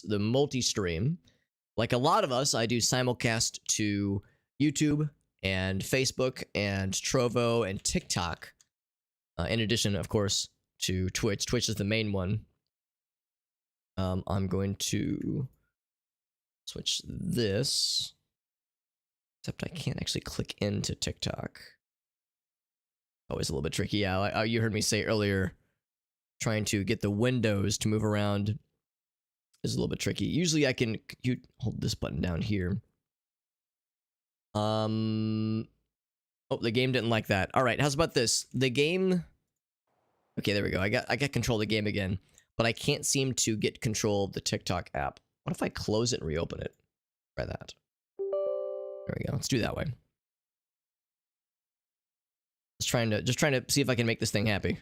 the multi-stream. Like a lot of us, I do simulcast to YouTube and Facebook and Trovo and TikTok. In addition, of course, to Twitch. Twitch is the main one. I'm going to switch this. Except I can't actually click into TikTok. Always a little bit tricky. Yeah, you heard me say earlier, trying to get the windows to move around is a little bit tricky. Usually I can hold this button down here. Oh, the game didn't like that. All right, how's about this? The game. Okay, there we go. I got control of the game again, but I can't seem to get control of the TikTok app. What if I close it and reopen it? Try that. There we go. Let's do that way. Just trying to see if I can make this thing happy.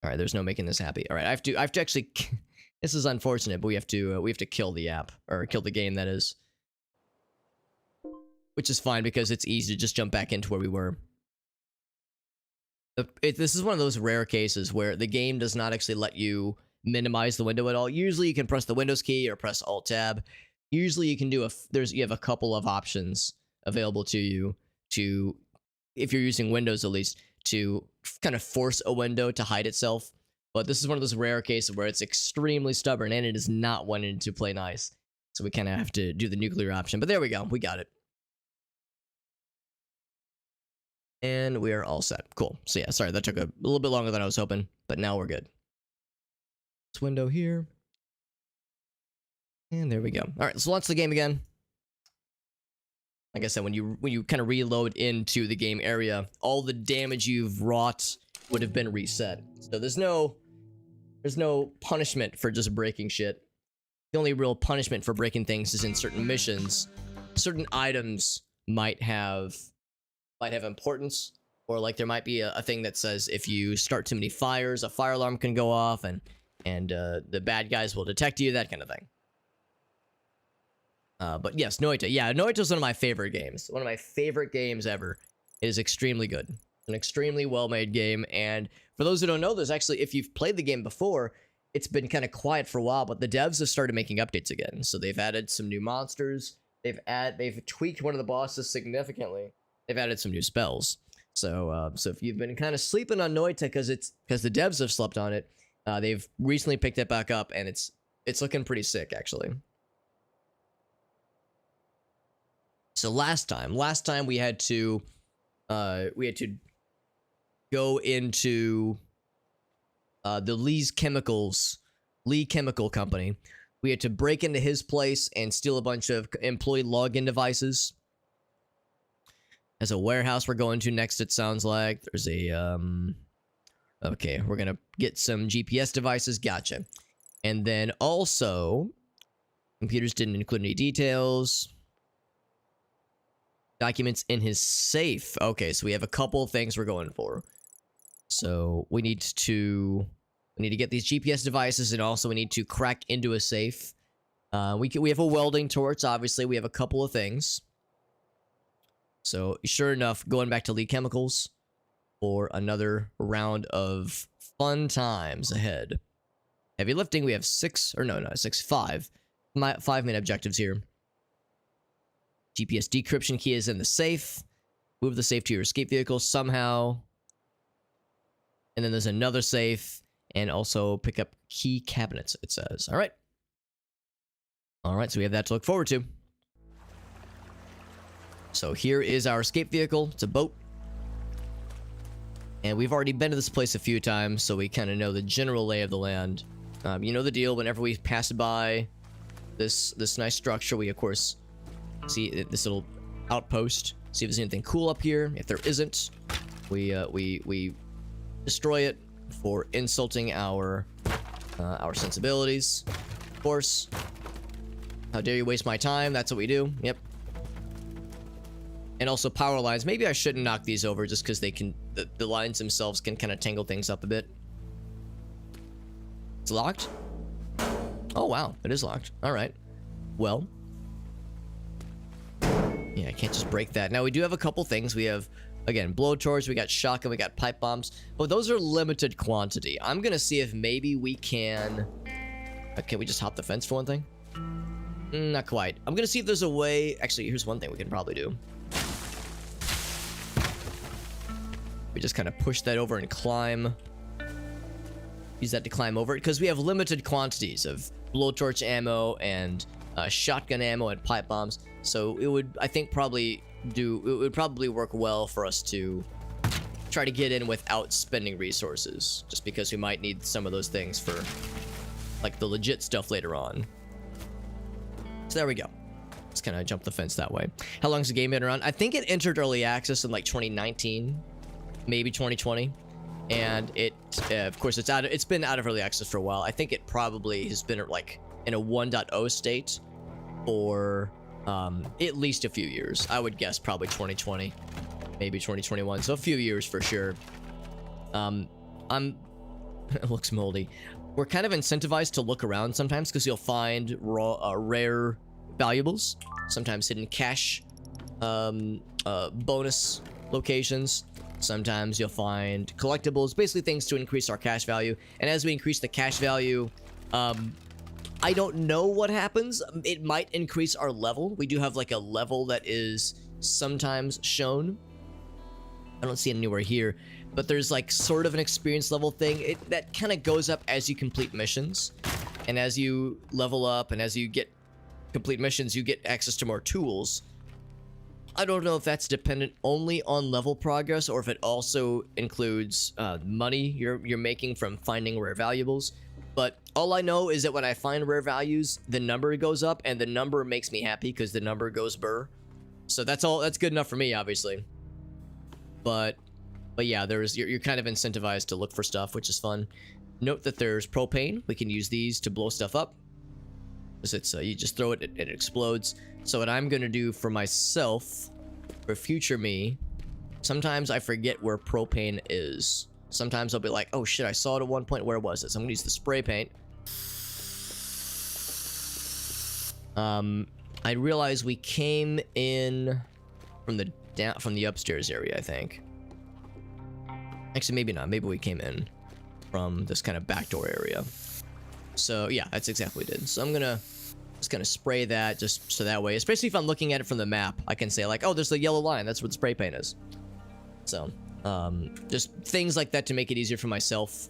All right, there's no making this happy. All right, I have to actually. This is unfortunate, but we have to kill the app, or kill the game, that is. Which is fine because it's easy to just jump back into where we were. This is one of those rare cases where the game does not actually let you minimize the window at all. Usually you can press the Windows key or press Alt Tab. Usually you can do you have a couple of options available to you to, if you're using Windows at least, to kind of force a window to hide itself. But this is one of those rare cases where it's extremely stubborn and it is not wanting to play nice. So we kind of have to do the nuclear option. But there we go. We got it. And we are all set. Cool. So yeah, sorry, that took a little bit longer than I was hoping, but now we're good. This window here. And there we go. All right, so launch the game again. Like I said, when you kind of reload into the game area, all the damage you've wrought would have been reset. So there's no punishment for just breaking shit. The only real punishment for breaking things is in certain missions. Certain items might have importance, or like there might be a thing that says if you start too many fires, a fire alarm can go off, and the bad guys will detect you, that kind of thing. But yes, Noita. Yeah, Noita is one of my favorite games. One of my favorite games ever. It is extremely good. An extremely well-made game, and for those who don't know, there's actually, if you've played the game before, it's been kind of quiet for a while, but the devs have started making updates again. So they've added some new monsters. They've tweaked one of the bosses significantly. They've added some new spells. So if you've been kind of sleeping on Noita because the devs have slept on it, they've recently picked it back up, and it's looking pretty sick actually. So last time we had to go into the Lee Chemical Company. We had to break into his place and steal a bunch of employee login devices. There's a warehouse we're going to next, it sounds like. There's a, okay, we're gonna get some GPS devices, gotcha. And then also, computers didn't include any details. Documents in his safe. Okay, so we have a couple of things we're going for. So we need to get these GPS devices, and also we need to crack into a safe. We have a welding torch, obviously. We have a couple of things. So, sure enough, going back to Lee Chemicals for another round of fun times ahead. Heavy lifting, we have 5 main objectives here. GPS decryption key is in the safe. Move the safe to your escape vehicle somehow. And then there's another safe. And also pick up key cabinets, it says. All right. All right, so we have that to look forward to. So here is our escape vehicle. It's a boat. And we've already been to this place a few times, so we kind of know the general lay of the land. You know the deal. Whenever we pass by this nice structure, we, of course, see this little outpost. See if there's anything cool up here. If there isn't, we destroy it for insulting our sensibilities. Of course. How dare you waste my time? That's what we do. Yep. And also power lines. Maybe I shouldn't knock these over just because they can, the lines themselves can kind of tangle things up a bit. It's locked? Oh, wow. It is locked. All right. Well. Yeah, I can't just break that. Now, we do have a couple things. We have, again, blowtorch. We got shotgun. We got pipe bombs. But those are limited quantity. I'm going to see if maybe we can Can we just hop the fence for one thing? Not quite. I'm gonna see if there's a way. Actually, here's one thing we can probably do. We just kind of push that over and climb. Use that to climb over it, because we have limited quantities of blowtorch ammo and shotgun ammo and pipe bombs. So it would, I think, it would probably work well for us to try to get in without spending resources, just because we might need some of those things for like the legit stuff later on. So there we go. Let's kind of jump the fence that way. How long's the game been around? I think it entered early access in like 2019, maybe 2020, and it of course it's been out of early access for a while. I think it probably has been like in a 1.0 state for at least a few years. I would guess probably 2020, maybe 2021, so a few years for sure. It looks moldy. We're kind of incentivized to look around sometimes, because you'll find rare valuables, sometimes hidden cache bonus locations. Sometimes you'll find collectibles, basically things to increase our cash value. And as we increase the cash value, I don't know what happens. It might increase our level. We do have like a level that is sometimes shown. I don't see it anywhere here, but there's like sort of an experience level thing. That kind of goes up as you complete missions. And as you level up and as you get complete missions, you get access to more tools. I don't know if that's dependent only on level progress, or if it also includes money you're making from finding rare valuables. But all I know is that when I find rare values, the number goes up, and the number makes me happy because the number goes burr. So that's good enough for me, obviously. But yeah, you're kind of incentivized to look for stuff, which is fun. Note that there's propane. We can use these to blow stuff up. It's you just throw it, it explodes. So what I'm gonna do for myself, for future me, sometimes I forget where propane is. Sometimes I'll be like, oh shit, I saw it at one point. Where was it? So I'm gonna use the spray paint. I realize we came in from the upstairs area, I think. Actually, maybe not. Maybe we came in from this kind of backdoor area. So yeah, that's exactly what we did. So I'm gonna just kind of spray that, just so that way, especially if I'm looking at it from the map, I can say like, oh, there's the yellow line. That's what spray paint is. So just things like that to make it easier for myself.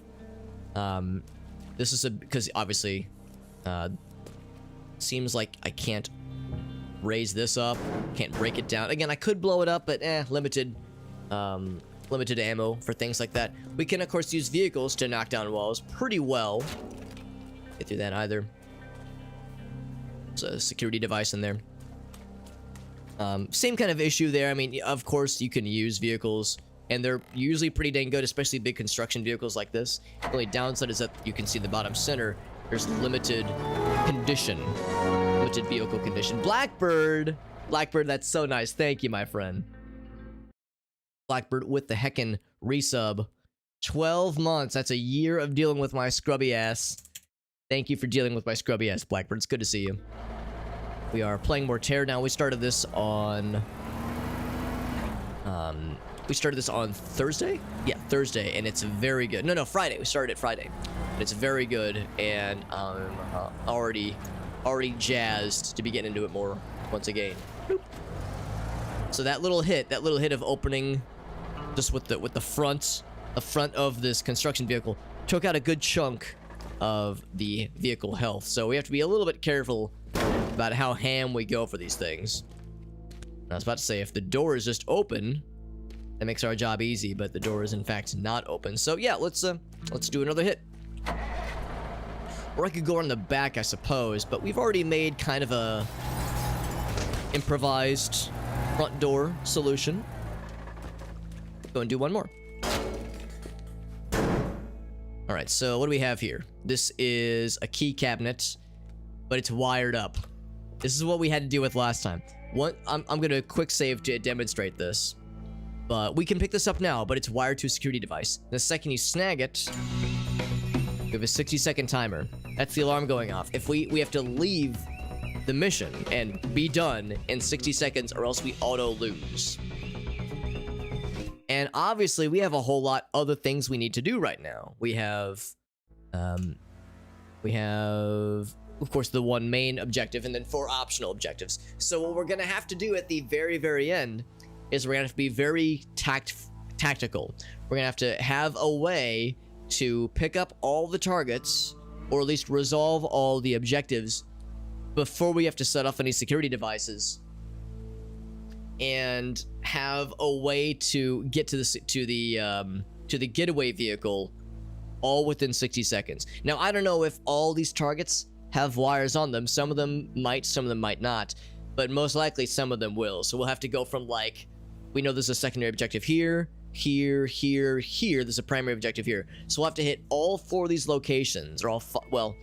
This is because obviously seems like I can't raise this up, can't break it down. Again, I could blow it up, but limited ammo for things like that. We can of course use vehicles to knock down walls pretty well. Get through that either. There's a security device in there. Same kind of issue there. I mean, of course you can use vehicles, and they're usually pretty dang good, especially big construction vehicles like this. The only downside is that you can see the bottom center. There's limited condition, limited vehicle condition. Blackbird, that's so nice. Thank you, my friend. Blackbird with the heckin' resub. 12 months. That's a year of dealing with my scrubby ass. Thank you for dealing with my scrubby ass, Blackbird. It's good to see you. We are playing more Teardown. We started this on Thursday? Yeah, Thursday, and it's very good. No, Friday. We started it Friday. But it's very good, and I'm already jazzed to be getting into it more once again. Boop. So that little hit of opening just with the front of this construction vehicle took out a good chunk of the vehicle health. So we have to be a little bit careful about how ham we go for these things. I was about to say, if the door is just open, that makes our job easy, but the door is in fact not open. So yeah, let's do another hit. Or I could go around the back, I suppose, but we've already made kind of a improvised front door solution. Go and do one more. Alright, so what do we have here? This is a key cabinet, but it's wired up. This is what we had to deal with last time. I'm gonna quick save to demonstrate this. But we can pick this up now, but it's wired to a security device. The second you snag it, we have a 60-second timer. That's the alarm going off. If we have to leave the mission and be done in 60 seconds, or else we auto lose. And obviously, we have a whole lot other things we need to do right now. We have We have, of course, the one main objective and then 4 optional objectives. So what we're gonna have to do at the very, very end is we're gonna have to be very tactical. We're gonna have a way to pick up all the targets, or at least resolve all the objectives before we have to set off any security devices, and have a way to get to the getaway vehicle all within 60 seconds. Now, I don't know if all these targets have wires on them. Some of them might, some of them might not, but most likely some of them will. So we'll have to go from, like, we know there's a secondary objective here, here, here, here. There's a primary objective here. So we'll have to hit all 4 of these locations, or well,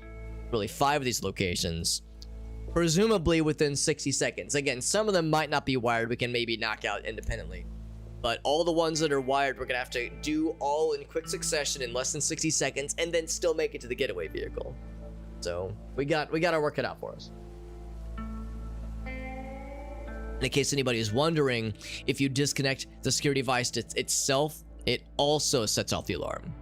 really 5 of these locations, presumably within 60 seconds. Again, some of them might not be wired. We can maybe knock out independently. But all the ones that are wired, we're going to have to do all in quick succession in less than 60 seconds, and then still make it to the getaway vehicle. So we got to work it out for us. In case anybody is wondering, if you disconnect the security device itself, it also sets off the alarm.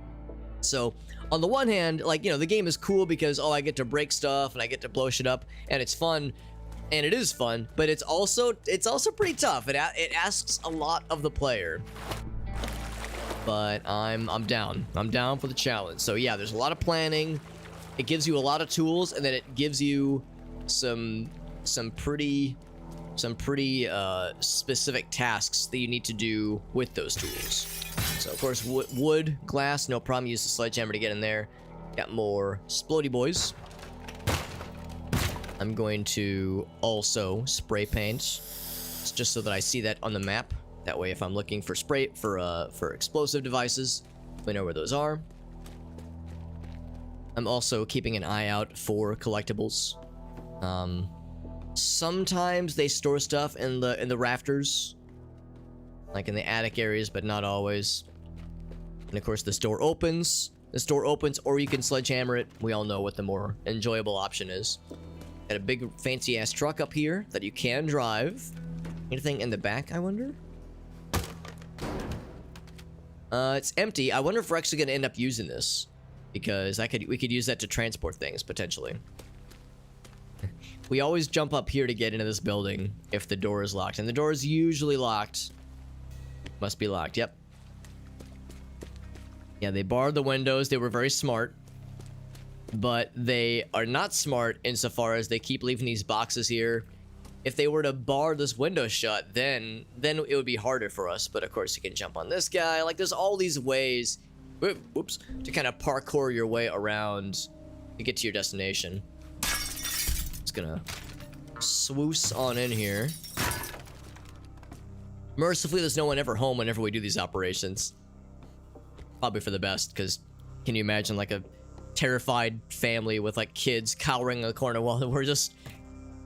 So on the one hand, like, you know, the game is cool because, oh, I get to break stuff and I get to blow shit up, and it's fun. And it is fun, but it's also pretty tough. It asks a lot of the player. But I'm down. I'm down for the challenge. So yeah, there's a lot of planning. It gives you a lot of tools, and then it gives you some pretty specific tasks that you need to do with those tools. So of course, wood, glass, no problem. Use the sledgehammer to get in there. Got more splody boys. I'm going to also spray paint, just so that I see that on the map. That way, if I'm looking for for explosive devices, we know where those are. I'm also keeping an eye out for collectibles. Sometimes they store stuff in the rafters, like in the attic areas, but not always. And of course, this door opens. This door opens, or you can sledgehammer it. We all know what the more enjoyable option is. Got a big fancy ass truck up here that you can drive. Anything in the back, I wonder? It's empty. I wonder if we're actually gonna end up using this, because we could use that to transport things potentially. We always jump up here to get into this building if the door is locked, and the door is usually locked. Must be locked. Yep. Yeah, they barred the windows. They were very smart. But they are not smart insofar as they keep leaving these boxes here. If they were to bar this window shut, then it would be harder for us. But of course, you can jump on this guy. Like, there's all these ways, whoops, to kind of parkour your way around to get to your destination. Just gonna swoosh on in here. Mercifully, there's no one ever home whenever we do these operations. Probably for the best, because can you imagine, like, a terrified family with, like, kids cowering in the corner while we're just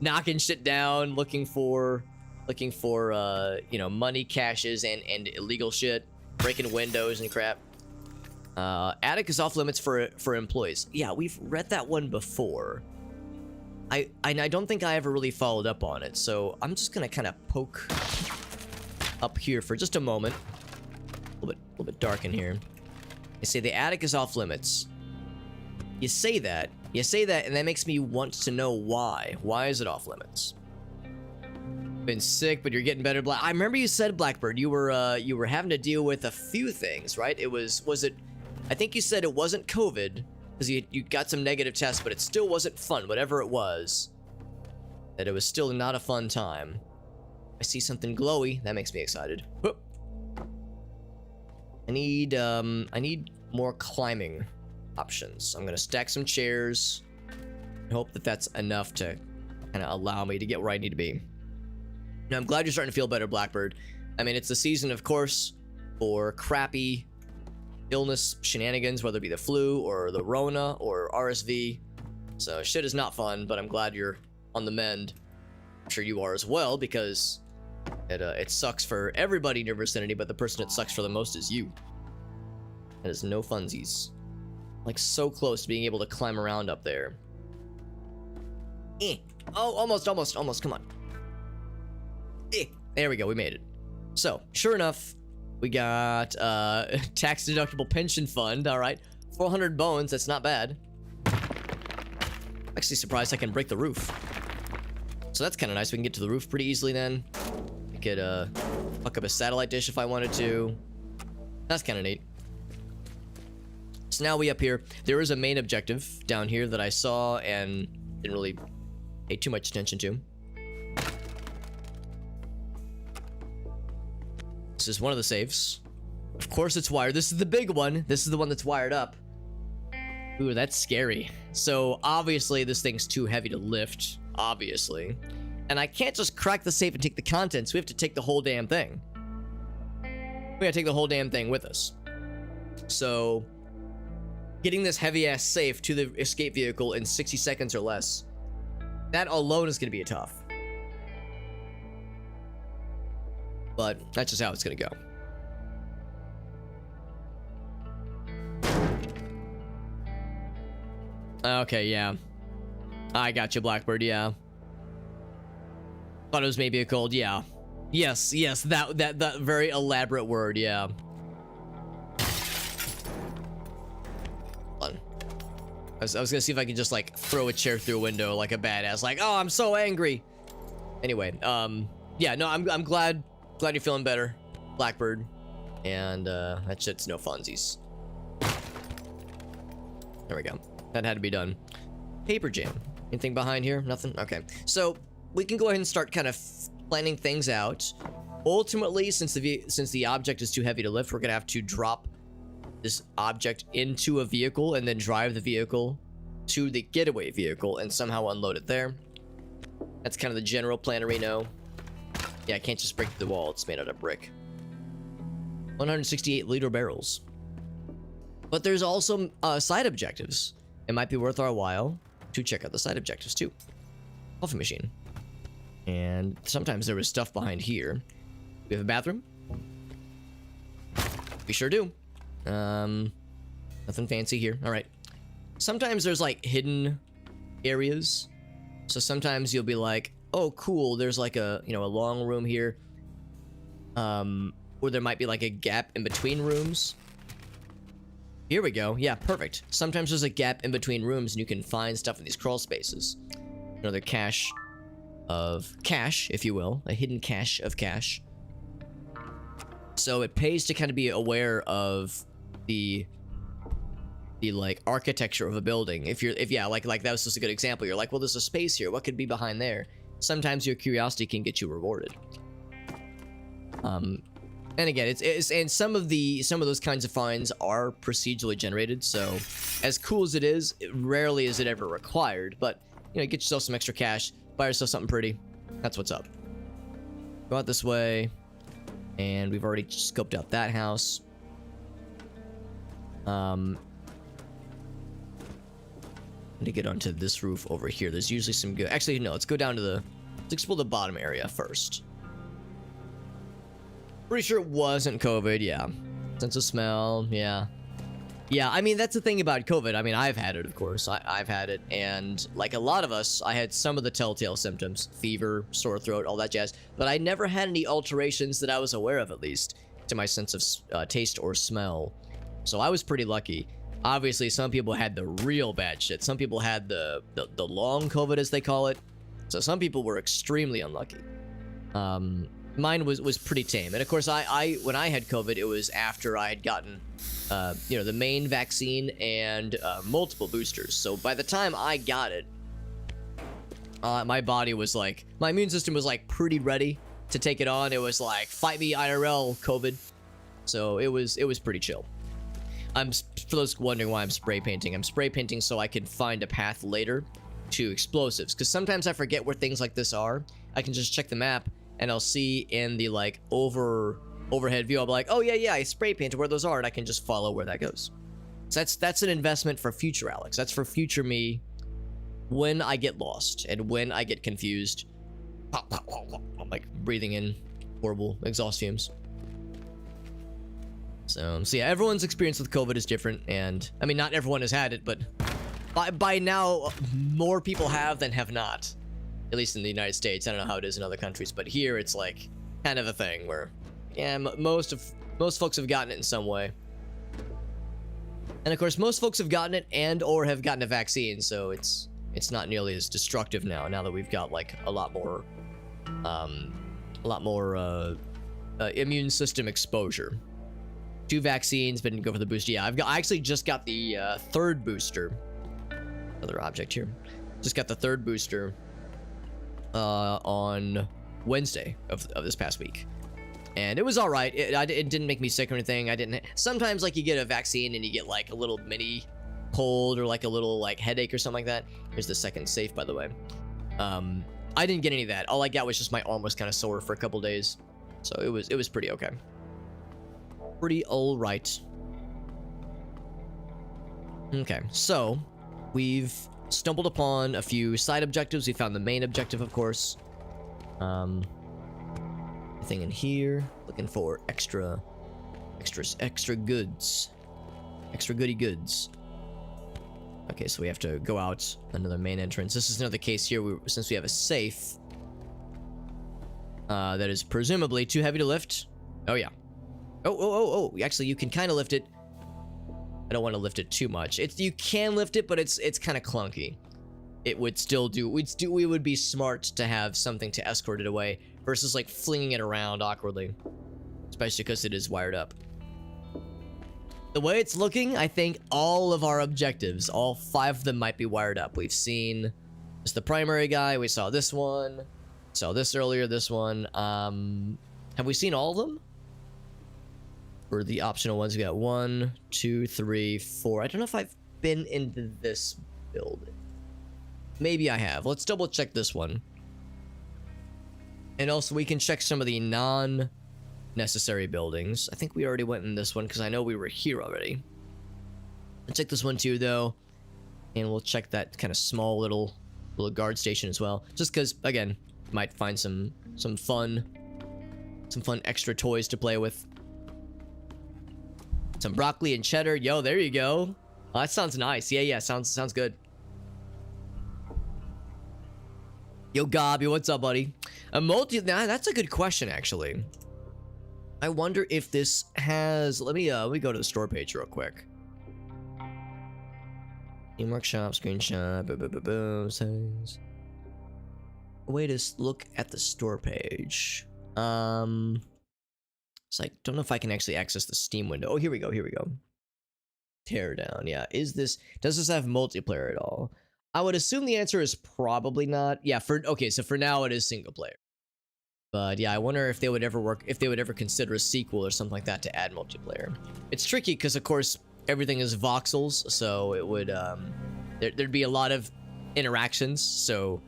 knocking shit down, looking for you know, money caches and illegal shit, breaking windows and crap. Attic is off limits for employees. Yeah, we've read that one before. I don't think I ever really followed up on it, so I'm just gonna kind of poke up here for just a moment. A little bit dark in here. They say the attic is off limits. You say that, and that makes me want to know why. Why is it off limits? Been sick, but you're getting better. I remember you said, Blackbird, you were having to deal with a few things, right? Was it? I think you said it wasn't COVID, because you got some negative tests, but it still wasn't fun, whatever it was. That it was still not a fun time. I see something glowy. That makes me excited. Whoop. I need more climbing options. I'm gonna stack some chairs and hope that that's enough to kind of allow me to get where I need to be. Now, I'm glad you're starting to feel better, Blackbird. I mean, it's the season, of course, for crappy illness shenanigans, whether it be the flu or the Rona or RSV. So shit is not fun, but I'm glad you're on the mend. I'm sure you are as well, because it sucks for everybody in your vicinity, but the person it sucks for the most is you. That is no funsies. Like, so close to being able to climb around up there. Oh, almost, come on. There we go, we made it. So, sure enough, we got tax-deductible pension fund, alright. 400 bones, that's not bad. actually surprised I can break the roof. So that's kind of nice. We can get to the roof pretty easily then. I could fuck up a satellite dish if I wanted to. That's kind of neat. So now we up here. There is a main objective down here that I saw and didn't really pay too much attention to. This is one of the safes. Of course it's wired. This is the big one. This is the one that's wired up. Ooh, that's scary. So obviously this thing's too heavy to lift, obviously. And I can't just crack the safe and take the contents. We have to take the whole damn thing. We gotta take the whole damn thing with us. So getting this heavy ass safe to the escape vehicle in 60 seconds or less, that alone is gonna be tough. But that's just how it's gonna go. Okay, yeah. I got you, Blackbird, yeah. Thought it was maybe a cold, yeah. Yes, that very elaborate word, yeah. Fun. I was gonna see if I could just, like, throw a chair through a window like a badass, like, oh, I'm so angry. Anyway, yeah, no, I'm glad you're feeling better, Blackbird. And, that shit's no funsies. There we go. That had to be done. Paper jam. Anything behind here? Nothing? Okay. So, we can go ahead and start kind of planning things out. Ultimately, since the object is too heavy to lift, we're gonna have to drop this object into a vehicle and then drive the vehicle to the getaway vehicle and somehow unload it there. That's kind of the general plan, Reno. Yeah, I can't just break the wall. It's made out of brick. 168 liter barrels. But there's also side objectives. It might be worth our while to check out the side objectives too. Coffee machine. And sometimes there was stuff behind here. We have a bathroom. We sure do. Nothing fancy here. All right. Sometimes there's like hidden areas. So sometimes you'll be like, oh, cool. There's like a, you know, a long room here. Or there might be like a gap in between rooms. Here we go. Yeah, perfect. Sometimes there's a gap in between rooms and you can find stuff in these crawl spaces. Another cache of cash, if you will. A hidden cache of cash. So it pays to kind of be aware of the like architecture of a building. If like that was just a good example. You're like, well, there's a space here. What could be behind there? Sometimes your curiosity can get you rewarded. And again, it's and some of those kinds of finds are procedurally generated. So, as cool as it is, rarely is it ever required. But you know, get yourself some extra cash, buy yourself something pretty. That's what's up. Go out this way, and we've already scoped out that house. To get onto this roof over here, there's usually some good. Actually, no. Let's go down to let's explore the bottom area first. Pretty sure it wasn't COVID, yeah. Sense of smell, yeah. Yeah, I mean, that's the thing about COVID. I mean, I've had it, of course. I've had it, and like a lot of us, I had some of the telltale symptoms. Fever, sore throat, all that jazz. But I never had any alterations that I was aware of, at least, to my sense of taste or smell. So I was pretty lucky. Obviously, some people had the real bad shit. Some people had the long COVID, as they call it. So some people were extremely unlucky. Mine was pretty tame, and of course, when I had COVID, it was after I had gotten, you know, the main vaccine and multiple boosters. So by the time I got it, my body was like, my immune system was like pretty ready to take it on. It was like, fight me IRL, COVID. So it was pretty chill. For those wondering why I'm spray painting so I can find a path later to explosives, because sometimes I forget where things like this are. I can just check the map. And I'll see in the like overhead view, I'll be like, oh yeah, I spray painted where those are, and I can just follow where that goes. So that's an investment for future Alex. That's for future me when I get lost and when I get confused. I'm like breathing in horrible exhaust fumes. So yeah, everyone's experience with COVID is different, and I mean, not everyone has had it, but by now more people have than have not. At least in the United States. I don't know how it is in other countries, but here it's like kind of a thing where, yeah, most folks have gotten it in some way. And of course, most folks have gotten it and or have gotten a vaccine, so it's It's not nearly as destructive now that we've got like a lot more immune system exposure. 2 vaccines, but didn't go for the booster. Yeah, I actually just got the 3rd booster. Another object here. Just got the 3rd booster on Wednesday of this past week, and it was all right. It didn't make me sick or anything. Sometimes like you get a vaccine and you get like a little mini cold or like a little like headache or something like that. Here's the 2nd safe, by the way. I didn't get any of that. All I got was just my arm was kind of sore for a couple days, so it was pretty okay. Pretty all right. Okay, so we've stumbled upon a few side objectives. We found the main objective, of course. Thing in here. Looking for extra goods. Extra goody goods. Okay, so we have to go out another main entrance. This is another case here. Since we have a safe that is presumably too heavy to lift. Oh yeah. Oh. Actually, you can kind of lift it. I don't want to lift it too much. You can lift it, but it's kind of clunky. It would still do. We would be smart to have something to escort it away versus like flinging it around awkwardly, especially because it is wired up. The way it's looking, I think all of our objectives, all 5 of them, might be wired up. We've seen just the primary guy. We saw this one. Saw this earlier. This one. Have we seen all of them? Or the optional ones? We got 1, 2, 3, 4. I don't know if I've been into this building. Maybe I have. Let's double check this one. And also we can check some of the non-necessary buildings. I think we already went in this one because I know we were here already. Let's check this one too, though. And we'll check that kind of small little guard station as well. Just because, again, might find some fun extra toys to play with. Some broccoli and cheddar. Yo, there you go. Oh, that sounds nice. Yeah, sounds good. Yo, Gobby, what's up, buddy? Now, that's a good question, actually. I wonder if this has... Let me go to the store page real quick. Team workshop, screenshot, says... Way to look at the store page. It's like, don't know if I can actually access the Steam window. Oh, here we go. Teardown, yeah. Does this have multiplayer at all? I would assume the answer is probably not. Yeah, so for now it is single player. But yeah, I wonder if they would ever consider a sequel or something like that to add multiplayer. It's tricky because of course everything is voxels, so it would there'd be a lot of interactions. So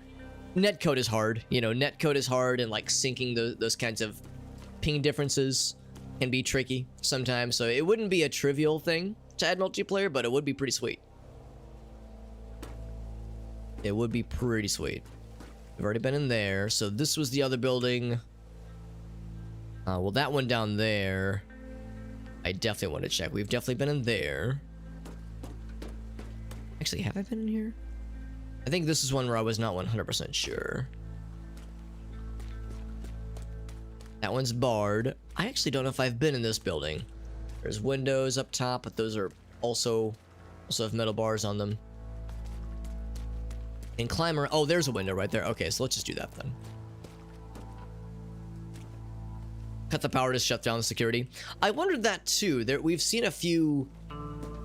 netcode is hard, netcode is hard, and like syncing those kinds of ping differences can be tricky sometimes. So it wouldn't be a trivial thing to add multiplayer, but it would be pretty sweet. It would be pretty sweet. We've already been in there, so this was the other building. Well, that one down there, I definitely want to check. We've definitely been in there. Actually, have I been in here? I think this is one where I was not 100% sure. That one's barred. I actually don't know if I've been in this building. There's windows up top, but those are also have metal bars on them. And climb around. Oh, there's a window right there. Okay, so let's just do that then. Cut the power to shut down the security. I wondered that too. We've seen a few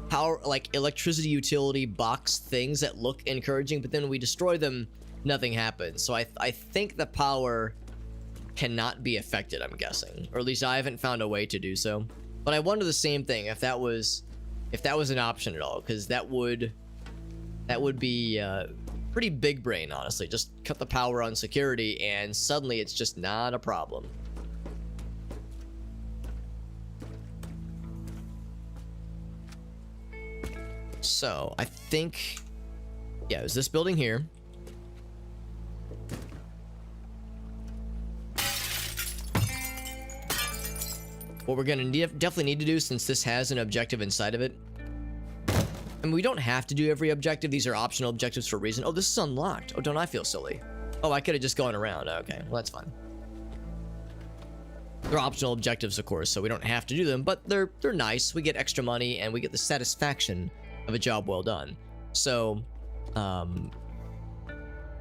power, like electricity utility box things that look encouraging, but then when we destroy them, nothing happens. So I think the power cannot be affected, I'm guessing. Or at least I haven't found a way to do so. But I wonder the same thing, if that was an option at all, because that would be pretty big brain, honestly. Just cut the power on security and suddenly it's just not a problem. So I think, yeah, it was this building here. What we're gonna definitely need to do, since this has an objective inside of it. I mean, we don't have to do every objective. These are optional objectives for a reason. Oh, this is unlocked. Oh, don't I feel silly? Oh, I could have just gone around. Okay, well, that's fine. They're optional objectives, of course, so we don't have to do them, but they're nice. We get extra money, and we get the satisfaction of a job well done. So,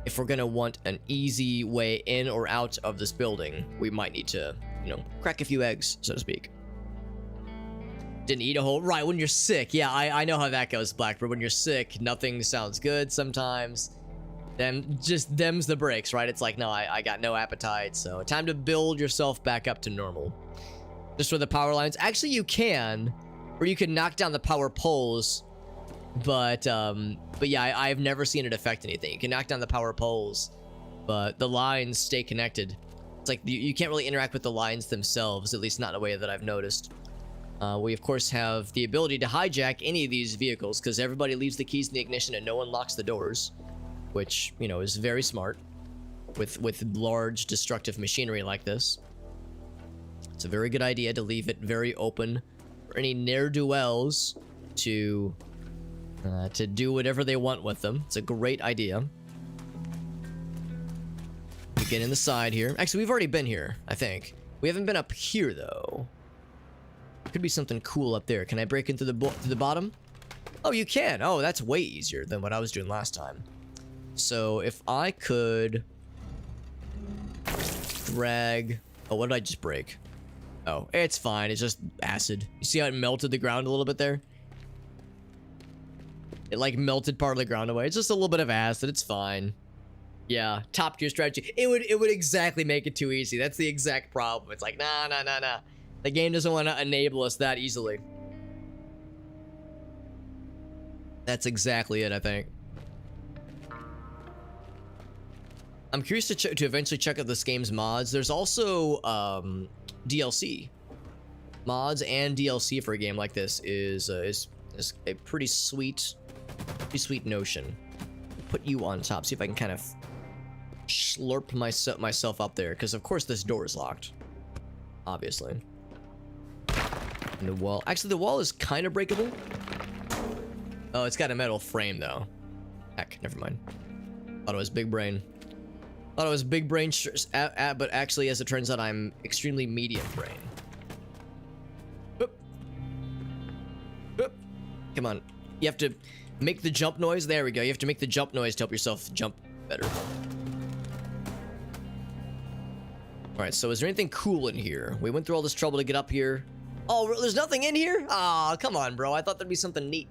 if we're gonna want an easy way in or out of this building, we might need to, you know, crack a few eggs, so to speak. Didn't eat a whole... Right, when you're sick. Yeah, I know how that goes, Blackbird. When you're sick, nothing sounds good sometimes. Then just them's the breaks, right? It's like, no, I got no appetite, so time to build yourself back up to normal. Just for the power lines. Actually, you can, or you can knock down the power poles, but yeah, I've never seen it affect anything. You can knock down the power poles, but the lines stay connected. It's like you can't really interact with the lines themselves, at least not in a way that I've noticed. We, of course, have the ability to hijack any of these vehicles because everybody leaves the keys in the ignition and no one locks the doors, which, you know, is very smart with large destructive machinery like this. It's a very good idea to leave it very open for any ne'er-do-wells to do whatever they want with them. It's a great idea. We get in the side here. Actually, we've already been here, I think. We haven't been up here, though. Could be something cool up there. Can I break into the bottom? Oh, you can. Oh, that's way easier than what I was doing last time. So if I could drag... Oh, what did I just break? Oh, it's fine. It's just acid. You see how it melted the ground a little bit there? It like melted part of the ground away. It's just a little bit of acid. It's fine. Yeah, top tier strategy. It would exactly make it too easy. That's the exact problem. It's like, nah. The game doesn't want to enable us that easily. That's exactly it, I think. I'm curious to eventually check out this game's mods. There's also DLC. Mods and DLC for a game like this is a pretty sweet notion. Put you on top. See if I can kind of slurp myself up there, because of course this door is locked. Obviously. And the wall. Actually, the wall is kind of breakable. Oh, it's got a metal frame though. Heck, never mind. Thought it was big brain. Thought it was big brain, but actually, as it turns out, I'm extremely medium brain. Boop. Boop. Come on. You have to make the jump noise. There we go. You have to make the jump noise to help yourself jump better. Alright, so is there anything cool in here? We went through all this trouble to get up here. Oh, there's nothing in here? Aw, come on, bro. I thought there'd be something neat.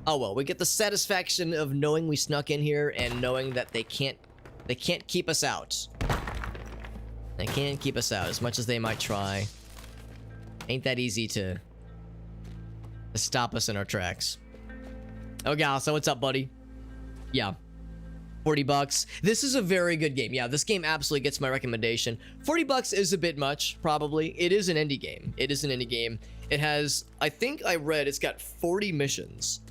Oh, well, we get the satisfaction of knowing we snuck in here and knowing that they can't keep us out. They can't keep us out as much as they might try. Ain't that easy to stop us in our tracks. Oh, gal, so what's up, buddy? Yeah. 40 bucks. This is a very good game. Yeah, this game absolutely gets my recommendation. 40 bucks is a bit much, probably. It is an indie game. It is an indie game. It has, I think I read, it's got 40 missions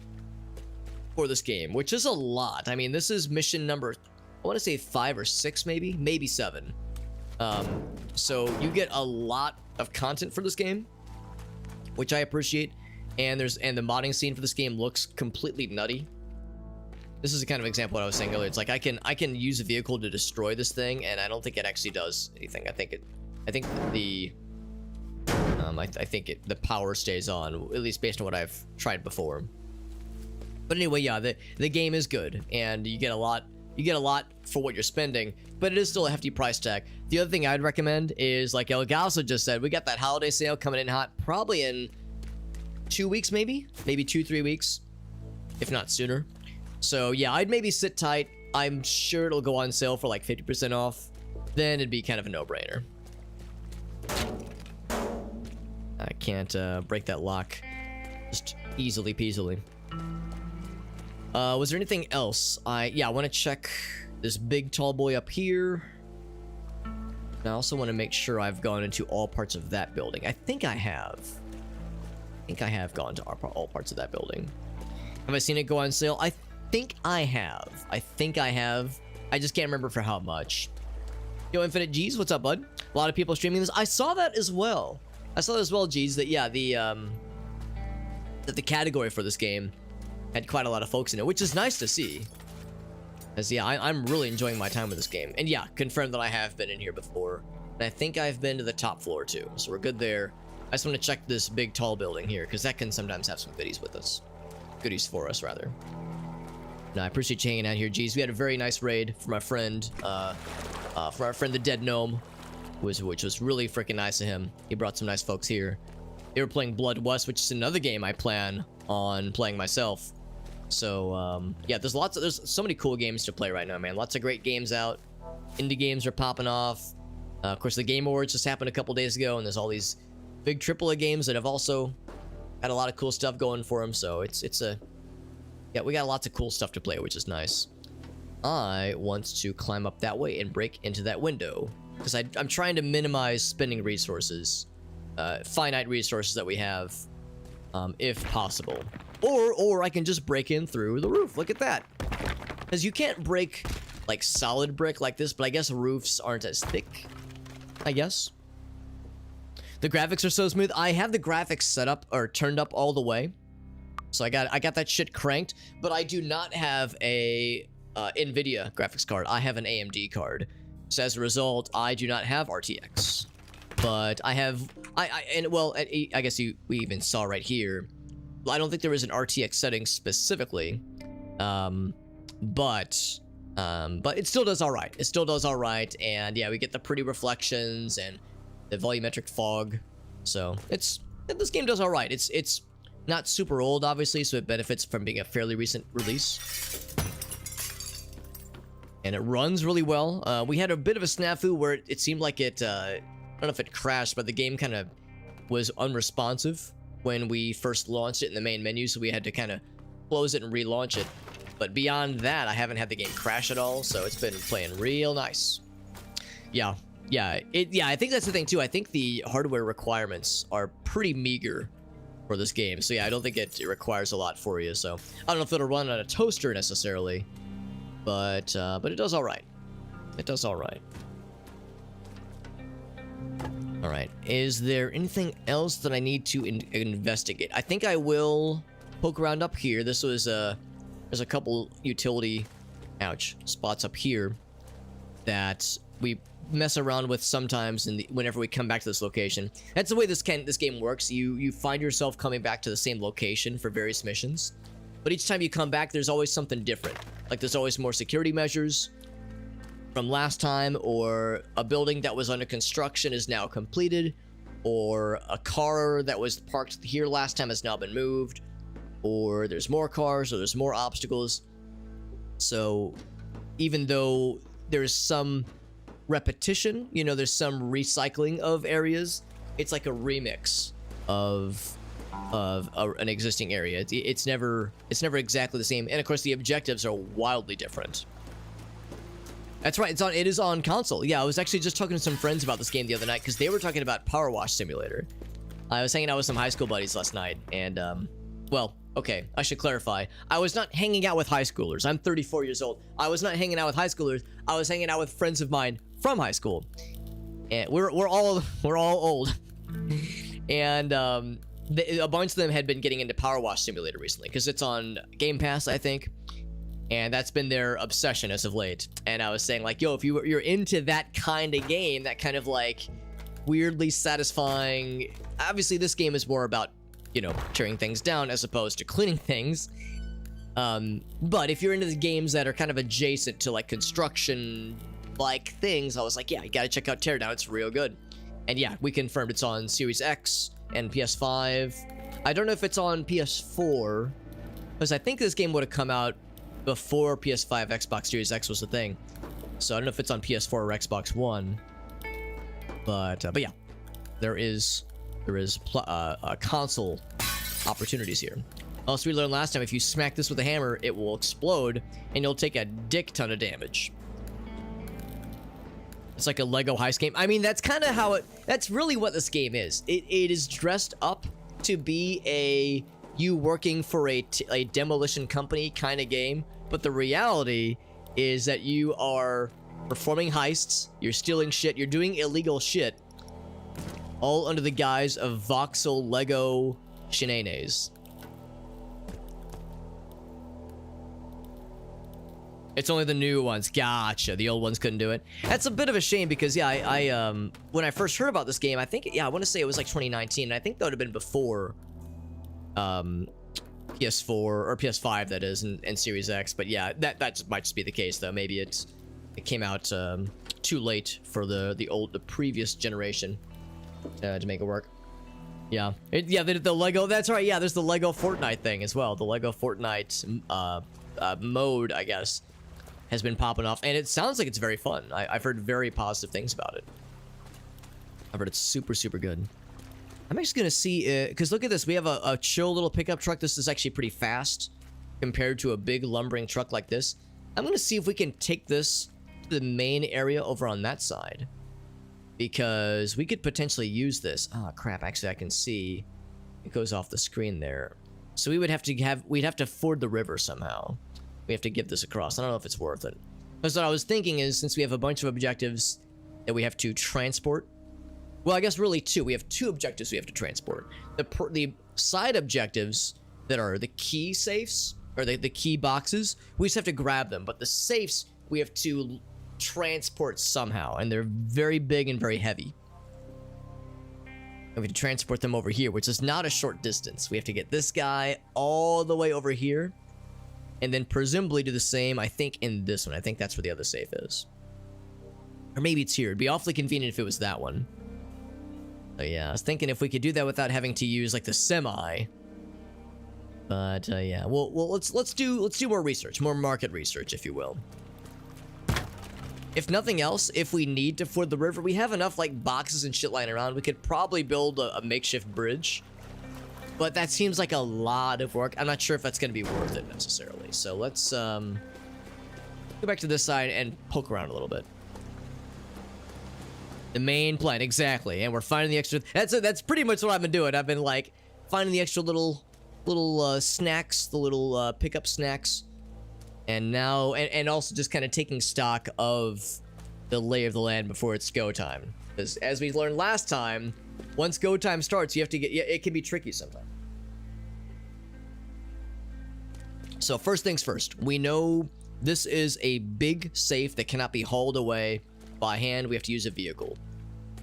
for this game, which is a lot. I mean, this is mission number, I want to say 5 or 6, maybe 7. So you get a lot of content for this game, which I appreciate. And the modding scene for this game looks completely nutty. This is the kind of example what I was saying earlier. It's like I can use a vehicle to destroy this thing, and I don't think it actually does anything. I think the power stays on, at least based on what I've tried before. But anyway, yeah, the game is good, and you get a lot for what you're spending, but it is still a hefty price tag. The other thing I'd recommend is, like El Galso just said, we got that holiday sale coming in hot, probably in 2 weeks, maybe 2-3 weeks, if not sooner. So yeah, I'd maybe sit tight. I'm sure it'll go on sale for like 50% off. Then it'd be kind of a no-brainer. I can't break that lock just easily peasily. Was there anything else? I want to check this big tall boy up here. And I also want to make sure I've gone into all parts of that building. I think I have. Gone to all parts of that building. Have I seen it go on sale? I think I have. I just can't remember for how much. Yo, Infinite G's, what's up, bud? A lot of people streaming this. I saw that as well. G's, that yeah, that the category for this game had quite a lot of folks in it, which is nice to see. As yeah, I'm really enjoying my time with this game. And yeah, confirmed that I have been in here before. And I think I've been to the top floor too. So we're good there. I just want to check this big tall building here, because that can sometimes have some goodies with us. Goodies for us, rather. No, I appreciate you hanging out here, G's. We had a very nice raid from our friend, the Dead Gnome, which was really freaking nice of him. He brought some nice folks here. They were playing Blood West, which is another game I plan on playing myself. So, yeah, there's so many cool games to play right now, man. Lots of great games out. Indie games are popping off. Of course, the Game Awards just happened a couple days ago, and there's all these big AAA games that have also had a lot of cool stuff going for them. So yeah, we got lots of cool stuff to play, which is nice. I want to climb up that way and break into that window because I'm trying to minimize spending resources, finite resources that we have, if possible. Or I can just break in through the roof. Look at that. Because you can't break like solid brick like this, but I guess roofs aren't as thick, I guess. The graphics are so smooth. I have the graphics set up or turned up all the way. So I got that shit cranked, but I do not have a NVIDIA graphics card. I have an AMD card. So as a result, I do not have RTX. But I have I guess we even saw right here. I don't think there is an RTX setting specifically, but it still does all right. It still does all right, and yeah, we get the pretty reflections and the volumetric fog. So this game does all right. It's not super old, obviously, so it benefits from being a fairly recent release, and it runs really well. We had a bit of a snafu where it seemed like I don't know if it crashed, but the game kind of was unresponsive when we first launched it in the main menu, so we had to kind of close it and relaunch it. But beyond that, I haven't had the game crash at all, so it's been playing real nice. Yeah, I think that's the thing too. I think the hardware requirements are pretty meager for this game, so yeah, I don't think it requires a lot for you. So I don't know if it'll run on a toaster necessarily, but it does all right. It does all right. All right, is there anything else that I need to investigate? I think I will poke around up here. This was there's a couple utility, spots up here that we mess around with sometimes whenever we come back to this location. That's the way this game works. You find yourself coming back to the same location for various missions, but each time you come back, there's always something different. Like there's always more security measures from last time, or a building that was under construction is now completed, or a car that was parked here last time has now been moved, or there's more cars, or there's more obstacles. So even though there's some repetition, you know, there's some recycling of areas, it's like a remix of an existing area. It's never exactly the same, and of course the objectives are wildly different. That's right, it is on console. Yeah, I was actually just talking to some friends about this game the other night because they were talking about Power Wash Simulator. I was hanging out with some high school buddies last night, and well, okay, I should clarify. I was not hanging out with high schoolers. I'm 34 years old. I was not hanging out with high schoolers. I was hanging out with friends of mine from high school, and we're all old. And a bunch of them had been getting into Power Wash Simulator recently because it's on Game Pass, I think. And that's been their obsession as of late. And I was saying, like, yo, if you're into that kind of game, that kind of like weirdly satisfying, obviously this game is more about, you know, tearing things down as opposed to cleaning things. But if you're into the games that are kind of adjacent to like construction like things, I was like, yeah, you gotta check out Teardown. It's real good. And yeah, we confirmed it's on Series X and PS5. I don't know if it's on PS4, because I think this game would have come out before PS5, Xbox Series X was a thing. So I don't know if it's on PS4 or Xbox One. But yeah, there is console opportunities here. Also, we learned last time, if you smack this with a hammer, it will explode, and you'll take a dick ton of damage. It's like a Lego heist game. I mean, that's kind of how that's really what this game is. It is dressed up to be you working for a demolition company kind of game, but the reality is that you are performing heists, you're stealing shit, you're doing illegal shit, all under the guise of voxel Lego shenanigans. It's only the new ones. Gotcha. The old ones couldn't do it. That's a bit of a shame because, yeah, I when I first heard about this game, I think, yeah, I want to say it was like 2019. And I think that would have been before PS4 or PS5 that is, and Series X. But yeah, that might just be the case though. Maybe it came out too late for the previous generation to make it work. Yeah, the Lego. That's right. Yeah, there's the Lego Fortnite thing as well. The Lego Fortnite mode, I guess, has been popping off, and it sounds like it's very fun. I've heard very positive things about it. I've heard it's super, super good. I'm actually gonna see, because look at this. We have a chill little pickup truck. This is actually pretty fast compared to a big lumbering truck like this. I'm gonna see if we can take this to the main area over on that side, because we could potentially use this. Oh crap! Actually, I can see it goes off the screen there. So we'd have to ford the river somehow. We have to get this across. I don't know if it's worth it. Because what I was thinking is, since we have a bunch of objectives that we have to transport. Well, I guess really two. We have two objectives we have to transport. The side objectives that are the key safes, or the key boxes, we just have to grab them. But the safes, we have to transport somehow. And they're very big and very heavy. And we have to transport them over here, which is not a short distance. We have to get this guy all the way over here. And then presumably do the same, I think, in this one. I think that's where the other safe is. Or maybe it's here. It'd be awfully convenient if it was that one. So yeah, I was thinking if we could do that without having to use like the semi. But yeah, well, let's do more research, more market research, if you will. If nothing else, if we need to ford the river, we have enough like boxes and shit lying around. We could probably build a makeshift bridge, but that seems like a lot of work. I'm not sure if that's going to be worth it necessarily. So let's go back to this side and poke around a little bit. The main plan, exactly. And we're finding the extra. That's pretty much what I've been doing. I've been like finding the extra little snacks, the little pickup snacks, and now and also just kind of taking stock of the lay of the land before it's go time. Because as we learned last time, once go time starts, you have to get. It can be tricky sometimes. So first things first, we know this is a big safe that cannot be hauled away by hand. We have to use a vehicle.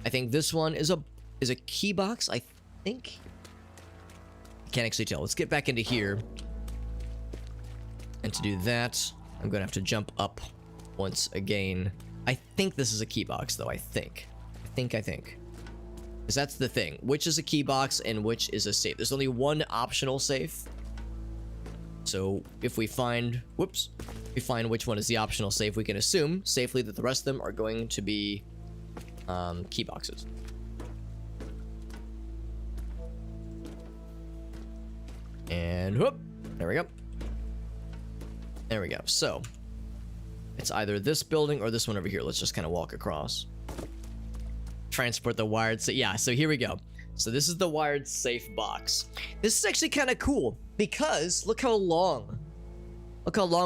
I think this one is a key box. I think. I can't actually tell. Let's get back into here. And to do that, I'm gonna have to jump up once again. I think this is a key box, though. I think. Because that's the thing. Which is a key box and which is a safe? There's only one optional safe. So if we find, which one is the optional safe, we can assume safely that the rest of them are going to be key boxes. And whoop, there we go. There we go. So it's either this building or this one over here. Let's just kind of walk across. Transport the wired safe. Yeah, so here we go. So this is the wired safe box. This is actually kind of cool because look how long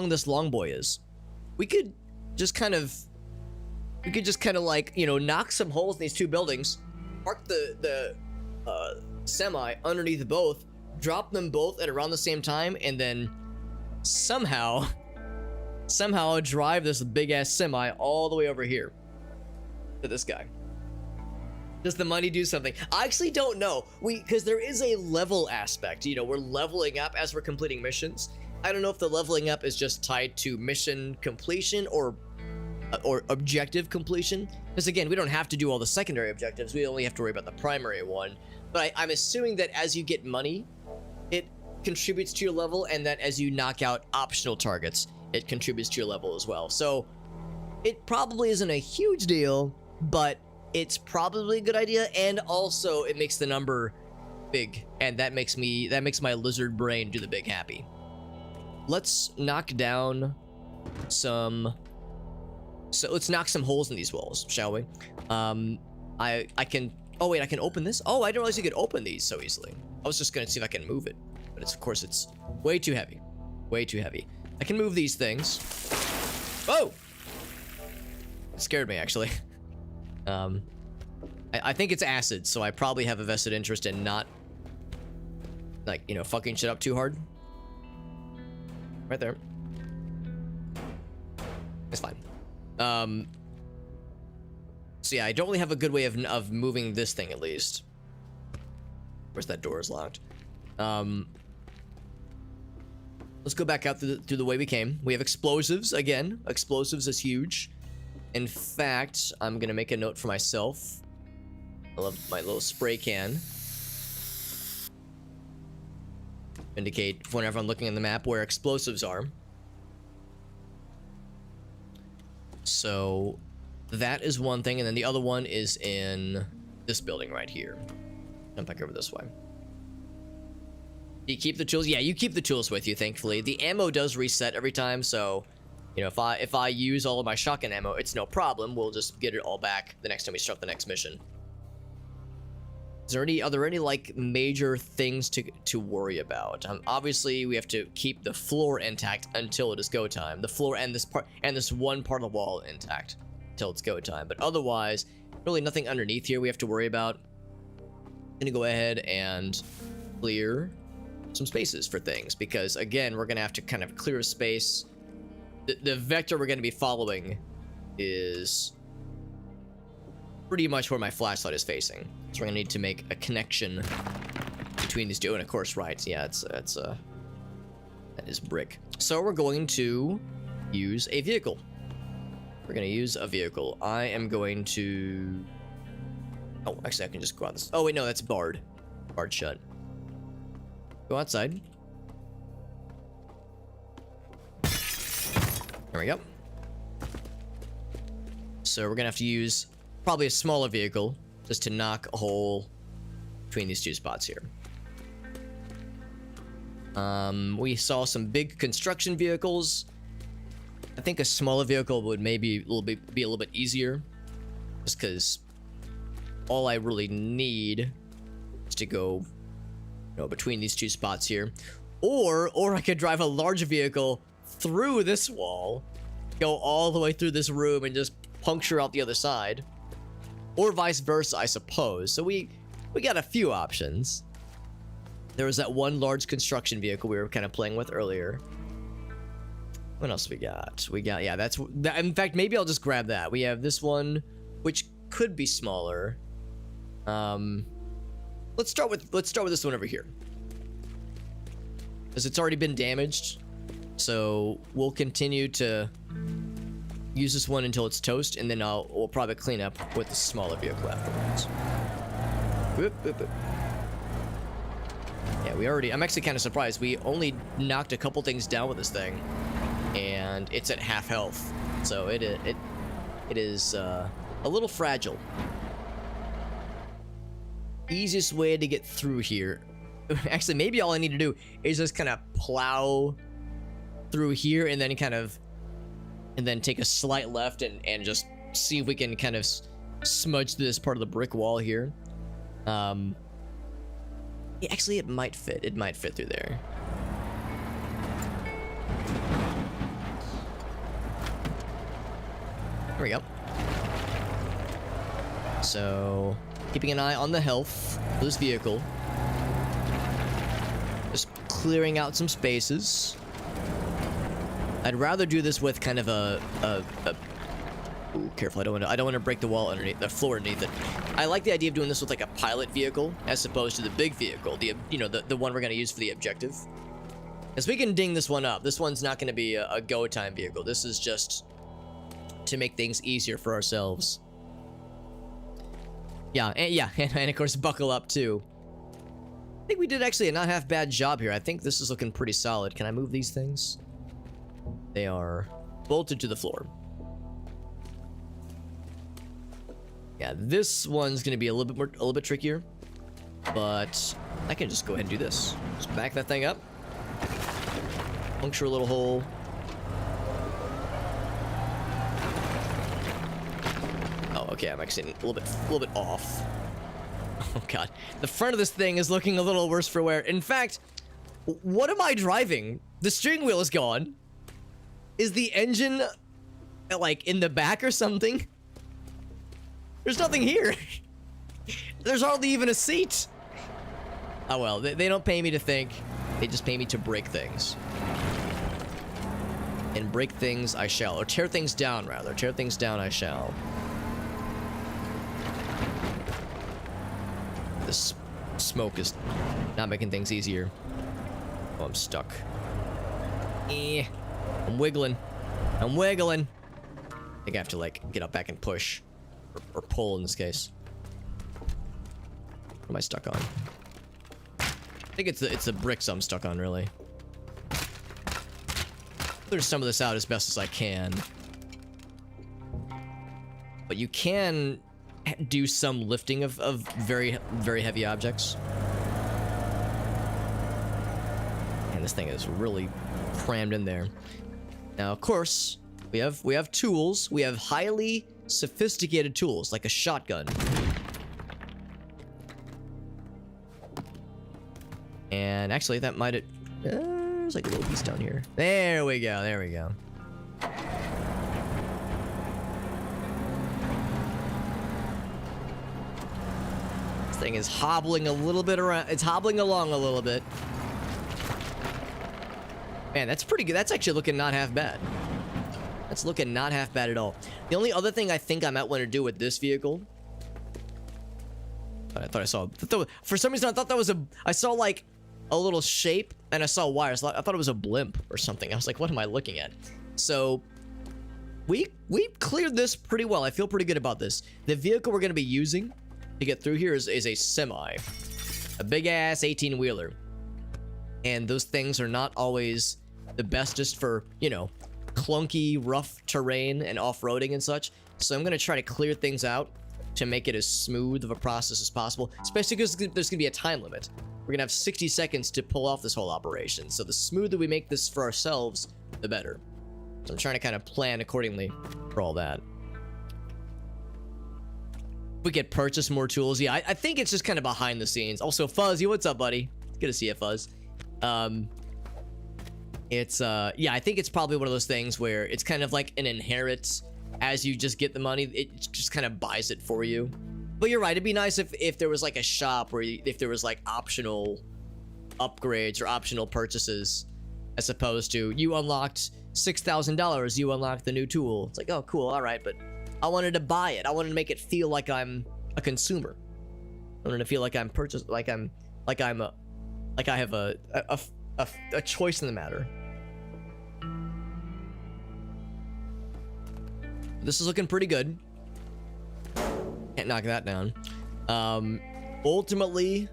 this long boy is. We could just kind of like, you know, knock some holes in these two buildings, park the semi underneath both, drop them both at around the same time, and then somehow drive this big ass semi all the way over here to this guy. Does the money do something? I actually don't know. Because there is a level aspect. You know, we're leveling up as we're completing missions. I don't know if the leveling up is just tied to mission completion or objective completion. Because again, we don't have to do all the secondary objectives. We only have to worry about the primary one. But I'm assuming that as you get money, it contributes to your level, and that as you knock out optional targets, it contributes to your level as well. So it probably isn't a huge deal, but it's probably a good idea, and also it makes the number big, and that makes my lizard brain do the big happy. Let's knock down some. So let's knock some holes in these walls, shall we? I can. Oh wait, I can open this. Oh, I didn't realize you could open these so easily. I was just gonna see if I can move it, but of course it's way too heavy. Way too heavy. I can move these things. Oh! It scared me actually. I think it's acid, so I probably have a vested interest in not, like, you know, fucking shit up too hard. Right there. It's fine. So yeah, I don't really have a good way of moving this thing, at least. Where's that door is locked. let's go back out through the way we came. We have explosives again. Explosives is huge. In fact, I'm gonna make a note for myself. I love my little spray can. Indicate whenever I'm looking on the map where explosives are. So that is one thing, and then the other one is in this building right here. Jump back over this way. Do you keep the tools? Yeah, you keep the tools with you, thankfully. The ammo does reset every time, so you know, if I use all of my shotgun ammo, it's no problem. We'll just get it all back the next time we start the next mission. Are there any like major things to worry about? Obviously we have to keep the floor intact until it is go time. The floor and this one part of the wall intact until it's go time. But otherwise, really nothing underneath here we have to worry about. I'm gonna go ahead and clear some spaces for things, because again, we're gonna have to kind of clear a space. The vector we're gonna be following is pretty much where my flashlight is facing. So we're gonna need to make a connection between these two, and of course, right? Yeah, that is brick. So we're going to use a vehicle. We're gonna use a vehicle. I am going to. Oh, actually, I can just go out this. Oh wait, no, that's barred. Barred shut. Go outside. There we go. So we're gonna have to use probably a smaller vehicle just to knock a hole between these two spots here. We saw some big construction vehicles. I think a smaller vehicle would maybe be a little bit easier, just because all I really need is to go, you know, between these two spots here, or I could drive a large vehicle through this wall, go all the way through this room, and just puncture out the other side, or vice versa, I suppose. So we got a few options. There was that one large construction vehicle we were kind of playing with earlier. What else we got? Yeah, that's that. In fact, maybe I'll just grab that. We have this one, which could be smaller. Let's start with this one over here, because it's already been damaged. So we'll continue to use this one until it's toast, and then we'll probably clean up with the smaller vehicle afterwards. Whoop, whoop, whoop. Yeah, I'm actually kind of surprised. We only knocked a couple things down with this thing, and it's at half health. So it is a little fragile. Easiest way to get through here. Actually, maybe all I need to do is just kind of plow through here, and then take a slight left and just see if we can kind of smudge through this part of the brick wall here. Yeah, actually, it might fit. It might fit through there. There we go. So, keeping an eye on the health of this vehicle. Just clearing out some spaces. I'd rather do this with kind of ooh, careful, I don't want to break the wall underneath, the floor underneath it. I like the idea of doing this with like a pilot vehicle as opposed to the big vehicle, the one we're going to use for the objective. Because we can ding this one up. This one's not going to be a go time vehicle. This is just to make things easier for ourselves. Yeah, and of course buckle up too. I think we did actually a not half bad job here. I think this is looking pretty solid. Can I move these things? They are bolted to the floor. Yeah, this one's gonna be a little bit trickier, but I can just go ahead and do this. Just back that thing up, puncture a little hole. Oh, okay, I'm actually a little bit off. Oh god, the front of this thing is looking a little worse for wear. In fact, what am I driving? The steering wheel is gone. Is the engine like in the back or something? There's nothing here. There's hardly even a seat. Oh well, they don't pay me to think. They just pay me to break things. And break things I shall. Or tear things down, rather. Tear things down I shall. This smoke is not making things easier. Oh, I'm stuck. I'm wiggling. I'm wiggling. I think I have to, like, get up back and push. Or pull, in this case. What am I stuck on? I think it's the bricks I'm stuck on, really. Clear some of this out as best as I can. But you can do some lifting of very, very heavy objects. And this thing is really crammed in there. Now, of course, we have tools. We have highly sophisticated tools, like a shotgun. And actually, that might have... there's like a little piece down here. There we go, there we go. This thing is hobbling a little bit around. It's hobbling along a little bit. Man, that's pretty good. That's actually looking not half bad. That's looking not half bad at all. The only other thing I think I might want to do with this vehicle... I thought I saw... For some reason, I thought that was a... I saw, like, a little shape, and I saw wires. I thought it was a blimp or something. I was like, what am I looking at? So, we cleared this pretty well. I feel pretty good about this. The vehicle we're going to be using to get through here is a semi. A big-ass 18-wheeler. And those things are not always the bestest for, you know, clunky, rough terrain and off-roading and such. So I'm going to try to clear things out to make it as smooth of a process as possible, especially because there's going to be a time limit. We're going to have 60 seconds to pull off this whole operation. So the smoother we make this for ourselves, the better. So I'm trying to kind of plan accordingly for all that. We could purchase more tools. Yeah, I think it's just kind of behind the scenes. Also, Fuzzy, what's up, buddy? It's good to see you, Fuzz. Yeah, I think it's probably one of those things where it's kind of like an inherit. As you just get the money, it just kind of buys it for you. But you're right, it'd be nice if there was like a shop where if there was like optional upgrades or optional purchases, as opposed to you unlocked $6,000, you unlocked the new tool. It's like, oh cool, all right, but I wanted to buy it. I wanted to make it feel like I'm a consumer. I wanted to feel like I'm I have a choice in the matter. This is looking pretty good. Can't knock that down. Ultimately,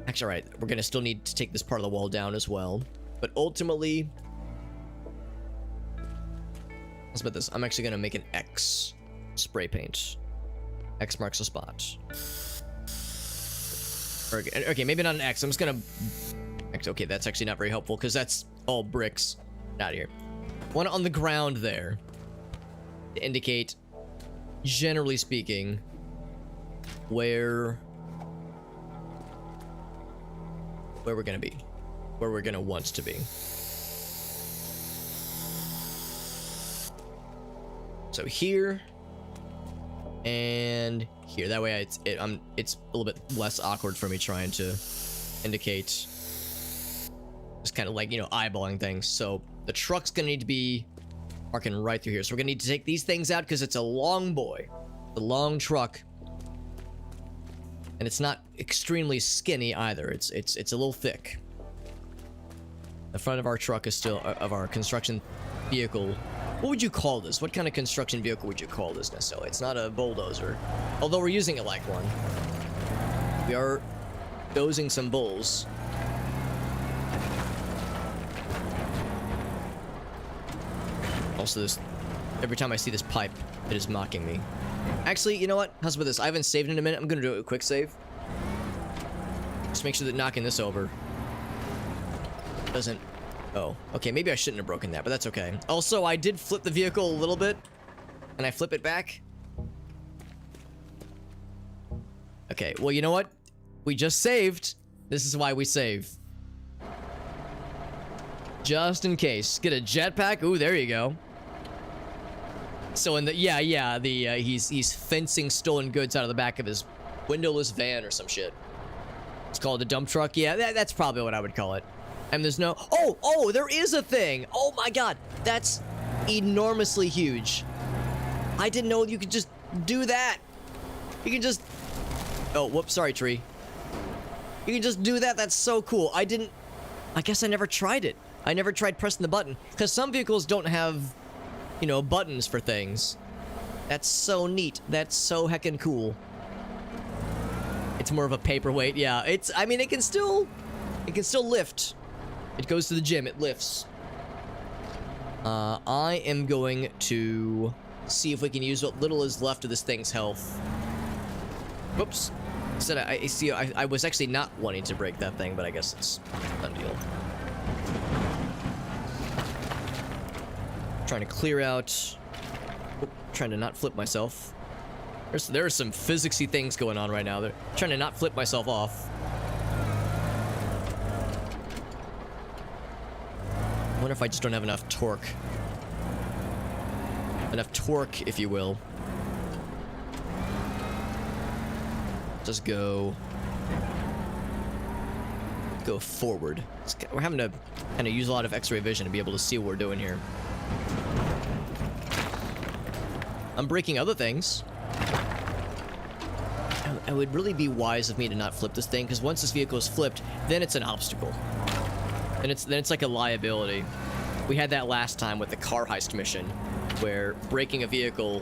actually, all right, we're gonna still need to take this part of the wall down as well. But ultimately, let's about this. I'm actually gonna make an X spray paint. X marks a spot. Okay, maybe not an X. I'm just gonna... Okay, that's actually not very helpful because that's all bricks. Out of here. One on the ground there to indicate, generally speaking, where we're gonna be, where we're gonna want to be. So here and here. That way, it's a little bit less awkward for me trying to indicate. Just kind of like, you know, eyeballing things. So the truck's gonna need to be marking right through here. So we're gonna need to take these things out because it's a long boy, a long truck, and it's not extremely skinny either. It's a little thick. The front of our truck is still of our construction vehicle. What would you call this? What kind of construction vehicle would you call this necessarily? It's not a bulldozer, although we're using it like one. We are dozing some bulls. Also, this, every time I see this pipe, it is mocking me. Actually, you know what? How's about this? I haven't saved in a minute. I'm gonna do a quick save. Just make sure that knocking this over doesn't... Oh, okay, maybe I shouldn't have broken that, but that's okay. Also, I did flip the vehicle a little bit. Can I flip it back? Okay, well, you know what? We just saved. This is why we save. Just in case. Get a jetpack. Ooh, there you go. So in the he's fencing stolen goods out of the back of his windowless van or some shit. It's called a dump truck. Yeah, that's probably what I would call it. And there's no... Oh, there is a thing. Oh my god. That's enormously huge. I didn't know you could just do that. You can just... Oh, whoops, sorry, tree. You can just do that. That's so cool. I guess I never tried it. I never tried pressing the button. Because some vehicles don't have, you know, buttons for things. That's so neat. That's so heckin' cool. It's more of a paperweight. Yeah, it's, I mean, it can still lift. It goes to the gym. It lifts. I am going to see if we can use what little is left of this thing's health. Whoops. Said I see. I was actually not wanting to break that thing, but I guess it's a done deal. Trying to clear out. Trying to not flip myself. There are some physicsy things going on right now. They're trying to not flip myself off. I wonder if I just don't have enough torque. Enough torque, if you will. Just go forward. We're having to kind of use a lot of X-ray vision to be able to see what we're doing here. I'm breaking other things. It would really be wise of me to not flip this thing, because once this vehicle is flipped, then it's an obstacle. And then it's like a liability. We had that last time with the car heist mission, where breaking a vehicle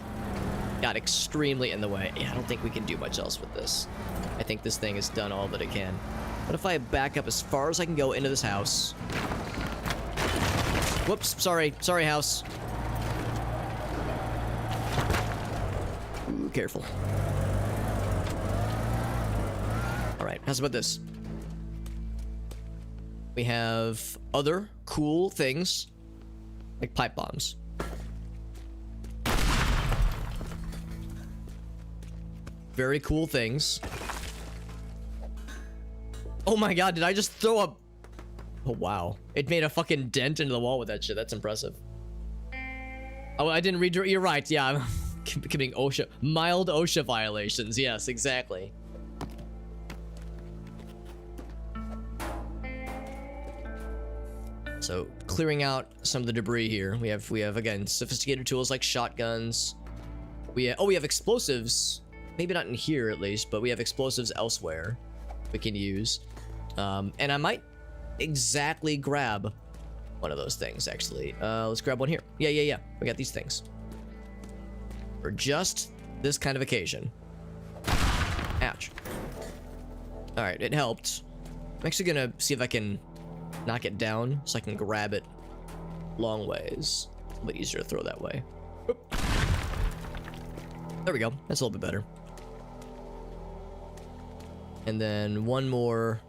got extremely in the way. Yeah, I don't think we can do much else with this. I think this thing has done all that it can. What if I back up as far as I can go into this house? Whoops, sorry. Sorry, house. Ooh, careful. Alright, how's about this? We have other cool things, like pipe bombs. Very cool things. Oh my god, did I just throw a... Oh wow. It made a fucking dent into the wall with that shit. That's impressive. Oh, I didn't read your... You're right, yeah. I'm committing OSHA... Mild OSHA violations. Yes, exactly. So, clearing out some of the debris here. We have again, sophisticated tools like shotguns. We have explosives. Maybe not in here, at least, but we have explosives elsewhere we can use. And I might exactly grab one of those things, actually. Let's grab one here. Yeah. We got these things. For just this kind of occasion. Ouch. Alright, it helped. I'm actually gonna see if I can knock it down so I can grab it long ways. It's a little bit easier to throw that way. Oop. There we go. That's a little bit better. And then one more.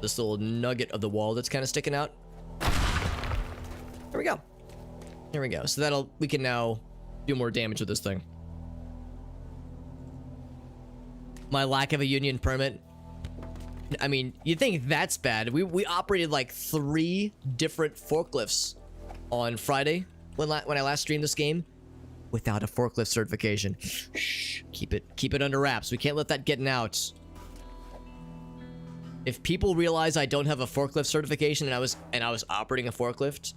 This little nugget of the wall that's kind of sticking out. There we go. There we go. So we can now do more damage with this thing. My lack of a union permit. I mean, you think that's bad. We operated like 3 different forklifts on Friday when I last streamed this game without a forklift certification. Shh, keep it under wraps. We can't let that get out. If people realize I don't have a forklift certification and I was operating a forklift,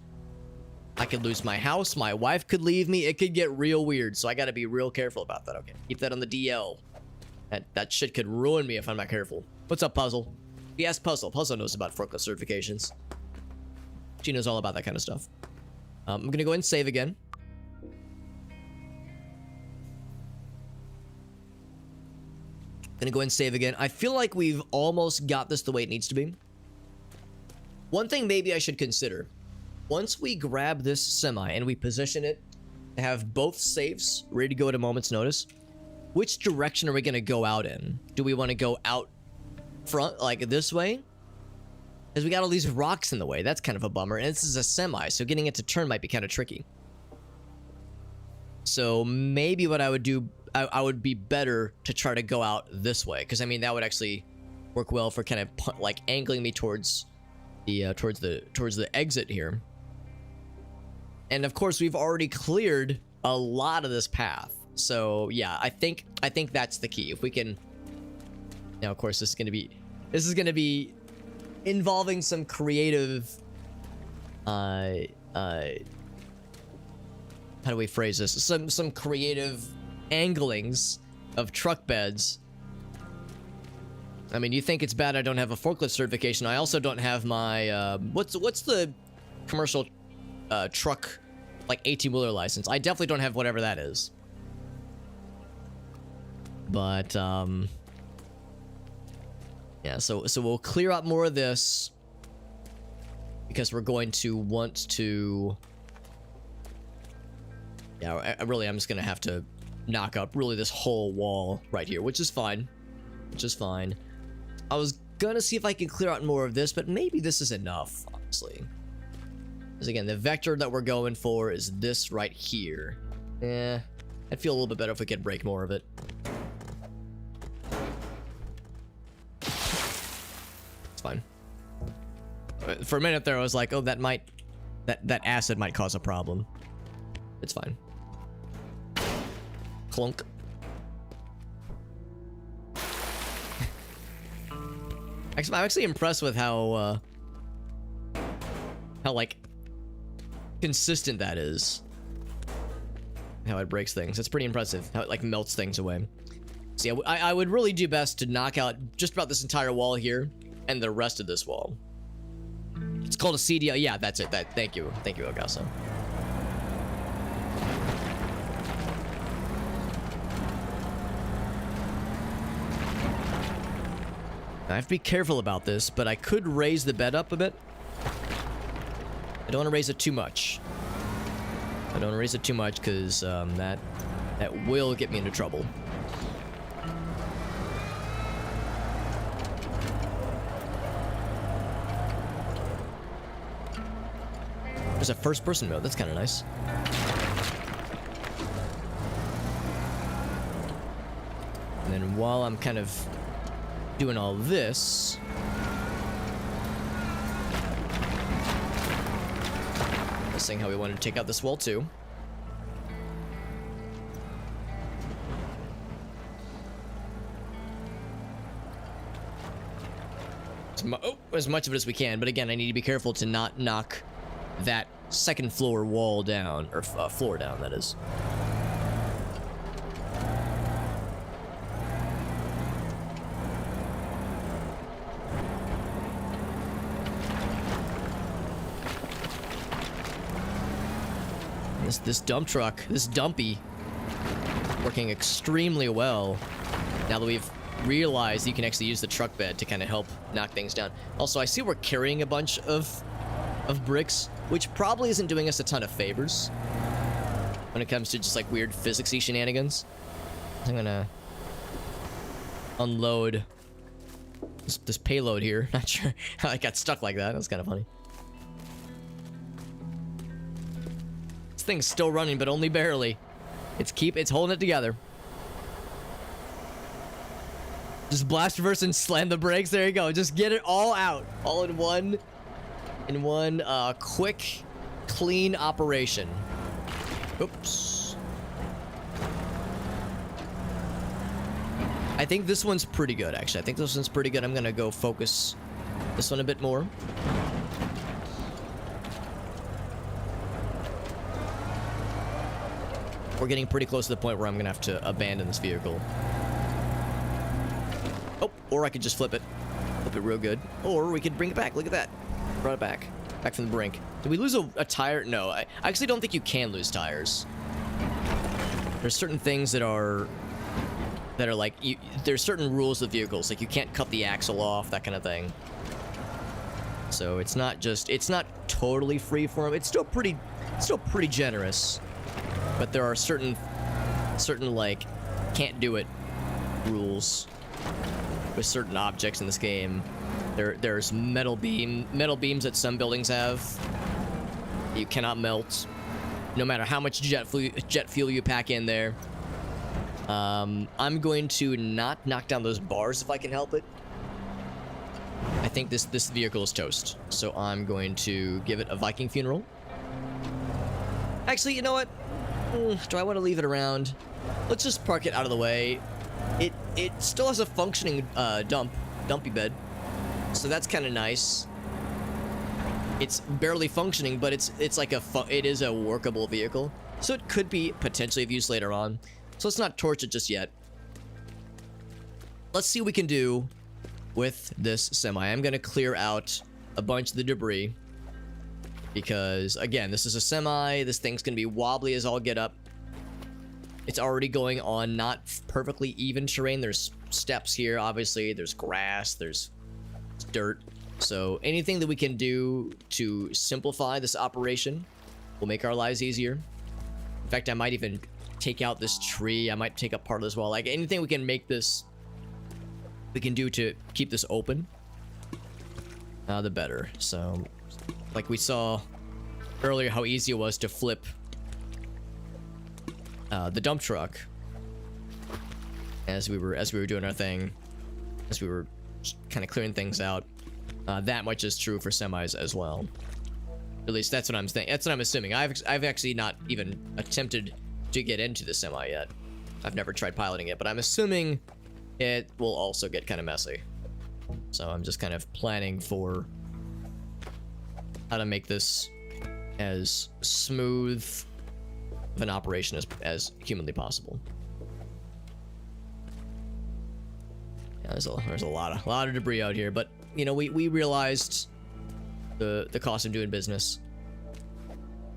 I could lose my house, my wife could leave me, it could get real weird, so I gotta be real careful about that, okay? Keep that on the DL. That shit could ruin me if I'm not careful. What's up, Puzzle? We asked Puzzle. Puzzle knows about forklift certifications. She knows all about that kind of stuff. I'm gonna go ahead and save again. Gonna go ahead and save again. I feel like we've almost got this the way it needs to be. One thing maybe I should consider. Once we grab this semi and we position it to have both safes ready to go at a moment's notice, which direction are we gonna go out in? Do we want to go out front, like this way? Because we got all these rocks in the way. That's kind of a bummer. And this is a semi, so getting it to turn might be kind of tricky. So maybe what I would do, I would be better to try to go out this way, because I mean that would actually work well for kind of like angling me towards the towards the exit here. And of course we've already cleared a lot of this path, so yeah, I think that's the key. If we can now, of course, this is gonna be involving some creative how do we phrase this? Some creative anglings of truck beds. I mean, you think it's bad I don't have a forklift certification. I also don't have my, what's the commercial truck, like 18-wheeler license. I definitely don't have whatever that is. But, yeah, so we'll clear out more of this. Because we're going to want to... Yeah, I'm just gonna have to knock up really this whole wall right here, which is fine. Which is fine. I was gonna see if I can clear out more of this, but maybe this is enough, honestly. Because again, the vector that we're going for is this right here. I'd feel a little bit better if we could break more of it. It's fine. For a minute there, I was like, oh, that acid might cause a problem. It's fine. Clunk. I'm actually impressed with how like consistent that is. How it breaks things. It's pretty impressive how it like melts things away. So yeah, I would really do best to knock out just about this entire wall here and the rest of this wall. It's called a CDL. Yeah, that's it. Thank you, Elgaso. I have to be careful about this, but I could raise the bed up a bit. I don't want to raise it too much. I don't want to raise it too much because that will get me into trouble. There's a first-person mode. That's kind of nice. And then while I'm kind of doing all this, seeing how we wanted to take out this wall too. As much of it as we can, but again, I need to be careful to not knock that second floor wall down, or floor down, that is. This dump truck, this dumpy, working extremely well. Now that we've realized you can actually use the truck bed to kind of help knock things down. Also, I see we're carrying a bunch of bricks, which probably isn't doing us a ton of favors when it comes to just like weird physicsy shenanigans. I'm gonna unload this payload here. Not sure how I got stuck like that. That's kind of funny. This thing's still running, but only barely. It's holding it together. Just blast reverse and slam the brakes. There you go. Just get it all out, all in one quick, clean operation. Oops. I think this one's pretty good, actually. I think this one's pretty good. I'm gonna go focus this one a bit more. We're getting pretty close to the point where I'm gonna have to abandon this vehicle. Oh, or I could just flip it real good. Or we could bring it back. Look at that. Brought it back from the brink. Did we lose a tire? No, I actually don't think you can lose tires. There's certain things that are like, there's certain rules of vehicles, like you can't cut the axle off, that kind of thing. So it's not totally freeform. It's still pretty generous. But there are certain like can't do it rules with certain objects in this game. There's metal beams that some buildings have. You cannot melt, no matter how much jet fuel you pack in there. I'm going to not knock down those bars if I can help it. I think this vehicle is toast, so I'm going to give it a Viking funeral. Actually, you know what? Do I want to leave it around? Let's just park it out of the way. It still has a functioning dumpy bed, so that's kind of nice. It's barely functioning, but it is a workable vehicle, so it could be potentially of use later on. So let's not torch it just yet. Let's see what we can do with this semi. I'm gonna clear out a bunch of the debris because, again, this is a semi. This thing's gonna be wobbly as all get up. It's already going on not perfectly even terrain. There's steps here, obviously. There's grass. There's dirt. So anything that we can do to simplify this operation will make our lives easier. In fact, I might even take out this tree. I might take up part of this wall. Like, anything we can make this, we can do to keep this open, the better. So, like we saw earlier how easy it was to flip the dump truck as we were doing our thing, as we were kind of clearing things out. That much is true for semis as well. At least that's what I'm saying. That's what I'm assuming. I've actually not even attempted to get into the semi yet. I've never tried piloting it, but I'm assuming it will also get kind of messy. So I'm just kind of planning for how to make this as smooth of an operation as humanly possible. Yeah, there's a lot of debris out here, but you know, we realized the cost of doing business.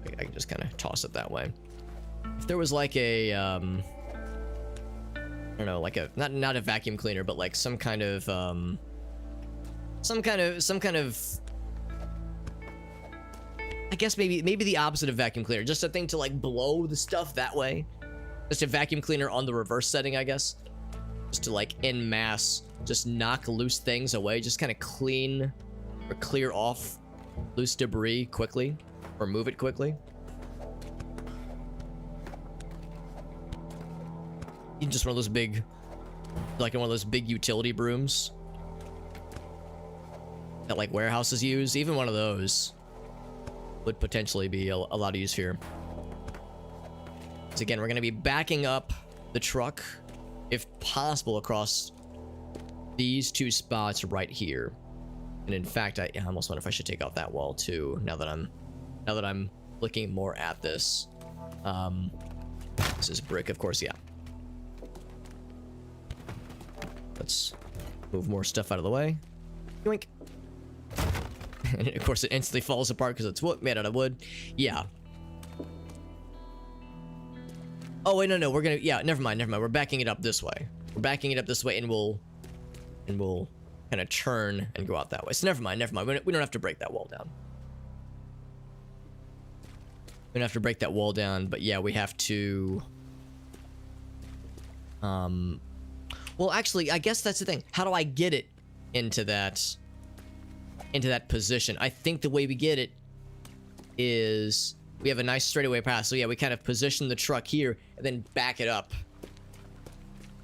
I can just kind of toss it that way. If there was like a I don't know, like a not a vacuum cleaner, but like some kind of I guess maybe the opposite of vacuum cleaner, just a thing to like blow the stuff that way. Just a vacuum cleaner on the reverse setting, I guess. Just to like en masse just knock loose things away, just kind of clean or clear off loose debris quickly, or move it quickly. Even just one of those big, like one of those big utility brooms that like warehouses use. Even one of those would potentially be a lot of use here. So again, we're going to be backing up the truck, if possible, across these two spots right here. And in fact, I almost wonder if I should take out that wall too. Now that I'm looking more at this. This is brick, of course. Yeah. Let's move more stuff out of the way. Yoink. And of course, it instantly falls apart because it's made out of wood. Yeah. Oh wait, no, we're gonna. Yeah, never mind. We're backing it up this way. We're backing it up this way, and we'll kind of turn and go out that way. So never mind. We don't have to break that wall down. We don't have to break that wall down, but yeah, we have to. Well, actually, I guess that's the thing. How do I get it into that position? I think the way we get it is we have a nice straightaway path. So yeah, we kind of position the truck here and then back it up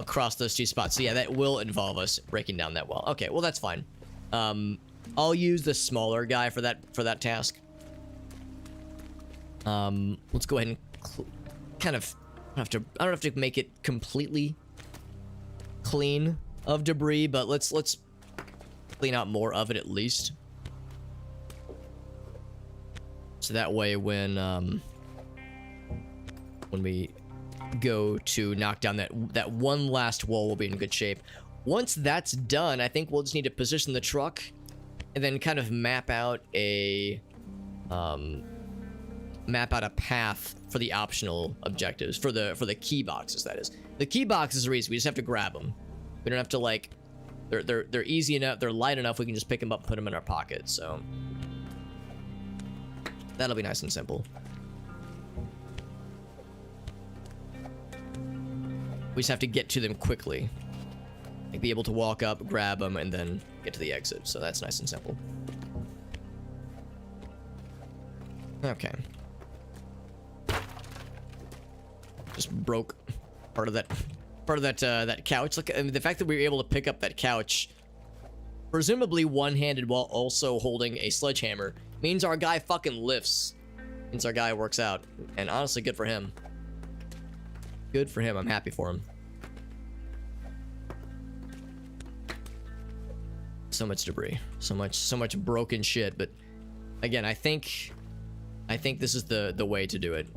across those two spots. So yeah, that will involve us breaking down that wall. Okay, well that's fine. I'll use the smaller guy for that task. Let's go ahead and kind of I don't have to make it completely clean of debris, but let's clean out more of it at least. So that way when we go to knock down that one last wall, we'll be in good shape. Once that's done, I think we'll just need to position the truck and then kind of map out a path for the optional objectives, for the key boxes, that is. The key boxes are easy. We just have to grab them. We don't have to like they're easy enough, they're light enough, we can just pick them up and put them in our pocket. So that'll be nice and simple. We just have to get to them quickly. Like be able to walk up, grab them, and then get to the exit. So that's nice and simple. Okay. Just broke part of that couch. Look, I mean, the fact that we were able to pick up that couch, presumably one-handed while also holding a sledgehammer, means our guy fucking lifts. Means our guy works out. And honestly, good for him. Good for him. I'm happy for him. So much debris. So much broken shit. But again, I think this is the way to do it.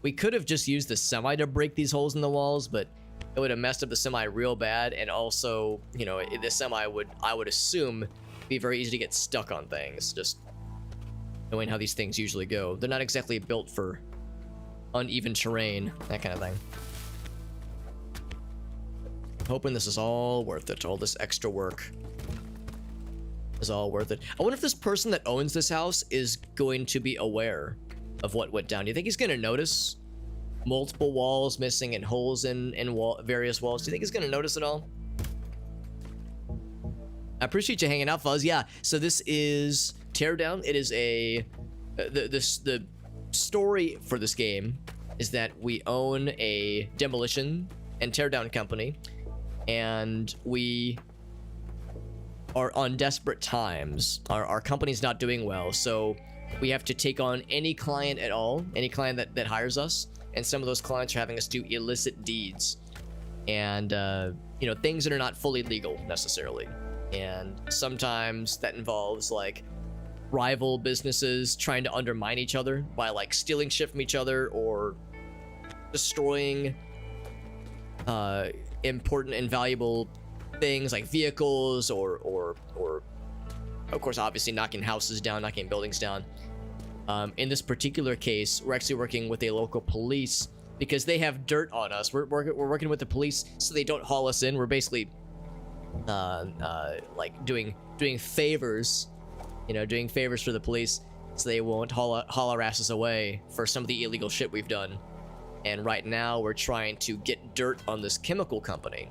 We could have just used the semi to break these holes in the walls, but it would have messed up the semi real bad, and also, you know, the semi would, I would assume, be very easy to get stuck on things, just knowing how these things usually go. They're not exactly built for uneven terrain, that kind of thing. Hoping this is all worth it. All this extra work is all worth it. I wonder if this person that owns this house is going to be aware of what went down. Do you think he's going to notice multiple walls missing and holes in various walls? Do you think he's going to notice it all? I appreciate you hanging out, Fuzz. Yeah, so this is Teardown. It is a... The story for this game is that we own a demolition and teardown company, and we are on desperate times. Our company's not doing well, so we have to take on any client at all, any client that hires us, and some of those clients are having us do illicit deeds, and you know, things that are not fully legal necessarily. And sometimes that involves like rival businesses trying to undermine each other by like stealing shit from each other or destroying important and valuable things like vehicles or of course obviously knocking houses down, knocking buildings down. In this particular case, we're actually working with a local police because they have dirt on us. We're working with the police so they don't haul us in. We're basically like doing favors, you know, doing favors for the police so they won't haul our asses away for some of the illegal shit we've done. And right now we're trying to get dirt on this chemical company,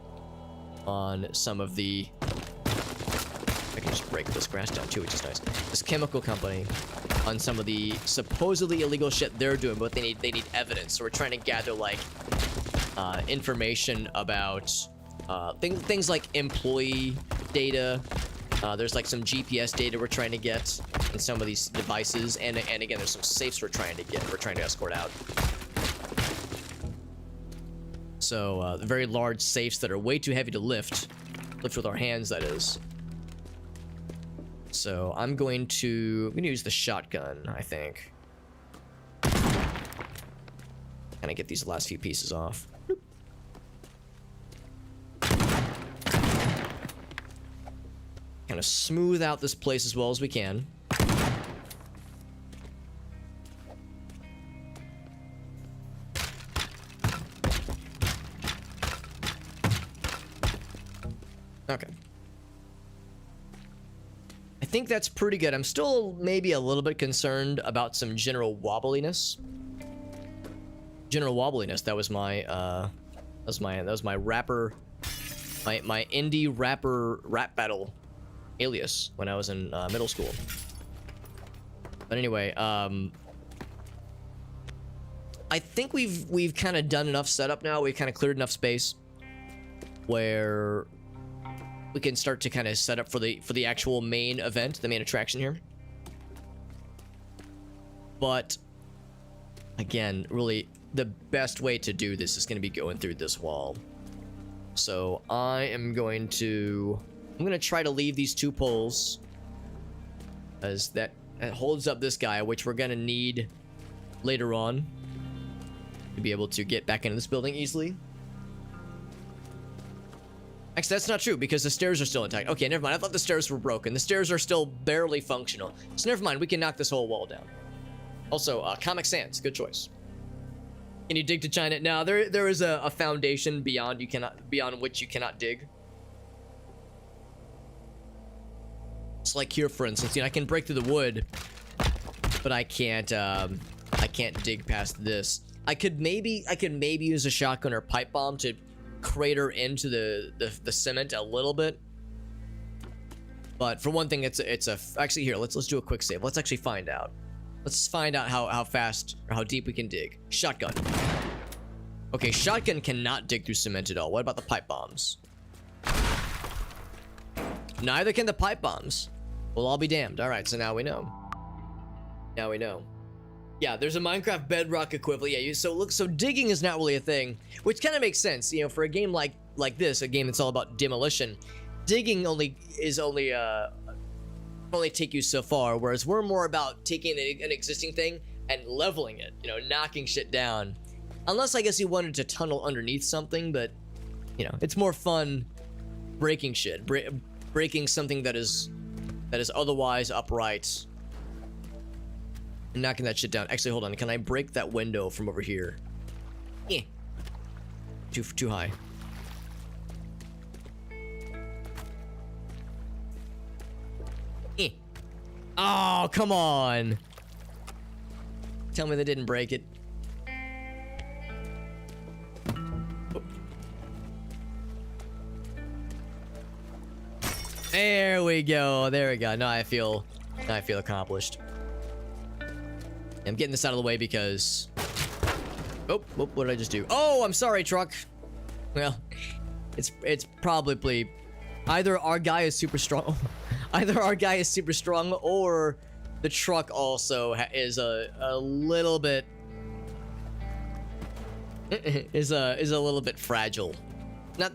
on some of the... I can just break this grass down too, which is nice. This chemical company, on some of the supposedly illegal shit they're doing, but they need evidence. So we're trying to gather like information about things like employee data. There's like some GPS data we're trying to get in some of these devices, and again, there's some safes we're trying to escort out. So the very large safes that are way too heavy to lift with our hands, that is. So I'm gonna use the shotgun, I think. Kind of get these last few pieces off. Kind of smooth out this place as well as we can. Okay. I think that's pretty good. I'm still maybe a little bit concerned about some general wobbliness. That was my rapper, my indie rapper rap battle alias when I was in middle school. But anyway, I think we've kind of done enough setup now. We've kind of cleared enough space where we can start to kind of set up for the actual main event, the main attraction here. But again, really the best way to do this is going to be going through this wall. So I'm going to try to leave these two poles, as that holds up this guy, which we're going to need later on to be able to get back into this building easily. Actually, that's not true, because the stairs are still intact. Okay, never mind. I thought the stairs were broken. The stairs are still barely functional. So never mind. We can knock this whole wall down. Also, Comic Sans. Good choice. Can you dig to China? No, there is a foundation beyond which you cannot dig. It's like here, for instance. You know, I can break through the wood, but I can't dig past this. I could maybe use a shotgun or pipe bomb to crater into the cement a little bit, but for one thing, it's actually here. Let's do a quick save. Let's actually find out. Let's find out how fast or how deep we can dig. Shotgun. Okay, shotgun cannot dig through cement at all. What about the pipe bombs? Neither can the pipe bombs. Well, I'll be damned. All right, so now we know. Now we know. Yeah, there's a Minecraft Bedrock equivalent. Yeah, so digging is not really a thing, which kind of makes sense. You know, for a game like this, a game that's all about demolition, digging only take you so far, whereas we're more about taking an existing thing and leveling it. You know, knocking shit down. Unless I guess you wanted to tunnel underneath something, but you know, it's more fun breaking shit, breaking something that is otherwise upright, and knocking that shit down. Actually, hold on. Can I break that window from over here? Yeah. Too high. Eh. Oh, come on. Tell me they didn't break it. There we go. There we go. Now I feel accomplished. I'm getting this out of the way because... Oh, what did I just do? Oh, I'm sorry, truck. Well, it's probably either our guy is super strong, either our guy is super strong, or the truck also is a little bit is a little bit fragile.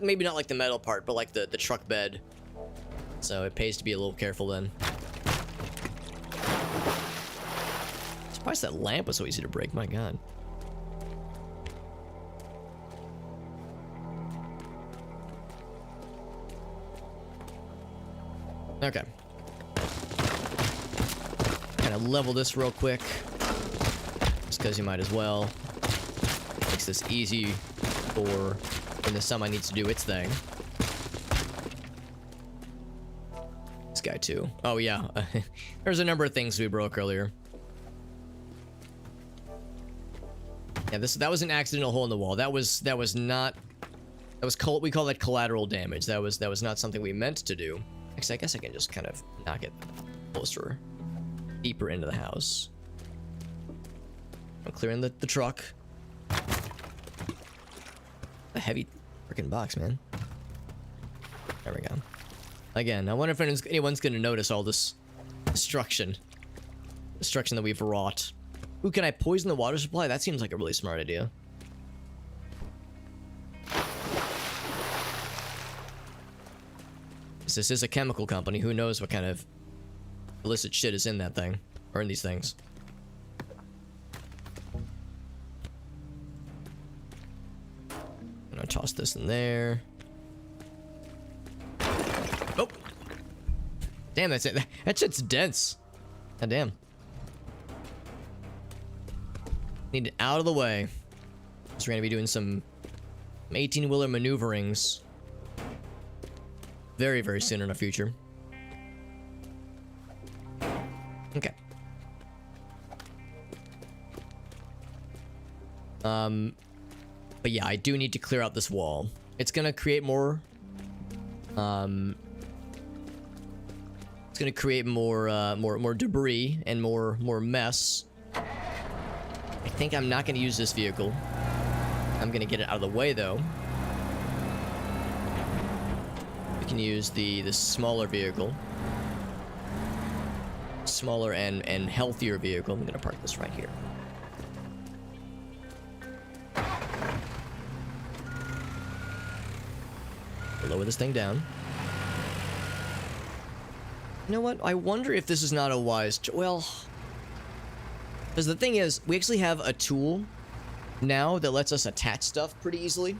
Maybe not like the metal part, but like the truck bed. So it pays to be a little careful then. I'm surprised that lamp was so easy to break. My God. Okay. Kind of level this real quick. Just because you might as well. Makes this easy for when the semi needs to do its thing. This guy too. Oh yeah. There's a number of things we broke earlier. Yeah, that was an accidental hole in the wall. That was not. We call that collateral damage. That was not something we meant to do. Actually, I guess I can just kind of knock it closer, deeper into the house. I'm clearing the truck. A heavy freaking box, man. There we go. Again, I wonder if anyone's gonna notice all this destruction that we've wrought. Ooh, can I poison the water supply? That seems like a really smart idea. This is a chemical company. Who knows what kind of illicit shit is in that thing, or in these things. I'm gonna toss this in there. Oh! Damn, that's it. That shit's dense. God damn. Need it out of the way. So we're gonna be doing some 18-wheeler maneuverings very, very soon in the future. Okay. But yeah, I do need to clear out this wall. It's gonna create more... it's gonna create more debris and more mess. I think I'm not gonna use this vehicle. I'm gonna get it out of the way though. We can use the smaller vehicle. Smaller and healthier vehicle. I'm gonna park this right here. Lower this thing down. You know what? I wonder if this is not a wise... Well... Because the thing is, we actually have a tool now that lets us attach stuff pretty easily.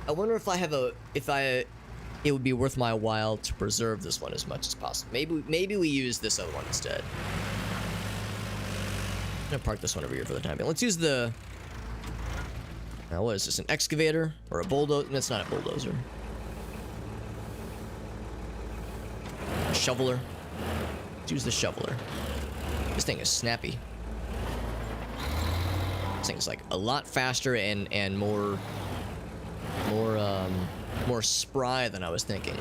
I wonder if it would be worth my while to preserve this one as much as possible. Maybe we use this other one instead. I'm gonna park this one over here for the time being. Let's use the... Now, what is this? An excavator? Or a bulldozer? That's not a bulldozer. A shoveler. Let's use the shoveler. This thing is snappy. This thing's like a lot faster and more spry than I was thinking.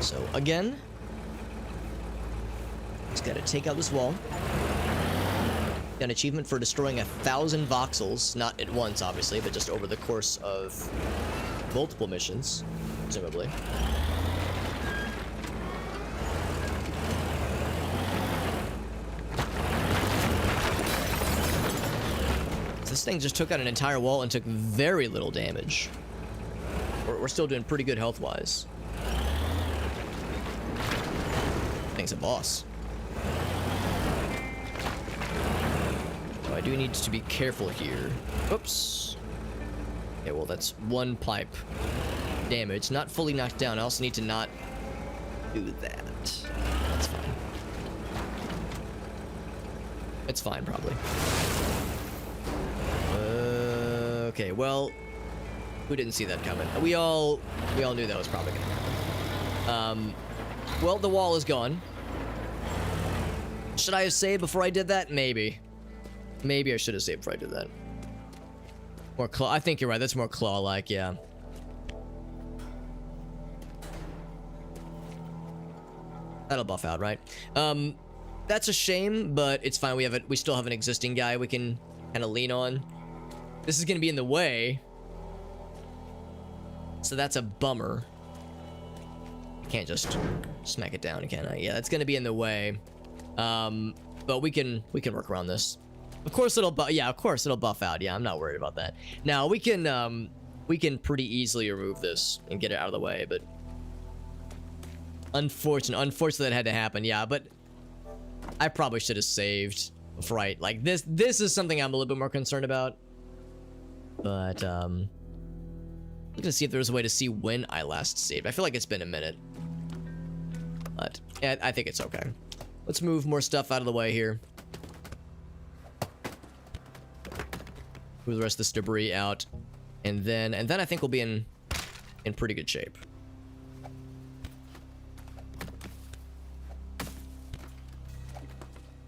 So again, just gotta take out this wall. Got an achievement for destroying 1,000 voxels, not at once obviously, but just over the course of multiple missions, presumably. This thing just took out an entire wall and took very little damage. We're still doing pretty good health-wise. Thing's a boss. do need to be careful here. Oops. Okay, well, that's one pipe damage. Not fully knocked down. I also need to not do that. That's fine. It's fine, probably. Okay, well, who didn't see that coming? We all knew that was probably gonna happen. Well, the wall is gone. Should I have saved before I did that? Maybe. Maybe I should have saved before I did that. More claw. I think you're right. That's more claw-like, yeah. That'll buff out, right? That's a shame, but it's fine. We still have an existing guy we can kind of lean on. This is gonna be in the way, so that's a bummer. I can't just smack it down, can I? Yeah, that's gonna be in the way. But we can work around this. Of course it'll buff out. Yeah, I'm not worried about that. Now we can pretty easily remove this and get it out of the way, but unfortunately that had to happen. Yeah, but I probably should have saved before I, like, this is something I'm a little bit more concerned about. But I'm gonna see if there's a way to see when I last saved. I feel like it's been a minute, but yeah, I think it's okay. Let's move more stuff out of the way here. Move the rest of this debris out, and then I think we'll be in pretty good shape.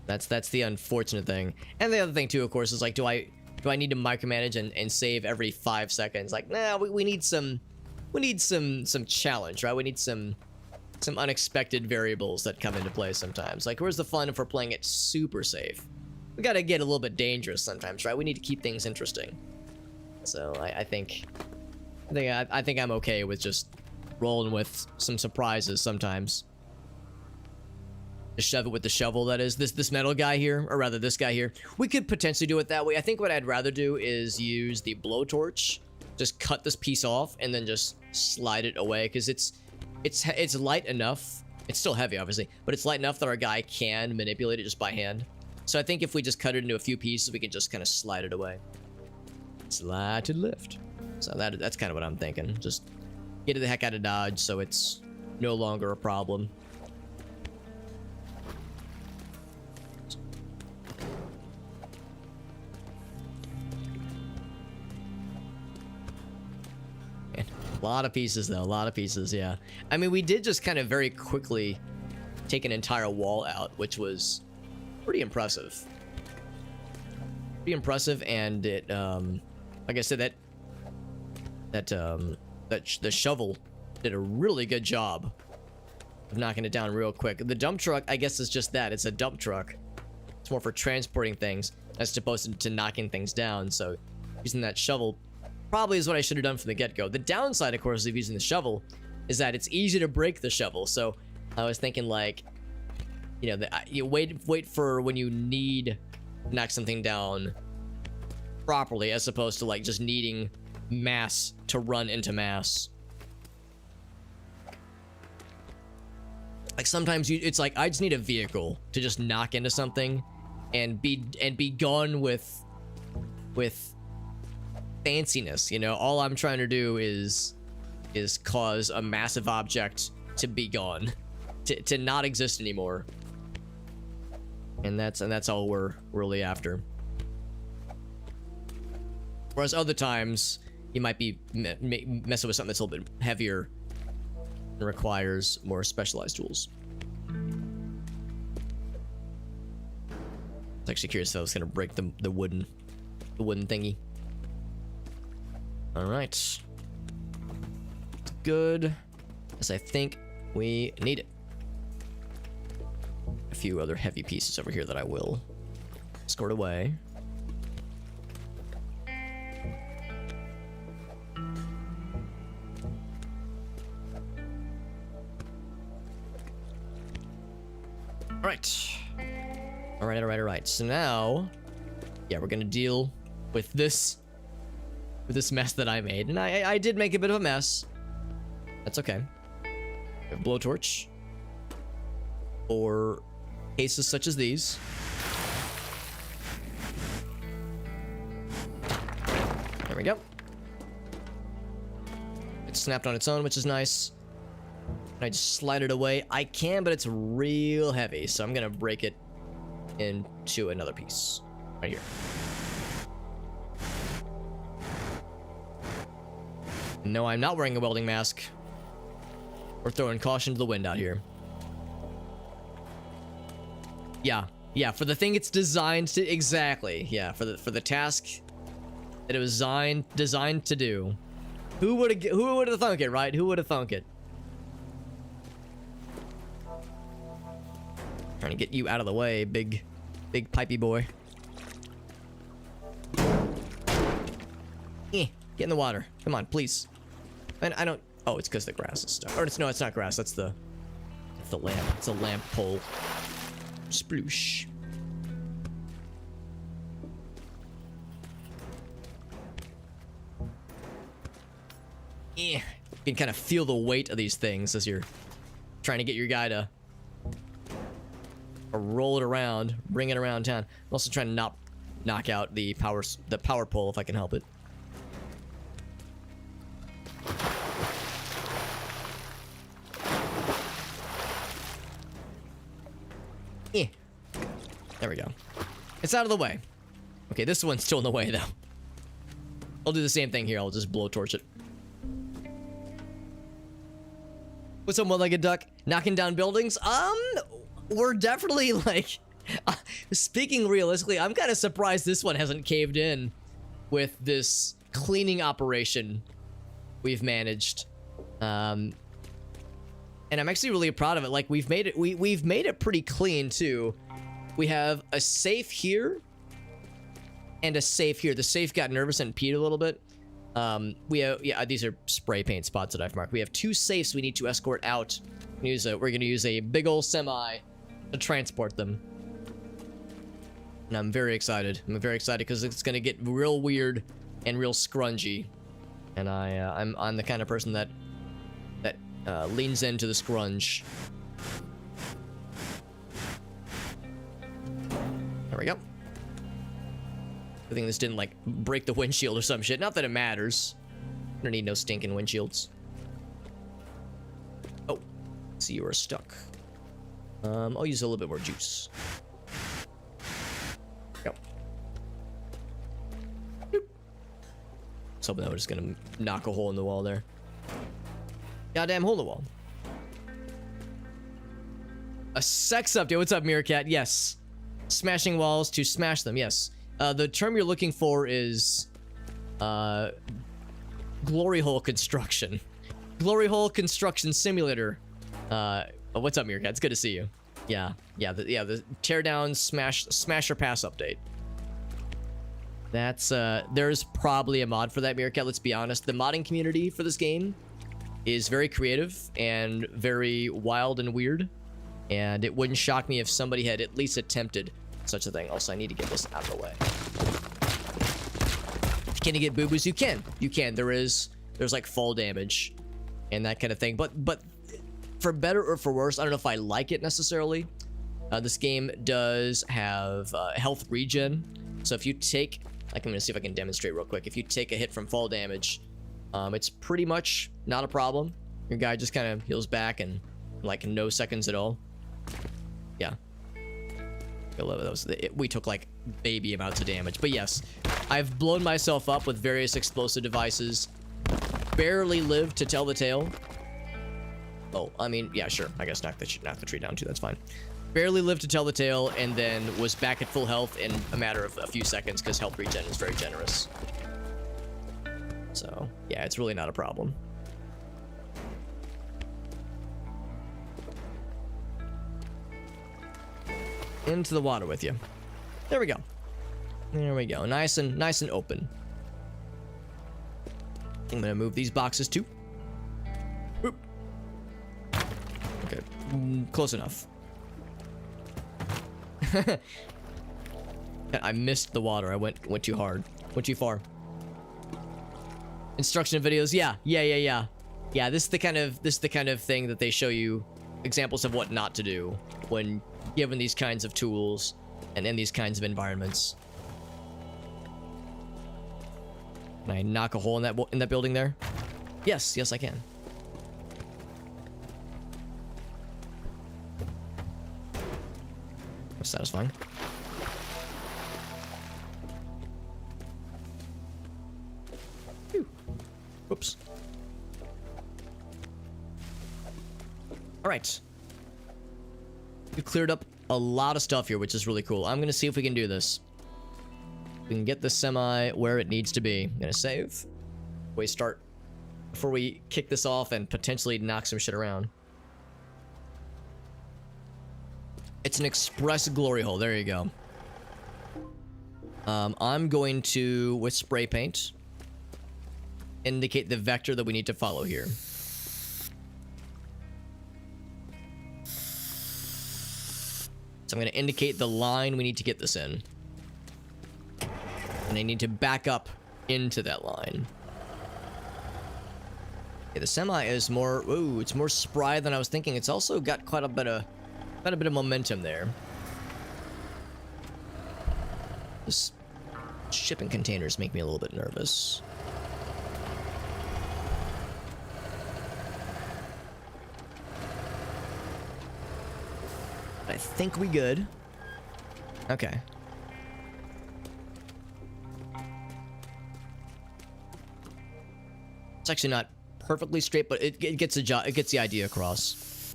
That's the unfortunate thing. And the other thing too, of course, is like, do I need to micromanage and save every 5 seconds? Like, nah, we need some challenge, right? We need some unexpected variables that come into play sometimes. Like, where's the fun if we're playing it super safe? We gotta get a little bit dangerous sometimes, right? We need to keep things interesting. So I think I'm okay with just rolling with some surprises sometimes. Just shove it with the shovel, that is. This metal guy here, or rather this guy here. We could potentially do it that way. I think what I'd rather do is use the blowtorch. Just cut this piece off and then just slide it away, because it's light enough. It's still heavy, obviously, but it's light enough that our guy can manipulate it just by hand. So I think if we just cut it into a few pieces, we can just kind of slide it away. Slide to lift. So that's kind of what I'm thinking. Just get it the heck out of Dodge so it's no longer a problem. A lot of pieces, though. A lot of pieces, yeah. I mean, we did just kind of very quickly take an entire wall out, which was pretty impressive. Pretty impressive, and it, like I said, the shovel did a really good job of knocking it down real quick. The dump truck, I guess, is just that. It's a dump truck. It's more for transporting things as opposed to knocking things down. So using that shovel probably is what I should have done from the get-go. The downside, of course, of using the shovel is that it's easy to break the shovel. So I was thinking, like, you know, you wait for when you need to knock something down properly, as opposed to like just needing mass to run into mass. Like sometimes it's like I just need a vehicle to just knock into something and be gone with fanciness, you know. All I'm trying to do is cause a massive object to be gone, to not exist anymore. And that's all we're really after. Whereas other times you might be messing with something that's a little bit heavier and requires more specialized tools. I was actually curious if I was gonna break the wooden thingy. All right, good, as I think we need it. A few other heavy pieces over here that I will escort away. All right. So now, yeah, we're gonna deal with this mess that I made, and I did make a bit of a mess. That's okay. We have a blowtorch for cases such as these. There we go. It snapped on its own, which is nice. Can I just slide it away? I can, but it's real heavy, so I'm gonna break it into another piece. Right here. No, I'm not wearing a welding mask. We're throwing caution to the wind out here. Yeah, for the thing it's designed to... Exactly. Yeah, for the task that it was designed to do. Who would have thunk it, right? Who would have thunk it? Trying to get you out of the way, big pipey boy. Get in the water. Come on, please. And I don't... Oh, it's because the grass is stuck. Or no, it's not grass. That's the lamp. It's a lamp pole. Sploosh. You can kind of feel the weight of these things as you're trying to get your guy to roll it around, bring it around town. I'm also trying to not knock out the power pole if I can help it. There we go. It's out of the way. Okay, this one's still in the way, though. I'll do the same thing here. I'll just blowtorch it. What's up, one-legged duck? Knocking down buildings? We're definitely, like... speaking realistically, I'm kind of surprised this one hasn't caved in with this cleaning operation we've managed. And I'm actually really proud of it. Like, we've made it pretty clean, too. We have a safe here and a safe here. The safe got nervous and peed a little bit. We have, yeah, these are spray paint spots that I've marked. We have 2 safes we need to escort out. We're gonna use a big old semi to transport them. And I'm very excited. I'm very excited because it's gonna get real weird and real scrungy. And I'm the kind of person that leans into the scrunge. There we go. I think this didn't, like, break the windshield or some shit. Not that it matters. I don't need no stinking windshields. Oh. See, you are stuck. I'll use a little bit more juice. Go. Boop. I was hoping that was just gonna knock a hole in the wall there. Goddamn hole in the wall. A sex update. What's up, Meerkat? Yes. Smashing walls to smash them, yes. The term you're looking for is glory hole construction. Glory hole construction simulator. What's up, Meerkat? It's good to see you. Yeah, the teardown smash or pass update. That's there's probably a mod for that, Meerkat. Let's be honest. The modding community for this game is very creative and very wild and weird. And it wouldn't shock me if somebody had at least attempted such a thing. Also, I need to get this out of the way. Can you get boo-boos? You can. You can. There's like fall damage and that kind of thing. But for better or for worse, I don't know if I like it necessarily. This game does have health regen. So if you take, like, I'm gonna see if I can demonstrate real quick. If you take a hit from fall damage, it's pretty much not a problem. Your guy just kind of heals back in like no seconds at all. Yeah. We took like baby amounts of damage. But yes, I've blown myself up with various explosive devices. Barely lived to tell the tale. Oh, I mean, yeah, sure. I guess knock the tree down too. That's fine. Barely lived to tell the tale, and then was back at full health in a matter of a few seconds because health regen is very generous. So yeah, it's really not a problem. Into the water with you. There we go. There we go. Nice and open. I'm gonna move these boxes too. Boop. Okay, close enough. I missed the water. I went too hard. Went too far. Instruction videos. Yeah. Yeah, this is the kind of thing that they show you examples of what not to do when given these kinds of tools and in these kinds of environments. Can I knock a hole in that building there? Yes, yes I can. That's satisfying. Whew. Oops. All right. We cleared up a lot of stuff here, which is really cool. I'm gonna see if we can do this. We can get the semi where it needs to be. I'm gonna save. Before we kick this off and potentially knock some shit around. It's an express glory hole. There you go. I'm going to, with spray paint, indicate the vector that we need to follow here. So I'm going to indicate the line we need to get this in. And I need to back up into that line. Okay, the semi is more... Ooh, it's more spry than I was thinking. It's also got quite a bit of momentum there. This shipping containers make me a little bit nervous. I think we good. Okay. It's actually not perfectly straight, but it gets the idea across.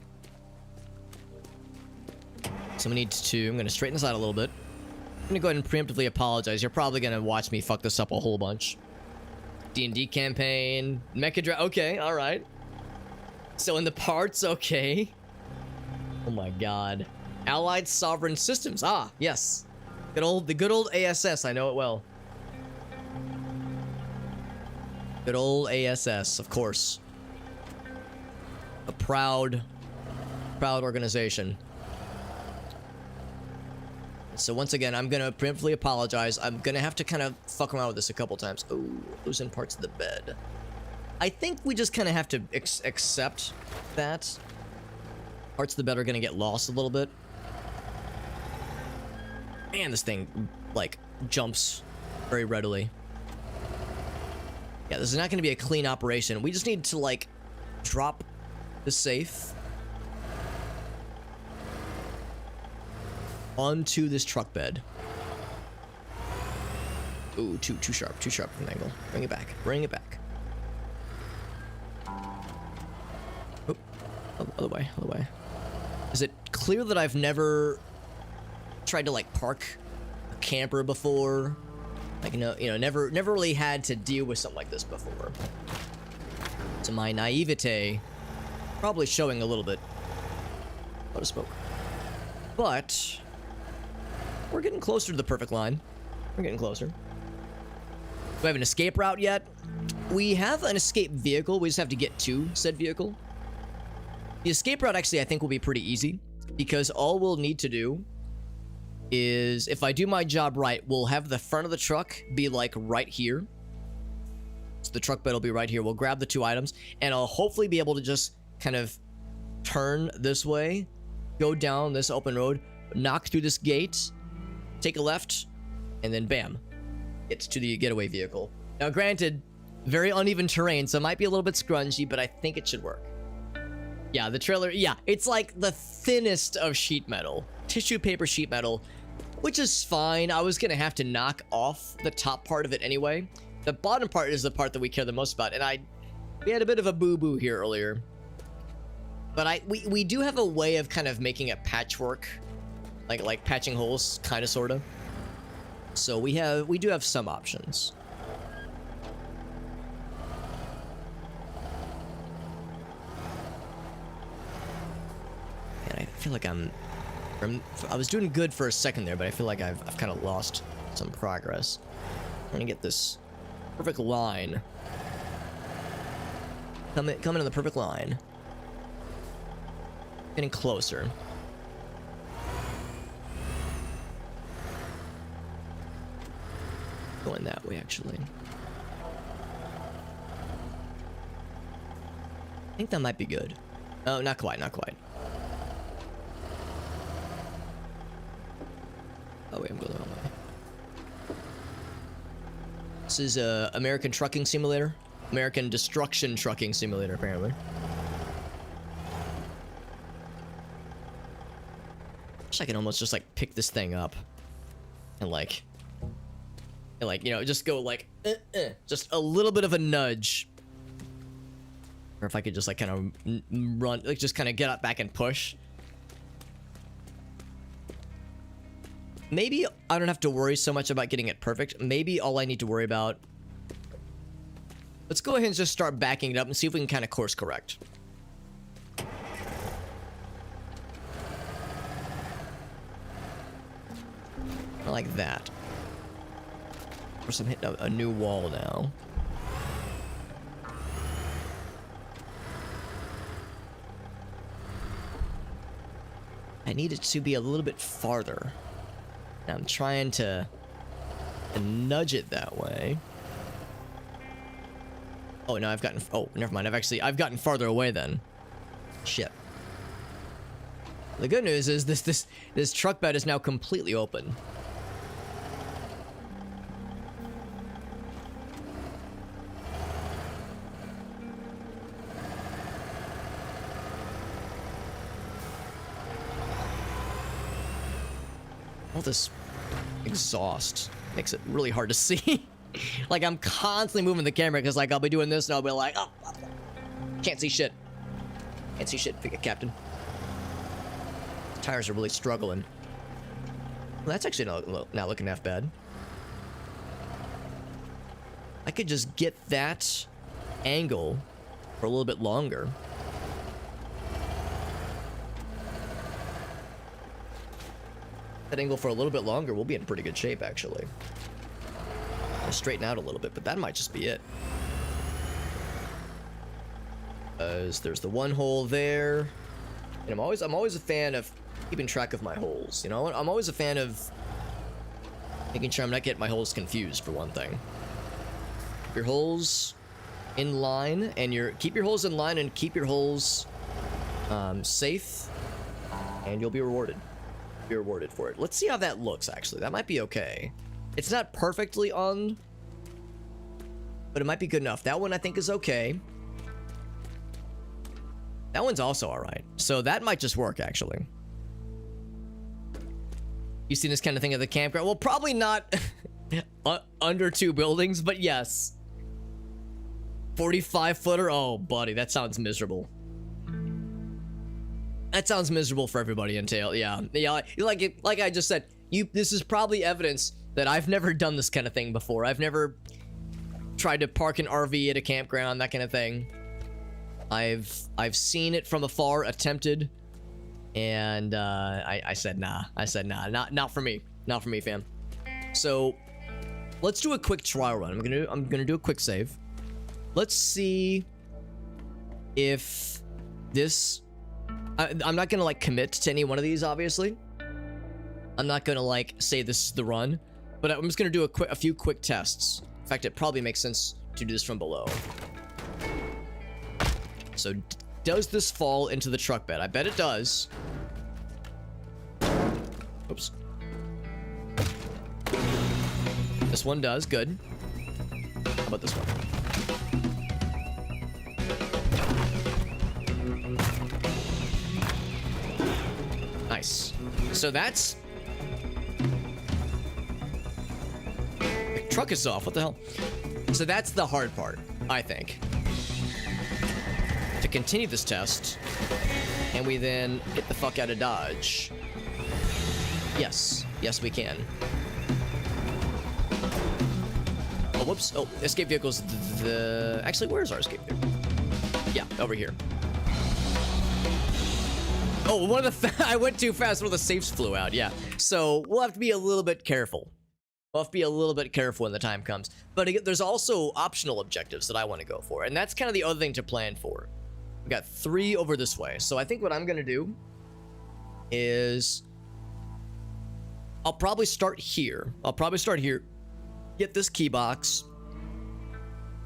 So we need to... I'm going to straighten this out a little bit. I'm going to go ahead and preemptively apologize. You're probably going to watch me fuck this up a whole bunch. D&D campaign. Mecha Drive. Okay, alright. So in the parts, okay. Oh my god. Allied Sovereign Systems. Ah, yes. The good old ASS. I know it well. Good old ASS, of course. A proud organization. So once again, I'm gonna preemptively apologize. I'm gonna have to kind of fuck around with this a couple times. Oh, losing parts of the bed. I think we just kind of have to accept that. Parts of the bed are gonna get lost a little bit. Man, this thing, like, jumps very readily. Yeah, this is not gonna be a clean operation. We just need to, like, drop the safe onto this truck bed. Ooh, too sharp from an angle. Bring it back. Bring it back. Oh, other way. Is it clear that I've never tried to, like, park a camper before? Like, never really had to deal with something like this before. So my naivete probably showing a little bit. A lot of smoke. But we're getting closer to the perfect line. We're getting closer. Do we have an escape route yet? We have an escape vehicle. We just have to get to said vehicle. The escape route actually I think will be pretty easy, because all we'll need to do is, if I do my job right, we'll have the front of the truck be like right here. So the truck bed will be right here. We'll grab the two items, and I'll hopefully be able to just kind of turn this way, go down this open road, knock through this gate, take a left, and then bam, get to the getaway vehicle. Now granted, very uneven terrain, so it might be a little bit scrungy, but I think it should work. Yeah, the trailer, yeah, it's like the thinnest of sheet metal. Tissue paper sheet metal, which is fine. I was gonna have to knock off the top part of it anyway. The bottom part is the part that we care the most about, and we had a bit of a boo-boo here earlier. But we do have a way of kind of making it patchwork, like patching holes, kind of, sort of. So we do have some options. And I feel like I was doing good for a second there, but I feel like I've kind of lost some progress. I'm gonna get this perfect line. Come in the perfect line. Getting closer. Going that way, actually. I think that might be good. Oh, not quite, not quite. Oh wait, I'm going the wrong way. This is American Trucking Simulator. American Destruction Trucking Simulator, apparently. Wish I could almost just like pick this thing up and like, you know, just go like just a little bit of a nudge. Or if I could just like kind of run, like just kind of get up back and push. Maybe I don't have to worry so much about getting it perfect. Maybe all I need to worry about... Let's go ahead and just start backing it up and see if we can kind of course correct. I like that. Of course, I'm hitting a new wall now. I need it to be a little bit farther. And I'm trying to nudge it that way. Oh, no, I've gotten... Oh, never mind. I've gotten farther away then. Shit. The good news is this truck bed is now completely open. All this exhaust makes it really hard to see. Like, I'm constantly moving the camera because, like, I'll be doing this and I'll be like, oh, can't see shit. Can't see shit, Captain. The tires are really struggling. Well, that's actually not looking half bad. I could just get that angle for a little bit longer. That angle for a little bit longer, we'll be in pretty good shape, actually. I'll straighten out a little bit, but that might just be it. There's the one hole there. And I'm always a fan of keeping track of my holes. You know, I'm always a fan of making sure I'm not getting my holes confused, for one thing. Keep your holes in line, and keep your holes in line and keep your holes safe, and you'll be rewarded. Be rewarded for it. Let's see how that looks, actually. That might be okay. It's not perfectly on, but it might be good enough. That one I think is okay. That one's also all right. So that might just work, actually. You seen this kind of thing at the campground? Well, probably not under 2 buildings, but yes. 45-footer? Oh, buddy, that sounds miserable. That sounds miserable for everybody in Tail. Yeah, like I just said, this is probably evidence that I've never done this kind of thing before. I've never tried to park an RV at a campground, that kind of thing. I've seen it from afar, attempted, and I said nah. I said nah, not for me, not for me, fam. So let's do a quick trial run. I'm gonna do a quick save. Let's see if this. I'm not gonna like commit to any one of these, obviously. I'm not gonna like say this is the run, but I'm just gonna do a few quick tests. In fact, it probably makes sense to do this from below. So, does this fall into the truck bed? I bet it does. Oops. This one does, good. How about this one? Nice. So that's... The truck is off, what the hell? So that's the hard part, I think. To continue this test, and we then get the fuck out of Dodge. Yes. Yes, we can. Oh, whoops. Oh, escape vehicle's the... Actually, where's our escape vehicle? Yeah, over here. Oh, one of the... I went too fast. One of the safes flew out, yeah. So, we'll have to be a little bit careful. We'll have to be a little bit careful when the time comes. But again, there's also optional objectives that I want to go for. And that's kind of the other thing to plan for. We got 3 over this way. So I think what I'm going to do is... I'll probably start here. Get this key box.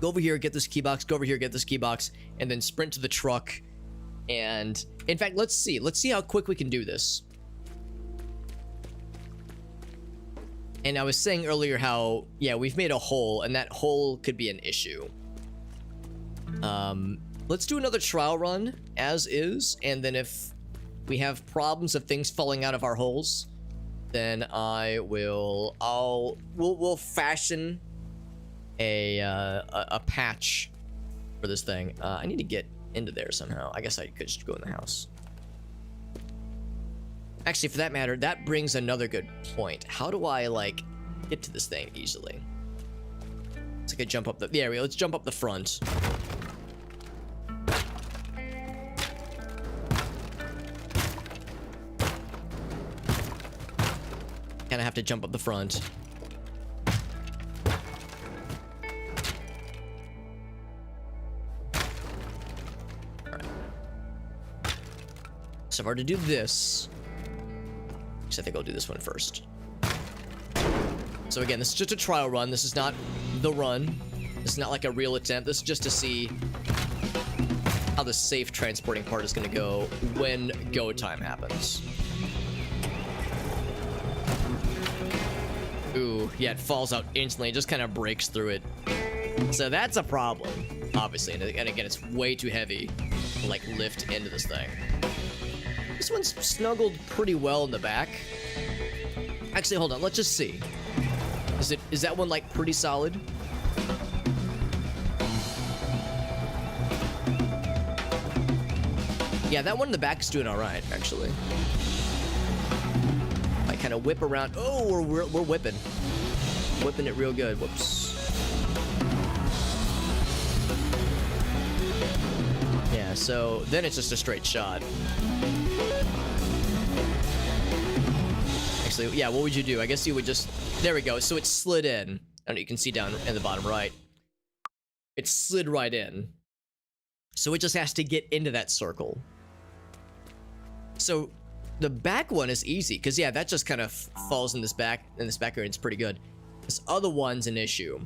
Go over here, get this key box. Go over here, get this key box. And then sprint to the truck. And in fact, let's see how quick we can do this. And I was saying earlier how, yeah, we've made a hole, and that hole could be an issue. Let's do another trial run, as is, and then if we have problems of things falling out of our holes, then we'll fashion a patch for this thing. I need to get into there somehow. I guess I could just go in the house. Actually, for that matter, that brings another good point. How do I, like, get to this thing easily? It's like I jump up the... Yeah, let's jump up the front. Kinda have to jump up the front. Alright. So if I were to do this... I think I'll do this one first. So again, this is just a trial run. This is not the run. This is not like a real attempt. This is just to see how the safe transporting part is going to go when go time happens. Ooh, yeah, it falls out instantly. It just kind of breaks through it. So that's a problem, obviously. And again, it's way too heavy to, like, lift into this thing. This one's snuggled pretty well in the back. Actually, hold on. Let's just see. Is that one, like, pretty solid? Yeah, that one in the back is doing all right, actually. I kind of whip around. Oh, we're whipping. Whipping it real good. Whoops. Yeah, so then it's just a straight shot. Actually, yeah, what would you do? I guess you would just... There we go. So it slid in. I don't know, you can see down in the bottom right. It slid right in. So it just has to get into that circle. So the back one is easy, because, yeah, that just kind of falls in this back area. It's pretty good. This other one's an issue.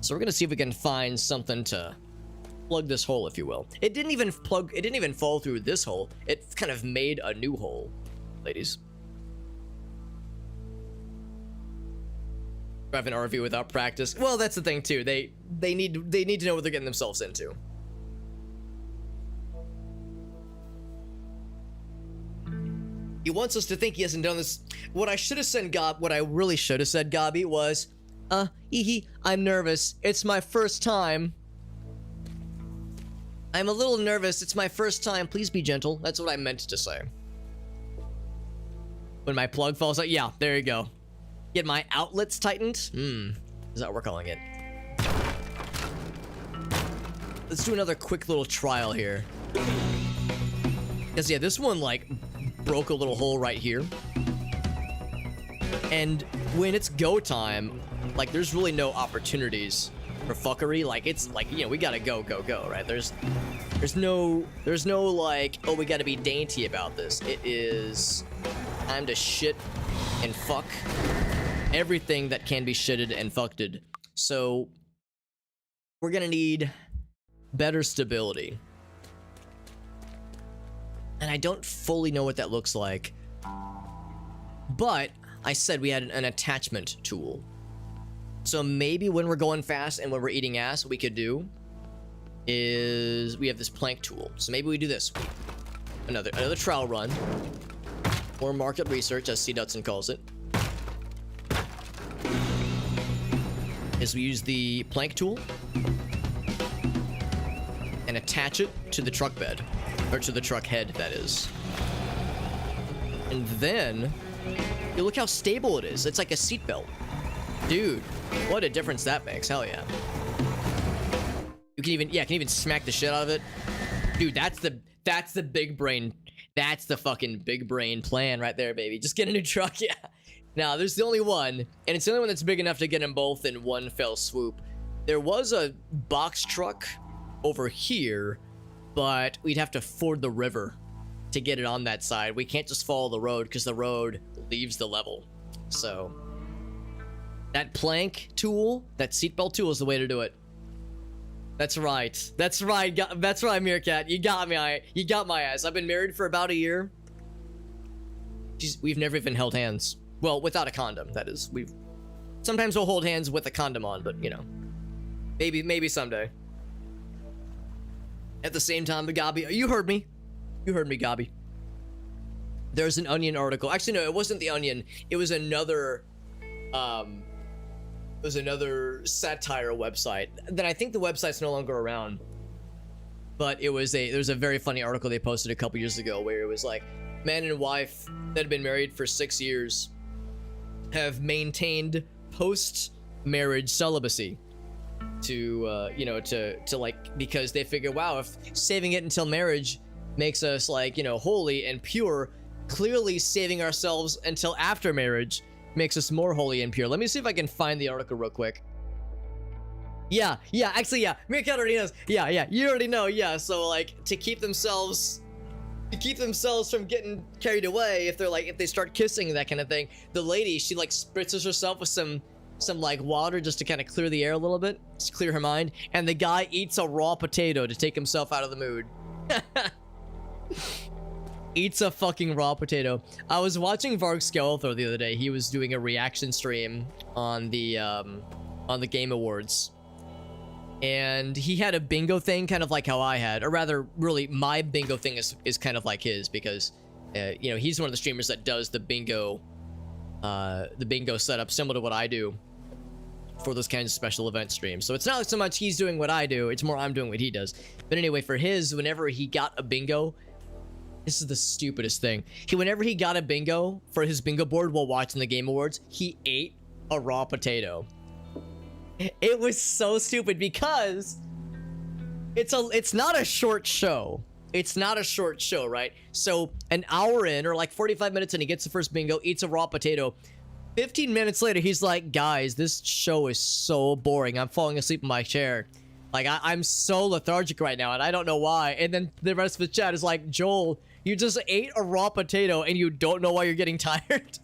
So we're going to see if we can find something to plug this hole, if you will. It didn't even fall through this hole. It kind of made a new hole, ladies. Drive an RV without practice. Well, that's the thing too. They need to know what they're getting themselves into. He wants us to think he hasn't done this. What I really should have said, Gabi, was, I'm nervous. It's my first time. I'm a little nervous. It's my first time. Please be gentle. That's what I meant to say. When my plug falls out. Yeah, there you go. Get my outlets tightened? Is that what we're calling it? Let's do another quick little trial here. Because, yeah, this one, like, broke a little hole right here. And when it's go time, like, there's really no opportunities for fuckery. Like, it's, like, you know, we gotta go, right? There's no, like, oh, we gotta be dainty about this. It is time to shit and fuck everything that can be shitted and fucked. So we're gonna need better stability, and I don't fully know what that looks like, but I said we had an attachment tool, so maybe when we're going fast and when we're eating ass, what we could do is we have this plank tool. So maybe we do this, another trial run, or market research, as C. Dutson calls it. Is we use the plank tool and attach it to the truck bed, or to the truck head, that is. And then, you look how stable it is. It's like a seatbelt. Dude, what a difference that makes. Hell yeah. You can even smack the shit out of it. Dude, that's the big brain. That's the fucking big brain plan right there, baby. Just get a new truck, yeah. Now, there's the only one, and it's the only one that's big enough to get them both in one fell swoop. There was a box truck over here, but we'd have to ford the river to get it on that side. We can't just follow the road, because the road leaves the level. So, that plank tool, that seatbelt tool is the way to do it. That's right. That's right. That's right, Meerkat. You got me. You got my ass. I've been married for about a year. Jeez, we've never even held hands. Well, without a condom, that is. Sometimes we'll hold hands with a condom on, but, you know. Maybe someday. At the same time, the Gabi... You heard me. You heard me, Gabi. There's an Onion article. Actually, no, it wasn't the Onion. It was another... It was another satire website. Then I think the website's no longer around. But there's a very funny article they posted a couple years ago where it was like, man and wife that had been married for 6 years have maintained post-marriage celibacy to you know, to like, because they figure, wow, if saving it until marriage makes us like, you know, holy and pure, clearly saving ourselves until after marriage makes us more holy and pure. Let me see if I can find the article real quick. Yeah, actually, yeah, Meerkat already knows. Yeah, you already know. Yeah, so like to keep themselves from getting carried away, if they start kissing, that kind of thing, the lady, she like spritzes herself with some like water just to kind of clear the air a little bit, just clear her mind, and the guy eats a raw potato to take himself out of the mood. Eats a fucking raw potato. I was watching Varg Skeletor the other day. He was doing a reaction stream on the Game Awards. And he had a bingo thing, kind of like how I had, or rather, really, my bingo thing is kind of like his, because, you know, he's one of the streamers that does the bingo setup, similar to what I do for those kinds of special event streams. So it's not so much he's doing what I do, it's more I'm doing what he does. But anyway, for his, whenever he got a bingo, this is the stupidest thing. Whenever he got a bingo for his bingo board while watching the Game Awards, he ate a raw potato. It was so stupid because it's not a short show. It's not a short show, right? So an hour in, or like 45 minutes in, he gets the first bingo, eats a raw potato. 15 minutes later, he's like, guys, this show is so boring. I'm falling asleep in my chair. Like, I'm so lethargic right now, and I don't know why. And then the rest of the chat is like, Joel, you just ate a raw potato, and you don't know why you're getting tired?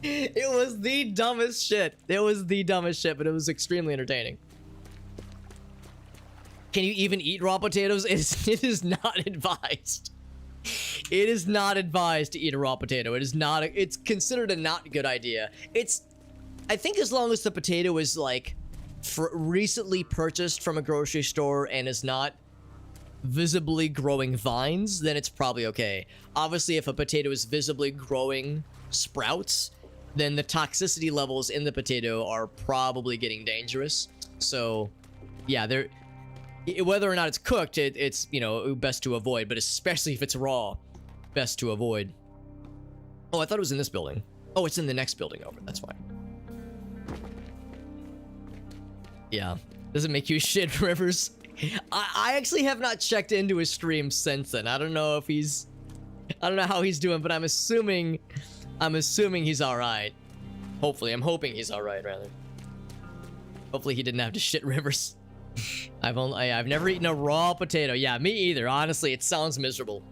It was the dumbest shit. It was the dumbest shit, but it was extremely entertaining. Can you even eat raw potatoes? It is not advised. It is not advised to eat a raw potato. It is not. It's considered a not good idea. I think as long as the potato is like recently purchased from a grocery store and is not visibly growing vines, then it's probably okay. Obviously, if a potato is visibly growing sprouts, then the toxicity levels in the potato are probably getting dangerous. So, yeah, whether or not it's cooked, it's, you know, best to avoid, but especially if it's raw, best to avoid. Oh, I thought it was in this building. Oh, it's in the next building over. That's fine. Yeah. Does it make you shit, Rivers? I actually have not checked into his stream since then. I don't know how he's doing, but I'm assuming he's alright. Hopefully. I'm hoping he's alright, rather. Hopefully he didn't have to shit Rivers. I've never eaten a raw potato. Yeah, me either. Honestly, it sounds miserable.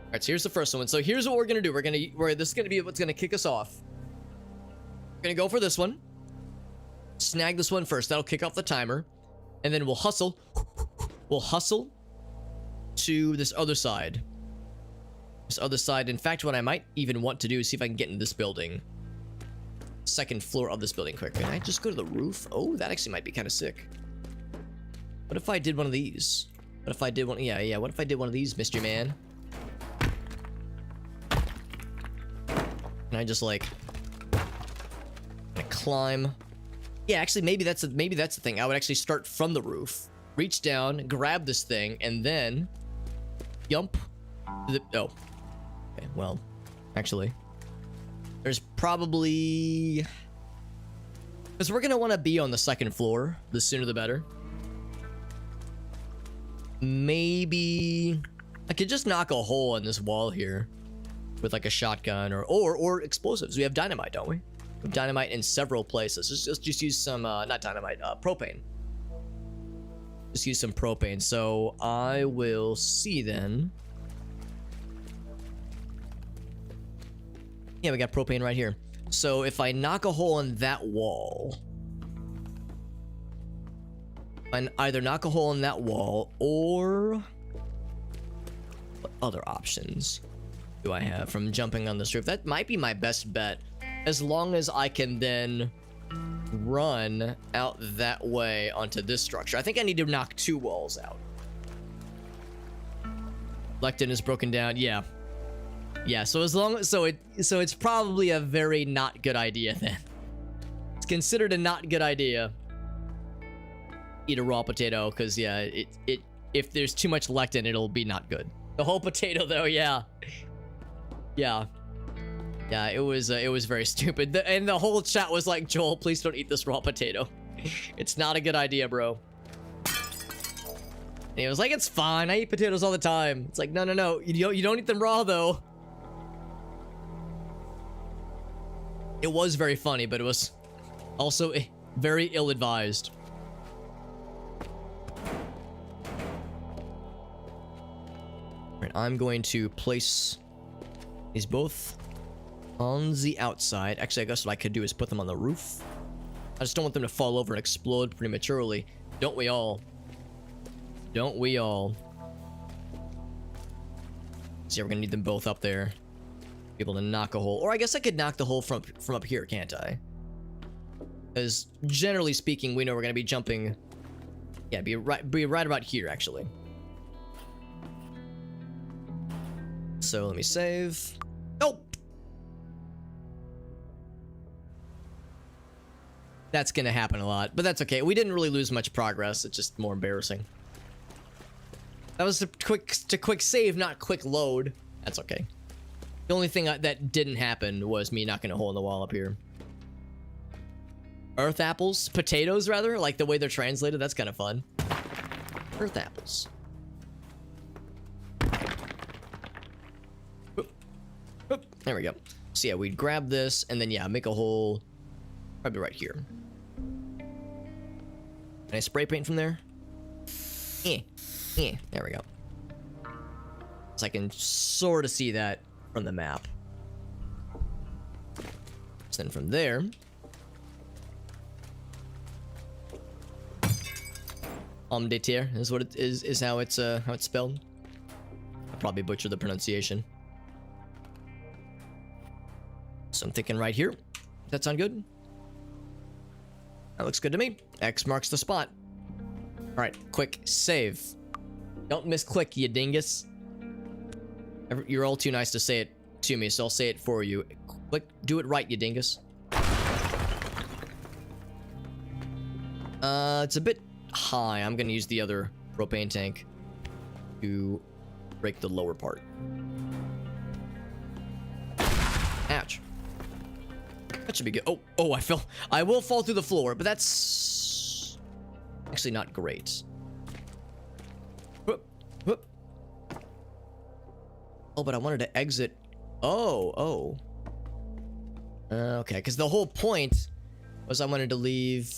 Alright, so here's the first one. So here's what we're gonna do. This is gonna be what's gonna kick us off. We're gonna go for this one. Snag this one first. That'll kick off the timer. And then we'll hustle. We'll hustle to this other side. This other side. In fact, what I might even want to do is see if I can get into this building. Second floor of this building quick. Can I just go to the roof? Oh, that actually might be kind of sick. What if I did one of these? What if I did one? Yeah. What if I did one of these, Mr. Man? Can I just like climb? Yeah, actually, maybe that's the thing. I would actually start from the roof, reach down, grab this thing, and then jump. Oh, okay. Well, actually, there's probably, because we're gonna want to be on the second floor. The sooner the better. Maybe I could just knock a hole in this wall here with like a shotgun or explosives. We have dynamite, don't we? We have dynamite in several places. Let's just use some not dynamite, propane. Just use some propane. So I will see then. Yeah, we got propane right here. So if I knock a hole in that wall, and either knock a hole in that wall, or what other options do I have from jumping on this roof? That might be my best bet. As long as I can then run out that way onto this structure. I think I need to knock 2 walls out. Lectin is broken down. Yeah. Yeah, so as long so it's probably a very not good idea then. It's considered a not good idea. Eat a raw potato, because yeah, if there's too much lectin, it'll be not good. The whole potato though, yeah. Yeah. Yeah, it was very stupid. And the whole chat was like, Joel, please don't eat this raw potato. It's not a good idea, bro. And he was like, it's fine. I eat potatoes all the time. It's like, no. You don't eat them raw, though. It was very funny, but it was also very ill-advised. Alright, I'm going to place these both on the outside. Actually, I guess what I could do is put them on the roof. I just don't want them to fall over and explode prematurely. Don't we all? Don't we all? So yeah, we're gonna need them both up there. Be able to knock a hole. Or I guess I could knock the hole from up here, can't I? Because generally speaking, we know we're gonna be jumping. Yeah, be right about here, actually. So let me save. Nope. That's gonna happen a lot, but that's okay. We didn't really lose much progress. It's just more embarrassing. That was a quick save, not quick load. That's okay. The only thing that didn't happen was me knocking a hole in the wall up here. Earth apples? Potatoes, rather? Like the way they're translated? That's kind of fun. Earth apples. Oop. Oop. There we go. So yeah, we'd grab this, and then yeah, make a hole probably right here. Can I spray paint from there? There we go. So I can sort of see that from the map. So then from there, homme de terre is what it is how it's spelled. I probably butchered the pronunciation. So I'm thinking right here. That sound good? That looks good to me. X marks the spot. All right, quick save. Don't misclick, you dingus. You're all too nice to say it to me, so I'll say it for you. Click, do it right, you dingus. It's a bit high. I'm gonna use the other propane tank to break the lower part. Ouch. That should be good. Oh, I will fall through the floor, but that's actually not great. Whoop, whoop. Oh, but I wanted to exit. Oh. Okay, because the whole point was I wanted to leave.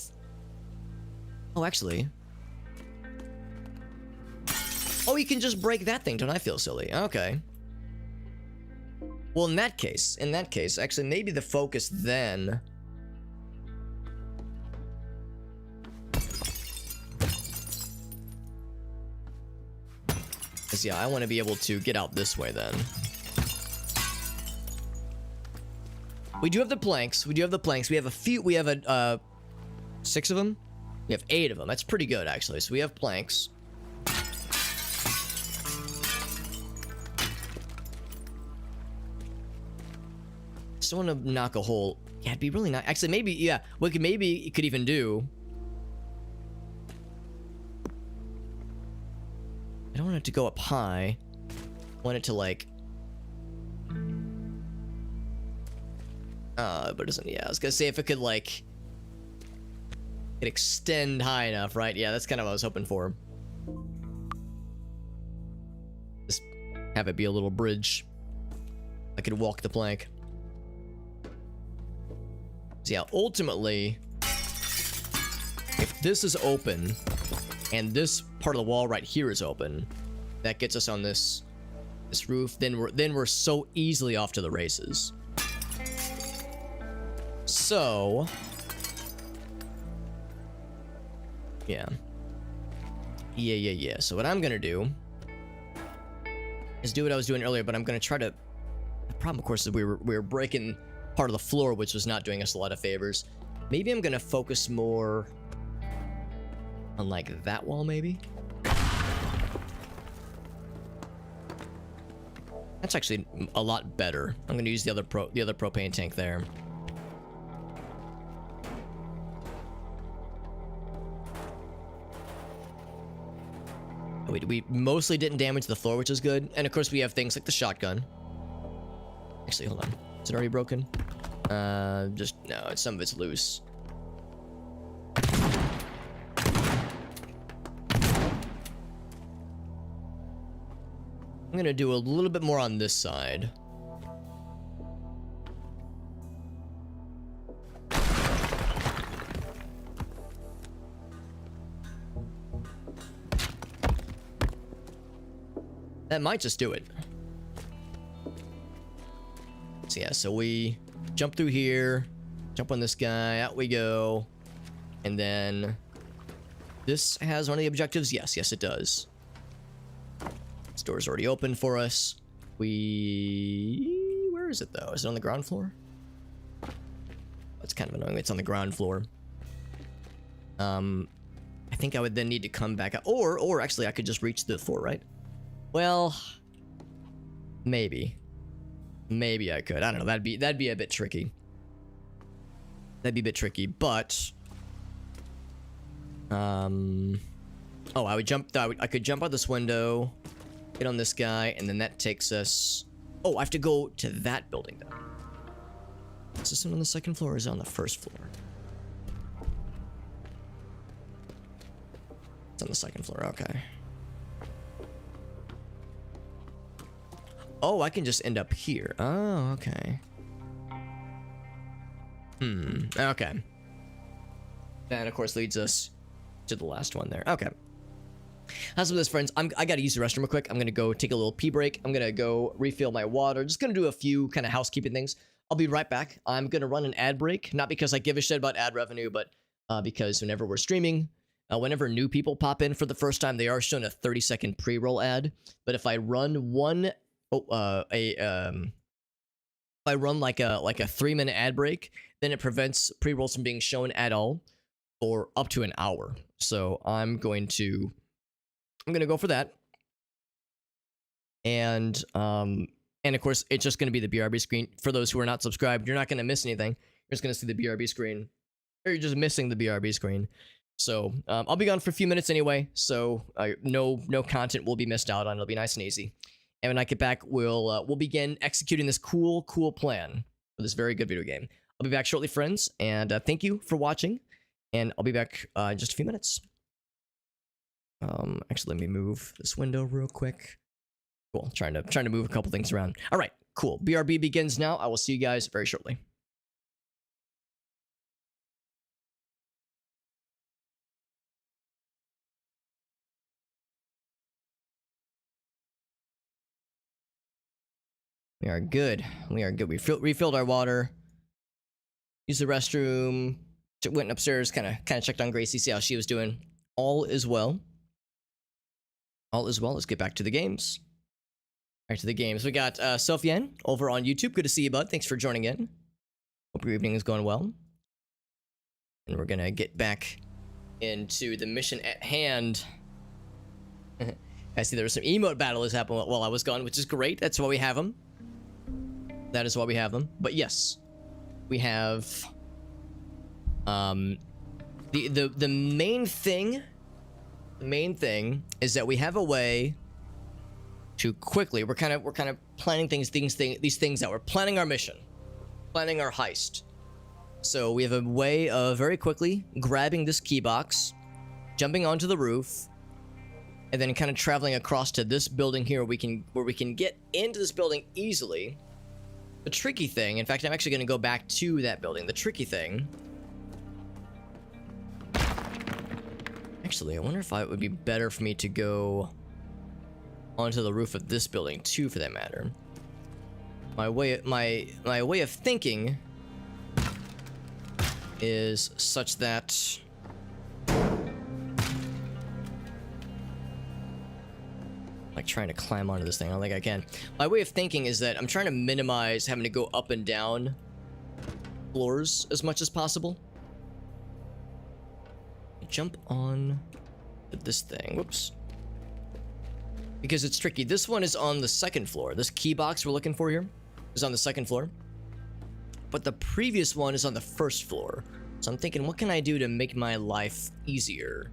Oh, actually. Oh, you can just break that thing. Don't I feel silly? Okay. Well, in that case, actually, maybe the focus then. Because, yeah, I want to be able to get out this way then. We do have the planks. We have a few. We have 6 of them. We have 8 of them. That's pretty good, actually. So we have planks. Still want to knock a hole. Yeah, it'd be really nice. Actually, maybe, yeah, we could even do. I don't want it to go up high. I want it to like. But it doesn't. Yeah, I was gonna say if it could like. It extend high enough, right? Yeah, that's kind of what I was hoping for. Just have it be a little bridge. I could walk the plank. So yeah, ultimately, if this is open, and this part of the wall right here is open, that gets us on this roof, then we're so easily off to the races. So, yeah. So what I'm gonna do is do what I was doing earlier, but I'm gonna try to. The problem, of course, is we were breaking part of the floor, which was not doing us a lot of favors. Maybe I'm gonna focus more on like that wall, maybe. That's actually a lot better. I'm gonna use the other propane tank there. We mostly didn't damage the floor, which is good. And of course we have things like the shotgun. Actually, hold on. Is it already broken? Just, no, some of it's loose. I'm gonna do a little bit more on this side. That might just do it. So yeah, so we jump through here, jump on this guy, out we go. And then this has one of the objectives. Yes, it does. This door's already open for us. Where is it though? Is it on the ground floor? That's kind of annoying. It's on the ground floor. I think I would then need to come back up, or actually I could just reach the floor, right? Well, maybe I could. I don't know. That'd be a bit tricky. That'd be a bit tricky, but oh, I could jump out this window, get on this guy, and then that takes us. Oh, I have to go to that building then. Is this one on the second floor or is it on the first floor? It's on the second floor. Okay. Oh, I can just end up here. Oh, okay. Okay. That, of course, leads us to the last one there. Okay. How's with this, friends? I gotta use the restroom real quick. I'm gonna go take a little pee break. I'm gonna go refill my water. Just gonna do a few kind of housekeeping things. I'll be right back. I'm gonna run an ad break. Not because I give a shit about ad revenue, but because whenever we're streaming, whenever new people pop in for the first time, they are shown a 30-second pre-roll ad. But if I run one... if I run like a 3-minute ad break, then it prevents pre-rolls from being shown at all for up to an hour. So I'm gonna go for that. And of course it's just gonna be the BRB screen. For those who are not subscribed, you're not gonna miss anything. You're just gonna see the BRB screen, or you're just missing the BRB screen. So I'll be gone for a few minutes anyway. So no content will be missed out on. It'll be nice and easy. And when I get back, we'll begin executing this cool plan for this very good video game. I'll be back shortly, friends, and thank you for watching. And I'll be back in just a few minutes. Actually, let me move this window real quick. Cool. Trying to move a couple things around. All right, cool. BRB begins now. I will see you guys very shortly. We are good. We are good. We refilled our water. Used the restroom. Went upstairs. Kind of checked on Gracie, see how she was doing. All is well. All is well. Let's get back to the games. Back to the games. We got Sophian over on YouTube. Good to see you, bud. Thanks for joining in. Hope your evening is going well. And we're gonna get back into the mission at hand. I see there was some emote battles happening while I was gone, which is great. That's why we have them. That is why we have them. But yes, we have the main thing. The main thing is that we have a way to quickly. We're kind of planning these things out. We're planning our mission, planning our heist. So we have a way of very quickly grabbing this key box, jumping onto the roof, and then kind of traveling across to this building here where we can get into this building easily. The tricky thing, in fact, I'm actually going to go back to that building. The tricky thing... Actually, I wonder if it would be better for me to go onto the roof of this building too, for that matter. My way of thinking is such that... like trying to climb onto this thing. I don't think I can. My way of thinking is that I'm trying to minimize having to go up and down floors as much as possible. Jump on this thing. Whoops. Because it's tricky. This one is on the second floor. This key box we're looking for here is on the second floor. But the previous one is on the first floor. So I'm thinking, what can I do to make my life easier?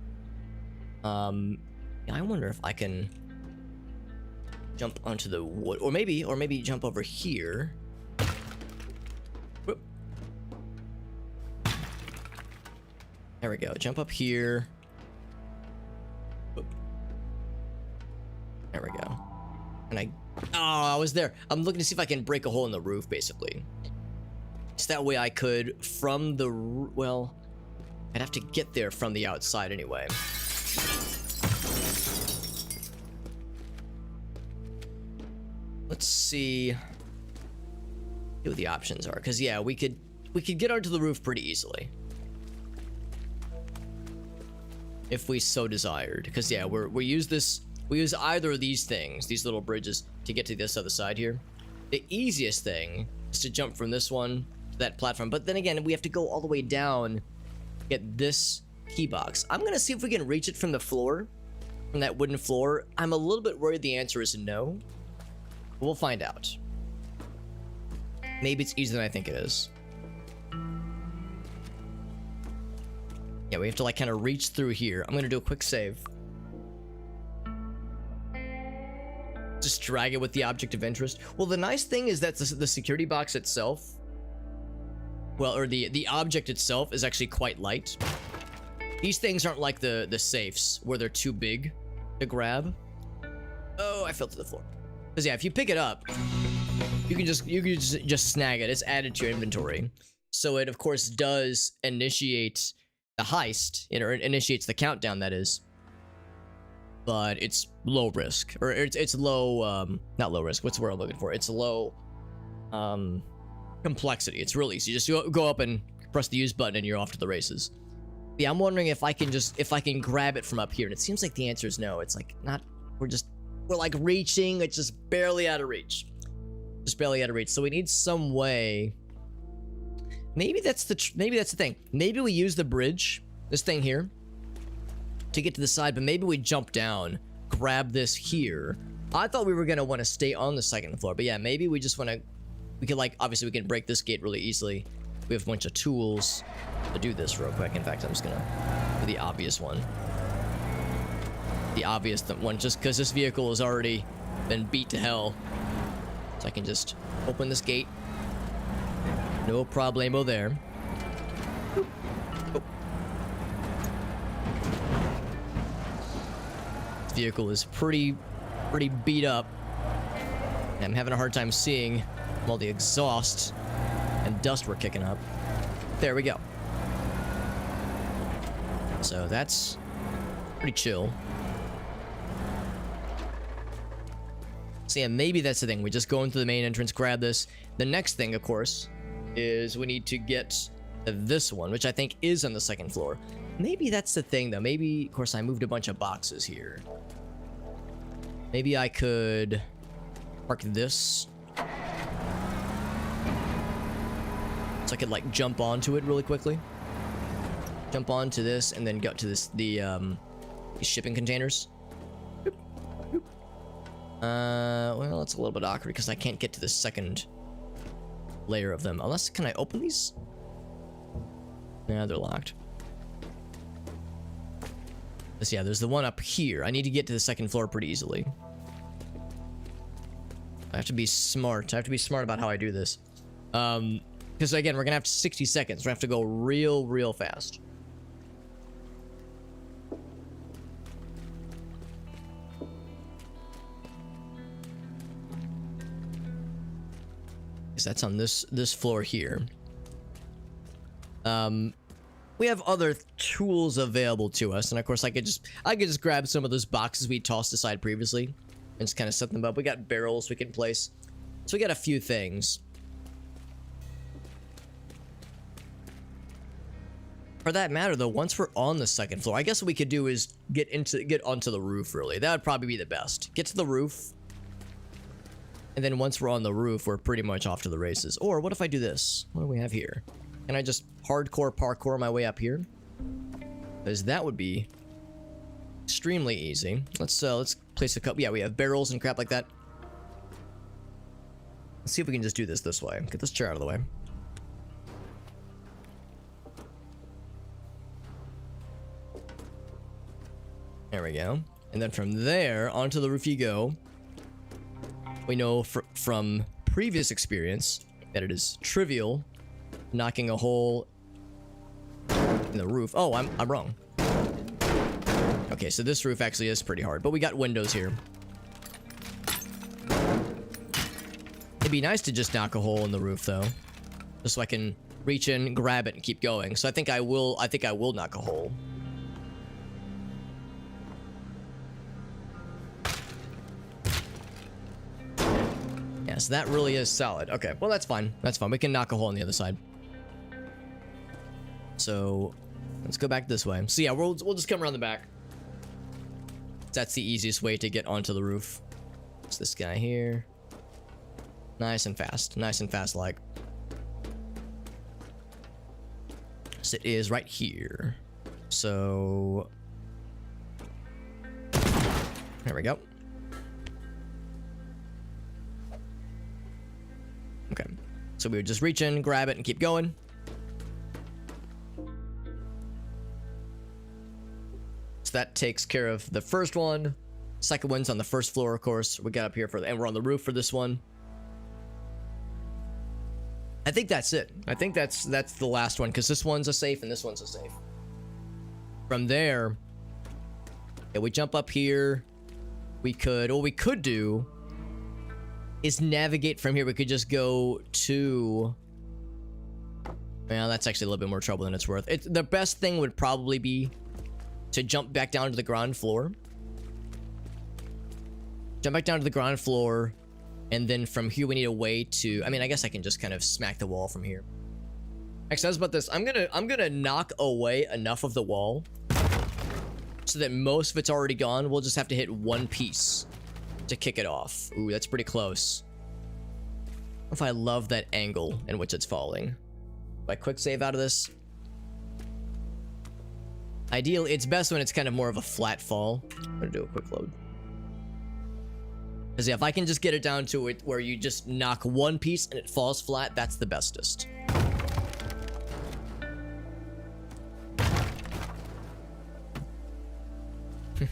I wonder if I can jump onto the wood, or maybe jump over here. Whoop. There we go. Jump up here. Whoop. There we go. And I was there. I'm looking to see if I can break a hole in the roof, basically. So that way I could, from the, well, I'd have to get there from the outside anyway. Let's see what the options are, because yeah, we could get onto the roof pretty easily if we so desired. Because yeah, we use either of these things, these little bridges, to get to this other side here. The easiest thing is to jump from this one to that platform, but then again, we have to go all the way down, get this key box. I'm gonna see if we can reach it from the floor, from that wooden floor. I'm a little bit worried the answer is no. We'll find out. Maybe it's easier than I think it is. Yeah, we have to like kind of reach through here. I'm gonna do a quick save. Just drag it with the object of interest. Well, the nice thing is that the security box itself, well, or the object itself is actually quite light. These things aren't like the safes where they're too big to grab. Oh, I fell to the floor. Because yeah, if you pick it up, you can just snag it. It's added to your inventory. So it of course does initiate the heist, or it initiates the countdown, that is. But it's low risk, or it's low, not low risk. What's the word I'm looking for? It's low complexity. It's really easy. Just go up and press the use button and you're off to the races. Yeah, I'm wondering if I can grab it from up here. And it seems like the answer is no. It's like not, we're like reaching, it's just barely out of reach. Just barely out of reach. So we need some way. Maybe that's the thing. Maybe we use the bridge, this thing here, to get to the side, but maybe we jump down, grab this here. I thought we were gonna want to stay on the second floor, but yeah, maybe we just want to, we can like, obviously we can break this gate really easily. We have a bunch of tools to do this real quick. In fact, I'm just gonna do the obvious one. The obvious one, just because this vehicle has already been beat to hell. So I can just open this gate. No problemo there. Oh. This vehicle is pretty beat up. And I'm having a hard time seeing all the exhaust and dust we're kicking up. There we go. So that's pretty chill. So yeah, maybe that's the thing. We just go into the main entrance, grab this. The next thing, of course, is we need to get to this one, which I think is on the second floor. Maybe that's the thing, though. Maybe, of course, I moved a bunch of boxes here. Maybe I could park this. So I could, like, jump onto it really quickly. Jump onto this and then go to this, the shipping containers. Well, it's a little bit awkward because I can't get to the second layer of them. Unless, can I open these? Nah, they're locked. So yeah, there's the one up here. I need to get to the second floor pretty easily. I have to be smart. I have to be smart about how I do this. Because again, we're gonna have 60 seconds. We have to go real fast. That's on this floor here. We have other tools available to us, and of course I could just grab some of those boxes we tossed aside previously and just kind of set them up. We got barrels we can place, so we got a few things. For that matter, though, once we're on the second floor, I guess what we could do is get onto the roof. Really, that would probably be the best. Get to the roof. And then once we're on the roof, we're pretty much off to the races. Or what if I do this? What do we have here? Can I just hardcore parkour my way up here? Because that would be extremely easy. Let's place a couple. Yeah, we have barrels and crap like that. Let's see if we can just do this way. Get this chair out of the way. There we go. And then from there, onto the roof you go. We know from previous experience that it is trivial knocking a hole in the roof. Oh, I'm wrong. Okay, so this roof actually is pretty hard, but we got windows here. It'd be nice to just knock a hole in the roof, though, just so I can reach in, grab it, and keep going. So I think I will knock a hole. Yeah, so that really is solid. Okay, well, that's fine. That's fine. We can knock a hole on the other side. So let's go back this way. So yeah, we'll just come around the back. That's the easiest way to get onto the roof. It's this guy here. Nice and fast. Nice and fast like. So it is right here. So there we go. Okay. So we would just reach in, grab it, and keep going. So that takes care of the first one. Second one's on the first floor, of course. We got up here and we're on the roof for this one. I think that's it. I think that's the last one, because this one's a safe and this one's a safe. From there, yeah, we jump up here. What we could do is navigate from here. We could just go to... Well, that's actually a little bit more trouble than it's worth. The best thing would probably be to jump back down to the ground floor. Jump back down to the ground floor, and then from here we need a way to... I mean, I guess I can just kind of smack the wall from here. Actually, I was about this. I'm gonna knock away enough of the wall so that most of it's already gone. We'll just have to hit one piece to kick it off. Ooh, that's pretty close. If I love that angle in which it's falling. If I quick save out of this. Ideally, it's best when it's kind of more of a flat fall. I'm gonna do a quick load. Because yeah, if I can just get it down to it where you just knock one piece and it falls flat, that's the bestest.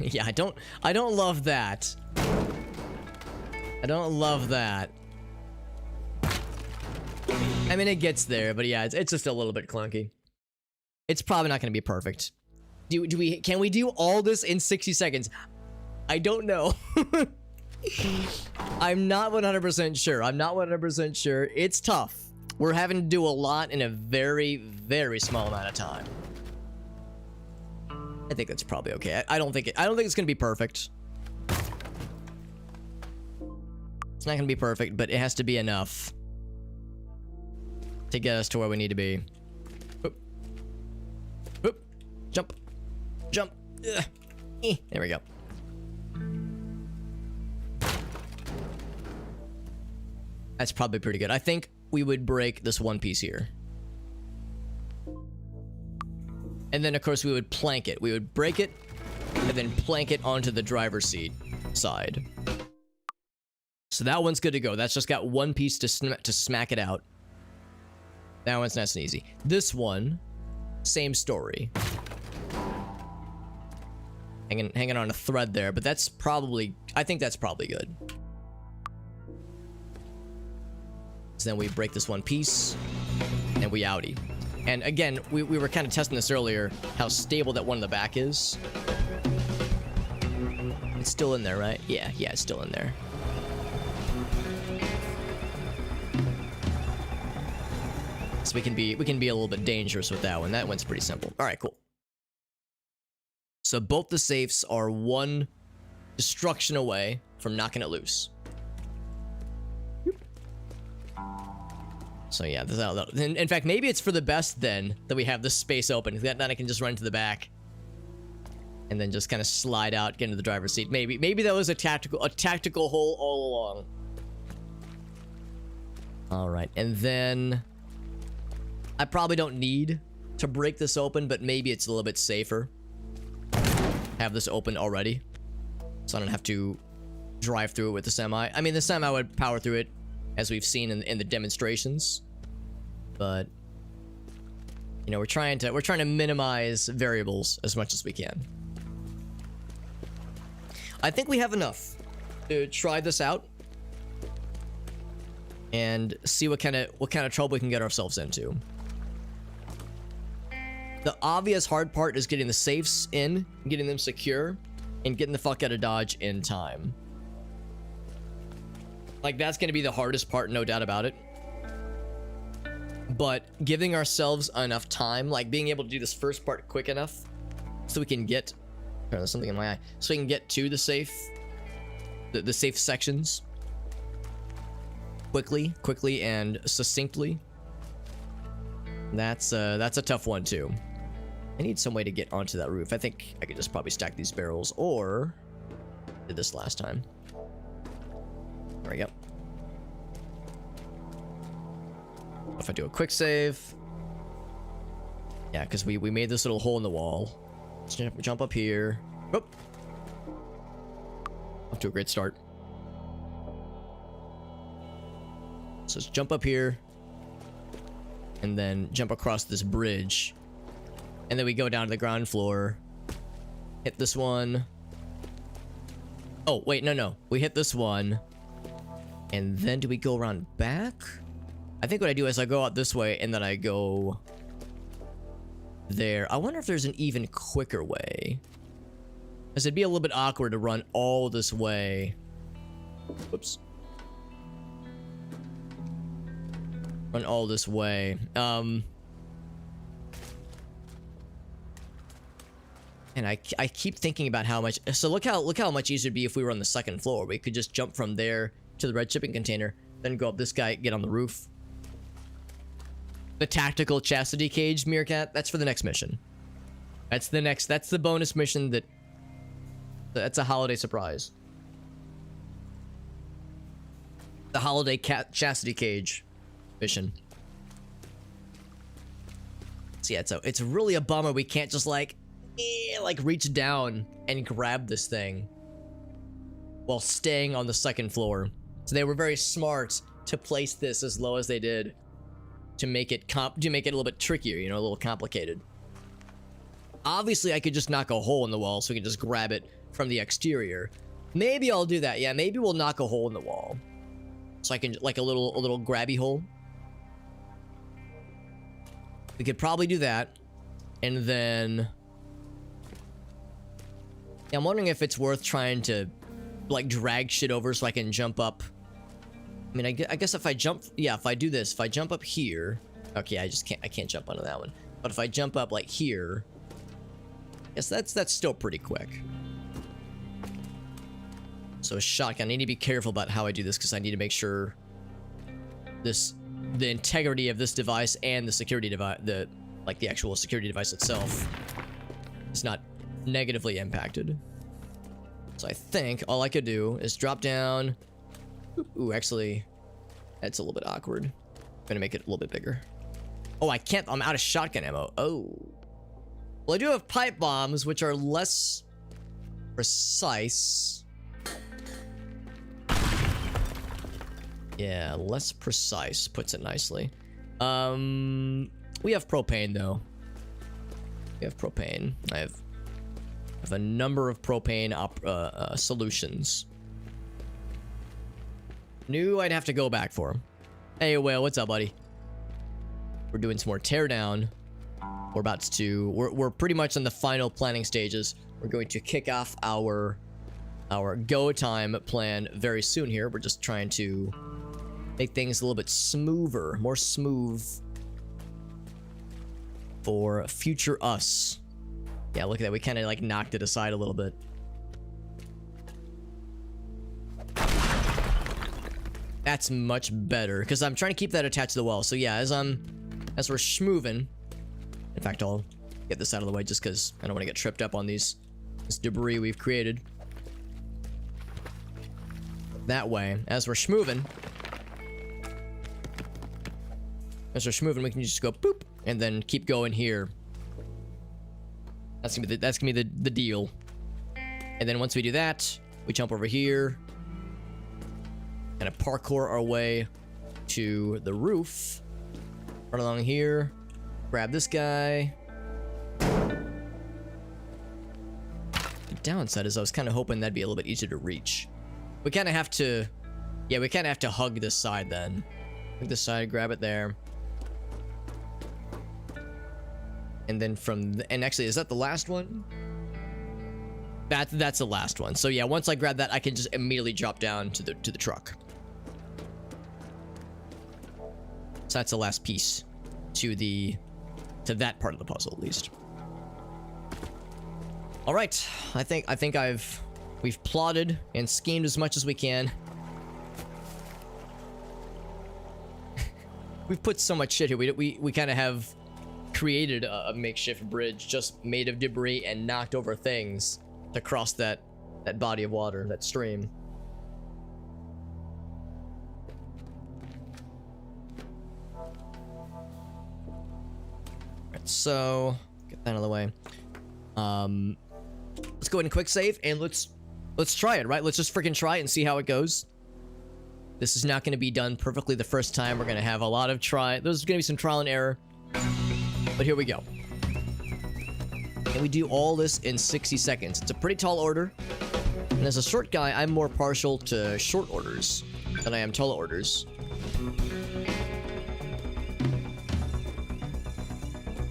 Yeah, I don't love that. I don't love that. I mean, it gets there, but yeah, it's just a little bit clunky. It's probably not going to be perfect. Can we do all this in 60 seconds? I don't know. I'm not 100% sure. I'm not 100% sure. It's tough. We're having to do a lot in a very, very small amount of time. I think that's probably okay. I don't think it's gonna be perfect. It's not gonna be perfect, but it has to be enough to get us to where we need to be. Oop. Oop. Jump. Jump. Ugh. There we go. That's probably pretty good. I think we would break this one piece here. And then, of course, we would plank it. We would break it, and then plank it onto the driver's seat side. So that one's good to go. That's just got one piece to smack it out. That one's nice and easy. This one, same story. Hanging on a thread there, but that's probably... I think that's probably good. So then we break this one piece, and we outie. And again, we were kind of testing this earlier, how stable that one in the back is. It's still in there, right? Yeah, it's still in there. So we can be a little bit dangerous with that one. That one's pretty simple. All right, cool. So both the safes are one destruction away from knocking it loose. So yeah, in fact, maybe it's for the best then that we have this space open. Then I can just run to the back, and then just kind of slide out, get into the driver's seat. Maybe that was a tactical hole all along. All right, and then I probably don't need to break this open, but maybe it's a little bit safer. Have this open already, so I don't have to drive through it with the semi. I mean, the semi would power through it, as we've seen in the demonstrations. But you know, we're trying to minimize variables as much as we can. I think we have enough to try this out and see what kind of trouble we can get ourselves into. The obvious hard part is getting the safes in, getting them secure, and getting the fuck out of Dodge in time. Like, that's gonna be the hardest part, no doubt about it. But giving ourselves enough time, like being able to do this first part quick enough so we can get, oh, there's something in my eye, so we can get to the safe, the safe sections quickly and succinctly. That's a tough one too. I need some way to get onto that roof. I think I could just probably stack these barrels, or did this last time. There we go. If I do a quick save, yeah, because we made this little hole in the wall. Let's jump up here. Whoop. Off to a great start. So let's jump up here and then jump across this bridge, and then we go down to the ground floor, hit this one. Oh wait, no, we hit this one, and then do we go around back? I think what I do is I go out this way and then I go there. I wonder if there's an even quicker way, because it'd be a little bit awkward to run all this way. Whoops. Run all this way. And I keep thinking about how much. So look how much easier it'd be if we were on the second floor. We could just jump from there to the red shipping container, then go up this guy, get on the roof. The tactical chastity cage, Meerkat, that's for the next mission. That's the bonus mission that's a holiday surprise. The holiday chastity cage mission. So yeah, it's really a bummer we can't just like reach down and grab this thing while staying on the second floor. So they were very smart to place this as low as they did, to make it a little bit trickier, you know, a little complicated. Obviously, I could just knock a hole in the wall so we can just grab it from the exterior. Maybe I'll do that. Yeah, maybe we'll knock a hole in the wall, so I can, like, a little grabby hole. We could probably do that, and then yeah, I'm wondering if it's worth trying to like drag shit over so I can jump up. I mean, I guess if I jump, yeah, if I do this, if I jump up here, okay, I can't jump onto that one. But if I jump up like here, yes, that's still pretty quick. So shotgun, I need to be careful about how I do this, because I need to make sure the integrity of this device and the security device, the actual security device itself, is not negatively impacted. So I think all I could do is drop down. Ooh, actually, that's a little bit awkward. I'm gonna make it a little bit bigger. Oh, I can't. I'm out of shotgun ammo. Oh. Well, I do have pipe bombs, which are less precise. Yeah, less precise, puts it nicely. We have propane, though. We have propane. I have a number of propane solutions. Knew I'd have to go back for him. Hey, Whale, what's up, buddy? We're doing some more teardown. We're pretty much in the final planning stages. We're going to kick off our go time plan very soon here. We're just trying to make things a little bit smoother, more smooth for future us. Yeah, look at that. We kind of like knocked it aside a little bit. That's much better, because I'm trying to keep that attached to the wall. So yeah, as we're schmooving, in fact, I'll get this out of the way just because I don't want to get tripped up on this debris we've created. That way, as we're schmooving, Mr. Schmoovin, we can just go boop and then keep going here. That's gonna be the deal. And then once we do that, we jump over here, kind of parkour our way to the roof. Run along here, grab this guy. The downside is I was kind of hoping that'd be a little bit easier to reach. We kind of have to, yeah, we kind of have to hug this side then. Hug this side, grab it there. And then and actually, is that the last one? That's the last one. So yeah, once I grab that, I can just immediately drop down to the truck. So that's the last piece to that part of the puzzle, at least. All right, I think we've plotted and schemed as much as we can. We've put so much shit here. We kind of have created a makeshift bridge just made of debris and knocked over things to cross that body of water, that stream. Right, so get that out of the way. Let's go ahead and quick save and let's try it, right? Let's just freaking try it and see how it goes. This is not going to be done perfectly the first time. We're going to have a lot of there's going to be some trial and error. But here we go. And we do all this in 60 seconds. It's a pretty tall order. And as a short guy, I'm more partial to short orders than I am tall orders.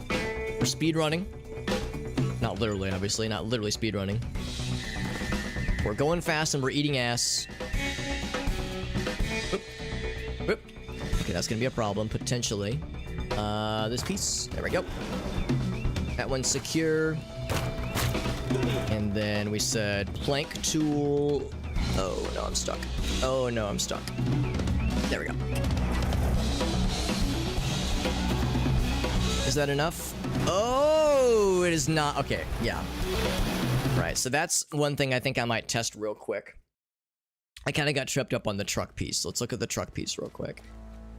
We're speedrunning. Not literally, obviously. Not literally speedrunning. We're going fast and we're eating ass. Whoop. Whoop. Okay, that's going to be a problem, potentially. This piece. There we go. That one's secure. And then we said plank tool. Oh, no, I'm stuck. Oh, no, I'm stuck. There we go. Is that enough? Oh, it is not. Okay, yeah. Right, so that's one thing I think I might test real quick. I kind of got tripped up on the truck piece. Let's look at the truck piece real quick.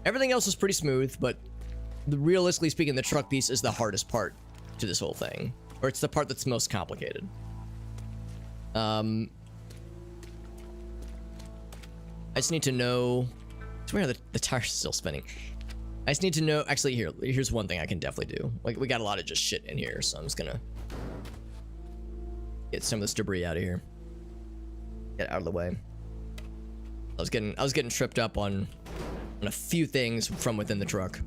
Everything else is pretty smooth, but realistically speaking, the truck piece is the hardest part to this whole thing. Or it's the part that's most complicated. I just need to know... Where are the tires still spinning? I just need to know... Actually, here's one thing I can definitely do. Like, we got a lot of just shit in here, so I'm just gonna... get some of this debris out of here. Get out of the way. I was getting tripped up on a few things from within the truck.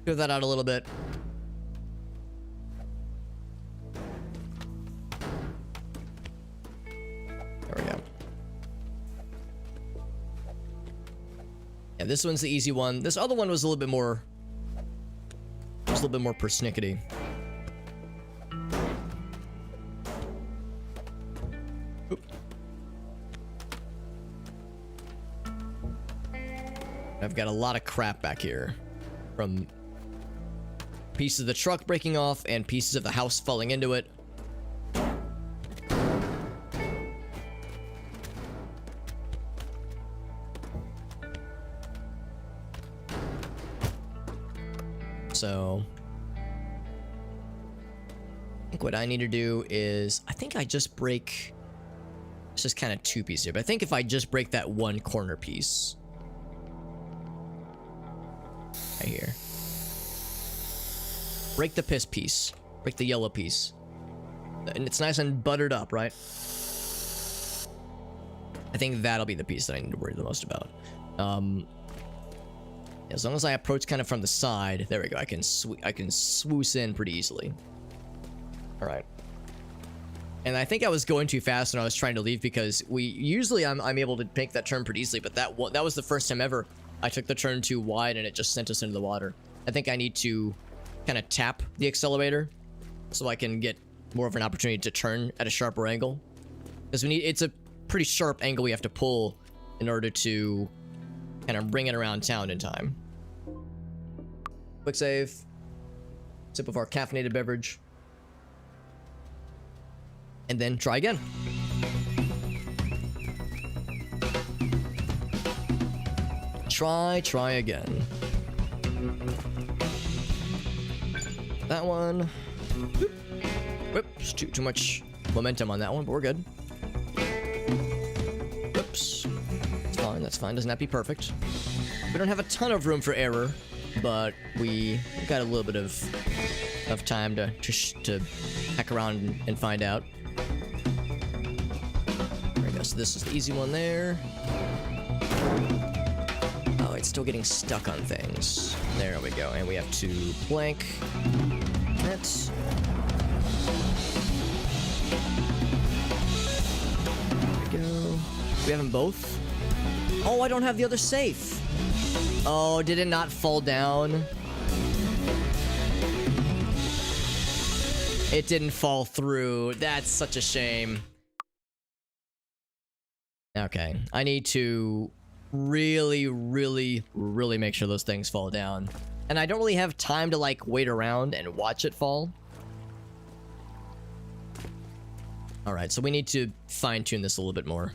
Clear that out a little bit. There we go. Yeah, this one's the easy one. This other one was a little bit more... persnickety. Oop. I've got a lot of crap back here. From pieces of the truck breaking off and pieces of the house falling into it. So I think what I need to do is, I think I just break, it's just kind of two pieces here, but I think if I just break that one corner piece right here, break the piss piece, break the yellow piece, and it's nice and buttered up, right? I think that'll be the piece that I need to worry the most about. As long as I approach kind of from the side, there we go. I can swoosh in pretty easily. All right. And I think I was going too fast when I was trying to leave, because I'm able to make that turn pretty easily, but that was the first time ever I took the turn too wide and it just sent us into the water. I think I need to kind of tap the accelerator so I can get more of an opportunity to turn at a sharper angle, because it's a pretty sharp angle we have to pull in order to kind of bring it around town in time. Quick save. Sip of our caffeinated beverage. And then try again. Try again. That one. Whoops, too much momentum on that one, but we're good. Whoops. That's fine. Doesn't have to be perfect. We don't have a ton of room for error, but we got a little bit of time to hack around and find out. There we go. So this is the easy one there. Oh, it's still getting stuck on things. There we go. And we have to plank. That's... There we go. We have them both. Oh, I don't have the other safe. Oh, did it not fall down? It didn't fall through. That's such a shame. Okay, I need to really make sure those things fall down. And I don't really have time to, like, wait around and watch it fall. Alright, so we need to fine-tune this a little bit more.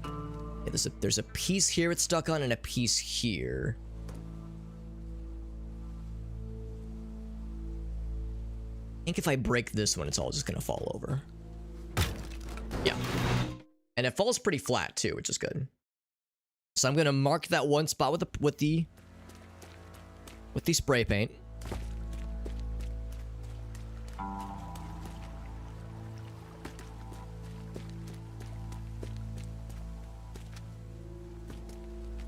Okay, there's a piece here it's stuck on and a piece here. I think if I break this one, it's all just gonna fall over. Yeah. And it falls pretty flat too, which is good. So I'm gonna mark that one spot with the spray paint.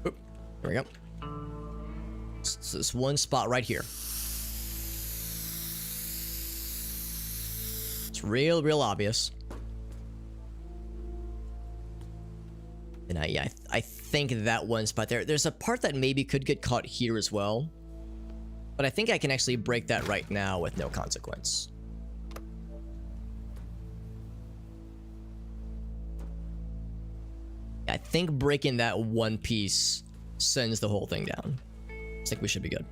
Oop, there we go. So this one spot right here. It's real obvious. And I think that one spot there's a part that maybe could get caught here as well. But I think I can actually break that right now with no consequence. I think breaking that one piece sends the whole thing down. I think we should be good.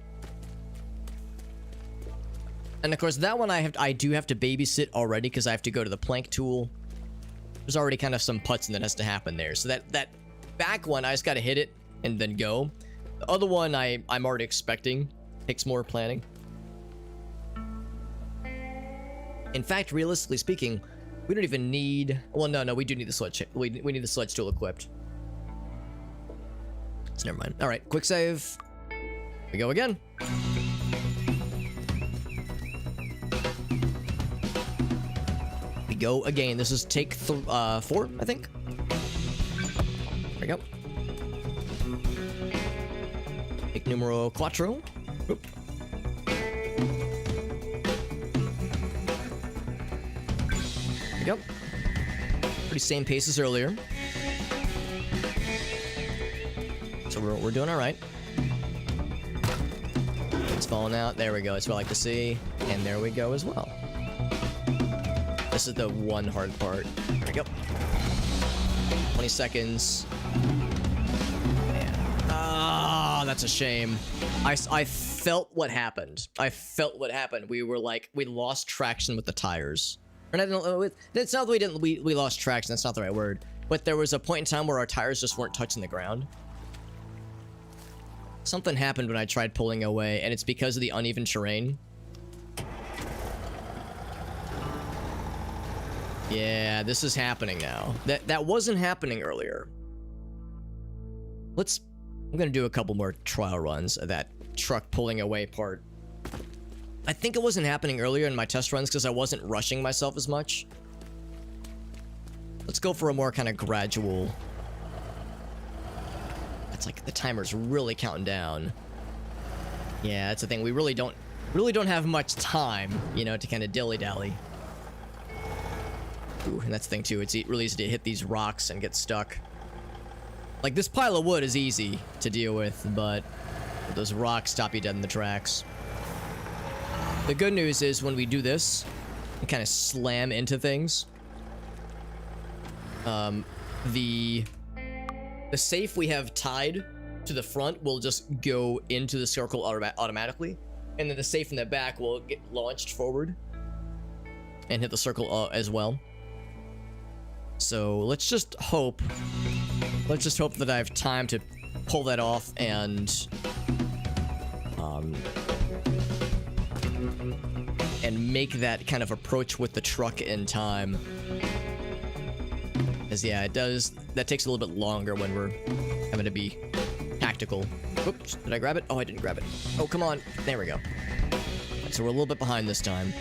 And of course that one I do have to babysit already because I have to go to the plank tool. There's already kind of some putzing that has to happen there. So that back one, I just got to hit it and then go. The other one I'm already expecting. Takes more planning. In fact, realistically speaking, we don't even need... Well, no, we do need the sledge. We need the sledge tool equipped. So never mind. All right, quick save. We go again. We go again. This is take 4, I think. There we go. Take numero 4. Oop. There we go. Pretty same pace as earlier. So we're doing all right. It's falling out. There we go. That's what I like to see. And there we go as well. This is the one hard part. There we go. 20 seconds. Ah, that's a shame. I felt what happened. We were like, we lost traction with the tires. Or not, it's not that we lost traction. That's not the right word. But there was a point in time where our tires just weren't touching the ground. Something happened when I tried pulling away, and it's because of the uneven terrain. Yeah, this is happening now. That wasn't happening earlier. I'm gonna do a couple more trial runs of that truck pulling away part. I think it wasn't happening earlier in my test runs because I wasn't rushing myself as much. Let's go for a more kind of gradual... It's like the timer's really counting down. Yeah, that's the thing. We really don't have much time, you know, to kind of dilly-dally. Ooh, and that's the thing too. It's really easy to hit these rocks and get stuck. Like, this pile of wood is easy to deal with, but those rocks stop you dead in the tracks. The good news is when we do this, we kind of slam into things. The safe we have tied to the front will just go into the circle automatically, and then the safe in the back will get launched forward and hit the circle as well. So let's just hope Let's just hope that I have time to pull that off and make that kind of approach with the truck in time. Because yeah, that takes a little bit longer when we're having to be tactical. Oops, did I grab it? Oh, I didn't grab it. Oh, come on. There we go. So we're a little bit behind this time.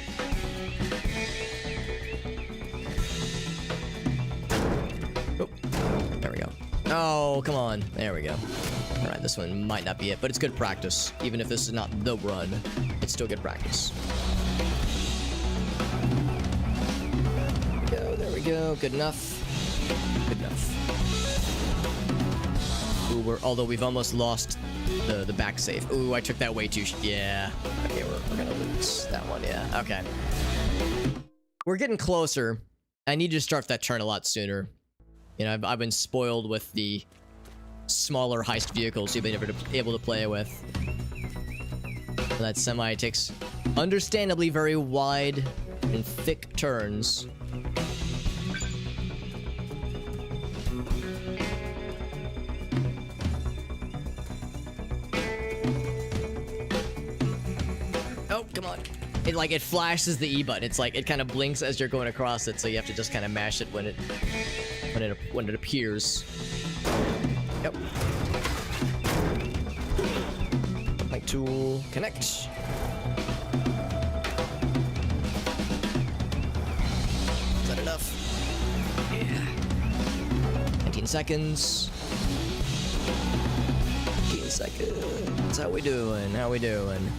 Oh, there we go. Oh, come on. There we go. All right, this one might not be it, but it's good practice. Even if this is not the run, it's still good practice. There we go. Good enough. Good enough. Ooh, although we've almost lost the back save. Ooh, I took that way too. Yeah. Okay, we're gonna lose that one. Yeah. Okay. We're getting closer. I need to start that turn a lot sooner. You know, I've been spoiled with the smaller heist vehicles you've been able to play with. That semi takes understandably very wide and thick turns. Oh, come on. It flashes the E button. It's like it kind of blinks as you're going across it, so you have to just kind of mash it when it appears. Yep. Like tool, connect. Is that enough? Yeah. 19 seconds. 15 seconds. How we doing? How we doing?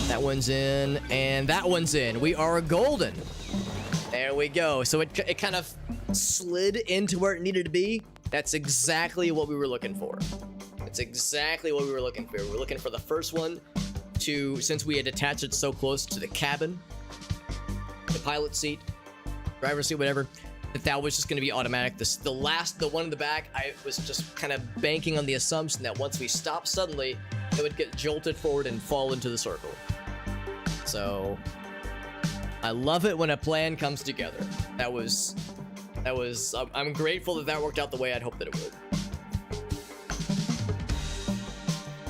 That one's in, and that one's in. We are golden. There we go. So it kind of slid into where it needed to be. That's exactly what we were looking for. That's exactly what we were looking for. We were looking for the first one to, since we had attached it so close to the cabin, the pilot seat, driver's seat, whatever, that was just going to be automatic. The one in the back, I was just kind of banking on the assumption that once we stopped suddenly, it would get jolted forward and fall into the circle. So I love it when a plan comes together. I'm grateful that worked out the way I'd hoped that it would.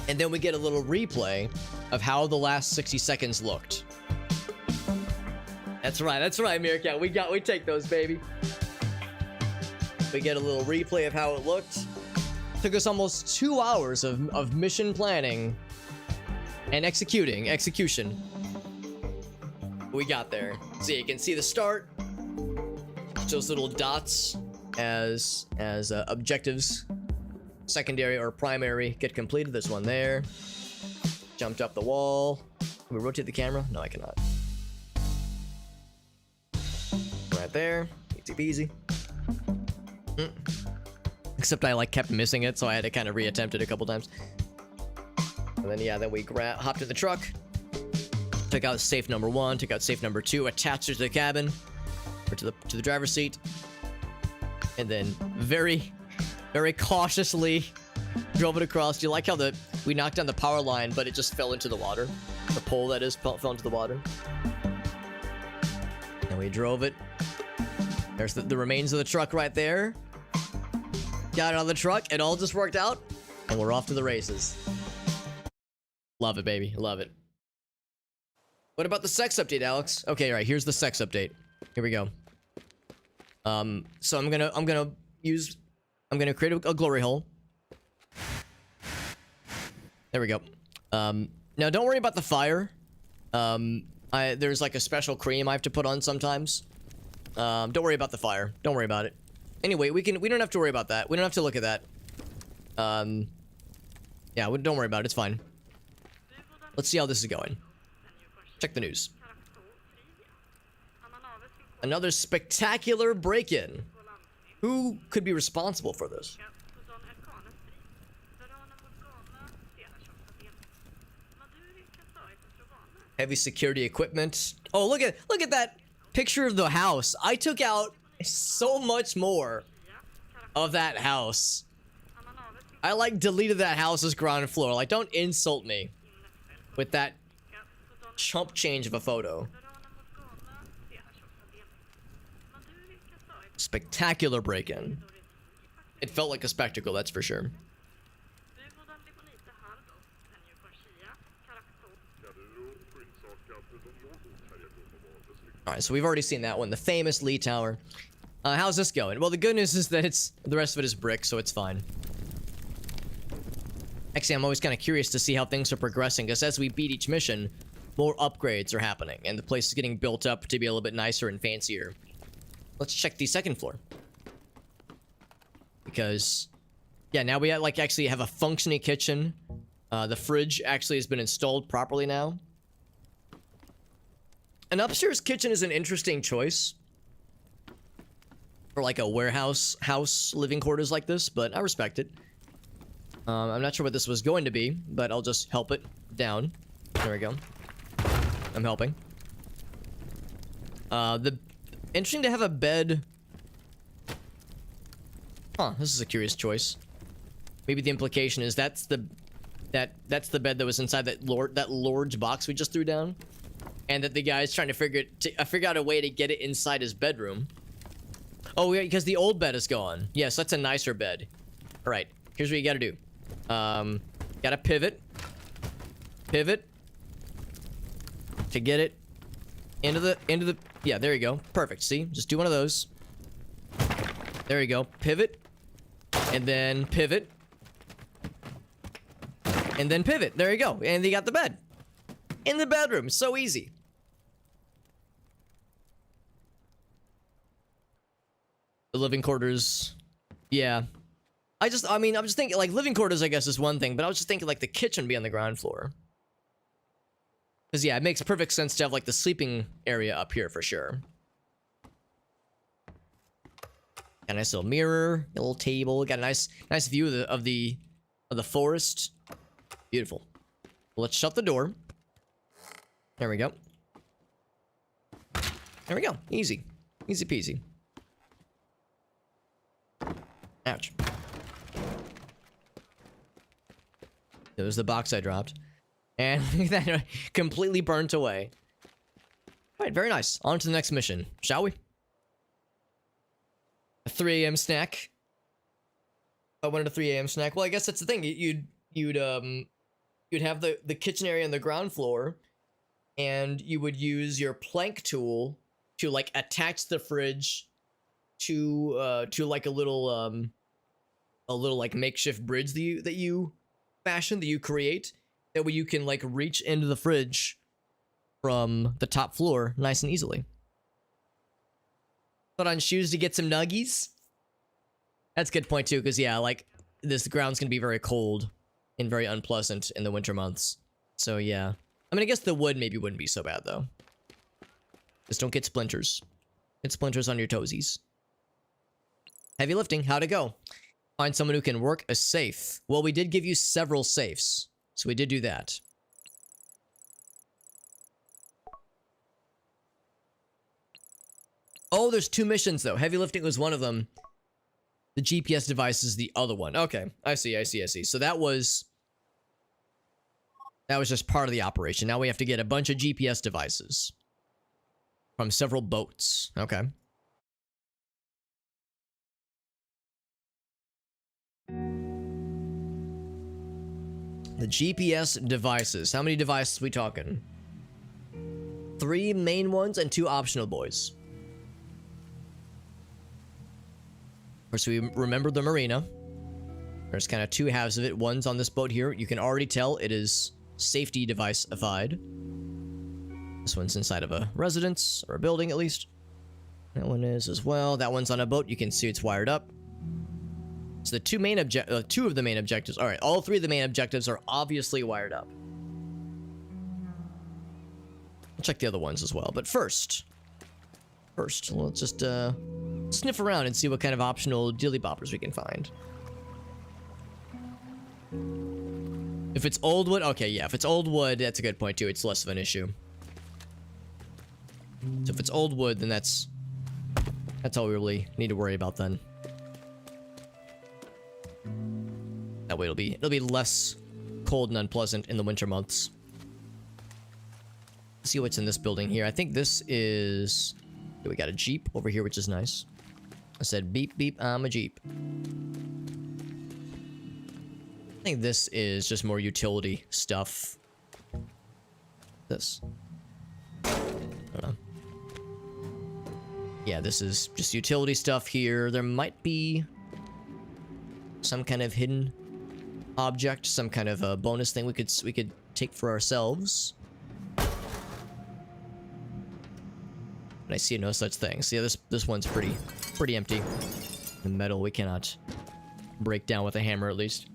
And then we get a little replay of how the last 60 seconds looked. That's right, Meerkat. We take those, baby. We get a little replay of how it looked. Took us almost 2 hours of mission planning and execution. We got there. So you can see the start. Those little dots as objectives, secondary or primary, get completed. There's one there. Jumped up the wall. Can we rotate the camera? No, I cannot. Right there. Easy peasy. Except I kept missing it, so I had to kind of reattempt it a couple times. And then yeah, then we hopped in the truck. Took out safe number 1, took out safe number 2, attached it to the cabin, or to the driver's seat, and then very, very cautiously drove it across. Do you like how we knocked down the power line, but it just fell into the water? The pole, that is, fell into the water. And we drove it. There's the remains of the truck right there. Got it on the truck. It all just worked out, and we're off to the races. Love it, baby. Love it. What about the sex update, Alex? Okay, right, here's the sex update. Here we go. So I'm gonna create a glory hole. There we go. Now don't worry about the fire. There's like a special cream I have to put on sometimes. Don't worry about the fire. Don't worry about it. Anyway, we don't have to worry about that. We don't have to look at that. Yeah, don't worry about it. It's fine. Let's see how this is going. Check the news. Another spectacular break-in. Who could be responsible for this? Heavy security equipment. Oh, look at that picture of the house. I took out so much more of that house. I deleted that house's ground floor. Don't insult me with that chump change of a photo. Spectacular break-in. It felt like a spectacle, that's for sure. Alright, so we've already seen that one. The famous Lee Tower. How's this going? Well, the good news is that the rest of it is brick, so it's fine. Actually, I'm always kind of curious to see how things are progressing, because as we beat each mission, more upgrades are happening, and the place is getting built up to be a little bit nicer and fancier. Let's check the second floor. Because, yeah, now we like actually have a functioning kitchen. The fridge actually has been installed properly now. An upstairs kitchen is an interesting choice for like a warehouse house living quarters like this, but I respect it. I'm not sure what this was going to be, but I'll just help it down. There we go. I'm helping. Interesting to have a bed. Huh, this is a curious choice. Maybe the implication is that's the bed that was inside that Lord's box we just threw down, and that the guy's trying to figure out a way to get it inside his bedroom. Oh yeah, because the old bed is gone. Yes, that's a nicer bed. All right, here's what you gotta do. Gotta pivot to get it into the yeah, there you go. Perfect. See, just do one of those. There you go. Pivot, and then pivot, and then pivot. There you go. And you got the bed in the bedroom. So easy. The living quarters. Yeah. I'm just thinking, like, living quarters, I guess, is one thing, but I was just thinking, like, the kitchen be on the ground floor. Because, yeah, it makes perfect sense to have, like, the sleeping area up here for sure. Got a nice little mirror, a little table. Got a nice view of the forest. Beautiful. Well, let's shut the door. There we go. There we go. Easy. Easy peasy. Ouch. There was the box I dropped. And that completely burnt away. Alright, very nice. On to the next mission, shall we? A 3 a.m. snack. I wanted a 3 a.m. snack. Well, I guess that's the thing. You'd have the kitchen area on the ground floor, and you would use your plank tool to like attach the fridge to like a little like makeshift bridge that you fashion, that you create. That way you can like reach into the fridge from the top floor nice and easily. Put on shoes to get some nuggies. That's a good point too, because yeah, like the ground's gonna be very cold and very unpleasant in the winter months. So yeah, I mean, I guess the wood maybe wouldn't be so bad though. Just don't get splinters. Get splinters on your toesies. Heavy lifting, how'd it go? Find someone who can work a safe. Well, we did give you several safes, so we did do that. Oh, there's 2 missions though. Heavy lifting was one of them. The GPS device is the other one. Okay, I see. So that was just part of the operation. Now we have to get a bunch of GPS devices from several boats. Okay. The GPS devices. How many devices are we talking? 3 main ones and 2 optional boys. Of course, we remember the marina. There's kind of 2 halves of it. One's on this boat here. You can already tell it is safety device-ified. This one's inside of a residence, or a building at least. That one is as well. That one's on a boat. You can see it's wired up. So the 2 of the main objectives. All right, all 3 of the main objectives are obviously wired up. I'll check the other ones as well. But first, let's just sniff around and see what kind of optional dilly boppers we can find. If it's old wood, okay, yeah. If it's old wood, that's a good point too. It's less of an issue. So if it's old wood, then that's all we really need to worry about then. That way it'll be less cold and unpleasant in the winter months. Let's see what's in this building here. I think this is... We got a Jeep over here, which is nice. I said beep beep, I'm a Jeep. I think this is just more utility stuff. This. I don't know. Yeah, this is just utility stuff here. There might be some kind of hidden object, some kind of a bonus thing we could take for ourselves. But I see no such thing. So yeah, this one's pretty empty. The metal we cannot break down with a hammer, at least.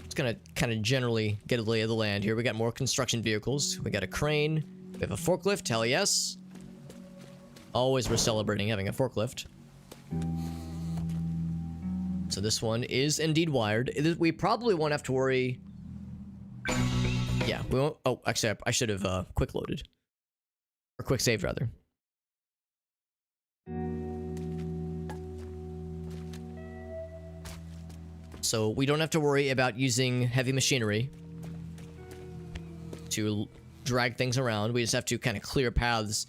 It's gonna kind of generally get a lay of the land here. We got more construction vehicles. We got a crane. We have a forklift. Hell yes. Always we're celebrating having a forklift. So this one is indeed wired. We probably won't have to worry. Yeah, we won't. Oh, actually, I should have quick loaded. Or quick saved, rather. So we don't have to worry about using heavy machinery to drag things around. We just have to kind of clear paths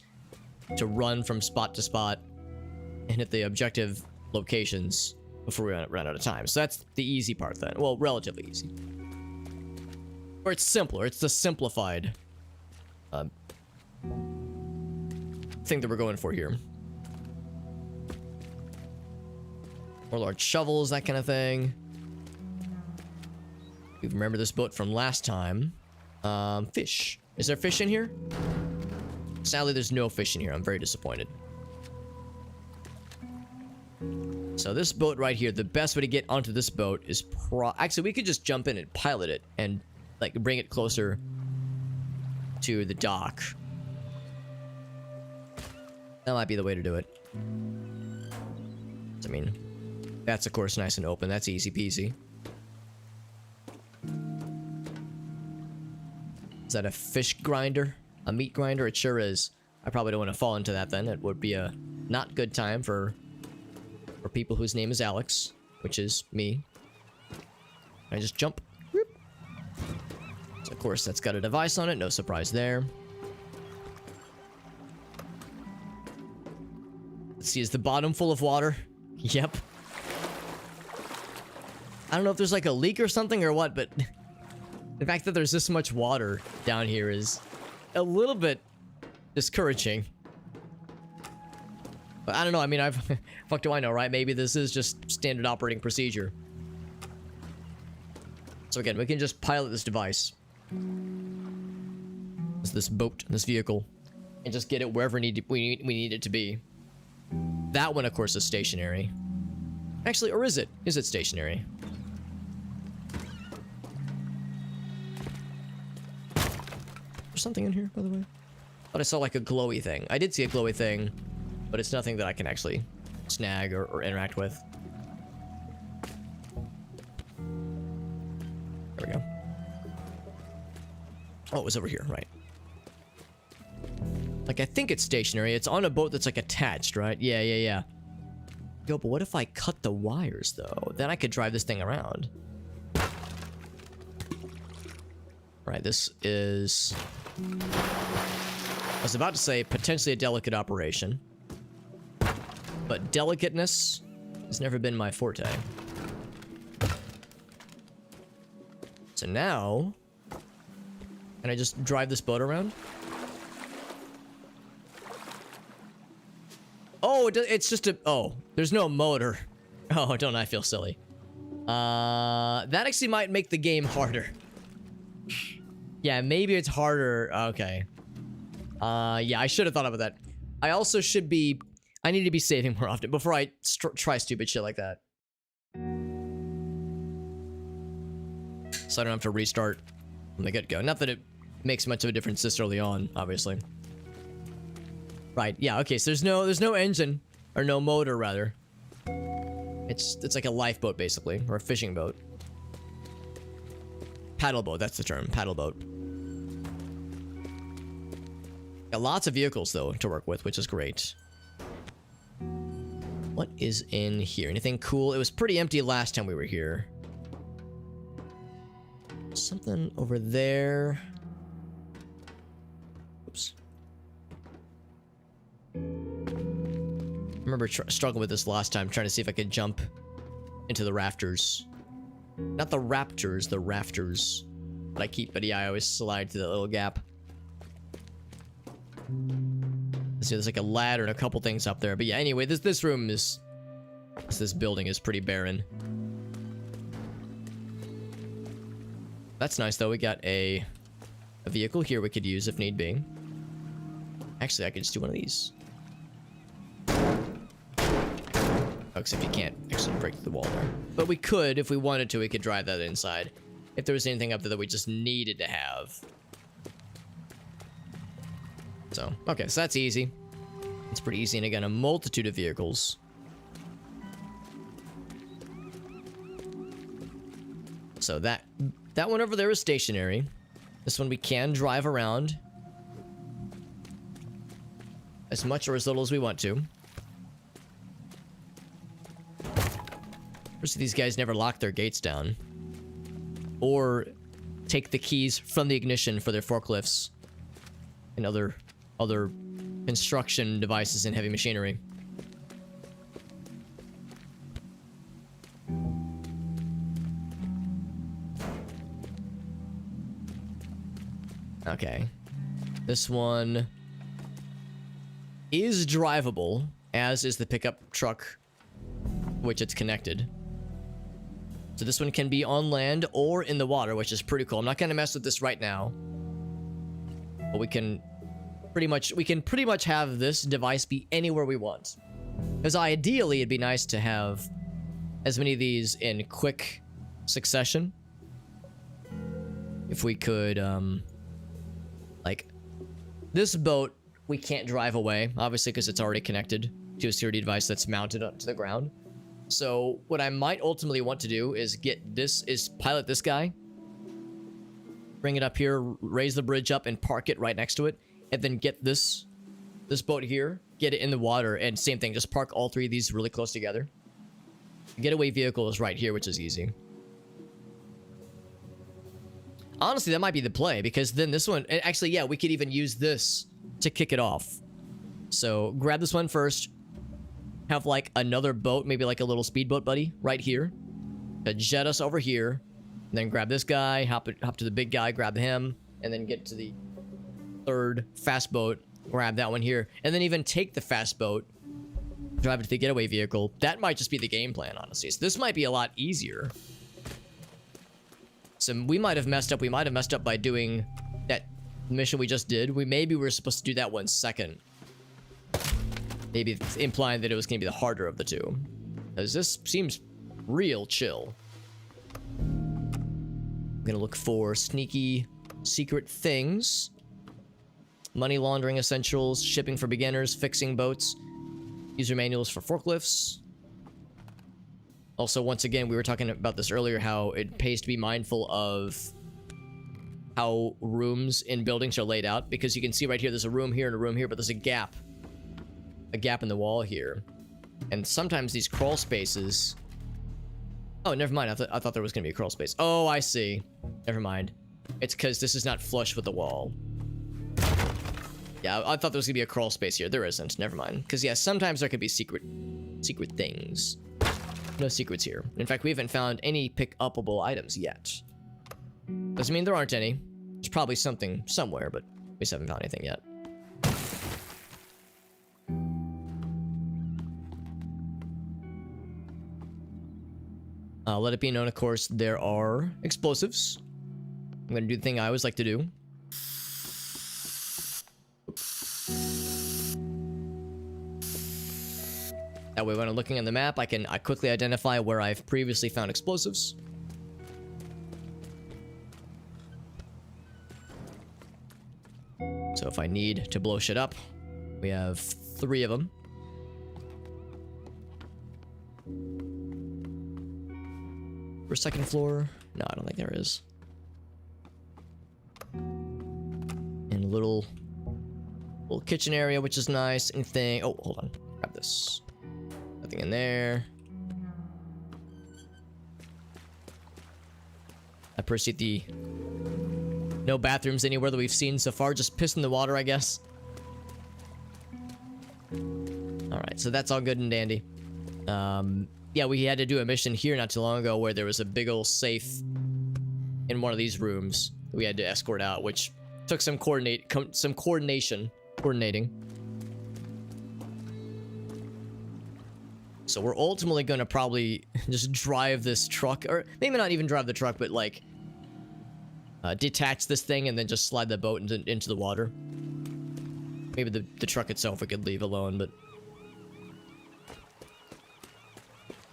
to run from spot to spot and hit the objective locations before we run out of time. So that's the easy part then. Well, relatively easy. Or it's simpler. It's the simplified thing that we're going for here. More large shovels, that kind of thing. You remember this boat from last time. Fish. Is there fish in here? Sadly, there's no fish in here. I'm very disappointed. So this boat right here, the best way to get onto this boat is actually, we could just jump in and pilot it and like bring it closer to the dock. That might be the way to do it. I mean, that's of course nice and open. That's easy peasy. Is that a fish grinder? A meat grinder? It sure is. I probably don't want to fall into that then. It would be a not good time for people whose name is Alex, which is me. I just jump. Whoop. So of course that's got a device on it. No surprise there. Let's see, is the bottom full of water? Yep. I don't know if there's like a leak or something or what, but the fact that there's this much water down here is a little bit discouraging. But I don't know, I mean, fuck do I know, right? Maybe this is just standard operating procedure. So again, we can just pilot this device. This boat, this vehicle, and just get it wherever we need it to be. That one, of course, is stationary. Actually, or is it? Is it stationary? There's something in here, by the way. But I saw like a glowy thing. I did see a glowy thing, but it's nothing that I can actually snag or interact with. There we go. Oh, it was over here, right. Like, I think it's stationary. It's on a boat that's like attached, right? Yeah. Yo, but what if I cut the wires, though? Then I could drive this thing around. Right, this is... I was about to say potentially a delicate operation. But delicateness has never been my forte. So now... Can I just drive this boat around? Oh, it's just a... Oh, there's no motor. Oh, don't I feel silly. That actually might make the game harder. Yeah, maybe it's harder. Okay. Yeah, I should have thought about that. I also should be... I need to be saving more often before I try stupid shit like that. So I don't have to restart from the get-go. Not that it makes much of a difference this early on, obviously. Right, yeah, okay, so there's no engine, or no motor, rather. It's like a lifeboat, basically, or a fishing boat. Paddle boat, that's the term, paddle boat. Got lots of vehicles, though, to work with, which is great. What is in here? Anything cool? It was pretty empty last time we were here. Something over there. Oops. I remember struggling with this last time, trying to see if I could jump into the rafters. Not the raptors, the rafters. But yeah, I always slide through that little gap. See, there's like a ladder and a couple things up there. But yeah, anyway, this room is... This building is pretty barren. That's nice, though. We got a vehicle here we could use if need be. Actually, I could just do one of these. Oh, except you can't actually break the wall there. But we could, if we wanted to, we could drive that inside. If there was anything up there that we just needed to have. So, okay, so that's easy. It's pretty easy, and again, a multitude of vehicles. So that one over there is stationary. This one we can drive around. As much or as little as we want to. First, these guys never lock their gates down. Or take the keys from the ignition for their forklifts. And other construction devices and heavy machinery. Okay. This one is drivable, as is the pickup truck, which it's connected. So this one can be on land or in the water, which is pretty cool. I'm not going to mess with this right now. But we can pretty much have this device be anywhere we want. Because ideally, it'd be nice to have as many of these in quick succession. If we could, like, this boat, we can't drive away, obviously, because it's already connected to a security device that's mounted up to the ground. So what I might ultimately want to do is pilot this guy, bring it up here, raise the bridge up, and park it right next to it, and then get this boat here, get it in the water, and same thing, just park all three of these really close together. Getaway vehicle is right here, which is easy. Honestly, that might be the play, because then this one... Actually, yeah, we could even use this to kick it off. So, grab this one first. Have, like, another boat, maybe like a little speedboat buddy, right here. To jet us over here. And then grab this guy, hop to the big guy, grab him. And then get to the third fast boat, grab that one here. And then even take the fast boat, drive it to the getaway vehicle. That might just be the game plan, honestly. So this might be a lot easier. So we might have messed up. We might have messed up by doing that mission we just did. Maybe we were supposed to do that one second. Maybe it's implying that it was going to be the harder of the two. Because this seems real chill. I'm going to look for sneaky secret things. Money laundering essentials, shipping for beginners, fixing boats, user manuals for forklifts. Also, once again, we were talking about this earlier, how it pays to be mindful of how rooms in buildings are laid out. Because you can see right here, there's a room here and a room here, but there's a gap in the wall here. And sometimes these crawl spaces... Oh, never mind. I thought there was going to be a crawl space. Oh, I see. Never mind. It's because this is not flush with the wall. Yeah, I thought there was going to be a crawl space here. There isn't. Never mind. Because, yeah, sometimes there could be secret things. No secrets here. In fact, we haven't found any pick-upable items yet. Doesn't mean there aren't any. There's probably something somewhere, but we just haven't found anything yet. Let it be known, of course, there are explosives. I'm going to do the thing I always like to do. That way, when I'm looking on the map, I quickly identify where I've previously found explosives. So if I need to blow shit up, we have 3 of them. For second floor? No, I don't think there is. And a little kitchen area, which is nice. Anything? Oh, hold on. Grab this. Nothing in there. I appreciate the no bathrooms anywhere that we've seen so far. Just piss in the water, I guess. All right, so that's all good and dandy. Yeah, we had to do a mission here not too long ago where there was a big old safe in one of these rooms that we had to escort out, which took some coordinating. So we're ultimately going to probably just drive this truck, or maybe not even drive the truck, but like detach this thing and then just slide the boat into the water. Maybe the truck itself we could leave alone, but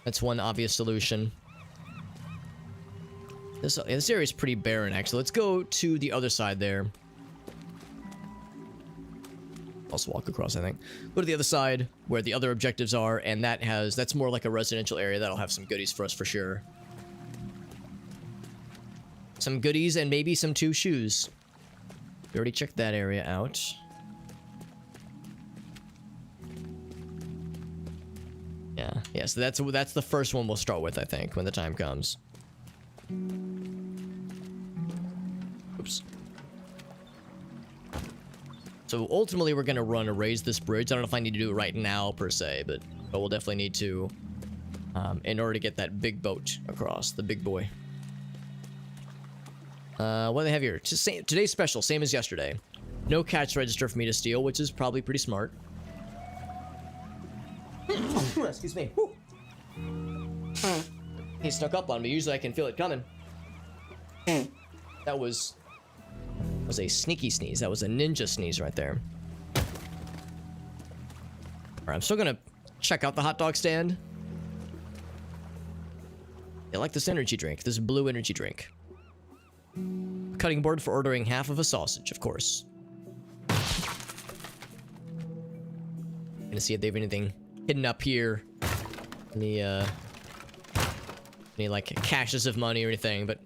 that's one obvious solution. This area is pretty barren, actually. Let's go to the other side there. Also walk across, I think. Go to the other side where the other objectives are, and that's more like a residential area. That'll have some goodies for us for sure. Some goodies and maybe some 2 shoes. We already checked that area out. Yeah, so that's the first one we'll start with, I think, when the time comes. Oops. So ultimately, we're gonna raise this bridge. I don't know if I need to do it right now per se, but we'll definitely need to in order to get that big boat across, the big boy. What do they have here? Today's special, same as yesterday. No cash register for me to steal, which is probably pretty smart. Excuse me. He snuck up on me. Usually I can feel it coming. That was a sneaky sneeze. That was a ninja sneeze right there. Alright, I'm still gonna check out the hot dog stand. I like this energy drink. This blue energy drink. Cutting board for ordering half of a sausage, of course. Gonna see if they have anything hidden up here. Any like caches of money or anything, but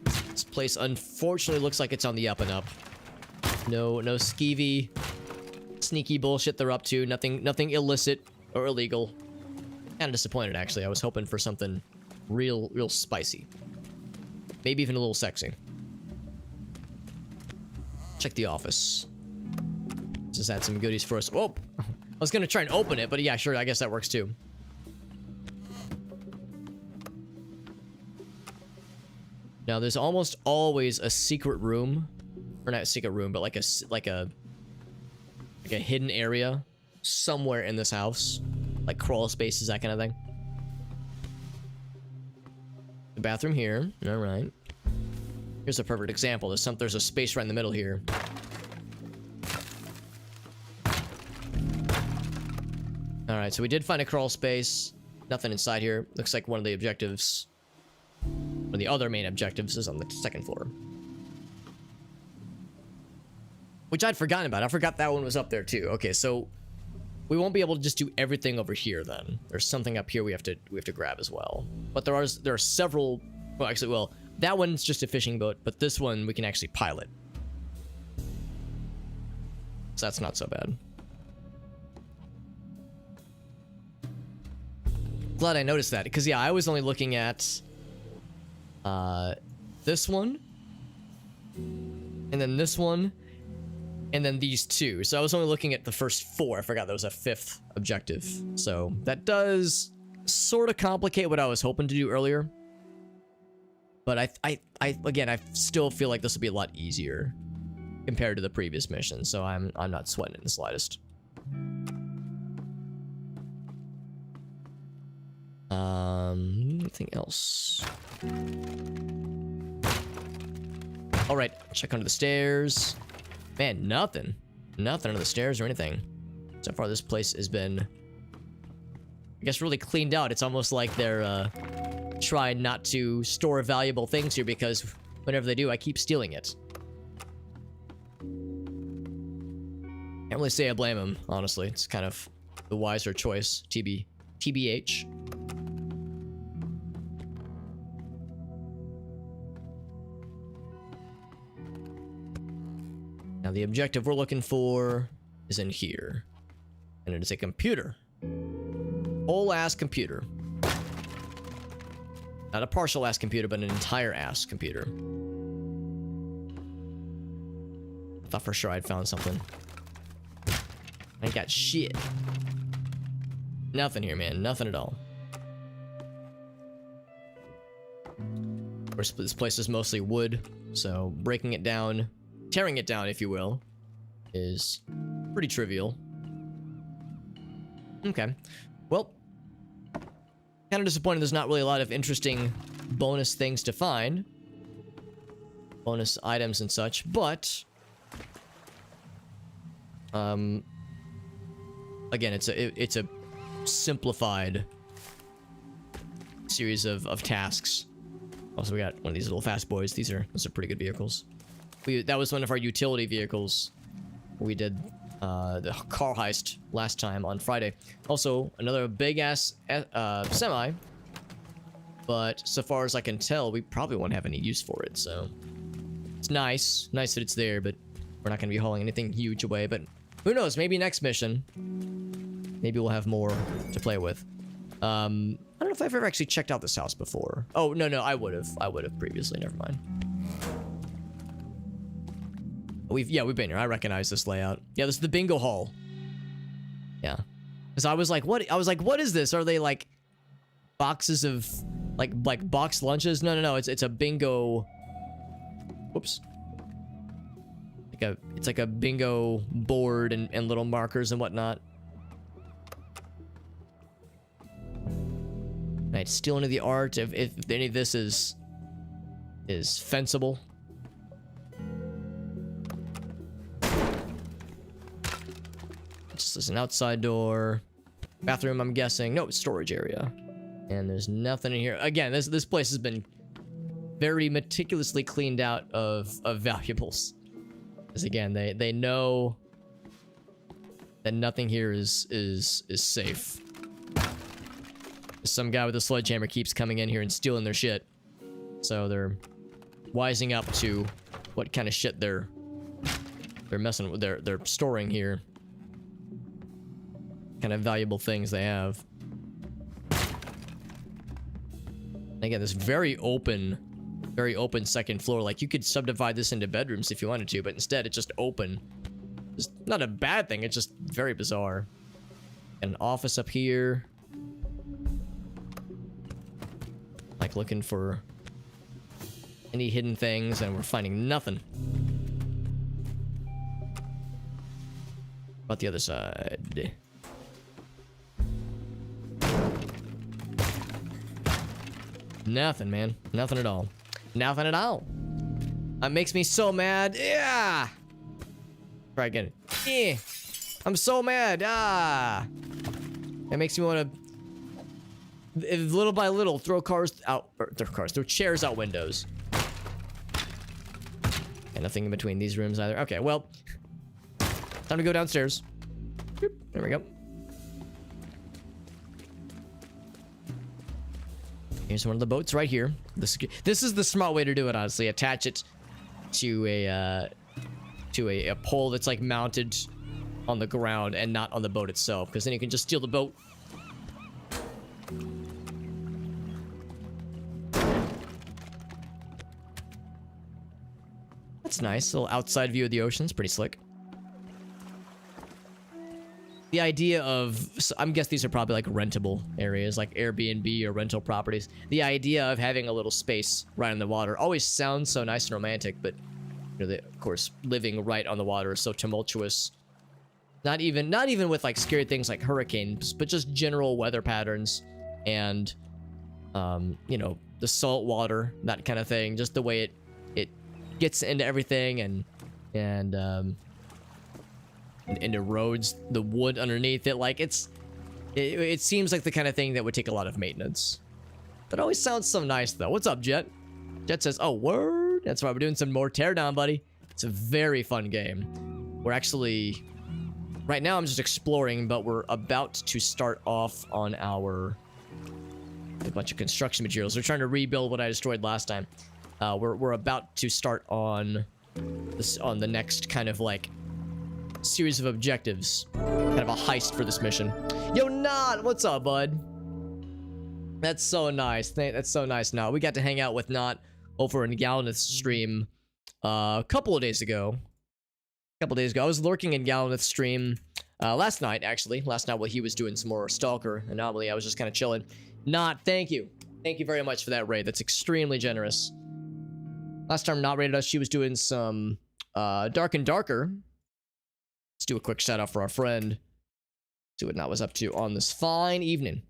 this place unfortunately looks like it's on the up and up. No skeevy, sneaky bullshit they're up to. Nothing illicit or illegal. Kind of disappointed, actually. I was hoping for something real spicy. Maybe even a little sexy. Check the office. Just had some goodies for us. Oh, I was gonna try and open it, but yeah, sure, I guess that works too. Now, there's almost always a secret room, or not a secret room, but like a hidden area somewhere in this house, like crawl spaces, that kind of thing. The bathroom here. All right. Here's a perfect example. There's a space right in the middle here. All right, so we did find a crawl space. Nothing inside here. Looks like one of the objectives, one of the other main objectives, is on the second floor. Which I'd forgotten about. I forgot that one was up there too. Okay, so we won't be able to just do everything over here then. There's something up here we have to grab as well. But there are several. Well, actually, well, that one's just a fishing boat, but this one we can actually pilot. So that's not so bad. Glad I noticed that, because yeah, I was only looking at this one, and then this one, and then these two. So I was only looking at the first 4. I forgot there was a 5th objective. So that does sort of complicate what I was hoping to do earlier. But again, I still feel like this will be a lot easier compared to the previous mission. So I'm not sweating it in the slightest. Anything else? All right, check under the stairs. Man, nothing under the stairs or anything. So far, this place has been, I guess, really cleaned out. It's almost like they're trying not to store valuable things here, because whenever they do, I keep stealing it. Can't really say I blame them, honestly. It's kind of the wiser choice, TBH. Now, the objective we're looking for is in here. And it is a computer. Whole-ass computer. Not a partial-ass computer, but an entire-ass computer. I thought for sure I'd found something. I got shit. Nothing here, man. Nothing at all. Of course, this place is mostly wood, so breaking it down, tearing it down, if you will, is pretty trivial. Okay. Well, kind of disappointed there's not really a lot of interesting bonus things to find. Bonus items and such, but again, it's a simplified series of tasks. Also, we got one of these little fast boys. Those are pretty good vehicles. That was one of our utility vehicles. We did the car heist last time on Friday. Also, another big ass semi. But so far as I can tell, we probably won't have any use for it. So it's nice that it's there, but we're not going to be hauling anything huge away. But who knows? Maybe next mission, maybe we'll have more to play with. I don't know if I've ever actually checked out this house before. Oh no, I would have previously. Never mind. We've been here. I recognize this layout. Yeah, this is the bingo hall. Yeah, because I was like, what is this? Are they like boxes of like box lunches? No. It's a bingo. Whoops. It's like a bingo board and little markers and whatnot. Right, steal into the art if any of this is fencible. This is an outside door. Bathroom, I'm guessing. No, it's storage area. And there's nothing in here. Again, this place has been very meticulously cleaned out of valuables. Because again, they know that nothing here is safe. Some guy with a sledgehammer keeps coming in here and stealing their shit. So they're wising up to what kind of shit they're messing with. They're storing here. Kind of valuable things they have. Again, this very open second floor. Like, you could subdivide this into bedrooms if you wanted to, but instead it's just open. It's not a bad thing, it's just very bizarre. An office up here. Like, looking for any hidden things, and we're finding nothing. About the other side. Nothing, man. Nothing at all. Nothing at all. That makes me so mad. Yeah. Try again. Yeah. I'm so mad. Ah. It makes me want to, little by little, throw chairs out windows. And nothing in between these rooms either. Okay, well, time to go downstairs. There we go. Here's one of the boats right here. This is the smart way to do it, honestly. Attach it to a pole that's like mounted on the ground and not on the boat itself, because then you can just steal the boat. That's nice. A little outside view of the ocean. It's pretty slick. The idea of, I'm guessing these are probably like rentable areas, like Airbnb or rental properties. The idea of having a little space right on the water always sounds so nice and romantic, but you know, of course, living right on the water is so tumultuous. Not even with like scary things like hurricanes, but just general weather patterns and, you know, the salt water, that kind of thing. Just the way it gets into everything and erodes the wood underneath it. Like, it seems like the kind of thing that would take a lot of maintenance. That always sounds so nice, though. What's up, Jet? Jet says, oh, word? That's why we're doing some more Teardown, buddy. It's a very fun game. We're actually... Right now, I'm just exploring, but we're about to start off on a bunch of construction materials. We're trying to rebuild what I destroyed last time. We're about to start on the next kind of, like, series of objectives. Kind of a heist for this mission. Yo, Nod! What's up, bud? That's so nice. That's so nice, Nod. We got to hang out with Nod over in Gallineth's stream a couple of days ago. I was lurking in Gallineth's stream last night, actually. Last night while he was doing some more Stalker Anomaly, I was just kind of chilling. Not, thank you. Thank you very much for that raid. That's extremely generous. Last time Not raided us, she was doing some Dark and Darker. Let's do a quick shout out for our friend. See what Not was up to on this fine evening.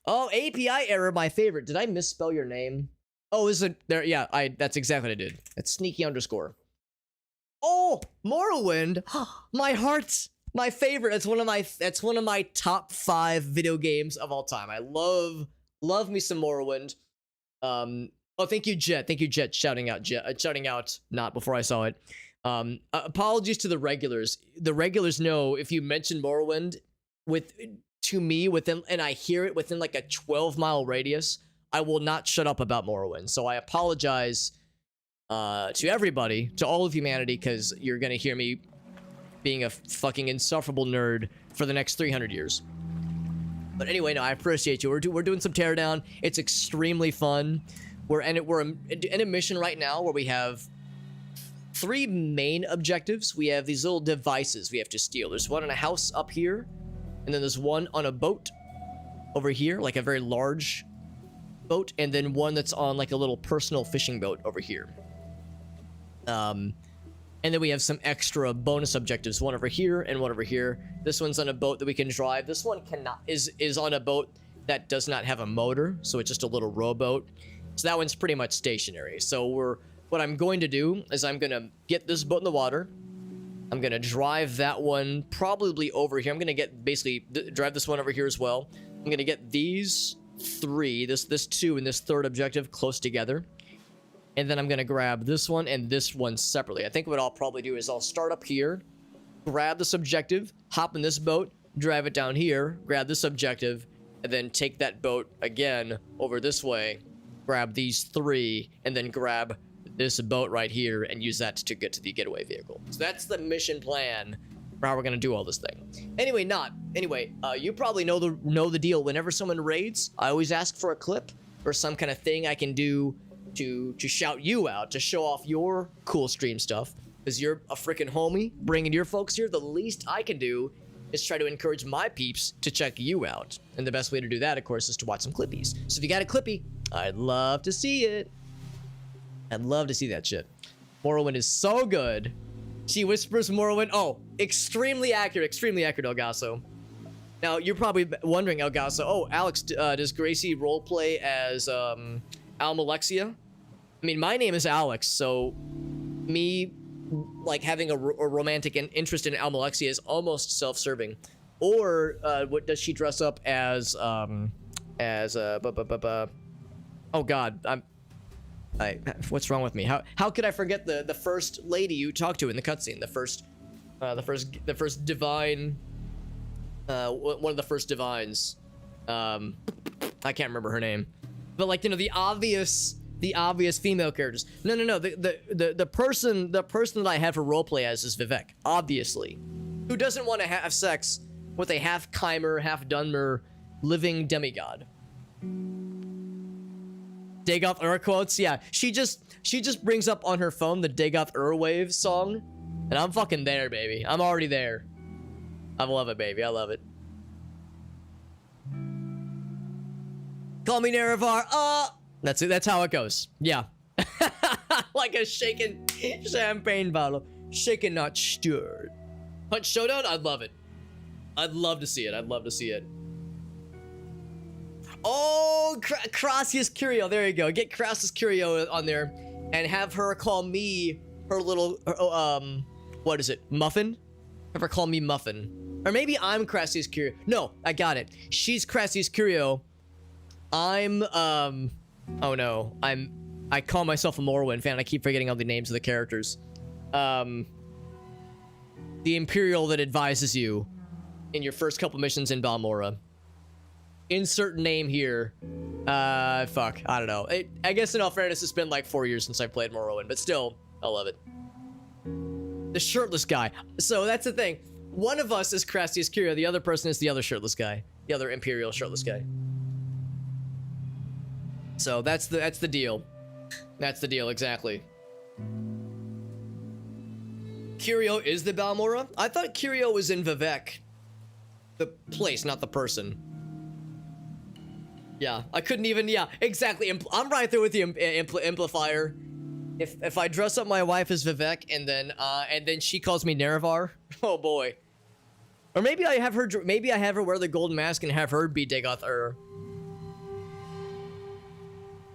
Oh, API error, my favorite. Did I misspell your name? Oh, is it there? Yeah, that's exactly what I did. It's sneaky underscore. Oh, Morrowind. My heart. My favorite. That's one of my top 5 video games of all time. I love me some Morrowind. Oh, thank you, Jet. Thank you, Jet. Shouting out Not before I saw it. Apologies to the regulars. The regulars know if you mention Morrowind to me within, and I hear it within like a 12-mile radius, I will not shut up about Morrowind. So I apologize to everybody, to all of humanity, because you're gonna hear me being a fucking insufferable nerd for the next 300 years. But anyway, no, I appreciate you. We're doing some Teardown. It's extremely fun. We're in a mission right now where we have 3 main objectives. We have these little devices we have to steal. There's one in a house up here, and then there's one on a boat over here, like a very large boat, and then one that's on like a little personal fishing boat over here. And then we have some extra bonus objectives, one over here and one over here. This one's on a boat that we can drive. This one is on a boat that does not have a motor, so it's just a little rowboat. So that one's pretty much stationary. So what I'm going to do is I'm gonna get this boat in the water. I'm gonna drive that one probably over here. I'm gonna drive this one over here as well. I'm gonna get these 3, this 2 and this 3rd objective close together. And then I'm gonna grab this one and this one separately. I think what I'll probably do is I'll start up here, grab this objective, hop in this boat, drive it down here, grab this objective, and then take that boat again over this way, grab these 3, and then grab this boat right here and use that to get to the getaway vehicle. So that's the mission plan for how we're gonna do all this thing. Anyway, you probably know the deal. Whenever someone raids, I always ask for a clip or some kind of thing I can do to shout you out, to show off your cool stream stuff, because you're a freaking homie bringing your folks here. The least I can do is try to encourage my peeps to check you out, and the best way to do that, of course, is to watch some clippies. So if you got a clippy, I'd love to see it. I'd love to see that shit. Morrowind is so good. She whispers Morrowind. Oh, extremely accurate, Elgaso. Now, you're probably wondering, Elgaso, oh, Alex, does Gracie roleplay as Almalexia? I mean, my name is Alex, so me like having a romantic interest in Almalexia is almost self-serving. Or what does she dress up as? Oh God, what's wrong with me? How could I forget the first lady you talked to in the cutscene? The first divine. One of the first divines. I can't remember her name, but like, you know, the obvious female characters. No. The person that I have for roleplay as is Vivek, obviously, who doesn't want to have sex with a half Chimer, half Dunmer living demigod. Dagoth Ur quotes, yeah. She just brings up on her phone the Dagoth Ur wave song, and I'm fucking there, baby. I'm already there. I love it, baby. I love it. Call me Nerevar. That's it. That's how it goes. Yeah. Like a shaken champagne bottle. Shaken, not stirred. Punch Showdown? I'd love it. I'd love to see it. I'd love to see it. Oh, Crassius Curio. There you go. Get Crassius Curio on there and have her call me her little, what is it? Muffin? Have her call me Muffin. Or maybe I'm Crassius Curio. No, I got it. She's Crassius Curio. I'm, oh no. I call myself a Morrowind fan. I keep forgetting all the names of the characters. The Imperial that advises you in your first couple missions in Balmora. Insert name here. Fuck. I don't know. I guess in all fairness, it's been like 4 years since I played Morrowind, but still, I love it. The shirtless guy. So that's the thing. One of us is Crassius Curio. The other person is the other shirtless guy. The other Imperial shirtless guy. So that's the deal. That's the deal, exactly. Curio is the Balmora? I thought Curio was in Vivek. The place, not the person. Yeah, I couldn't even, yeah, exactly. I'm right there with the amplifier. If I dress up my wife as Vivek and then she calls me Nerevar, oh boy. Or maybe I have her wear the golden mask and have her be Dagoth.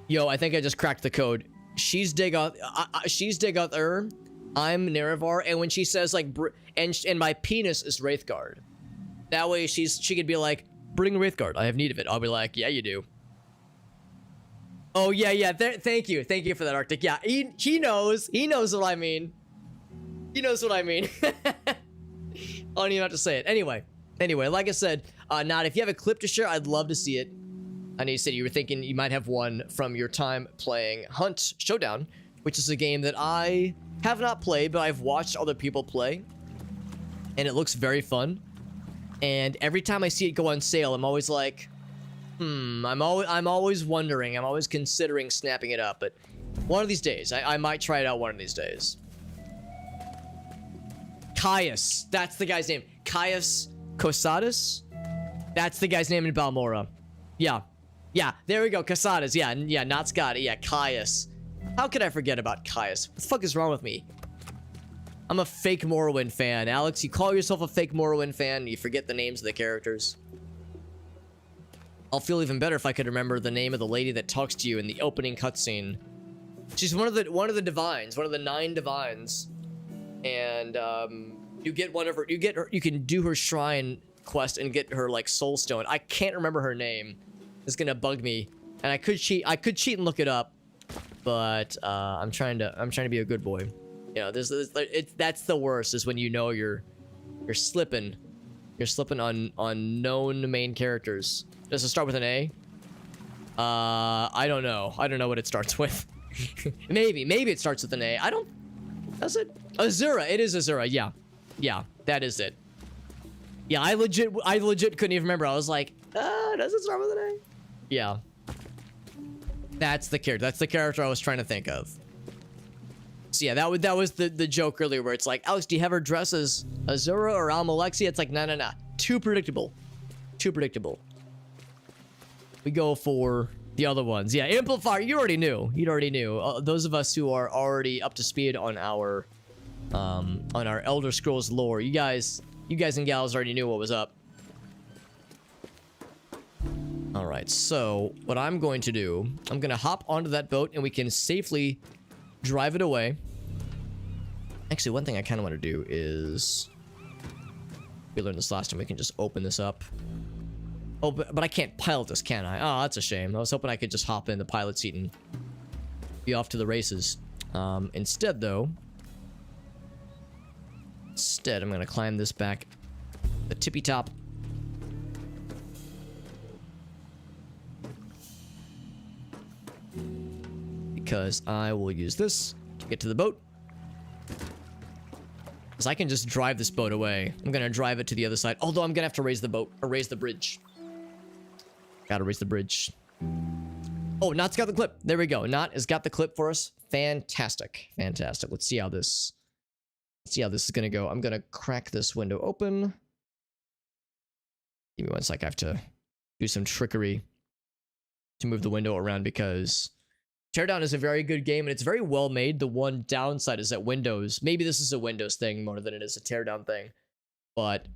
Yo, I think I just cracked the code. She's Dagoth. She's Dagoth. I'm Nerevar, and when she says like, and my penis is Wraithguard. That way she could be like, bring Wraithguard. I have need of it. I'll be like, yeah, you do. Oh yeah. Thank you for that, Arctic. Yeah, he knows. He knows what I mean. He knows what I mean. I don't even have to say it. Anyway, like I said, Nod, if you have a clip to share, I'd love to see it. I know you said you were thinking you might have one from your time playing Hunt Showdown, which is a game that I have not played, but I've watched other people play, and it looks very fun. And every time I see it go on sale, I'm always like, I'm always wondering, I'm always considering snapping it up. But one of these days, I might try it out one of these days. Caius, that's the guy's name. Caius Cosadas? That's the guy's name in Balmora. Yeah, there we go, Cosadas, yeah, not Scotty, yeah, Caius. How could I forget about Caius? What the fuck is wrong with me? I'm a fake Morrowind fan. Alex, you call yourself a fake Morrowind fan, and you forget the names of the characters. I'll feel even better if I could remember the name of the lady that talks to you in the opening cutscene. She's one of the divines, one of the 9 divines. And you get one of her, you can do her shrine quest and get her like soul stone. I can't remember her name. It's gonna bug me, and I could cheat and look it up, but I'm trying to be a good boy. You know, that's the worst, is when you know you're slipping on known main characters. Does it start with an A? I don't know what it starts with. maybe it starts with an A. Does it? Azura. It is Azura. Yeah, that is it. Yeah, I legit couldn't even remember. I was like, does it start with an A? Yeah. That's the character I was trying to think of. So yeah, that was the joke earlier, where it's like, Alex, do you have her dress as Azura or Almalexia? It's like, no. Too predictable. We go for the other ones. Yeah, Amplifier, you already knew. Those of us who are already up to speed on our Elder Scrolls lore, you guys and gals already knew what was up. All right, so what I'm going to do, I'm going to hop onto that boat and we can safely drive it away. Actually, one thing I kind of want to do is, we learned this last time, we can just open this up. Oh, but I can't pilot this, can I? Oh, that's a shame. I was hoping I could just hop in the pilot seat and be off to the races. Instead, I'm going to climb this back, the tippy top. Because I will use this to get to the boat. Because I can just drive this boat away. I'm going to drive it to the other side. Although I'm going to have to raise the boat, or raise the bridge. Gotta raise the bridge. Oh, Not's got the clip. There we go. Not has got the clip for us. Fantastic. Let's see how this is going to go. I'm going to crack this window open. Give me one sec. I have to do some trickery to move the window around, because Teardown is a very good game and it's very well made. The one downside is that Windows, maybe this is a Windows thing more than it is a Teardown thing, but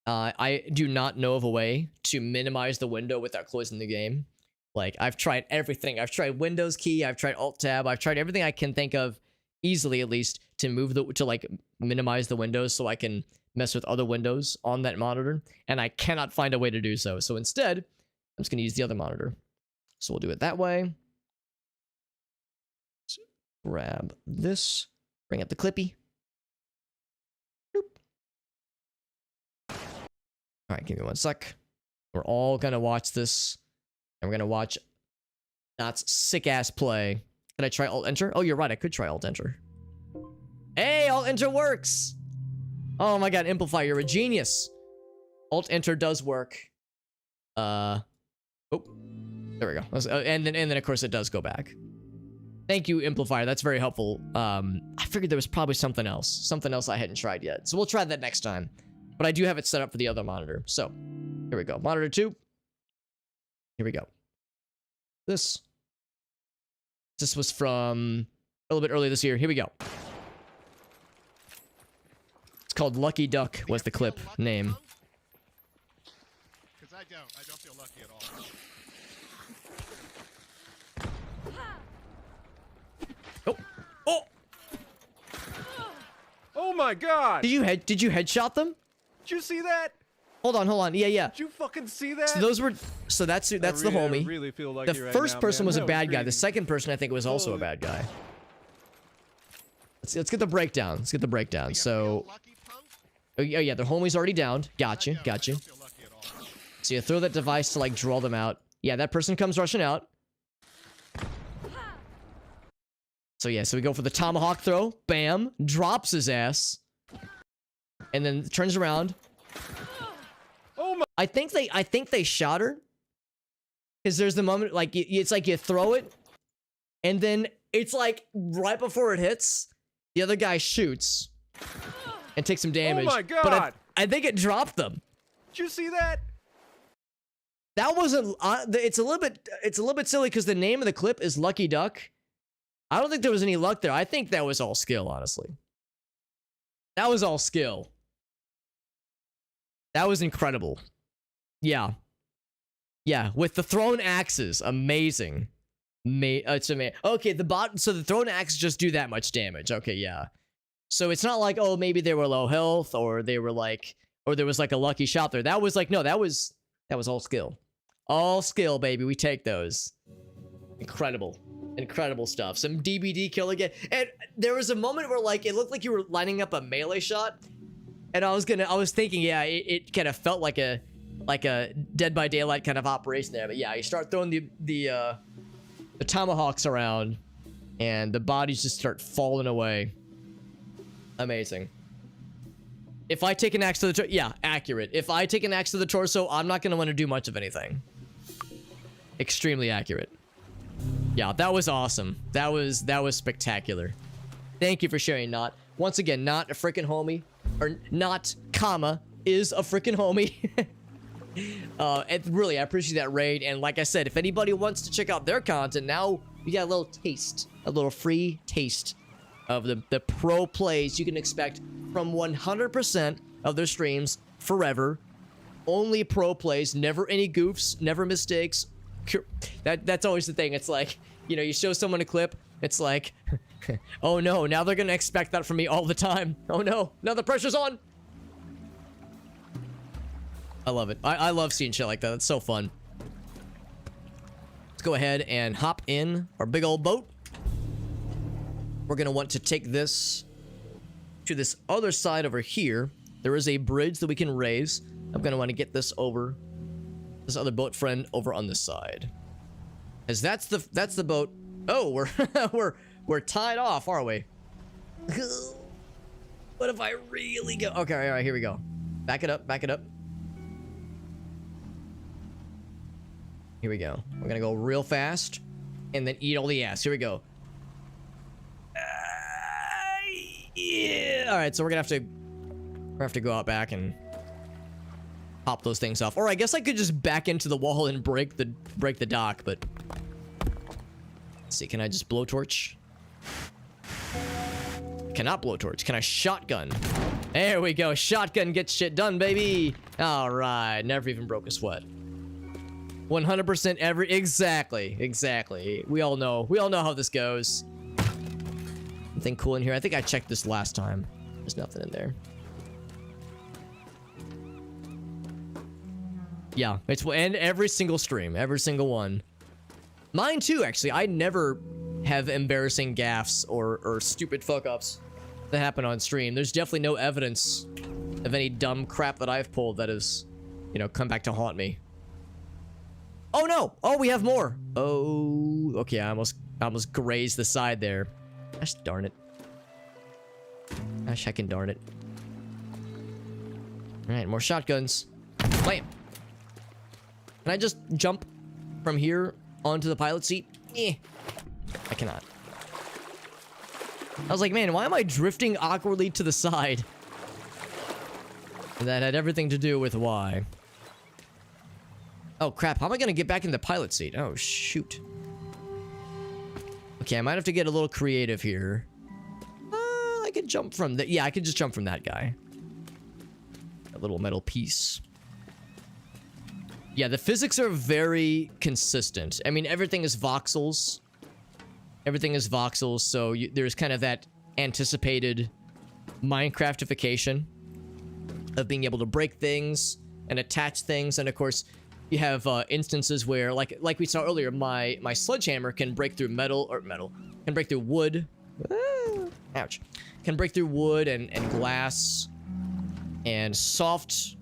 I do not know of a way to minimize the window without closing the game. Like, I've tried everything. I've tried Windows key, I've tried Alt Tab, I've tried everything I can think of, easily at least, to like minimize the windows so I can mess with other windows on that monitor, and I cannot find a way to do so. So instead, I'm just going to use the other monitor. So we'll do it that way. Let's grab this, bring up the clippy. All right, give me one sec. We're all gonna watch this, and we're gonna watch Not's sick-ass play. Can I try Alt-Enter? Oh, you're right, I could try Alt-Enter. Hey, Alt-Enter works! Oh my god, Amplify, you're a genius. Alt-Enter does work. Oh, there we go. And then of course it does go back. Thank you, Amplifier, that's very helpful. I figured there was probably something else I hadn't tried yet. So we'll try that next time. But I do have it set up for the other monitor. So, here we go. Monitor 2. Here we go. This was from a little bit earlier this year. Here we go. It's called Lucky Duck was the clip name. Because I don't feel lucky at all. Oh. Oh. Oh my god! Did you headshot them? Did you see that? Hold on. Yeah. Did you fucking see that? So that's the homie. I really feel like The first person was a bad guy. The The second person I think was also a bad guy. Let's get the breakdown. Let's get the breakdown. So, oh yeah, the homie's already downed. Gotcha. So you throw that device to like draw them out. Yeah, that person comes rushing out. So yeah, so we go for the tomahawk throw. Bam, drops his ass, and then turns around. Oh my! I think they shot her. Because there's the moment, like, it's like you throw it, and then it's like right before it hits, the other guy shoots and takes some damage. Oh my god! But I think it dropped them. Did you see that? That wasn't. It's a little bit silly because the name of the clip is Lucky Duck. I don't think there was any luck there. I think that was all skill, honestly. That was all skill. That was incredible. Yeah. Yeah, with the thrown axes, amazing. It's amazing. Okay, so the thrown axes just do that much damage. Okay, yeah. So it's not like, oh, maybe they were low health, or they were like, or there was like a lucky shot there. That was like, no, that was all skill. All skill, baby. We take those. Incredible stuff. Some DBD kill again. And there was a moment where like it looked like you were lining up a melee shot, and I was thinking, yeah, it kind of felt like a Dead by Daylight kind of operation there. But yeah, you start throwing the tomahawks around, and the bodies just start falling away. Amazing. If I take an axe to the yeah, accurate. If I take an axe to the torso, I'm not gonna want to do much of anything. Extremely accurate. Yeah, that was awesome. That was spectacular. Thank you for sharing, Not. Once again, Not a freaking homie, or Not, comma, is a freaking homie. And really, I appreciate that raid. And like I said, if anybody wants to check out their content, now we got a little taste, a little free taste of the pro plays you can expect from 100% of their streams forever. Only pro plays, never any goofs, never mistakes. That's always the thing. It's like, you know, you show someone a clip, it's like, oh no, now they're gonna expect that from me all the time. Oh no, now the pressure's on. I love it. I love seeing shit like that. It's so fun. Let's go ahead and hop in our big old boat. We're gonna want to take this to this other side over here. There is a bridge that we can raise. I'm gonna want to get this over, this other boat friend over on this side, as that's the boat. Oh, we're tied off, are we? What if I really go? Okay, all right, here we go. Back it up. Here we go. We're gonna go real fast, and then eat all the ass. Here we go. Yeah. All right, so we're gonna have to go out back and pop those things off. Or I guess I could just back into the wall and break the dock. But let's see. Can I just blowtorch? Cannot blowtorch. Can I shotgun? There we go. Shotgun gets shit done, baby. All right. Never even broke a sweat. 100% exactly. We all know how this goes. Anything cool in here? I think I checked this last time. There's nothing in there. Yeah, it's and every single stream, every single one. Mine too, actually. I never have embarrassing gaffes or stupid fuck-ups that happen on stream. There's definitely no evidence of any dumb crap that I've pulled that has, you know, come back to haunt me. Oh no! Oh, we have more! Oh, okay, I almost grazed the side there. Gosh darn it. Gosh heckin' darn it. Alright, more shotguns. Blam! Can I just jump from here onto the pilot seat? Eh. I cannot. I was like, man, why am I drifting awkwardly to the side? And that had everything to do with why. Oh crap, how am I gonna get back in the pilot seat? Oh shoot. Okay, I might have to get a little creative here. I could jump from the... Yeah, I could just jump from that guy. A little metal piece. Yeah, the physics are very consistent. I mean, everything is voxels. Everything is voxels, so there's kind of that anticipated Minecraftification of being able to break things and attach things. And of course, you have instances where, like we saw earlier, my sledgehammer can break through can break through wood. Ouch. Can break through wood and glass and soft,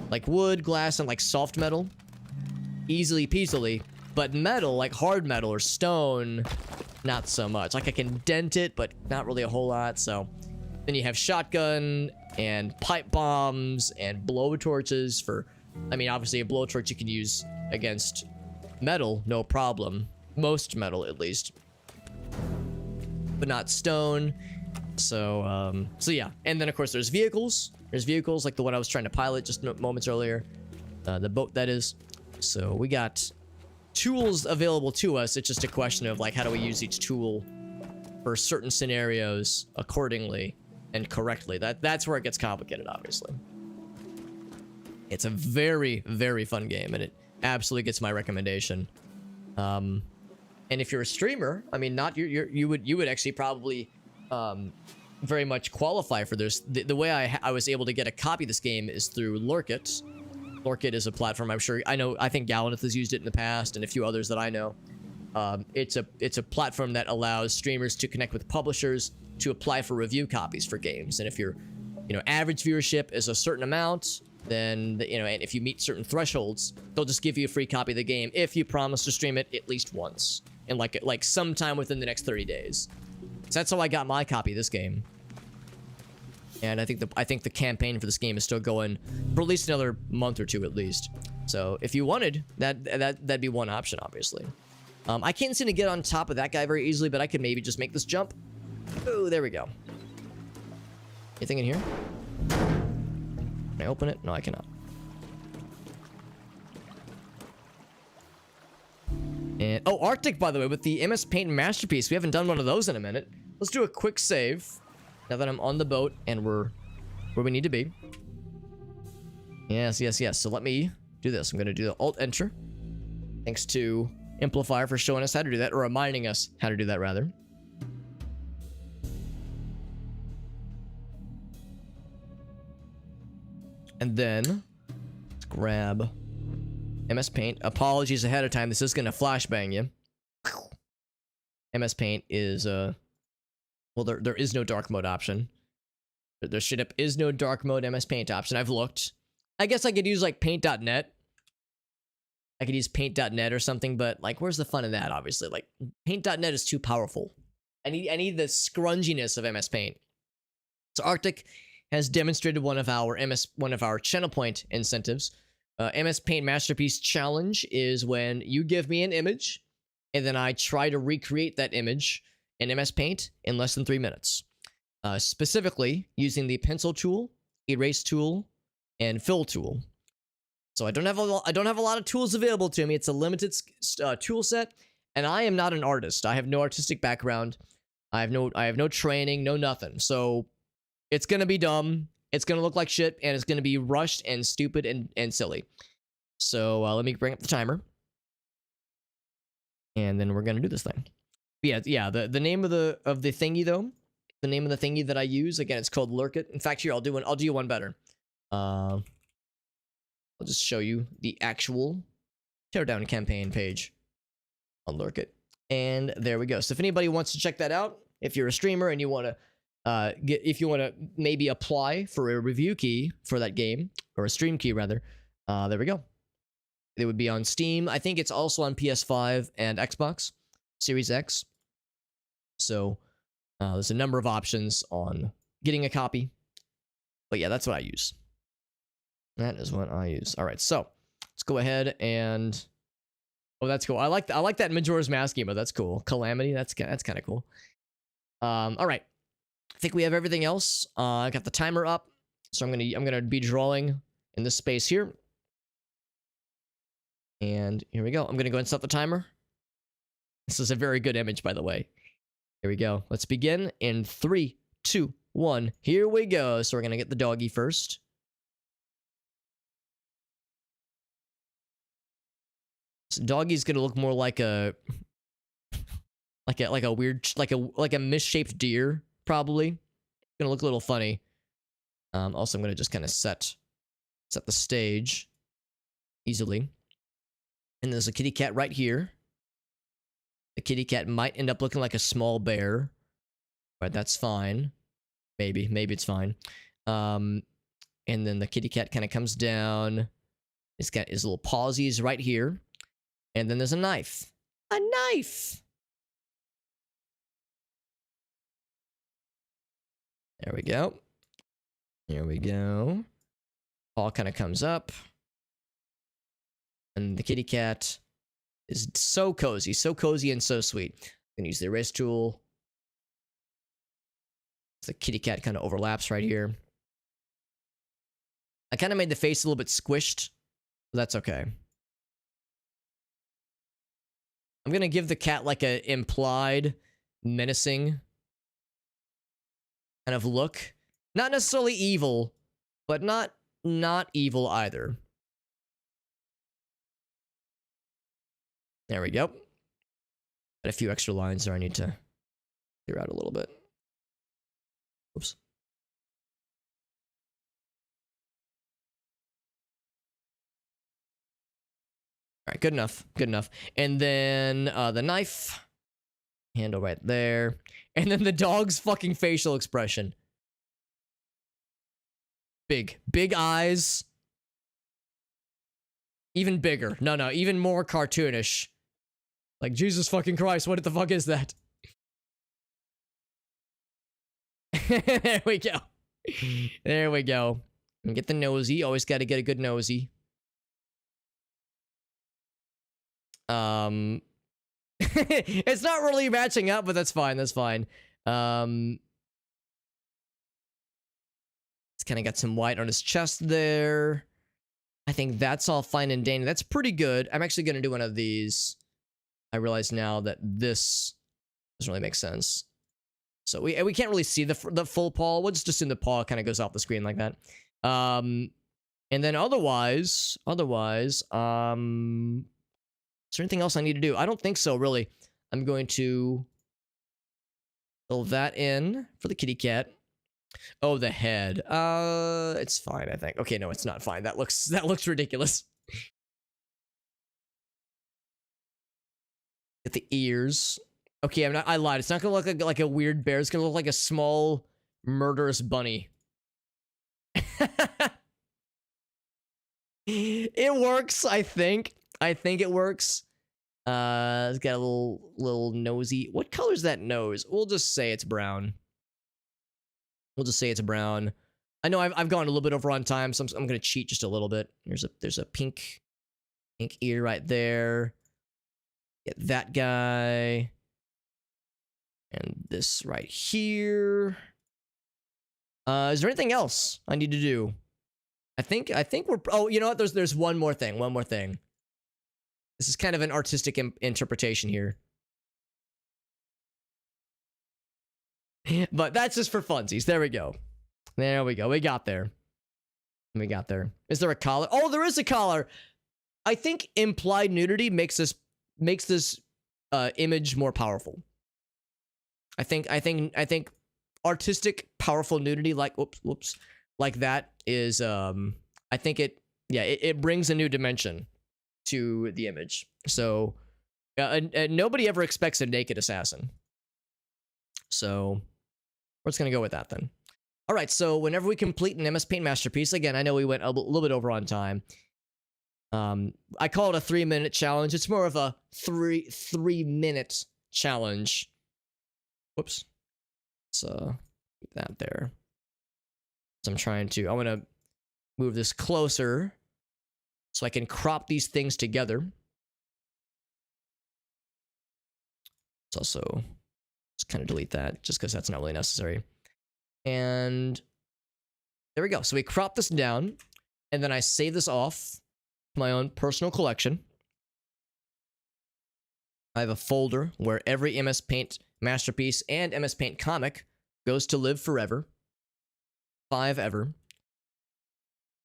like wood, glass, and like soft metal. Easily peasily. But metal, like hard metal or stone, not so much. Like I can dent it, but not really a whole lot. So then you have shotgun and pipe bombs and blowtorches for, I mean, obviously a blowtorch you can use against metal, no problem. Most metal, at least. But not stone. So yeah. And then, of course, there's vehicles. There's vehicles like the one I was trying to pilot just moments earlier. The boat, that is. So we got tools available to us. It's just a question of, like, how do we use each tool for certain scenarios accordingly and correctly. That's where it gets complicated, obviously. It's a very, very fun game, and it absolutely gets my recommendation. And if you're a streamer, I mean, not you would actually probably very much qualify for this. The way I was able to get a copy of this game is through Lurkit. Lurkit is a platform I think Gallaneth has used it in the past, and a few others that I know. It's a platform that allows streamers to connect with publishers to apply for review copies for games. And if your average viewership is a certain amount, then and if you meet certain thresholds, they'll just give you a free copy of the game if you promise to stream it at least once, and like sometime within the next 30 days. So that's how I got my copy of this game. And I think the campaign for this game is still going for at least another month or two at least. So if you wanted, that'd be one option, obviously. I can't seem to get on top of that guy very easily, but I could maybe just make this jump. Oh, there we go. Anything in here? Can I open it? No, I cannot. And oh, Arctic, by the way, with the MS Paint Masterpiece. We haven't done one of those in a minute. Let's do a quick save. Now that I'm on the boat and we're where we need to be. Yes. So let me do this. I'm going to do the Alt-Enter. Thanks to Amplifier for showing us how to do that, or reminding us how to do that, rather. And then let's grab MS Paint. Apologies ahead of time. This is going to flashbang you. MS Paint is well, there is no dark mode option. There straight up is no dark mode MS Paint option. I've looked. I guess I could use like paint.net. I could use paint.net or something, but like, where's the fun in that? Obviously, like, paint.net is too powerful. I need the scrunginess of MS Paint. So Arctic has demonstrated one of our channel point incentives. MS Paint Masterpiece Challenge is when you give me an image, and then I try to recreate that image in MS Paint in less than 3 minutes. Specifically using the pencil tool, erase tool, and fill tool. So I don't have a lot of tools available to me. It's a limited tool set, and I am not an artist. I have no artistic background. I have no training, no nothing. So it's gonna be dumb. It's gonna look like shit, and it's gonna be rushed and stupid and silly. So let me bring up the timer, and then we're gonna do this thing. But yeah. The name of the thingy though, the name of the thingy that I use, again, it's called Lurkit. In fact, here I'll do you one better. I'll just show you the actual Teardown campaign page on Lurkit. And there we go. So if anybody wants to check that out, if you're a streamer and you want to maybe apply for a review key for that game, or a stream key rather, there we go. It would be on Steam. I think it's also on PS5 and Xbox Series X. So there's a number of options on getting a copy. But yeah, that's what I use. That is what I use. All right, so let's go ahead and... Oh, that's cool. I like that Majora's Mask emote. That's cool. Calamity. That's kind of cool. All right. I think we have everything else. I got the timer up. So I'm gonna be drawing in this space here. And here we go. I'm gonna go and set the timer. This is a very good image, by the way. Here we go. Let's begin in 3, 2, 1. Here we go. So we're gonna get the doggy first. So doggy's gonna look more like a weird like a misshaped deer, probably. Gonna look a little funny. Also I'm gonna just kind of set the stage easily. And there's a kitty cat right here. The kitty cat might end up looking like a small bear, but that's fine. Maybe it's fine. And then the kitty cat kind of comes down. It's got his little pawsies right here. And then there's a knife. A knife! There we go. Here we go. Paw kind of comes up. And the kitty cat is so cozy and so sweet. I'm gonna use the erase tool. The kitty cat kind of overlaps right here. I kind of made the face a little bit squished, but that's okay. I'm gonna give the cat like a implied menacing kind of look. Not necessarily evil, but not evil either. There we go. Got a few extra lines there I need to clear out a little bit. Oops. All right, good enough. Good enough. And then the knife. Handle right there. And then the dog's fucking facial expression. Big eyes. Even bigger. No, even more cartoonish. Like, Jesus fucking Christ, what the fuck is that? There we go. There we go. And get the nosy. Always got to get a good nosy. It's not really matching up, but that's fine. That's fine. It's kind of got some white on his chest there. I think that's all fine and dandy. That's pretty good. I'm actually going to do one of these. I realize now that this doesn't really make sense. So we can't really see the full paw. We'll just assume the paw kind of goes off the screen like that. And then otherwise, is there anything else I need to do? I don't think so, really. I'm going to fill that in for the kitty cat. Oh, the head. It's fine, I think. Okay, no, it's not fine. That looks ridiculous. Get the ears. Okay, I lied. It's not gonna look like a weird bear. It's gonna look like a small murderous bunny. It works, I think. I think it works. It's got a little nosy. What color is that nose? We'll just say it's brown. I know I've gone a little bit over on time, so I'm gonna cheat just a little bit. There's a pink ear right there. Get that guy. And this right here. Is there anything else I need to do? I think we're. Oh, you know what? There's one more thing. This is kind of an artistic interpretation here. But that's just for funsies. There we go. We got there. Is there a collar? Oh, there is a collar. I think implied nudity makes this image more powerful. I think artistic, powerful nudity, like whoops, like that is I think it brings a new dimension to the image. So nobody ever expects a naked assassin. So we're just gonna go with that then. All right. So whenever we complete an MS Paint masterpiece, again, I know we went a little bit over on time. I call it a 3-minute challenge. It's more of a 3-minute challenge. Whoops. So keep that there. So I want to move this closer so I can crop these things together. Let's also just kind of delete that just because that's not really necessary. And There we go. So we crop this down, and then I save this off to my own personal collection. I have a folder where every MS Paint masterpiece and MS Paint comic goes to live forever. 5 ever.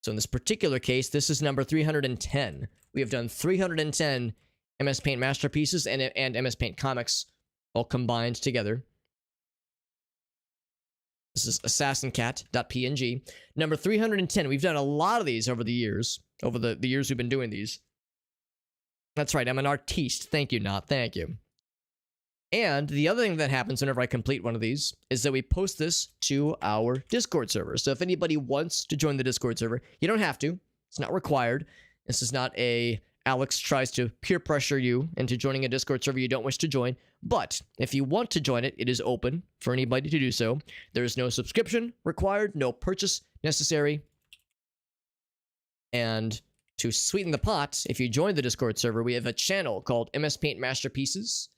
So in this particular case, this is number 310. We have done 310 MS Paint masterpieces and MS Paint comics all combined together. This is assassincat.png. Number 310. We've done a lot of these over the years. Over the years we've been doing these. That's right, I'm an artiste. Thank you, Not. Thank you. And the other thing that happens whenever I complete one of these is that we post this to our Discord server. So if anybody wants to join the Discord server, you don't have to. It's not required. This is not a Alex tries to peer pressure you into joining a Discord server you don't wish to join. But if you want to join it, it is open for anybody to do so. There is no subscription required, no purchase necessary. And to sweeten the pot, if you join the Discord server, we have a channel called MS Paint Masterpieces,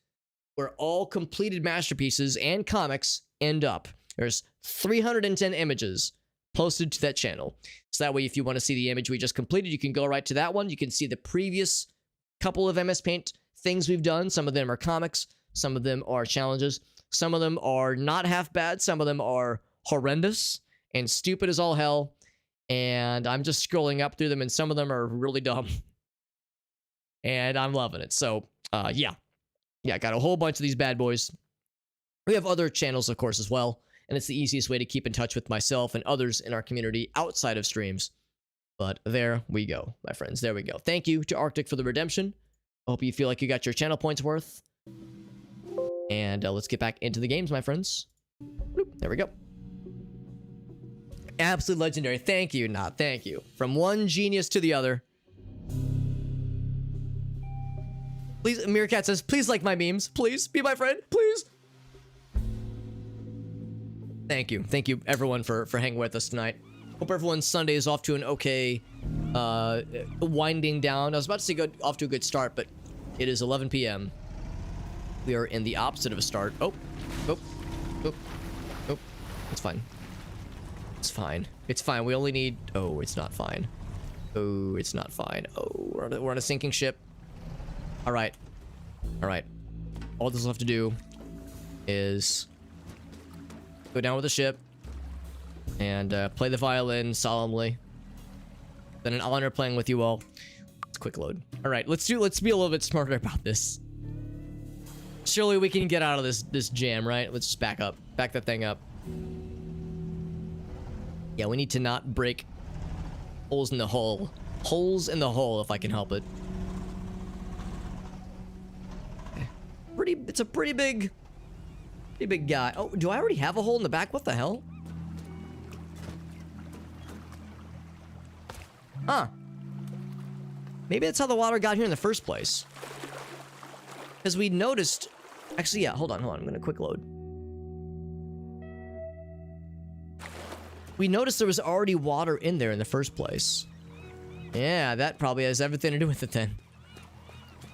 where all completed masterpieces and comics end up. There's 310 images posted to that channel. So that way, if you want to see the image we just completed, you can go right to that one. You can see the previous couple of MS Paint things we've done. Some of them are comics. Some of them are challenges. Some of them are not half bad. Some of them are horrendous and stupid as all hell. And I'm just scrolling up through them, and some of them are really dumb. And I'm loving it. So, yeah. Yeah, got a whole bunch of these bad boys. We have other channels, of course, as well. And it's the easiest way to keep in touch with myself and others in our community outside of streams. But there we go, my friends. There we go. Thank you to Arctic for the redemption. I hope you feel like you got your channel points worth. And let's get back into the games, my friends. Bloop, there we go. Absolute legendary. Thank you, Not. Thank you. From one genius to the other. Please, Meerkat says, please like my memes. Please, be my friend. Please. Thank you. Thank you, everyone, for hanging with us tonight. Hope everyone's Sunday is off to an okay winding down. I was about to say off to a good start, but it is 11 p.m. We are in the opposite of a start. Oh. It's fine. It's fine. It's fine. We only need... Oh, it's not fine. Oh, it's not fine. Oh, we're on a sinking ship. All right. All this will have to do is go down with the ship and play the violin solemnly. Been an honor playing with you all. Let's quick load. All right, let's be a little bit smarter about this. Surely we can get out of this jam, right? Let's just back that thing up. Yeah, we need to not break holes in the hull. Holes in the hull, if I can help it. It's a pretty big guy. Oh, do I already have a hole in the back? What the hell? Huh. Maybe that's how the water got here in the first place. Because we noticed... Actually, yeah, hold on. I'm going to quick load. We noticed there was already water in there in the first place. Yeah, that probably has everything to do with it then.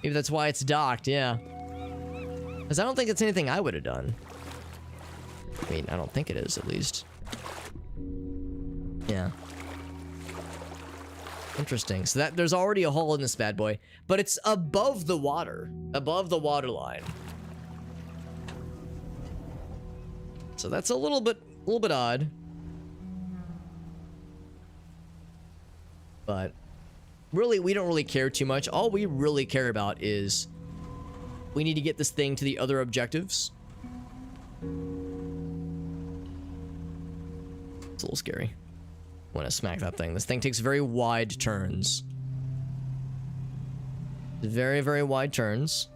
Maybe that's why it's docked, yeah. Because I don't think it's anything I would have done. I mean, I don't think it is, at least. Yeah. Interesting. So that there's already a hole in this bad boy, but it's above the water. Above the water line. So that's a little bit odd. But really, we don't really care too much. All we really care about is we need to get this thing to the other objectives. It's a little scary. I want to smack that thing. This thing takes very wide turns. Very, very wide turns.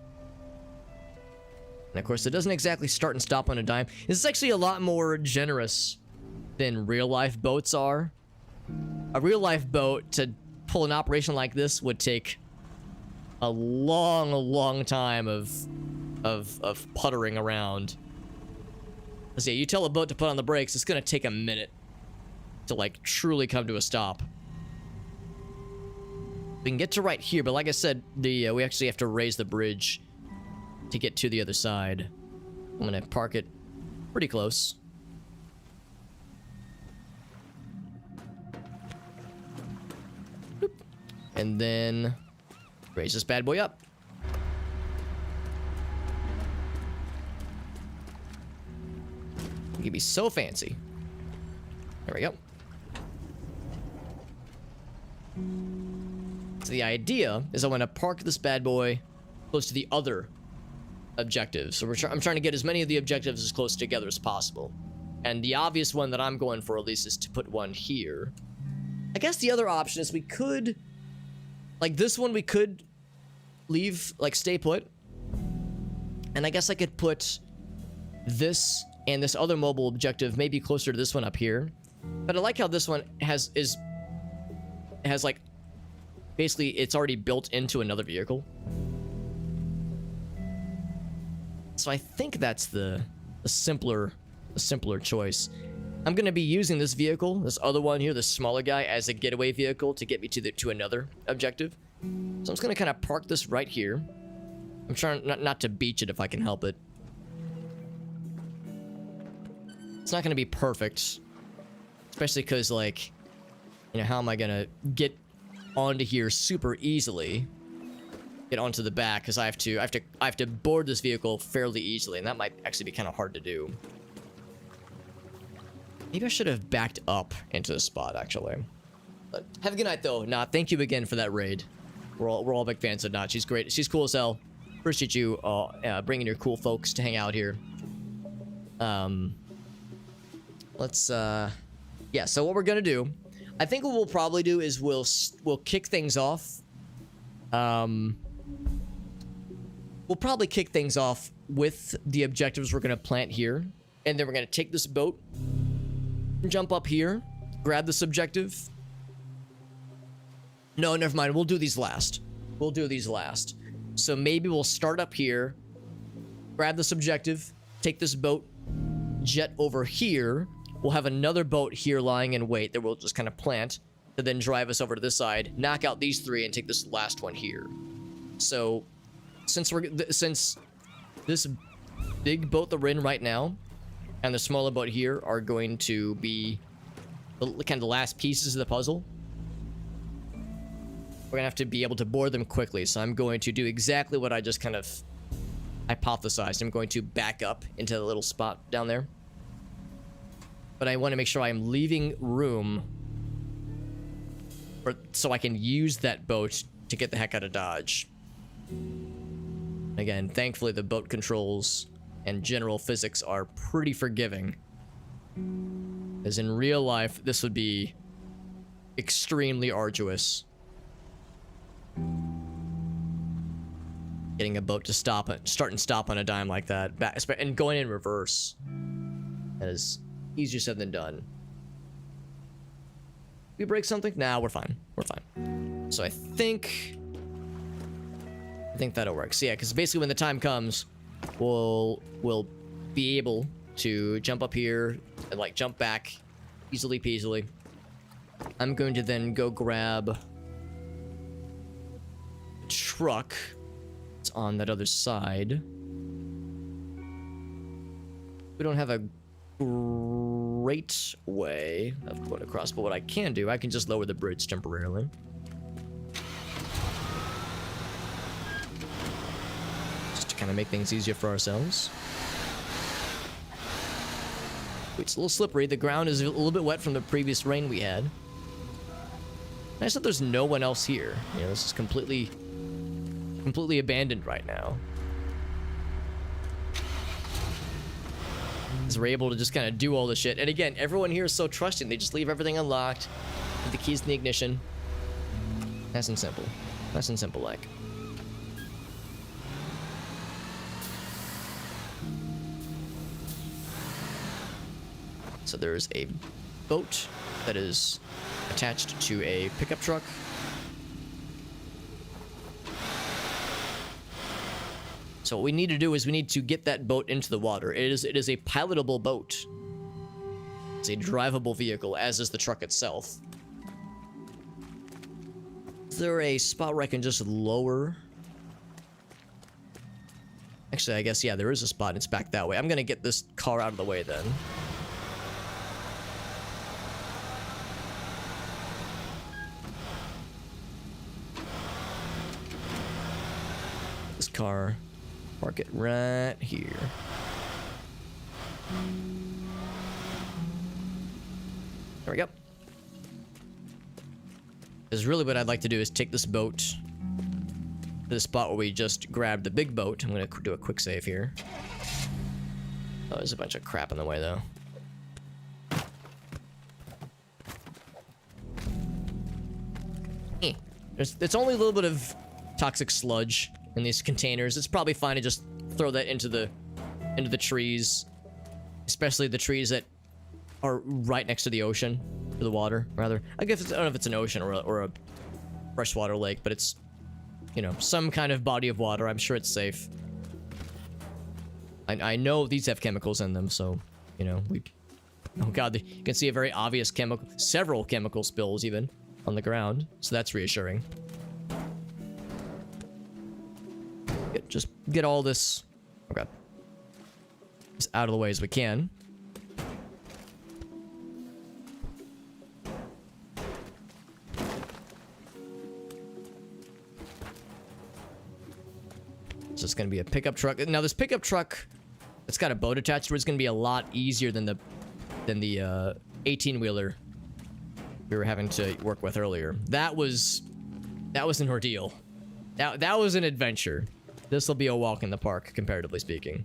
And of course, it doesn't exactly start and stop on a dime. This is actually a lot more generous than real-life boats are. A real-life boat, to pull an operation like this, would take a long time of puttering around. Because yeah, you tell a boat to put on the brakes, it's gonna take a minute to like truly come to a stop. We can get to right here, but like I said, we actually have to raise the bridge to get to the other side. I'm gonna park it pretty close. And then raise this bad boy up. You can be so fancy. There we go. So the idea is I want to park this bad boy close to the other objectives. So I'm trying to get as many of the objectives as close together as possible. And the obvious one that I'm going for, at least, is to put one here. I guess the other option is we could, like this one, we could leave, like stay put. And I guess I could put this and this other mobile objective maybe closer to this one up here. But I like how this one has like, basically it's already built into another vehicle. So I think that's the simpler choice. I'm gonna be using this vehicle, this other one here, this smaller guy, as a getaway vehicle to get me to another objective. So I'm just gonna kind of park this right here. I'm trying not to beach it if I can help it. It's not gonna be perfect, especially because, like, you know, how am I gonna get onto here super easily? Get onto the back because I have to board this vehicle fairly easily, and that might actually be kind of hard to do. Maybe I should have backed up into the spot, actually. But have a good night, though. Nah, thank you again for that raid. We're all big fans of Nah. She's great. She's cool as hell. Appreciate you bringing your cool folks to hang out here. Let's yeah. So what we're gonna do, I think what we'll probably do is we'll kick things off. We'll probably kick things off with the objectives we're gonna plant here, and then we're gonna take this boat, jump up here, grab this objective. No, never mind. We'll do these last. We'll do these last. So maybe we'll start up here, grab this objective, take this boat, jet over here. We'll have another boat here lying in wait that we'll just kind of plant to then drive us over to this side, knock out these three, and take this last one here. So since this big boat that we're in right now and the smaller boat here are going to be the kind of the last pieces of the puzzle, we're gonna have to be able to board them quickly. So I'm going to do exactly what I just kind of hypothesized. I'm going to back up into the little spot down there, but I want to make sure I'm leaving room so I can use that boat to get the heck out of Dodge. Again, thankfully the boat controls and general physics are pretty forgiving, as in real life this would be extremely arduous. Getting a boat to start and stop on a dime like that, and going in reverse, that is easier said than done. We break something? Nah, we're fine. We're fine. So I think that'll work. So yeah, because basically when the time comes, we'll be able to jump up here and like jump back easily peasily. I'm going to then go grab a truck. It's on that other side. We don't have a great way of going across, but what I can do, I can just lower the bridge temporarily. Just to kind of make things easier for ourselves. It's a little slippery. The ground is a little bit wet from the previous rain we had. Nice that there's no one else here. You know, this is completely abandoned right now. Because we're able to just kind of do all the shit. And again, everyone here is so trusting. They just leave everything unlocked, put the keys in the ignition. Nice and simple. Nice and simple like. So there's a boat that is attached to a pickup truck. So what we need to do is we need to get that boat into the water. It is a pilotable boat. It's a drivable vehicle, as is the truck itself. Is there a spot where I can just lower? Actually, I guess, yeah, there is a spot and it's back that way. I'm gonna get this car out of the way then. car. Park it right here. There we go. Because really what I'd like to do is take this boat to the spot where we just grabbed the big boat. I'm going to do a quick save here. Oh, there's a bunch of crap in the way, though. It's only a little bit of toxic sludge in these containers. It's probably fine to just throw that into the trees, especially the trees that are right next to the ocean, to the water, rather. I don't know if it's an ocean or a freshwater lake, but it's, you know, some kind of body of water. I'm sure it's safe. I know these have chemicals in them, so, you know, oh god, you can see a very obvious several chemical spills even on the ground, so that's reassuring. Just get all this, oh god, as out of the way as we can. So it's gonna be a pickup truck. Now this pickup truck, it's got a boat attached to it. It's gonna be a lot easier than the 18-wheeler we were having to work with earlier. That was an ordeal. That was an adventure. This will be a walk in the park, comparatively speaking.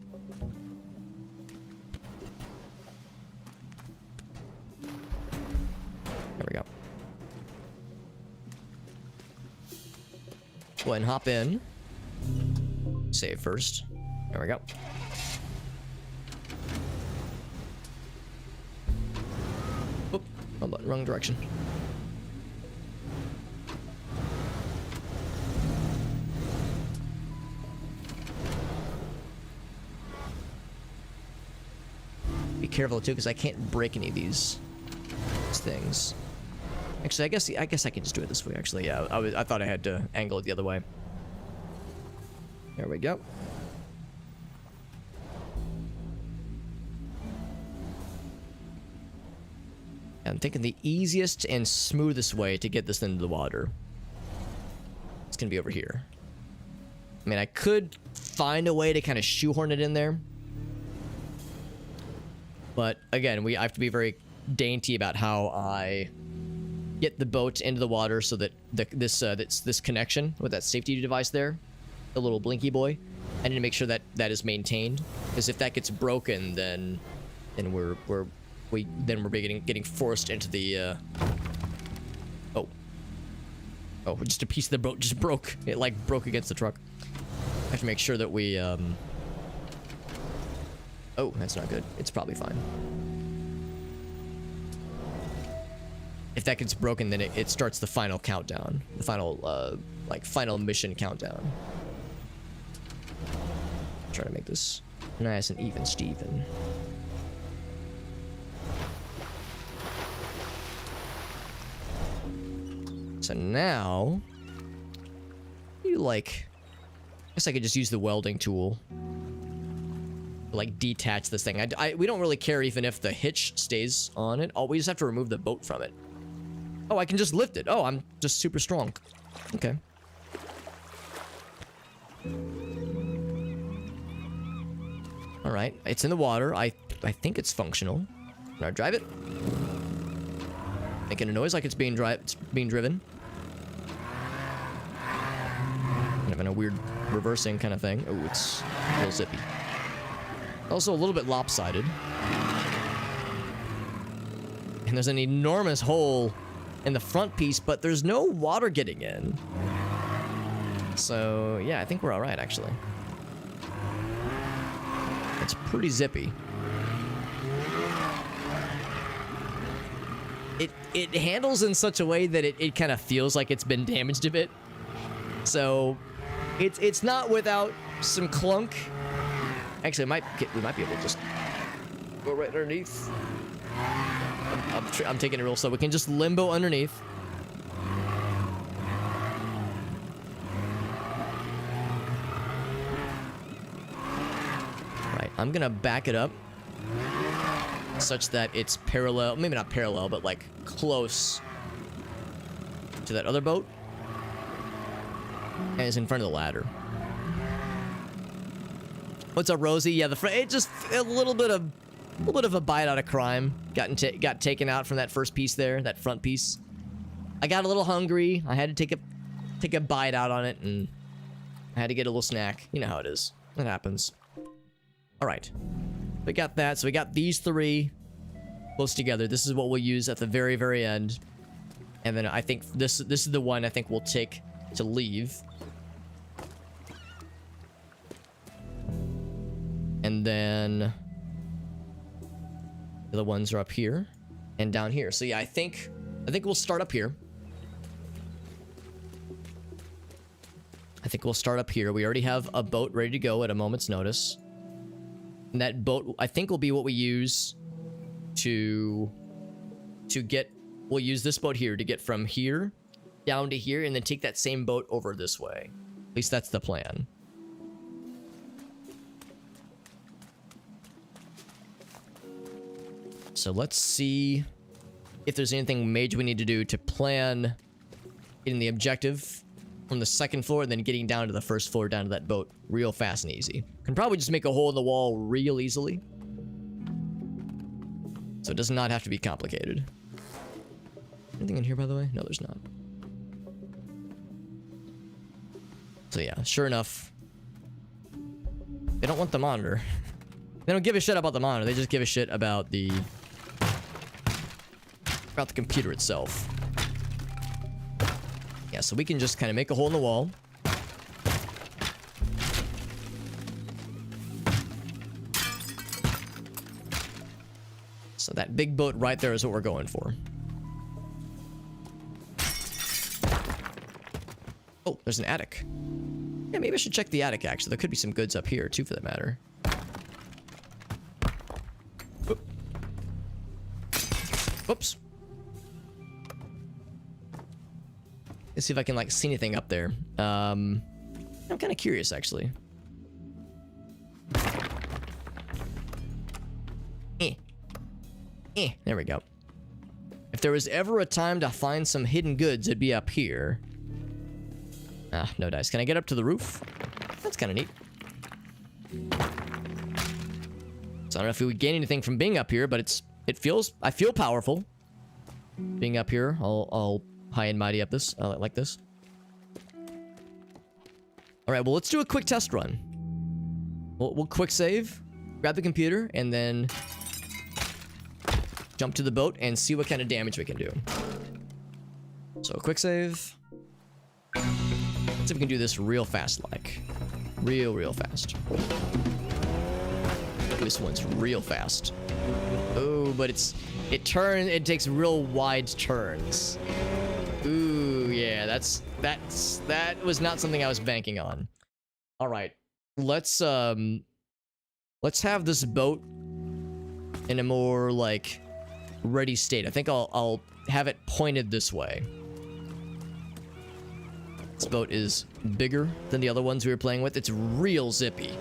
There we go. Go ahead and hop in. Save first. There we go. Oop, wrong direction. Be careful too, because I can't break any of these things. Actually, I guess I can just do it this way. Actually, yeah, I thought I had to angle it the other way. There we go. I'm thinking the easiest and smoothest way to get this into the water, it's gonna be over here. I mean, I could find a way to kind of shoehorn it in there, but again, I have to be very dainty about how I get the boat into the water so that this connection with that safety device there, the little blinky boy, I need to make sure that that is maintained, because if that gets broken, then we're getting forced into the oh, just a piece of the boat just broke. It like broke against the truck. I have to make sure that we oh, that's not good. It's probably fine. If that gets broken, then it starts the final countdown, the final final mission countdown. Try to make this nice and even, Steven. So now, I guess I could just use the welding tool to, like, detach this thing. We don't really care even if the hitch stays on it. Oh, we just have to remove the boat from it. Oh, I can just lift it. Oh, I'm just super strong. Okay. All right, it's in the water. I think it's functional. Can I drive it? Making a noise like it's being driven. Kind of in a weird reversing kind of thing. Oh, it's a little zippy. Also a little bit lopsided. And there's an enormous hole in the front piece, but there's no water getting in. So, yeah, I think we're all right, actually. It's pretty zippy. It handles in such a way that it kind of feels like it's been damaged a bit. So, it's not without some clunk. Actually, we might be able to just go right underneath. I'm taking it real slow. We can just limbo underneath. Right, I'm gonna back it up such that it's parallel, maybe not parallel, but like close to that other boat. And it's in front of the ladder. What's up, Rosie? Yeah, it just a little bit of a bite out of crime. Got taken out from that first piece there, that front piece. I got a little hungry. I had to take a bite out on it, and I had to get a little snack. You know how it is. It happens. All right, we got that. So we got these 3 close together. This is what we'll use at the very, very end. And then I think this is the one I think we'll take to leave. And then the other ones are up here and down here. So yeah, I think we'll start up here. I think we'll start up here. We already have a boat ready to go at a moment's notice. And that boat, I think, will be what we use to get... We'll use this boat here to get from here down to here and then take that same boat over this way. At least that's the plan. So let's see if there's anything major we need to do to plan getting the objective from the 2nd floor and then getting down to the 1st floor down to that boat real fast and easy. Can probably just make a hole in the wall real easily. So it does not have to be complicated. Anything in here, by the way? No, there's not. So yeah, sure enough, they don't want the monitor. They don't give a shit about the monitor. They just give a shit about the computer itself. Yeah, so we can just kind of make a hole in the wall. So that big boat right there is what we're going for. Oh, there's an attic. Yeah, maybe I should check the attic, actually. There could be some goods up here, too, for that matter. Oop. Whoops. Let's see if I can, like, see anything up there. I'm kind of curious, actually. There we go. If there was ever a time to find some hidden goods, it'd be up here. Ah, no dice. Can I get up to the roof? That's kind of neat. So I don't know if we would gain anything from being up here, but I feel powerful. Being up here, I'll high and mighty up this, like this. All right, well, let's do a quick test run. We'll quick save, grab the computer, and then jump to the boat and see what kind of damage we can do. So quick save. Let's see if we can do this real fast, like. Real fast. This one's real fast. Oh, but it takes real wide turns. Ooh, yeah, that was not something I was banking on. All right, let's have this boat in a more like ready state. I think I'll have it pointed this way. This boat is bigger than the other ones we were playing with. It's real zippy.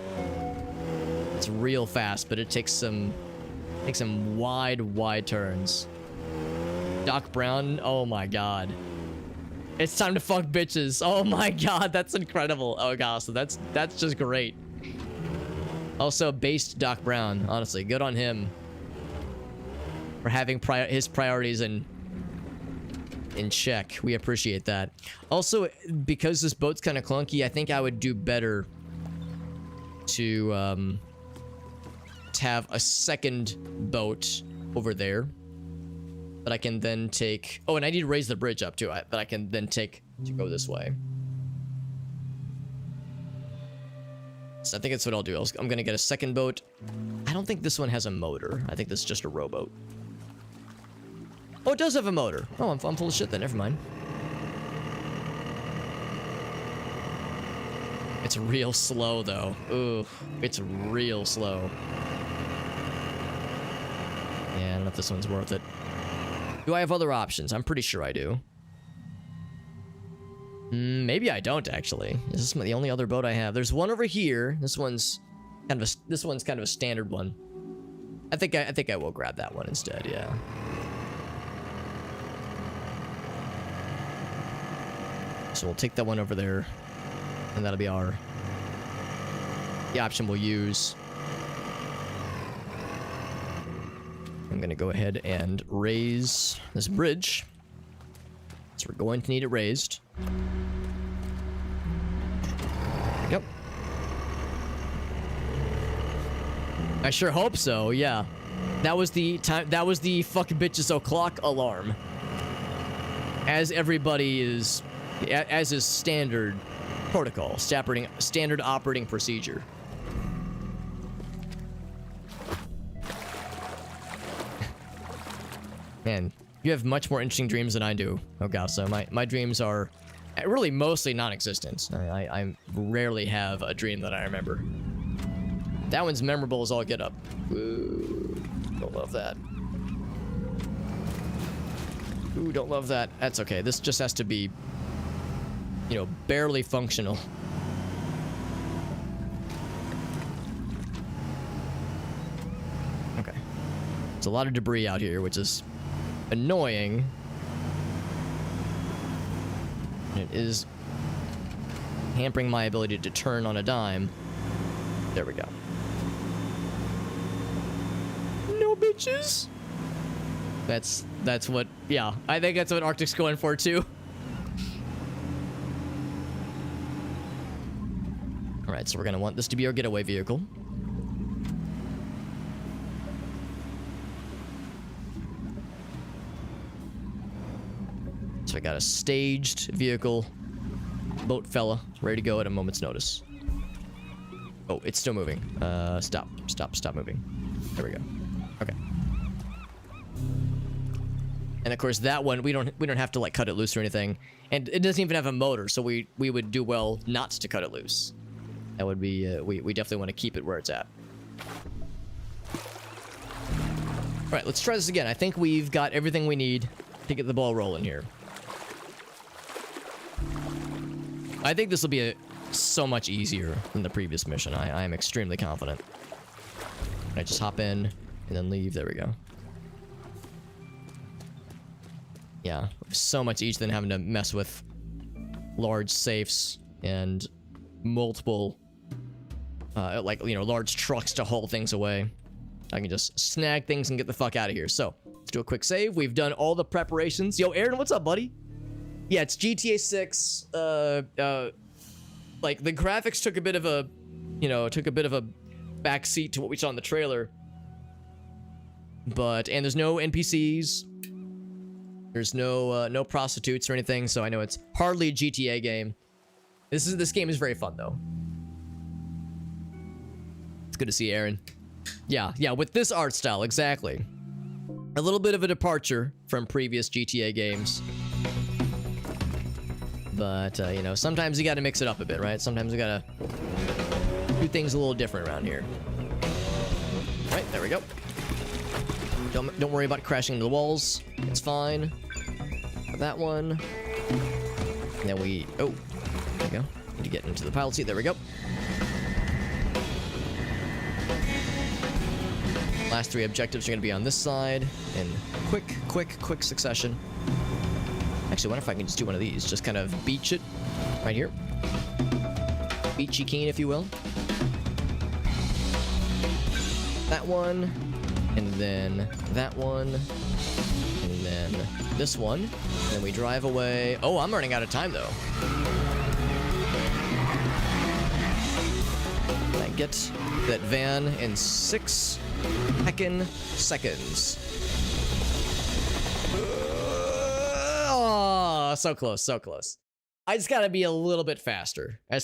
It's real fast, but it takes some wide turns. Doc Brown, oh my god. It's time to fuck bitches. Oh my god, that's incredible. Oh gosh, so that's just great. Also, based Doc Brown, honestly, good on him for having his priorities in check. We appreciate that. Also, because this boat's kind of clunky, I think I would do better to have a second boat over there that I can then take. Oh, and I need to raise the bridge up too, that I can then take to go this way. So I think that's what I'll do. I'm gonna get a second boat. I don't think this one has a motor. I think this is just a rowboat. Oh, it does have a motor. Oh, I'm full of shit then. Never mind. It's real slow though. Ooh, it's real slow. Yeah, I don't know if this one's worth it. Do I have other options? I'm pretty sure I do. Maybe I don't actually. Is this the only other boat I have? There's one over here. This one's kind of a standard one. I think I will grab that one instead. Yeah. So we'll take that one over there, and that'll be our the option we'll use. I'm gonna go ahead and raise this bridge. So we're going to need it raised. Yep. I sure hope so, yeah. That was the time, that was the fuck bitches o'clock alarm. As everybody is, as is standard protocol, standard operating procedure. Man, you have much more interesting dreams than I do, Ogasa. My dreams are really mostly non-existent. I rarely have a dream that I remember. That one's memorable as all get up. Ooh, don't love that. Ooh, don't love that. That's okay. This just has to be, you know, barely functional. Okay. There's a lot of debris out here, which is annoying. It is hampering my ability to turn on a dime. There we go. No bitches. That's what, yeah, I think that's what Arctic's going for too. All right, so we're gonna want this to be our getaway vehicle. So I got a staged vehicle, boat fella, ready to go at a moment's notice. Oh, it's still moving. Stop moving. There we go. Okay. And of course that one we don't have to like cut it loose or anything, and it doesn't even have a motor, so we would do well not to cut it loose. That would be we definitely want to keep it where it's at. All right, let's try this again. I think we've got everything we need to get the ball rolling here. I think this will be so much easier than the previous mission. I am extremely confident. I just hop in and then leave. There we go. Yeah, so much easier than having to mess with large safes and multiple, like, you know, large trucks to haul things away. I can just snag things and get the fuck out of here. So, let's do a quick save. We've done all the preparations. Yo, Aaron, what's up, buddy? Yeah, it's GTA 6. Like, the graphics took a bit of a, you know, backseat to what we saw in the trailer. But, and there's no NPCs. There's no prostitutes or anything, so I know it's hardly a GTA game. This game is very fun, though. It's good to see Aaron. Yeah, with this art style, exactly. A little bit of a departure from previous GTA games. But, you know, sometimes you gotta mix it up a bit, right? Sometimes you gotta do things a little different around here. Right, there we go. Don't worry about crashing into the walls. It's fine. Got that one. And then we... Oh, there we go. Need to get into the pilot seat. There we go. Last three objectives are going to be on this side in quick succession. Actually, I wonder if I can just do one of these. Just kind of beach it right here. Beachy keen, if you will. That one. And then that one. And then this one. And then we drive away. Oh, I'm running out of time, though. I get that van in 6 heckin' seconds. Oh, so close, so close. I just gotta be a little bit faster. We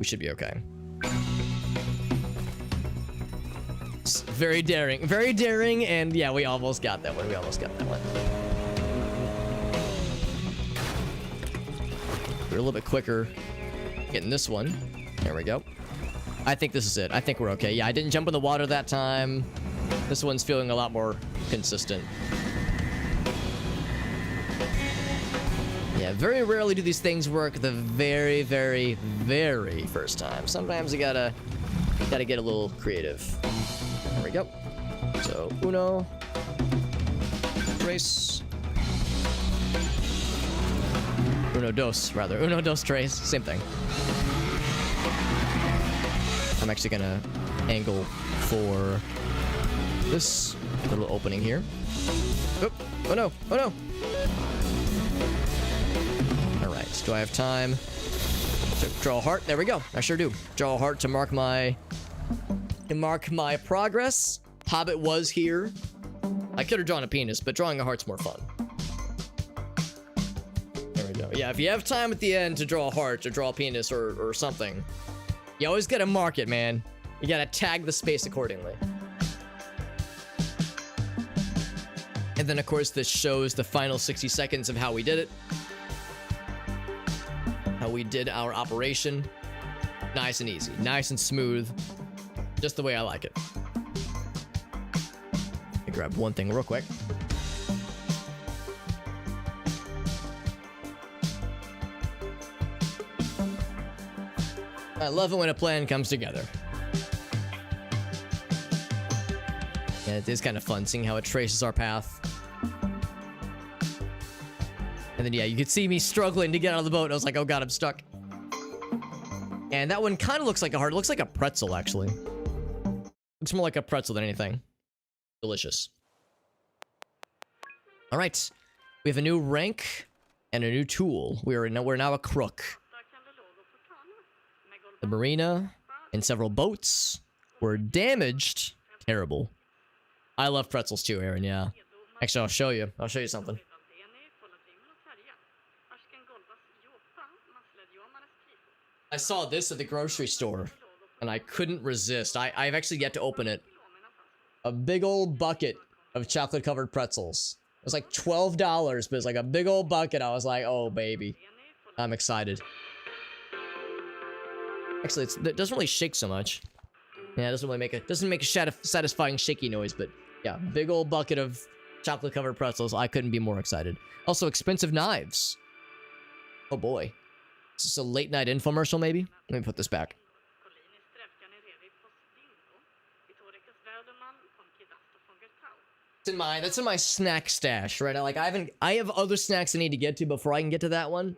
should be okay. Very daring, and yeah, we almost got that one. We're a little bit quicker getting this one. There we go. I think this is it. I think we're okay. Yeah, I didn't jump in the water that time. This one's feeling a lot more consistent. Yeah, very rarely do these things work the very first time. Sometimes you gotta get a little creative. There we go. So, uno. Tres. Uno dos, rather. Uno dos tres. Same thing. I'm actually gonna angle for this little opening here. Oh, oh no, oh no. All right, do I have time to draw a heart? There we go. I sure do. Draw a heart to mark my progress. Hobbit was here. I could have drawn a penis, but drawing a heart's more fun. There we go. Yeah, if you have time at the end to draw a heart or draw a penis or something, you always gotta mark it, man. You gotta tag the space accordingly. And then, of course, this shows the final 60 seconds of how we did it. How we did our operation. Nice and easy. Nice and smooth. Just the way I like it. Let me grab one thing real quick. I love it when a plan comes together. Yeah, it is kind of fun seeing how it traces our path. And then, yeah, you could see me struggling to get out of the boat. I was like, oh god, I'm stuck. And that one kind of looks like a heart. It looks like a pretzel, actually. Looks more like a pretzel than anything. Delicious. All right. We have a new rank and a new tool. We're now a crook. The marina and several boats were damaged. Terrible. I love pretzels too, Aaron, yeah. Actually, I'll show you. I'll show you something. I saw this at the grocery store, and I couldn't resist. I've actually yet to open it. A big old bucket of chocolate-covered pretzels. It was like $12, but it's like a big old bucket. I was like, oh, baby. I'm excited. Actually, it doesn't really shake so much. Yeah, it doesn't really make a satisfying shaky noise, but yeah, big old bucket of chocolate-covered pretzels. I couldn't be more excited. Also, expensive knives. Oh boy. Is this a late-night infomercial, maybe? Let me put this back. That's in my snack stash, right? I have other snacks I need to get to before I can get to that one.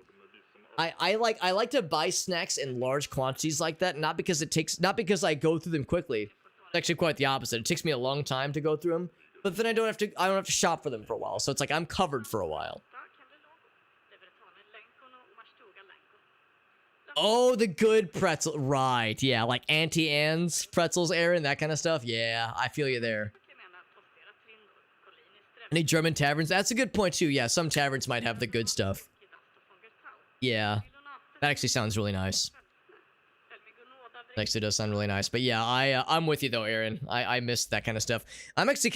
I like to buy snacks in large quantities like that, not because I go through them quickly. It's actually quite the opposite. It takes me a long time to go through them, but then I don't have to shop for them for a while. So it's like I'm covered for a while. Oh, the good pretzel. Right. Yeah, like Auntie Anne's pretzels, Aaron, that kind of stuff. Yeah, I feel you there. Any German taverns? That's a good point too. Yeah, some taverns might have the good stuff. Yeah, that actually sounds really nice. That actually does sound really nice. But yeah, I'm with you though, Aaron. I miss that kind of stuff. I'm actually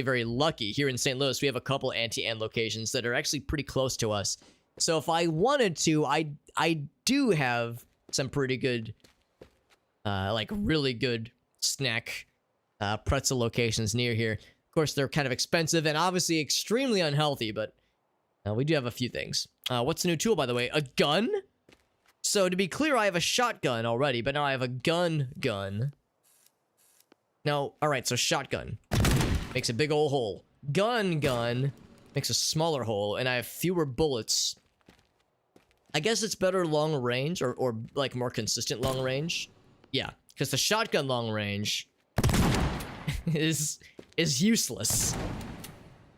very lucky here in St. Louis. We have a couple Auntie Anne locations that are actually pretty close to us. So if I wanted to, I do have some pretty good, like really good snack pretzel locations near here. Of course, they're kind of expensive and obviously extremely unhealthy, but we do have a few things. What's the new tool, by the way? A gun? So to be clear, I have a shotgun already, but now I have a gun. No, all right, so shotgun makes a big old hole. Gun makes a smaller hole, and I have fewer bullets. I guess it's better long range or like more consistent long range. Yeah, because the shotgun long range is useless.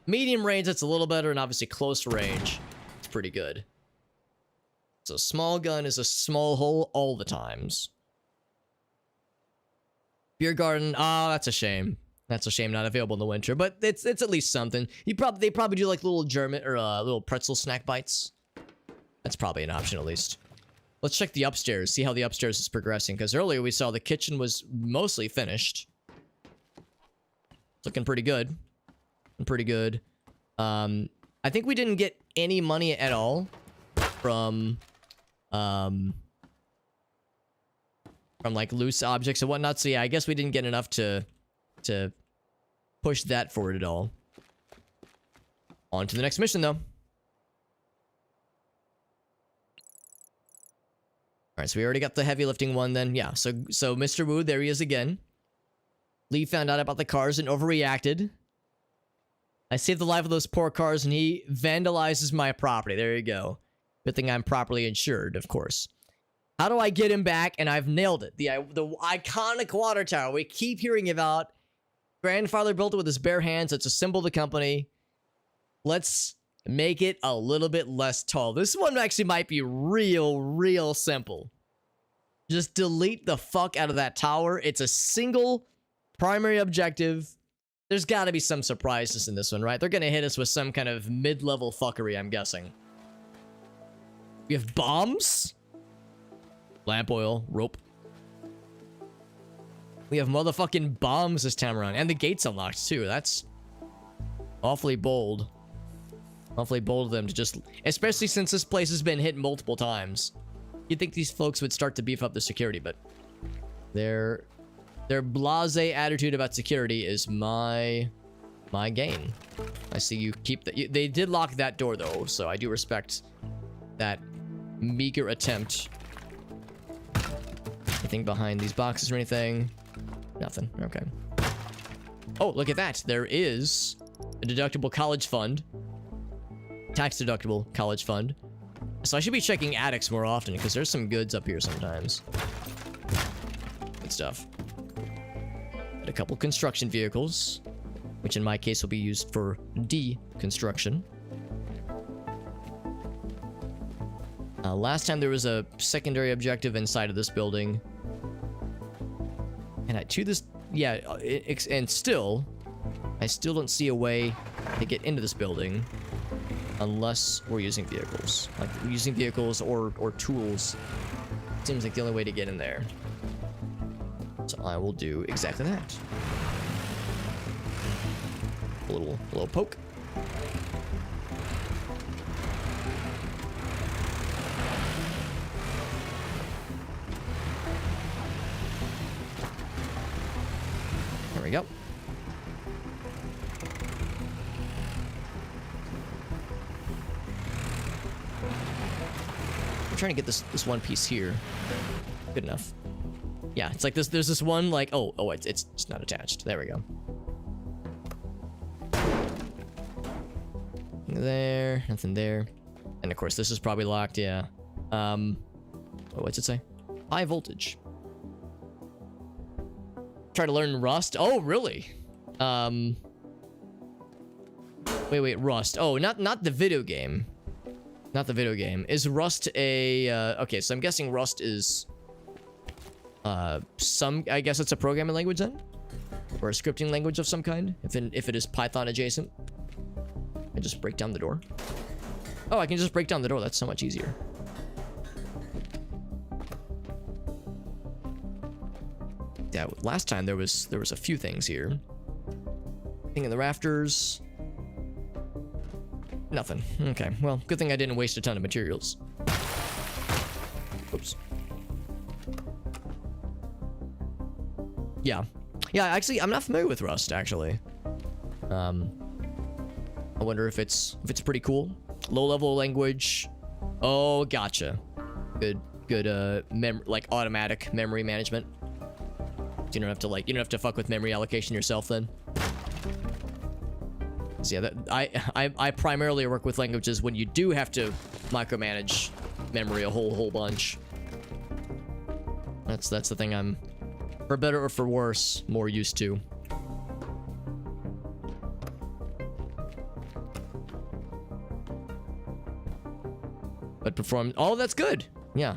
Medium range, that's a little better, and obviously close range, it's pretty good. So small gun is a small hole all the times. Beer garden, that's a shame. That's a shame not available in the winter, but it's at least something. They probably do like little German or little pretzel snack bites. That's probably an option at least. Let's check the upstairs, see how the upstairs is progressing, because earlier we saw the kitchen was mostly finished. Looking pretty good. Pretty good. I think we didn't get any money at all from like loose objects and whatnot. So yeah, I guess we didn't get enough to push that forward at all. On to the next mission though. All right, so we already got the heavy lifting one then. Yeah, so Mr. Wu, there he is again. Lee found out about the cars and overreacted. I saved the life of those poor cars and he vandalizes my property. There you go. Good thing I'm properly insured, of course. How do I get him back? And I've nailed it. The iconic water tower we keep hearing about. Grandfather built it with his bare hands. It's a symbol of the company. Let's make it a little bit less tall. This one actually might be real simple. Just delete the fuck out of that tower. It's a single primary objective. There's got to be some surprises in this one, right? They're going to hit us with some kind of mid-level fuckery, I'm guessing. We have bombs. Lamp oil. Rope. We have motherfucking bombs this time around. And the gate's unlocked, too. That's awfully bold. Awfully bold of them to just... Especially since this place has been hit multiple times. You'd think these folks would start to beef up the security, but... Their blasé attitude about security is my gain. I see you keep... They did lock that door, though, so I do respect that meager attempt. Anything behind these boxes or anything? Nothing. Okay. Oh, look at that. There is a deductible college fund. Tax deductible college fund. So I should be checking attics more often because there's some goods up here sometimes. Good stuff. And a couple construction vehicles, which in my case will be used for deconstruction. Last time there was a secondary objective inside of this building. And and still, I still don't see a way to get into this building unless we're using vehicles. Like, using vehicles or tools seems like the only way to get in there. So I will do exactly that. A little poke. There we go. I'm trying to get this one piece here. Good enough. Yeah, it's like this. There's this one like it's not attached. There we go. There, nothing there. And of course this is probably locked, yeah. What's it say? High voltage. Try to learn Rust. Oh, really? Wait, Rust. Oh, not the video game. Not the video game. Is Rust a okay, so I'm guessing Rust is I guess it's a programming language then? Or a scripting language of some kind? If it is Python adjacent. I just break down the door. Oh, I can just break down the door. That's so much easier. Yeah, last time there was a few things here. Thing in the rafters. Nothing. Okay, well, good thing I didn't waste a ton of materials. Oops. Yeah. Yeah, actually, I'm not familiar with Rust, actually. I wonder if it's pretty cool. Low-level language. Oh, gotcha. Good, like automatic memory management. You don't have to fuck with memory allocation yourself then. So yeah, I primarily work with languages when you do have to micromanage memory a whole bunch. That's the thing I'm, for better or for worse, more used to. But perform. Oh, that's good. Yeah.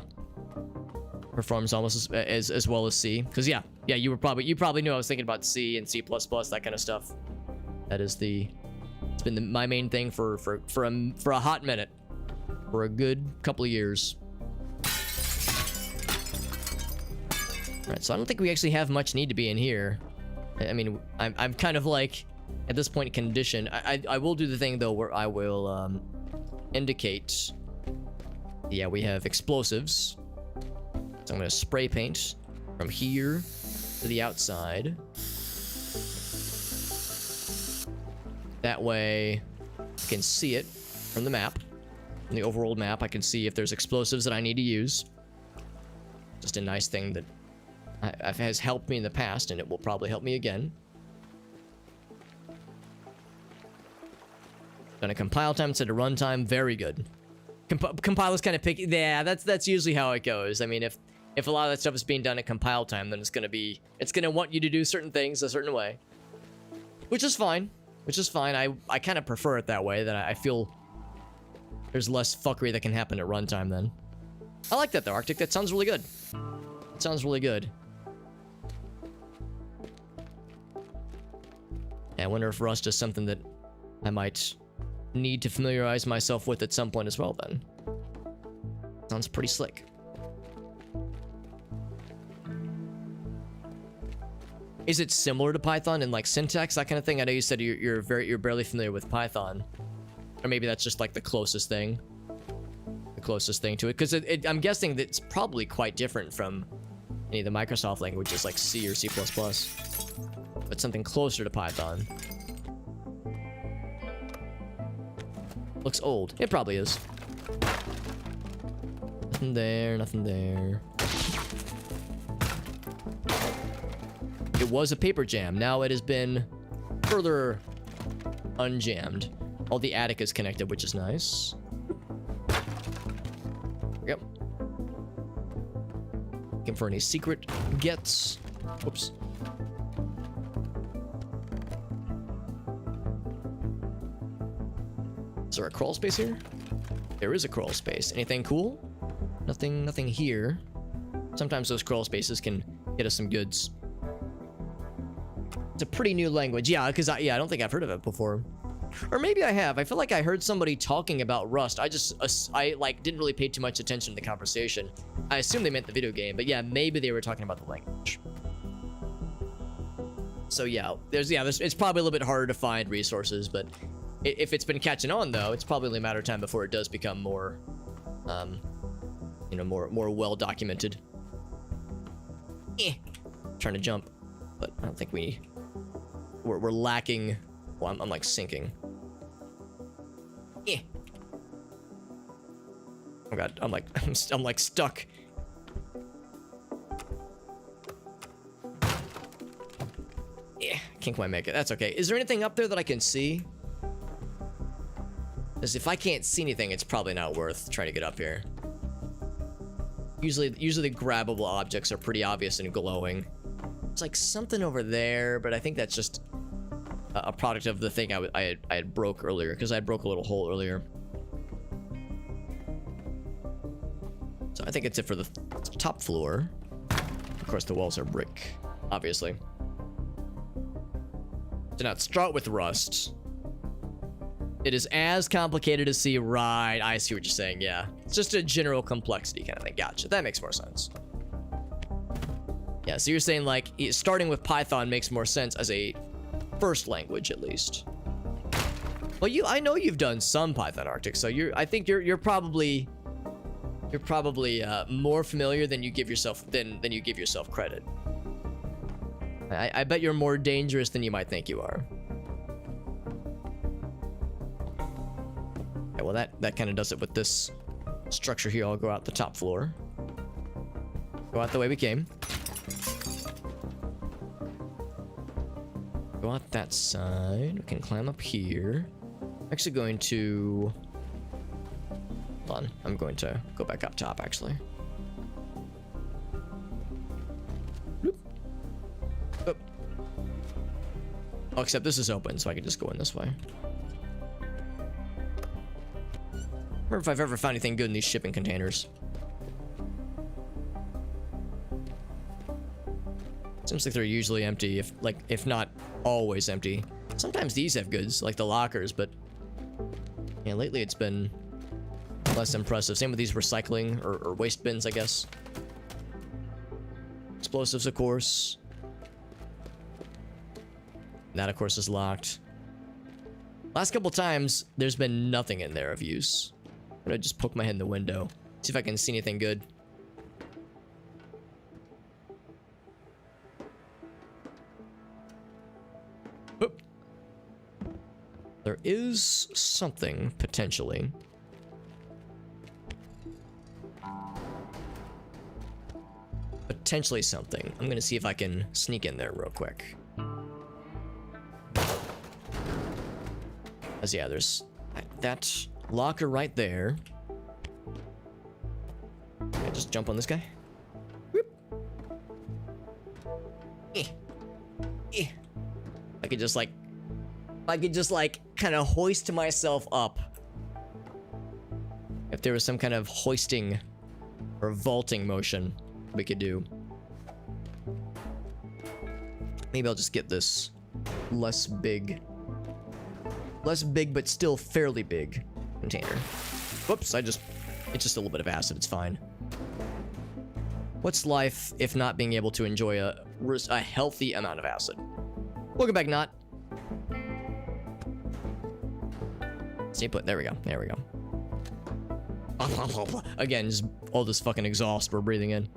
Performs almost as well as C. Because yeah, you probably knew I was thinking about C and C++, that kind of stuff. That is it's been my main thing for a hot minute, for a good couple of years. All right, so I don't think we actually have much need to be in here. I mean, I'm kind of like at this point conditioned. I will do the thing though where I will indicate. Yeah, we have explosives. So I'm going to spray paint from here to the outside. That way I can see it from the map. From the overall map, I can see if there's explosives that I need to use. Just a nice thing that has helped me in the past, and it will probably help me again. Done a compile time instead of runtime. Very good. Compiler's kind of picky. Yeah, that's usually how it goes. I mean, if a lot of that stuff is being done at compile time, then it's gonna want you to do certain things a certain way, which is fine. I kind of prefer it that way. That I feel there's less fuckery that can happen at runtime. Then I like that though, Arctic. That sounds really good. It sounds really good. Yeah, I wonder if Rust is something that I might need to familiarize myself with at some point as well. Then sounds pretty slick. Is it similar to Python in like syntax, that kind of thing? I know you said you're barely familiar with Python, or maybe that's just like the closest thing to it. Because I'm guessing that it's probably quite different from any of the Microsoft languages like C or C++, but something closer to Python. Looks old. It probably is. Nothing there. Nothing there. It was a paper jam. Now it has been further unjammed. All the attic is connected, which is nice. Yep. Looking for any secret gets. Whoops. Is there a crawl space here? There is a crawl space. Anything cool? Nothing here. Sometimes those crawl spaces can get us some goods. It's a pretty new language. Yeah, because I don't think I've heard of it before. Or maybe I have. I feel like I heard somebody talking about Rust. I like didn't really pay too much attention to the conversation. I assume they meant the video game, but yeah, maybe they were talking about the language. So yeah, it's probably a little bit harder to find resources, but if it's been catching on though, it's probably only a matter of time before it does become more, more well documented. Trying to jump, but I don't think we're lacking. Well, I'm like sinking. Oh god, I'm like stuck. Can't quite make it. That's okay. Is there anything up there that I can see? Because if I can't see anything, it's probably not worth trying to get up here. Usually the grabbable objects are pretty obvious and glowing. It's like something over there, but I think that's just a product of the thing I had broke earlier, because I broke a little hole earlier. So I think it's it for the top floor. Of course, the walls are brick, obviously. Do not start with Rust. It is as complicated as C. Right, I see what you're saying. Yeah, it's just a general complexity kind of thing. Gotcha. That makes more sense. Yeah, so you're saying like starting with Python makes more sense as a first language at least. Well, I know you've done some Python, Arctic, so I think you're probably more familiar than you give yourself credit. I bet you're more dangerous than you might think you are. Okay, well that kind of does it with this structure here. I'll go out the top floor. Go out the way we came. Go out that side. We can climb up here. I'm actually going to... Hold on. I'm going to go back up top, actually. Bloop. Oop. Oh, except this is open, so I can just go in this way. I wonder if I've ever found anything good in these shipping containers. Seems like they're usually empty, if not always empty. Sometimes these have goods, like the lockers, but yeah, lately it's been less impressive. Same with these recycling or waste bins, I guess. Explosives, of course. That, of course, is locked. Last couple times, there's been nothing in there of use. I'm gonna just poke my head in the window, see if I can see anything good. Oop. There is something, potentially. Potentially something. I'm gonna see if I can sneak in there real quick. As yeah, there's that locker right there. just jump on this guy. Whoop. I could just like kind of hoist myself up. If there was some kind of hoisting or vaulting motion we could do. Maybe I'll just get this less big but still fairly big container. Whoops, it's just a little bit of acid, it's fine. What's life if not being able to enjoy a healthy amount of acid? Welcome back, Not. Stay put, there we go, there we go. Again, just all this fucking exhaust we're breathing in.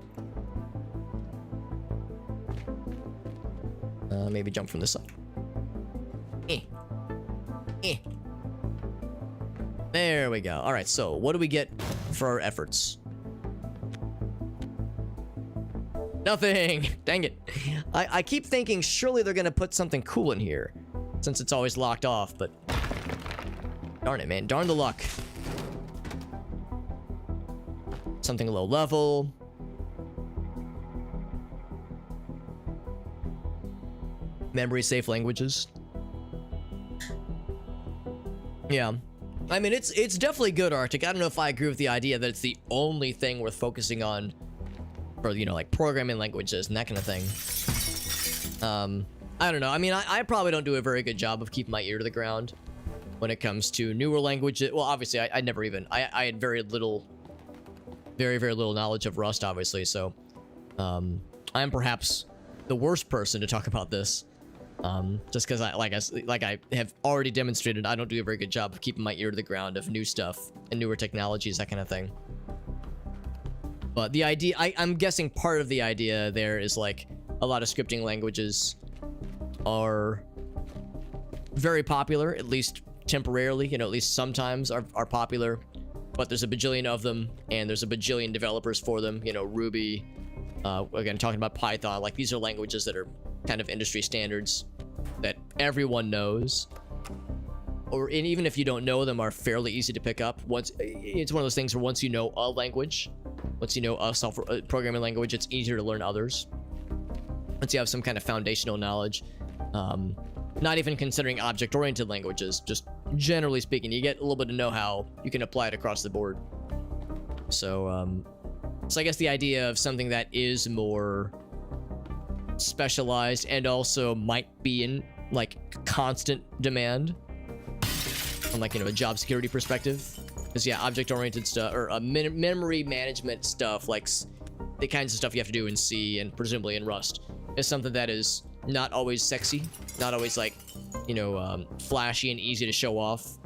Maybe jump from this side. There we go. All right, so what do we get for our efforts? Nothing. Dang it. I keep thinking surely they're gonna put something cool in here, since it's always locked off, but darn it, man. Darn the luck. Something low level. Memory safe languages. Yeah. I mean, it's definitely good, Arctic. I don't know if I agree with the idea that it's the only thing worth focusing on for, you know, like programming languages and that kind of thing. I don't know. I mean, I probably don't do a very good job of keeping my ear to the ground when it comes to newer languages. Well, obviously, I never even... I had very little... Very little knowledge of Rust, obviously, so... I'm perhaps the worst person to talk about this. Just because like I have already demonstrated, I don't do a very good job of keeping my ear to the ground of new stuff and newer technologies, that kind of thing. But the idea, I'm guessing part of the idea there is like a lot of scripting languages are very popular, at least temporarily, you know, at least sometimes are popular, but there's a bajillion of them and there's a bajillion developers for them, you know, Ruby, again, talking about Python, like these are languages that are kind of industry standards that everyone knows, or and even if you don't know them, are fairly easy to pick up. Once it's one of those things where once you know a language, once you know a software programming language, it's easier to learn others. Once you have some kind of foundational knowledge, not even considering object-oriented languages, just generally speaking, you get a little bit of know-how, you can apply it across the board. So I guess the idea of something that is more specialized and also might be in like constant demand from like, you know, a job security perspective, because yeah, object-oriented stuff or memory management stuff, like the kinds of stuff you have to do in C and presumably in Rust, is something that is not always sexy, not always like, you know, flashy and easy to show off,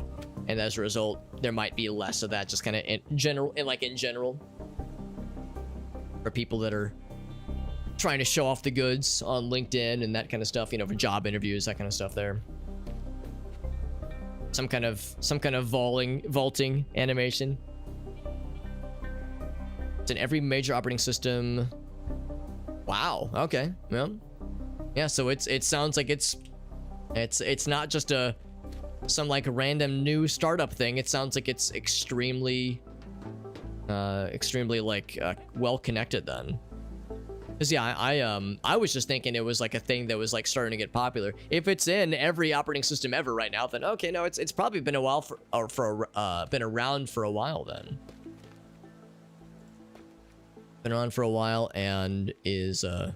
and as a result there might be less of that, just kind of in general for people that are trying to show off the goods on LinkedIn and that kind of stuff, you know, for job interviews, that kind of stuff there. Some kind of vaulting animation. It's in every major operating system. Wow. Okay. Well, yeah. So it sounds like it's not just some like random new startup thing. It sounds like it's extremely like well connected then. Because yeah, I was just thinking it was like a thing that was like starting to get popular. If it's in every operating system ever right now, then okay, no, it's probably been a while been around for a while then. Been around for a while and is and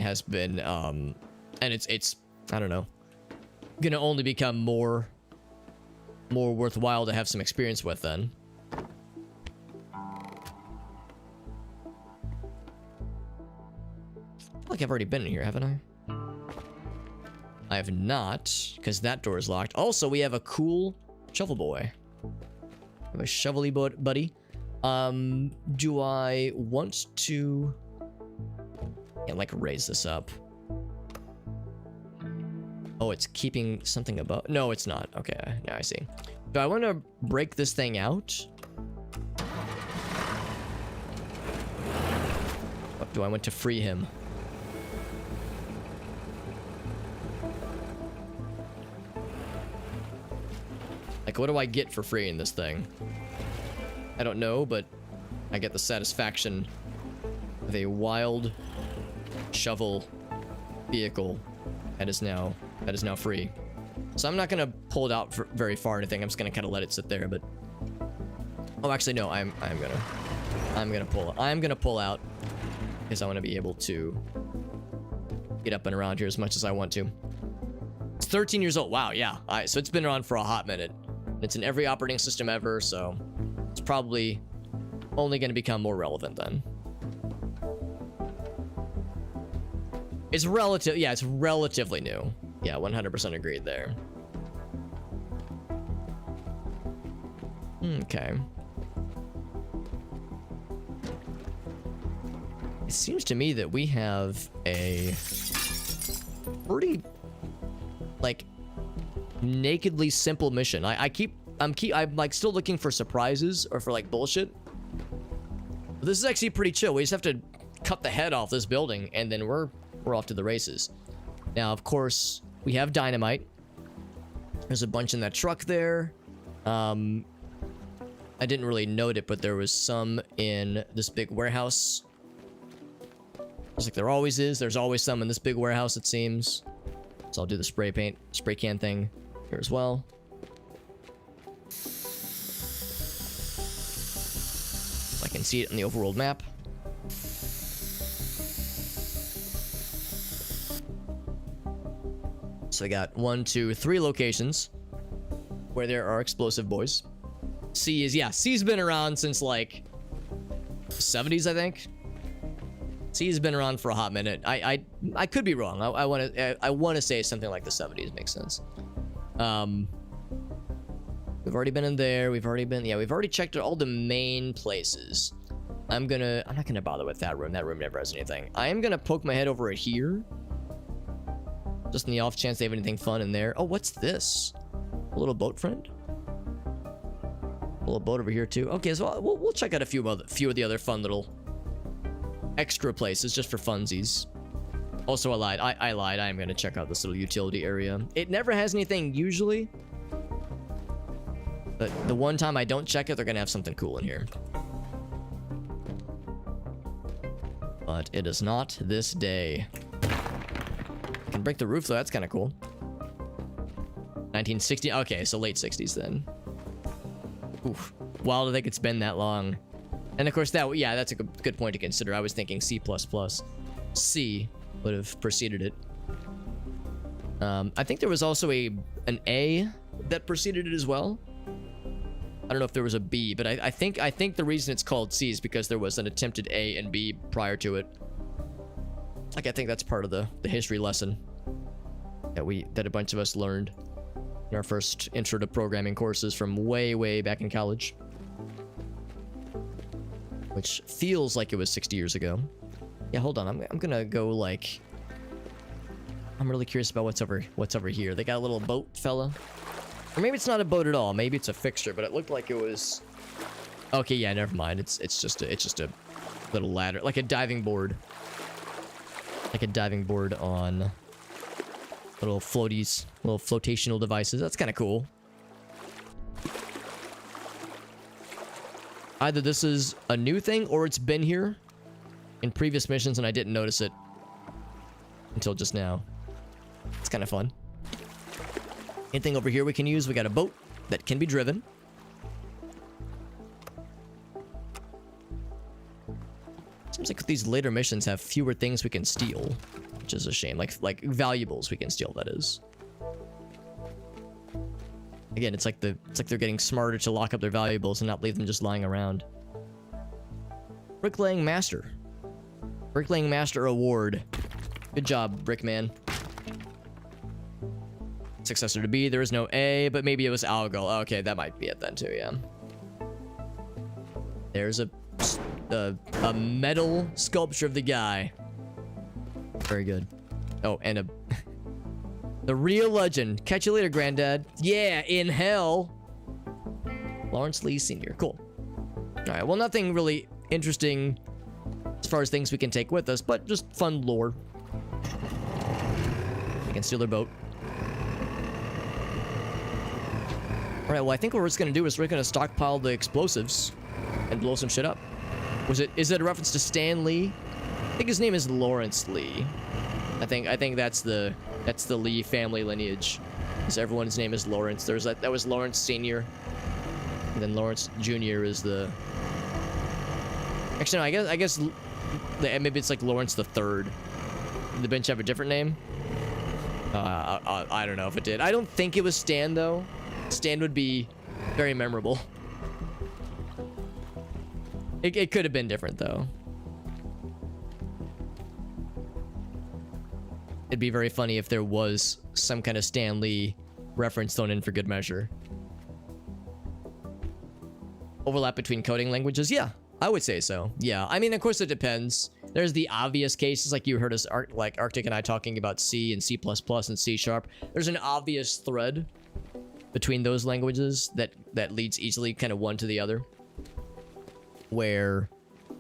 has been and it's I don't know, gonna only become more worthwhile to have some experience with then. I feel like I've already been in here, haven't I? I have not, because that door is locked. Also, we have a cool shovel boy. We have a shovely buddy. Do I want to like raise this up? Oh, it's keeping something above. No, it's not. Okay, now I see. Do I want to break this thing out? Or do I want to free him? Like, what do I get for free in this thing? I don't know, but I get the satisfaction of a wild shovel vehicle that is now free. So I'm not gonna pull it out for very far or anything. I'm just gonna kind of let it sit there. But oh, actually no, I'm gonna pull out because I want to be able to get up and around here as much as I want to. It's 13 years old. Wow, yeah. So it's been around for a hot minute. It's in every operating system ever, so it's probably only going to become more relevant then. It's relatively new. Yeah, 100% agreed there. Okay. It seems to me that we have a pretty, like, nakedly simple mission. I'm like still looking for surprises or for like bullshit. But this is actually pretty chill. We just have to cut the head off this building and then we're off to the races. Now, of course, we have dynamite. There's a bunch in that truck there. I didn't really note it, but there was some in this big warehouse. Just like there always is. There's always some in this big warehouse, it seems. So I'll do the spray can thing here as well. I can see it on the overworld map. So I got 1, 2, 3 locations where there are explosive boys. C's been around since like 70s, I think. C's been around for a hot minute. I could be wrong. I want to say something like the 70s makes sense. We've already been in there. We've already checked all the main places. I'm not gonna bother with that room. That room never has anything. I am gonna poke my head over at here, just in the off chance they have anything fun in there. Oh, what's this? A little boat friend? A little boat over here too. Okay, so we'll check out a few of the other fun little extra places just for funsies. Also, I lied. I lied. I am gonna check out this little utility area. It never has anything usually, but the one time I don't check it, they're gonna have something cool in here. But it is not this day. I can break the roof though. That's kind of cool. 1960. Okay, so late 60s then. Oof. Wild to think it's been that long. And of course that's a good point to consider. I was thinking C++. C would have preceded it. I think there was also an A that preceded it as well. I don't know if there was a B, but I think the reason it's called C is because there was an attempted A and B prior to it. Like, I think that's part of the history lesson that a bunch of us learned in our first intro to programming courses from way back in college, which feels like it was 60 years ago. Yeah, hold on. I'm gonna go like. I'm really curious about what's over here. They got a little boat, fella. Or maybe it's not a boat at all. Maybe it's a fixture, but it looked like it was. Okay, yeah, never mind. It's just a little ladder, like a diving board. Like a diving board on little floaties, little flotational devices. That's kind of cool. Either this is a new thing or it's been here in previous missions and I didn't notice it until just now. It's kind of fun. Anything over here we can use? We got a boat that can be driven. Seems like these later missions have fewer things we can steal, which is a shame. Like valuables we can steal, that is. Again, it's like they're getting smarter to lock up their valuables and not leave them just lying around. Bricklaying Master. Bricklaying Master Award. Good job, Brickman. Successor to B, there is no A, but maybe it was Algal. Okay, that might be it then too, yeah. There's a metal sculpture of the guy. Very good. Oh, and the real legend. Catch you later, Granddad. Yeah, in hell. Lawrence Lee Sr. Cool. Alright, well, nothing really interesting as far as things we can take with us, but just fun lore. We can steal their boat. All right, well, I think what we're just gonna do is we're gonna stockpile the explosives and blow some shit up. Is it a reference to Stan Lee? I think his name is Lawrence Lee. I think that's the Lee family lineage. Because everyone's name is Lawrence. That was Lawrence Sr. And then Lawrence Jr. is the... Actually, no, I guess maybe it's like Lawrence the Third. Did the bench have a different name? I don't know if it did. I don't think it was Stan, though. Stan would be very memorable. It could have been different, though. It'd be very funny if there was some kind of Stan Lee reference thrown in for good measure. Overlap between coding languages? Yeah, I would say so. Yeah, I mean, of course it depends. There's the obvious cases, like you heard us, like Arctic and I talking about C and C++ and C#. There's an obvious thread between those languages that leads easily kind of one to the other. Where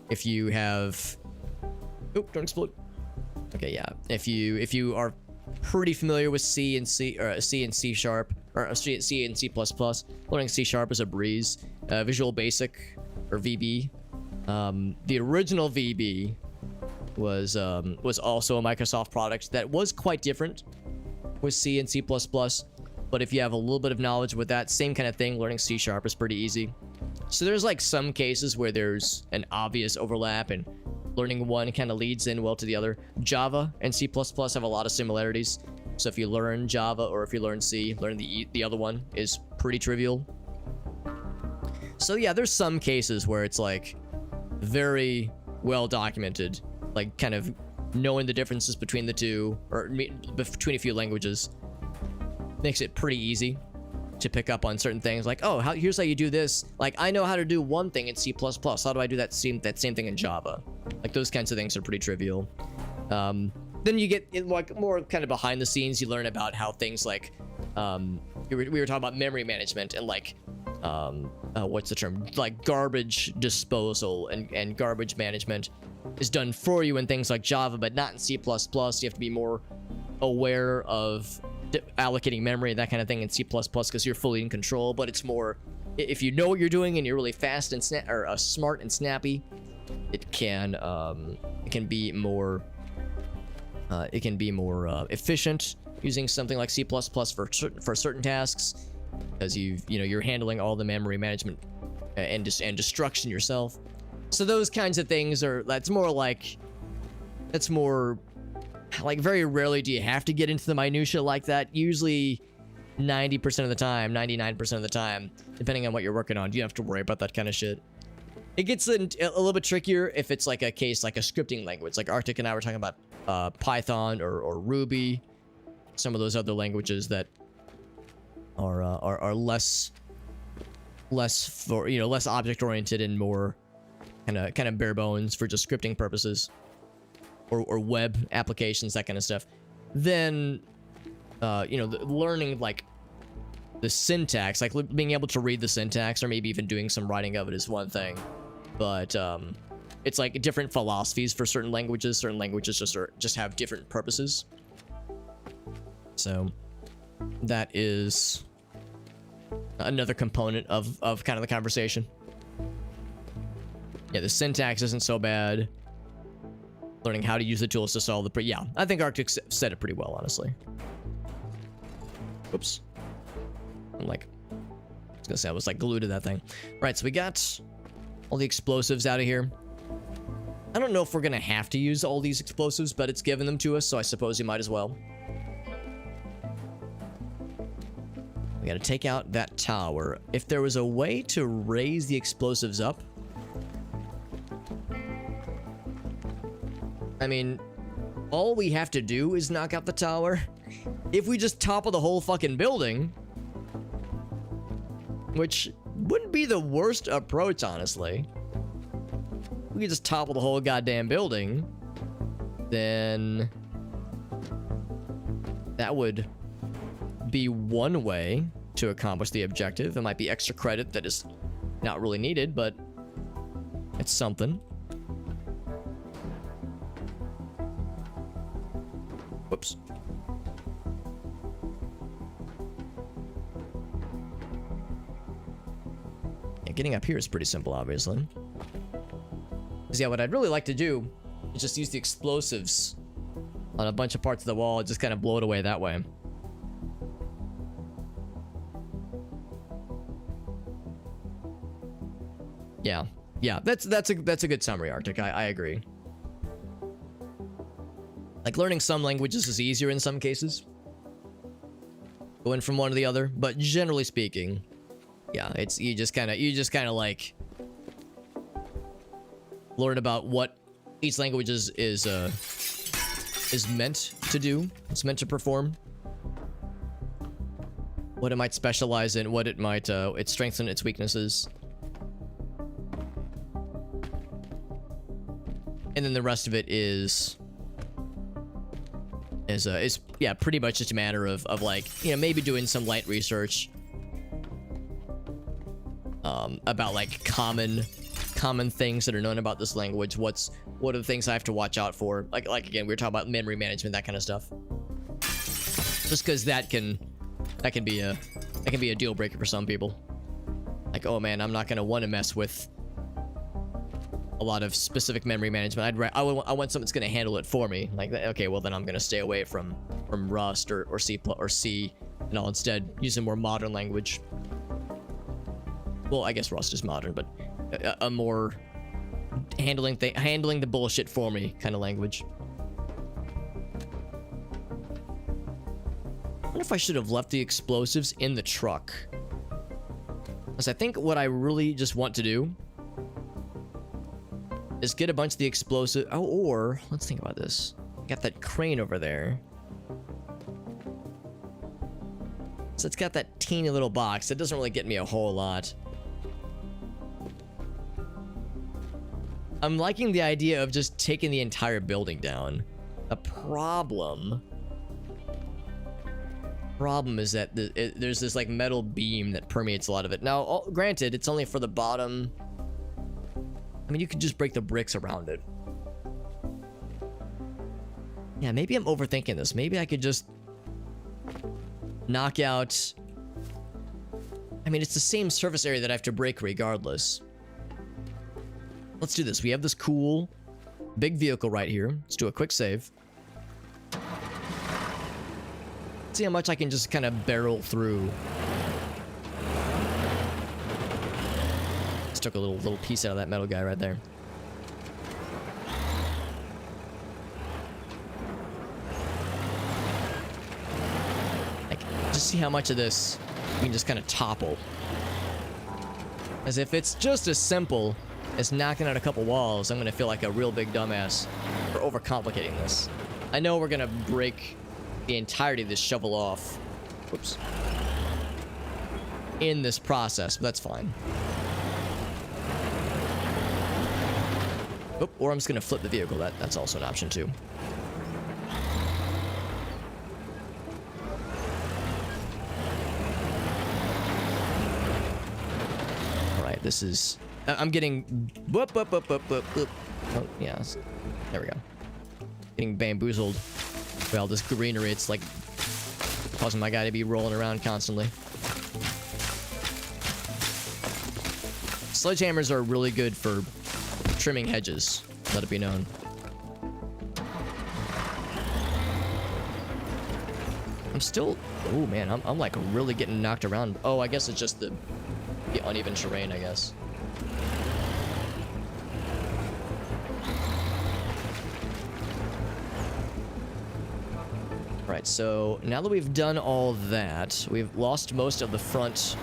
if you have... Oh, don't explode. Okay, yeah. If you are pretty familiar with C and C or C and C#, or C and C++, learning C# is a breeze. Visual Basic or VB. The original VB was also a Microsoft product that was quite different with C and C++. But if you have a little bit of knowledge with that same kind of thing, learning C# is pretty easy. So there's like some cases where there's an obvious overlap and learning one kind of leads in well to the other. Java and C++ have a lot of similarities. So if you learn Java or if you learn C, learning the other one is pretty trivial. So yeah, there's some cases where it's like very well documented, like kind of knowing the differences between the two or between a few languages makes it pretty easy to pick up on certain things. Like, oh, here's how you do this. Like, I know how to do one thing in C++. How do I do that same thing in Java? Like, those kinds of things are pretty trivial. Then you get in like more kind of behind the scenes. You learn about how things like we were talking about memory management and like what's the term? Like garbage disposal and garbage management is done for you in things like Java, but not in C++. You have to be more aware of allocating memory, that kind of thing in C++ because you're fully in control. But it's more, if you know what you're doing and you're really fast and smart and snappy, it can be more efficient using something like C++ for certain tasks, because you're handling all the memory management and destruction yourself. So those kinds of things that's more very rarely do you have to get into the minutia like that. Usually 90% of the time, 99% of the time, depending on what you're working on, you don't have to worry about that kind of shit. It gets a little bit trickier if it's like a case like a scripting language. Like Arctic and I were talking about Python or Ruby, some of those other languages that are less object oriented and more kind of bare bones for just scripting purposes. Or web applications, that kind of stuff. Then, learning like the syntax, like being able to read the syntax, or maybe even doing some writing of it is one thing. But it's like different philosophies for certain languages. Certain languages just have different purposes. So that is another component of kind of the conversation. Yeah, the syntax isn't so bad. Learning how to use the tools to solve the... Yeah, I think Arctic said it pretty well, honestly. Oops. I was gonna say I was like glued to that thing. Right, so we got all the explosives out of here. I don't know if we're gonna have to use all these explosives, but it's given them to us, so I suppose you might as well. We gotta take out that tower. If there was a way to raise the explosives up... I mean, all we have to do is knock out the tower. If we just topple the whole fucking building, which wouldn't be the worst approach, honestly. We could just topple the whole goddamn building, then that would be one way to accomplish the objective. It might be extra credit that is not really needed, but it's something. Whoops. getting up here is pretty simple, obviously. Because yeah, what I'd really like to do is just use the explosives on a bunch of parts of the wall and just kind of blow it away that way. Yeah. Yeah, that's a good summary, Arctic. I agree. Like, learning some languages is easier in some cases. Going from one to the other, but generally speaking, yeah, it's you just kind of like learn about what each language is meant to do. It's meant to perform. What it might specialize in, what it might its strengths and its weaknesses. And then the rest of it is yeah, pretty much just a matter of like, you know, maybe doing some light research about like common things that are known about this language. What are the things I have to watch out for? Like again, we were talking about memory management, that kind of stuff. Just because that can be a deal breaker for some people. Like, oh man, I'm not gonna want to mess with a lot of specific memory management. I want something that's gonna handle it for me. Like, okay, well then I'm gonna stay away from Rust or C, and I'll instead use a more modern language. Well, I guess Rust is modern, but a more handling the bullshit for me kind of language. I wonder if I should have left the explosives in the truck. Because I think what I really just want to do is get a bunch of the explosive. Oh, or let's think about this. Got that crane over there. So it's got that teeny little box. It doesn't really get me a whole lot. I'm liking the idea of just taking the entire building down. A problem is that there's this like metal beam that permeates a lot of it. Now, granted, it's only for the bottom. I mean, you could just break the bricks around it. Yeah, maybe I'm overthinking this. Maybe I could just knock out... I mean, it's the same surface area that I have to break regardless. Let's do this. We have this cool big vehicle right here. Let's do a quick save. See how much I can just kind of barrel through. Just took a little piece out of that metal guy right there. Like, just see how much of this we can just kind of topple. As if it's just as simple as knocking out a couple walls, I'm gonna feel like a real big dumbass for overcomplicating this. I know we're gonna break the entirety of this shovel off. Whoops. In this process, but that's fine. Oop, or I'm just gonna flip the vehicle. That's also an option too. All right, this is. I'm getting. Whoop, whoop, whoop, whoop, whoop, whoop. Oh, yeah. There we go. Getting bamboozled by all this greenery. It's like causing my guy to be rolling around constantly. Sledgehammers are really good for trimming hedges, let it be known. I'm still... Oh, man, I'm like really getting knocked around. Oh, I guess it's just the uneven terrain, I guess. Right, so now that we've done all that, we've lost most of the front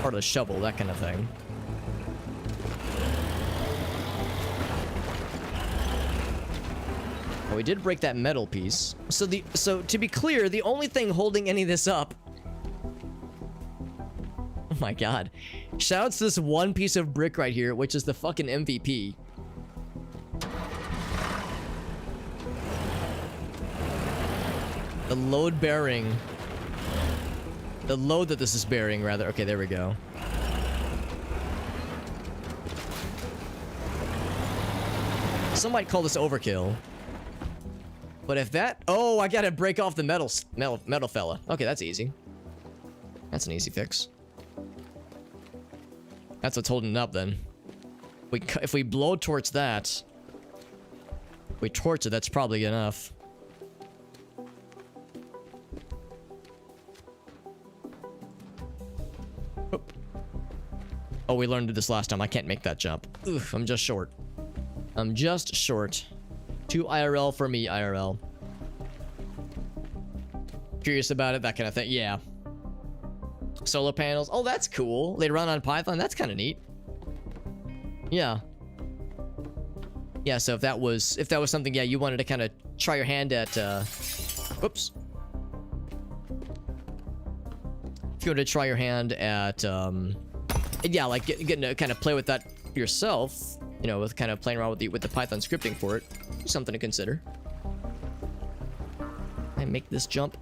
part of the shovel, that kind of thing. We did break that metal piece. So to be clear, the only thing holding any of this up... Oh my god. Shoutouts to this one piece of brick right here, which is the fucking MVP. The load bearing... The load that this is bearing, rather. Okay, there we go. Some might call this overkill. But if that... Oh, I gotta break off the metal fella. Okay, that's easy. That's an easy fix. That's what's holding it up then. If we blow towards that, if we torch it, that's probably enough. Oop. Oh, we learned this last time. I can't make that jump. Oof, I'm just short. I'm just short. 2 IRL for me, IRL. Curious about it, that kind of thing. Yeah. Solar panels. Oh, that's cool. They run on Python. That's kind of neat. Yeah. Yeah, so if that was something, yeah, you wanted to kind of try your hand at, whoops. If you wanted to try your hand at, yeah, like getting to kind of play with that yourself, you know, with kind of playing around with the Python scripting for it, something to consider. I make this jump?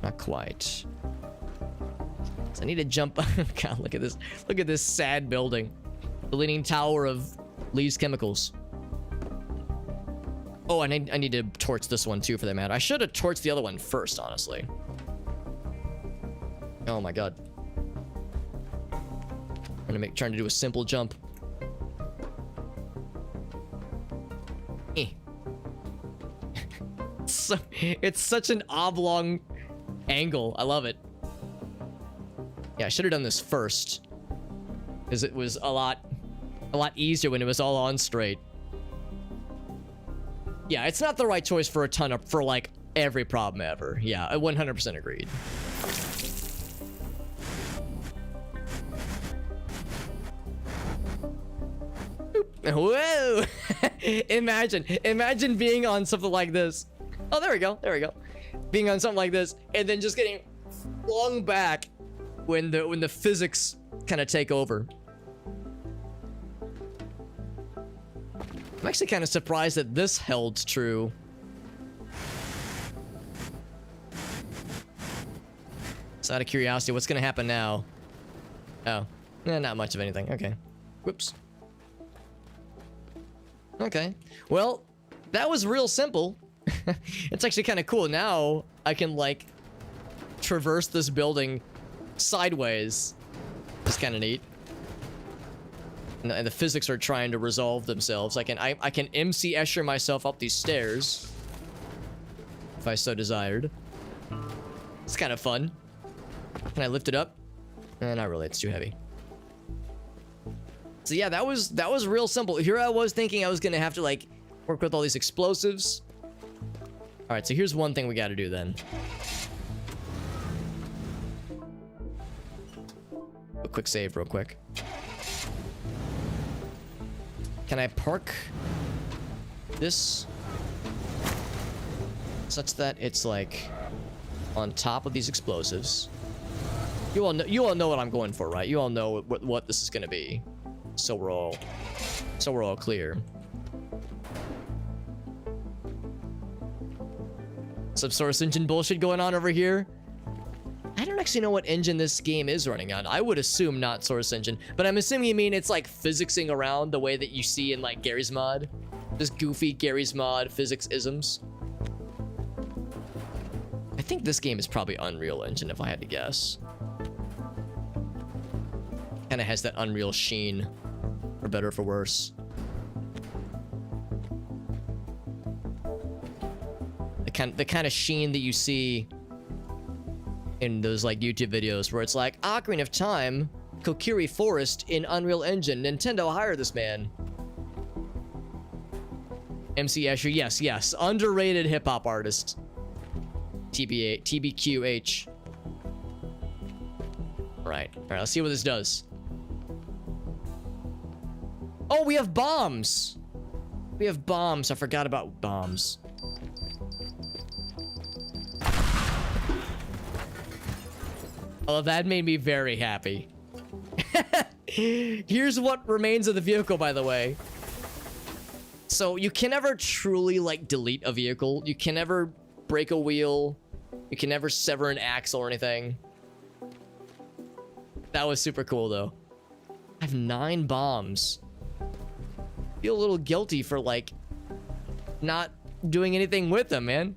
Not quite. So I need to jump. God, look at this. Look at this sad building. The Leaning Tower of Lee's Chemicals. Oh, I need to torch this one too, for that matter. I should have torched the other one first, honestly. Oh my god. I'm trying to do a simple jump. So, it's such an oblong angle. I love it. Yeah, I should have done this first, because it was a lot easier when it was all on straight. Yeah, it's not the right choice for like every problem ever. Yeah, I 100% agreed. Whoa! Imagine being on something like this. Oh, there we go. There we go. Being on something like this and then just getting flung back when the physics kind of take over. I'm actually kind of surprised that this held true. Just out of curiosity, what's gonna happen now? Oh, not much of anything. Okay. Whoops. Okay. Well, that was real simple. It's actually kind of cool. Now I can like traverse this building sideways. It's kind of neat. And the physics are trying to resolve themselves. I can MC Escher myself up these stairs if I so desired. It's kind of fun. Can I lift it up? Not really. It's too heavy. So yeah, that was real simple. Here I was thinking I was gonna have to like work with all these explosives. All right, so here's one thing we got to do then. A quick save, real quick. Can I park this such that it's like on top of these explosives? You all know what I'm going for, right? You all know what this is gonna be. So we're all clear. Some Source Engine bullshit going on over here. I don't actually know what engine this game is running on. I would assume not Source Engine, but I'm assuming you mean it's like physicsing around the way that you see in like Gary's Mod. Just goofy Gary's Mod physics isms. I think this game is probably Unreal Engine if I had to guess. Kind of has that Unreal sheen, for better or for worse. The kind of sheen that you see in those like YouTube videos where it's like Ocarina of Time, Kokiri Forest in Unreal Engine, Nintendo hire this man. MC Escher, yes, underrated hip hop artist. TBQH. Right, let's see what this does. Oh, we have bombs. We have bombs. I forgot about bombs. Oh, that made me very happy. Here's what remains of the vehicle, by the way. So you can never truly like delete a vehicle. You can never break a wheel. You can never sever an axle or anything. That was super cool though. I have 9 bombs. Feel a little guilty for like not doing anything with them, man.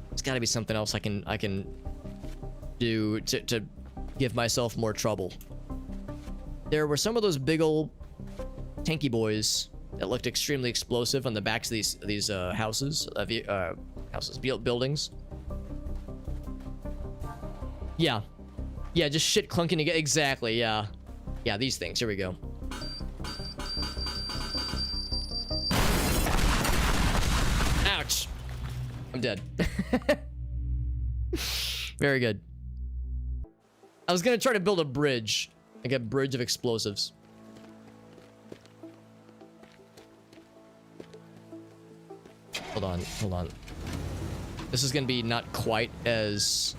There's got to be something else I can do to give myself more trouble. There were some of those big old tanky boys that looked extremely explosive on the backs of these houses, buildings. Yeah, just shit clunking together. Exactly. Yeah, these things. Here we go. Ouch! I'm dead. Very good. I was gonna try to build a bridge, like a bridge of explosives. Hold on. This is gonna be not quite as...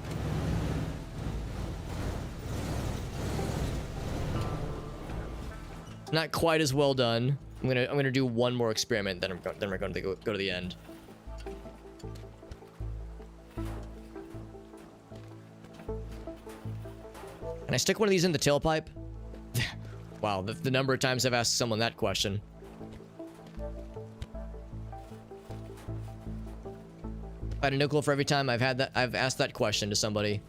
not quite as well done. I'm gonna do one more experiment, then we're going to go to the end. Can I stick one of these in the tailpipe? Wow, the number of times I've asked someone that question. I had a nickel for every time I've asked that question to somebody.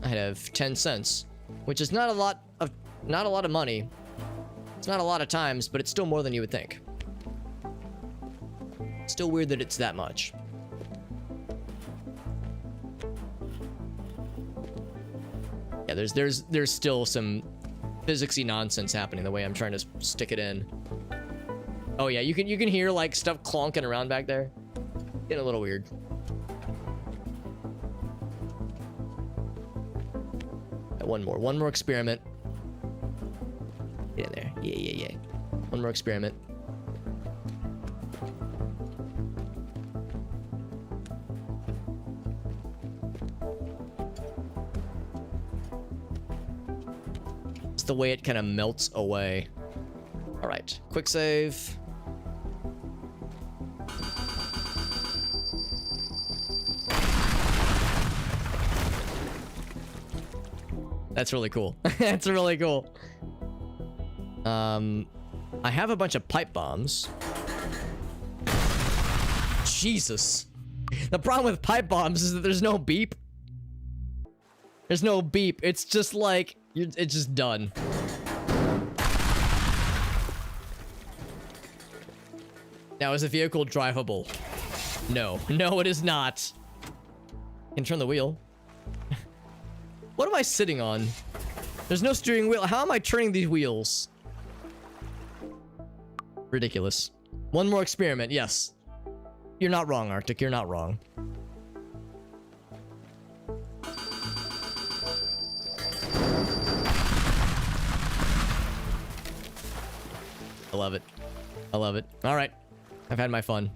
I'd have 10 cents, which is not a lot of money. It's not a lot of times, but it's still more than you would think. Still weird that it's that much. Yeah, there's still some physicsy nonsense happening the way I'm trying to stick it in. Oh yeah, you can hear like stuff clonking around back there. Getting a little weird. One more experiment. Get in there. Yeah. One more experiment. It's the way it kind of melts away. All right, quick save. That's really cool. That's really cool. I have a bunch of pipe bombs. Jesus. The problem with pipe bombs is that there's no beep. There's no beep. It's just like, it's just done. Now, is the vehicle drivable? No. No, it is not. Can turn the wheel. What am I sitting on? There's no steering wheel. How am I turning these wheels? Ridiculous. One more experiment, yes. You're not wrong, Arctic. You're not wrong. I love it. I love it. All right. I've had my fun.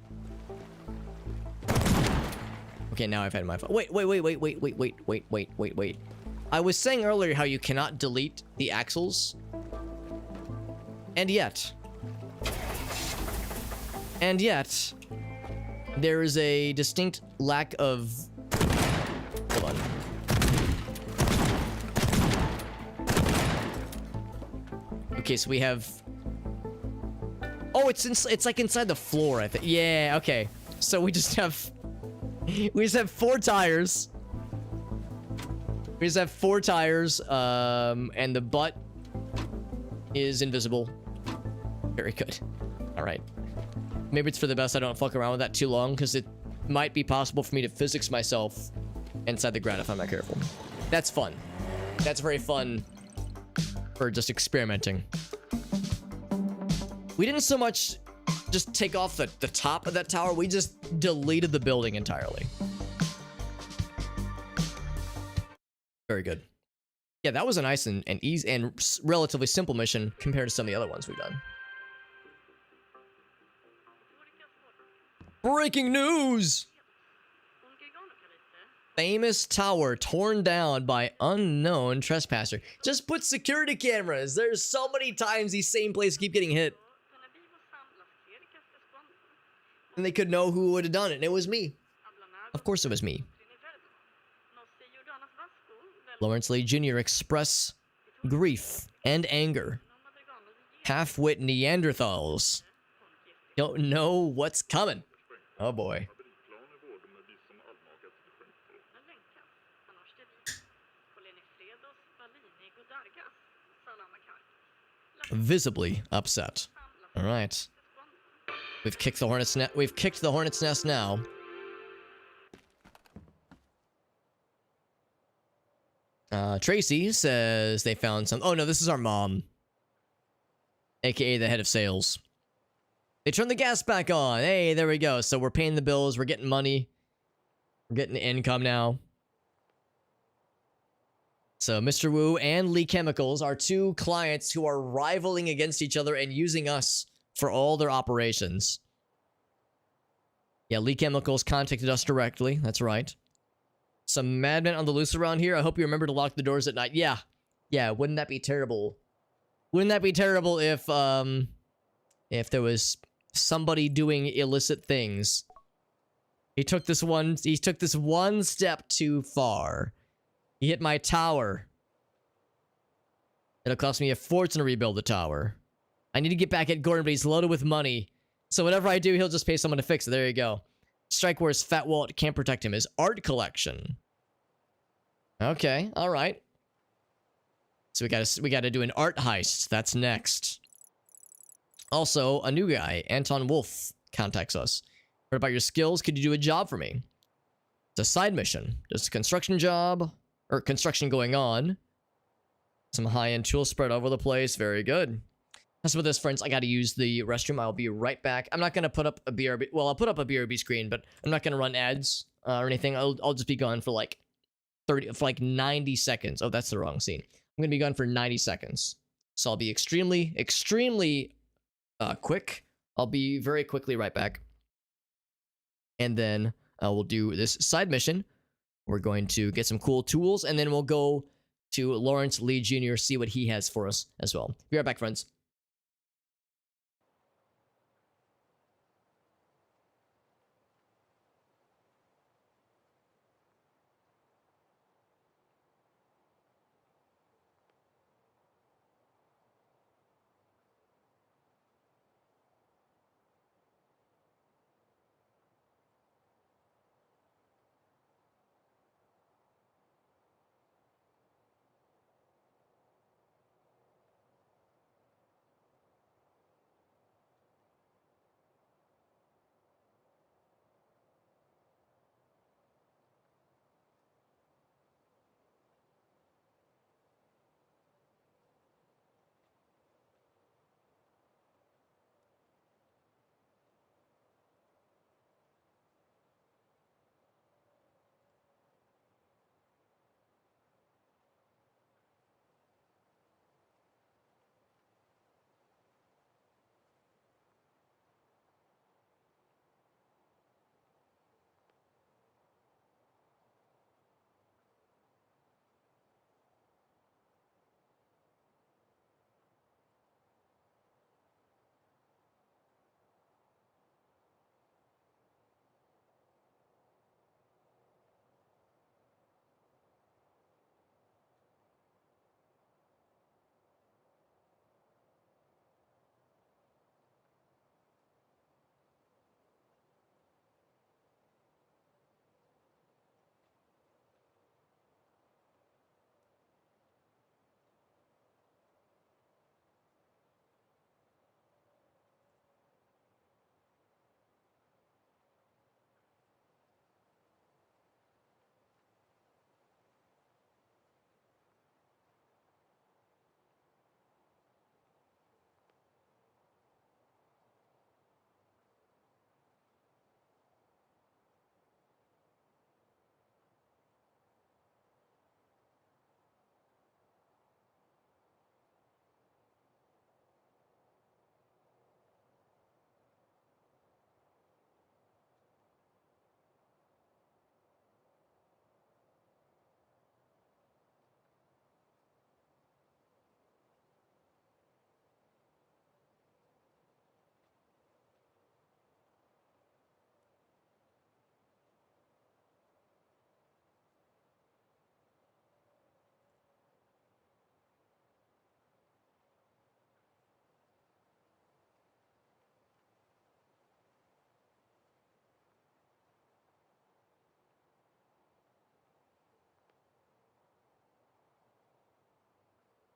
Okay, now I've had my fun. Wait. I was saying earlier how you cannot delete the axles. And yet, there is a distinct lack of... Hold on. Okay, so we have... Oh, it's like inside the floor, I think. Yeah, okay. So we just have 4 tires. We just have 4 tires, and the butt is invisible. Very good. All right. Maybe it's for the best I don't fuck around with that too long, because it might be possible for me to physics myself inside the ground if I'm not careful. That's fun. That's very fun for just experimenting. We didn't so much just take off the top of that tower, we just deleted the building entirely. Very good. Yeah, that was a nice and easy and relatively simple mission compared to some of the other ones we've done. Breaking news! Famous tower torn down by unknown trespasser. Just put security cameras. There's so many times these same places keep getting hit. And they could know who would have done it, and it was me. Of course it was me. Lawrence Lee Jr. express grief and anger. Half-wit Neanderthals don't know what's coming. Oh boy. visibly upset. All right. We've kicked the hornet's nest. We've kicked the hornet's nest now. Tracy says they found some. Oh no, this is our mom, aka the head of sales. They turned the gas back on. Hey, there we go. So we're paying the bills. We're getting money. We're getting income now. So Mr. Wu and Lee Chemicals are two clients who are rivaling against each other and using us for all their operations. Yeah, Lee Chemicals contacted us directly. That's right. Some madmen on the loose around here. I hope you remember to lock the doors at night. Yeah. Yeah, wouldn't that be terrible? Wouldn't that be terrible if there was somebody doing illicit things? He took this one step too far. He hit my tower. It'll cost me a fortune to rebuild the tower. I need to get back at Gordon, but he's loaded with money. So whatever I do, he'll just pay someone to fix it. There you go. Strikeware's fat wallet can't protect him. His art collection. Okay, all right. So we gotta do an art heist. That's next. Also, a new guy, Anton Wolf, contacts us. Heard about your skills. Could you do a job for me? It's a side mission. Just a construction job, or construction going on. Some high-end tools spread over the place. Very good. That's with this, friends. I gotta use the restroom. I'll be right back. I'm not gonna put up a BRB. Well, I'll put up a BRB screen, but I'm not gonna run ads or anything. I'll just be gone for like 90 seconds. Oh, that's the wrong scene. I'm gonna be gone for 90 seconds. So I'll be extremely quick. I'll be very quickly right back. And then we'll do this side mission. We're going to get some cool tools, and then we'll go to Lawrence Lee Jr., see what he has for us as well. Be right back, friends.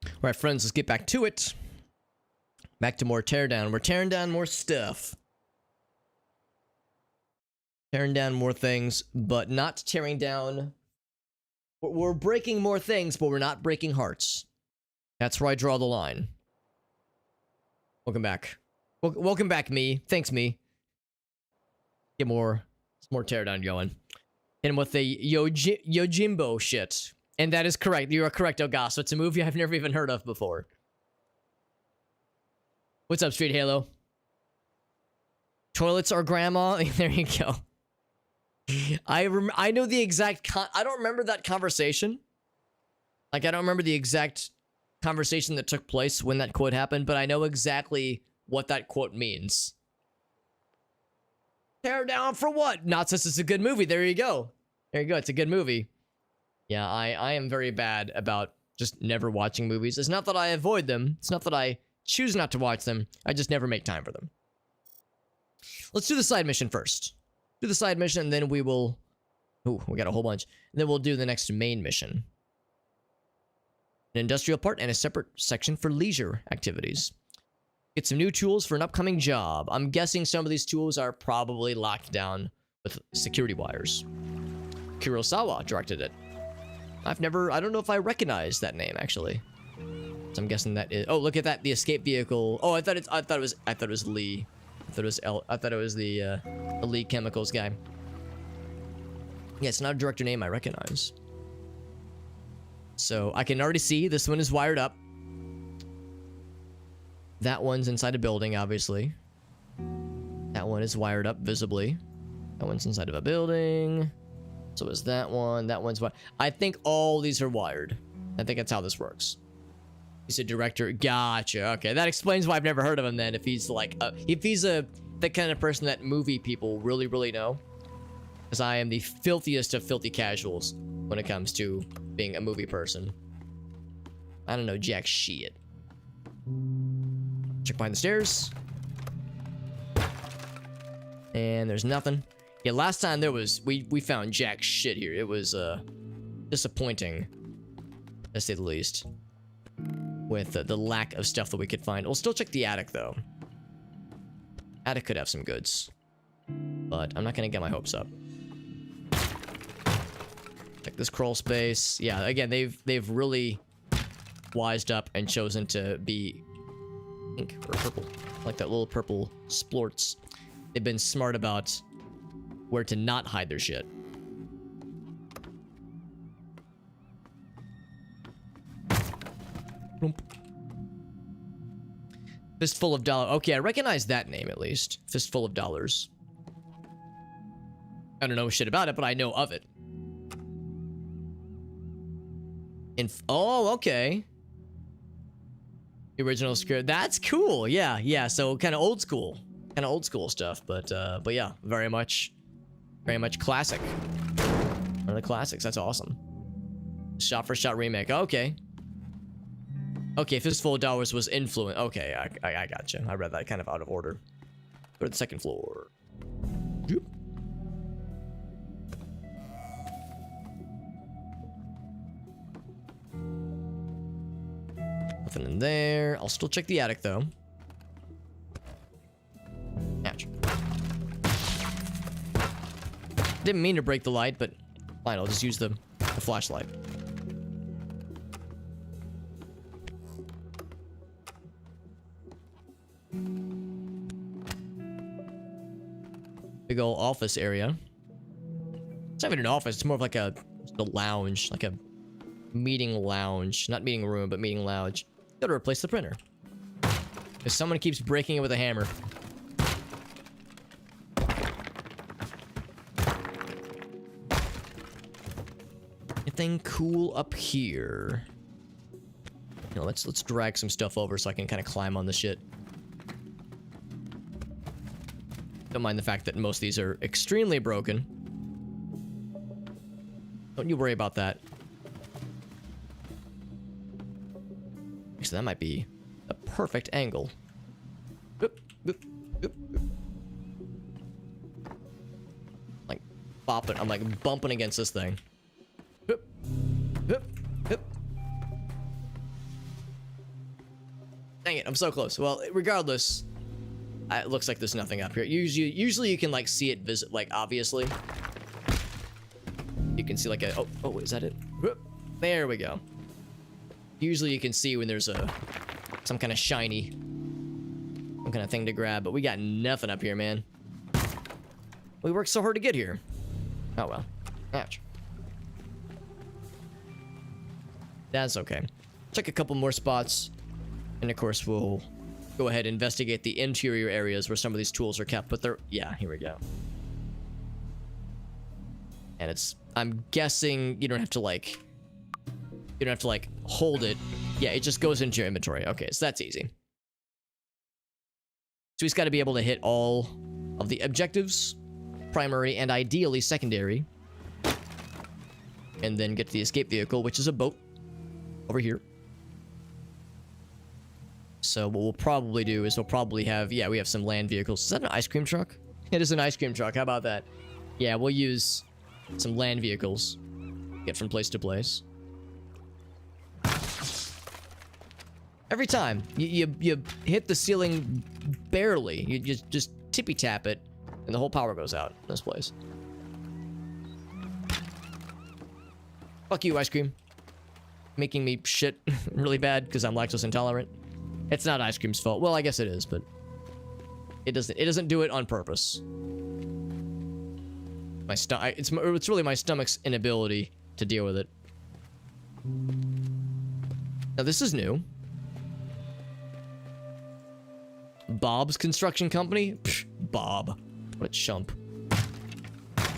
All right, friends, let's get back to it. Back to more teardown. We're tearing down more stuff. Tearing down more things, but not tearing down. We're breaking more things, but we're not breaking hearts. That's where I draw the line. Welcome back. Welcome back, me. Thanks, me. Get more teardown going. Hit him with the Yojimbo shit. And that is correct. You are correct, Ogasso. It's a movie I've never even heard of before. What's up, Street Halo? Toilets are grandma? There you go. I know the exact I don't remember that conversation. Like, I don't remember the exact conversation that took place when that quote happened, but I know exactly what that quote means. Tear down for what? Not since it's a good movie. There you go. There you go. It's a good movie. Yeah, I am very bad about just never watching movies. It's not that I avoid them. It's not that I choose not to watch them. I just never make time for them. Let's do the side mission first. Do the side mission, and then we will... Ooh, we got a whole bunch. And then we'll do the next main mission. An industrial part and a separate section for leisure activities. Get some new tools for an upcoming job. I'm guessing some of these tools are probably locked down with security wires. Kurosawa directed it. I don't know if I recognize that name, actually. So I'm guessing that is... Oh, look at that, the escape vehicle. Oh, I thought it was Lee. I thought it was the Lee Chemicals guy. Yeah, it's not a director name I recognize. So I can already see this one is wired up. That one's inside a building, obviously. That one is wired up visibly. That one's inside of a building. So is that one. That one's wired. I think all these are wired. I think that's how this works. He's a director. Gotcha. Okay, that explains why I've never heard of him then. If he's like, the kind of person that movie people really, really know. Because I am the filthiest of filthy casuals when it comes to being a movie person. I don't know jack shit. Check behind the stairs. And there's nothing. Yeah, last time there was, we found jack shit here. It was, disappointing, to say the least. With the lack of stuff that we could find. We'll still check the attic, though. Attic could have some goods. But I'm not gonna get my hopes up. Check this crawl space. Yeah, again, they've really wised up and chosen to be pink or purple. Like that little purple splorts. They've been smart about where to not hide their shit. Fistful of dollars. Okay, I recognize that name at least. Fistful of dollars. I don't know shit about it, but I know of it. Oh, okay. The original script. That's cool. Yeah, yeah. So kind of old school stuff. But yeah, very much classic. One of the classics. That's awesome. Shot for shot remake. Okay. Okay, Fistful of Dollars was influent. Okay, I gotcha. I read that kind of out of order. Go to the second floor. Zoop. Nothing in there. I'll still check the attic, though. Ouch. Didn't mean to break the light, but fine, I'll just use the flashlight. Big old office area. It's not even an office, it's more of like a lounge, like a meeting lounge. Not meeting room, but meeting lounge. Gotta replace the printer. Because someone keeps breaking it with a hammer. Anything cool up here? You know, let's drag some stuff over so I can kind of climb on the shit. Don't mind the fact that most of these are extremely broken. Don't you worry about that. Actually, that might be a perfect angle. Oop, oop, oop, oop. Like bopping, I'm like bumping against this thing. Oop, oop, oop. Dang it. I'm so close. Well, regardless, it looks like there's nothing up here. Usually you can like see it like obviously. You can see like a oh, is that it? Whoop. There we go. Usually you can see when there's some kind of shiny, some kind of thing to grab, but we got nothing up here, man. We worked so hard to get here. Oh well. Ouch. That's okay. Check a couple more spots, and of course we'll go ahead and investigate the interior areas where some of these tools are kept. But they're, yeah, here we go. And it's, I'm guessing you don't have to like hold it. Yeah, it just goes into your inventory. Okay, so that's easy. So he's got to be able to hit all of the objectives, primary and ideally secondary, and then get to the escape vehicle, which is a boat over here. So what we'll probably do is we'll probably have, yeah, we have some land vehicles. Is that an ice cream truck? It is an ice cream truck. How about that? Yeah, we'll use some land vehicles. Get from place to place. Every time you hit the ceiling barely, you just tippy tap it, and the whole power goes out in this place. Fuck you, ice cream. Making me shit really bad because I'm lactose intolerant. It's not ice cream's fault. Well, I guess it is, but it doesn't do it on purpose. My stomach, it's really my stomach's inability to deal with it. Now this is new. Bob's Construction Company? Psh, Bob. What a chump. That's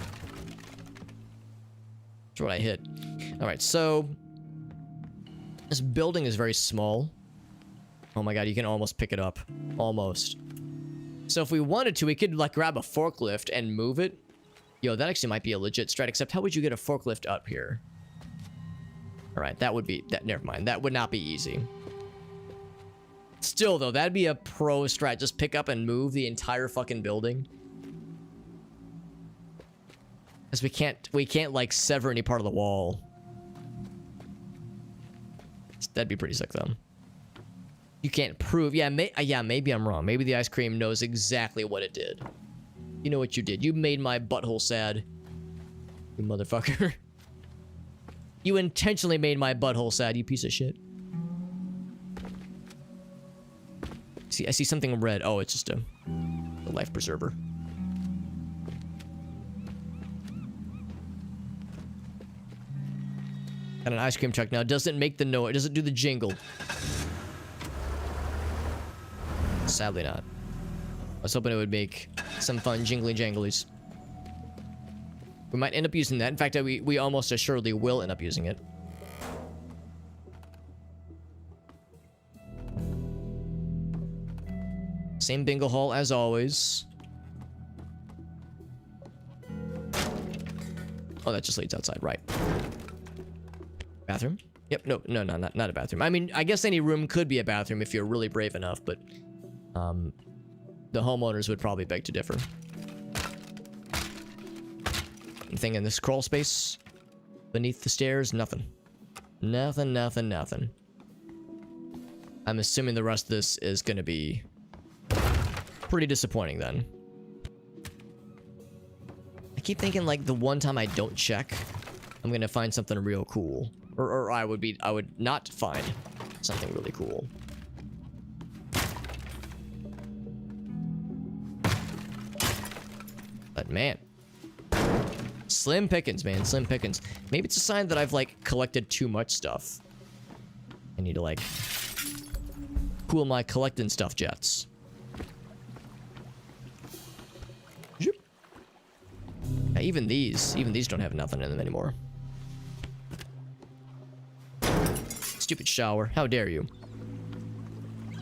what I hit. Alright, so this building is very small. Oh my god, you can almost pick it up. Almost. So if we wanted to, we could like grab a forklift and move it. Yo, that actually might be a legit strat, except how would you get a forklift up here? Alright, that would be... never mind. That would not be easy. Still, though, that'd be a pro strat. Just pick up and move the entire fucking building. Because we can't, like, sever any part of the wall. That'd be pretty sick, though. You can't prove... Yeah, maybe I'm wrong. Maybe the ice cream knows exactly what it did. You know what you did. You made my butthole sad. You motherfucker. You intentionally made my butthole sad, you piece of shit. See, I see something red. Oh, it's just a life preserver. Got an ice cream truck now. Doesn't make the noise. It doesn't do the jingle. Sadly not. I was hoping it would make some fun jingly janglies. We might end up using that. In fact, we almost assuredly will end up using it. Same bingo hall as always. Oh, that just leads outside, right. Bathroom? Yep, no, not a bathroom. I mean, I guess any room could be a bathroom if you're really brave enough, but the homeowners would probably beg to differ. Anything in this crawl space? Beneath the stairs? Nothing. Nothing. I'm assuming the rest of this is gonna be pretty disappointing then. I keep thinking like the one time I don't check, I'm gonna find something real cool. Or I would not find something really cool. But man, slim pickings, man, slim pickings. Maybe it's a sign that I've like collected too much stuff. I need to like cool my collecting stuff jets. Yeah, even these don't have nothing in them anymore. Stupid shower, how dare you.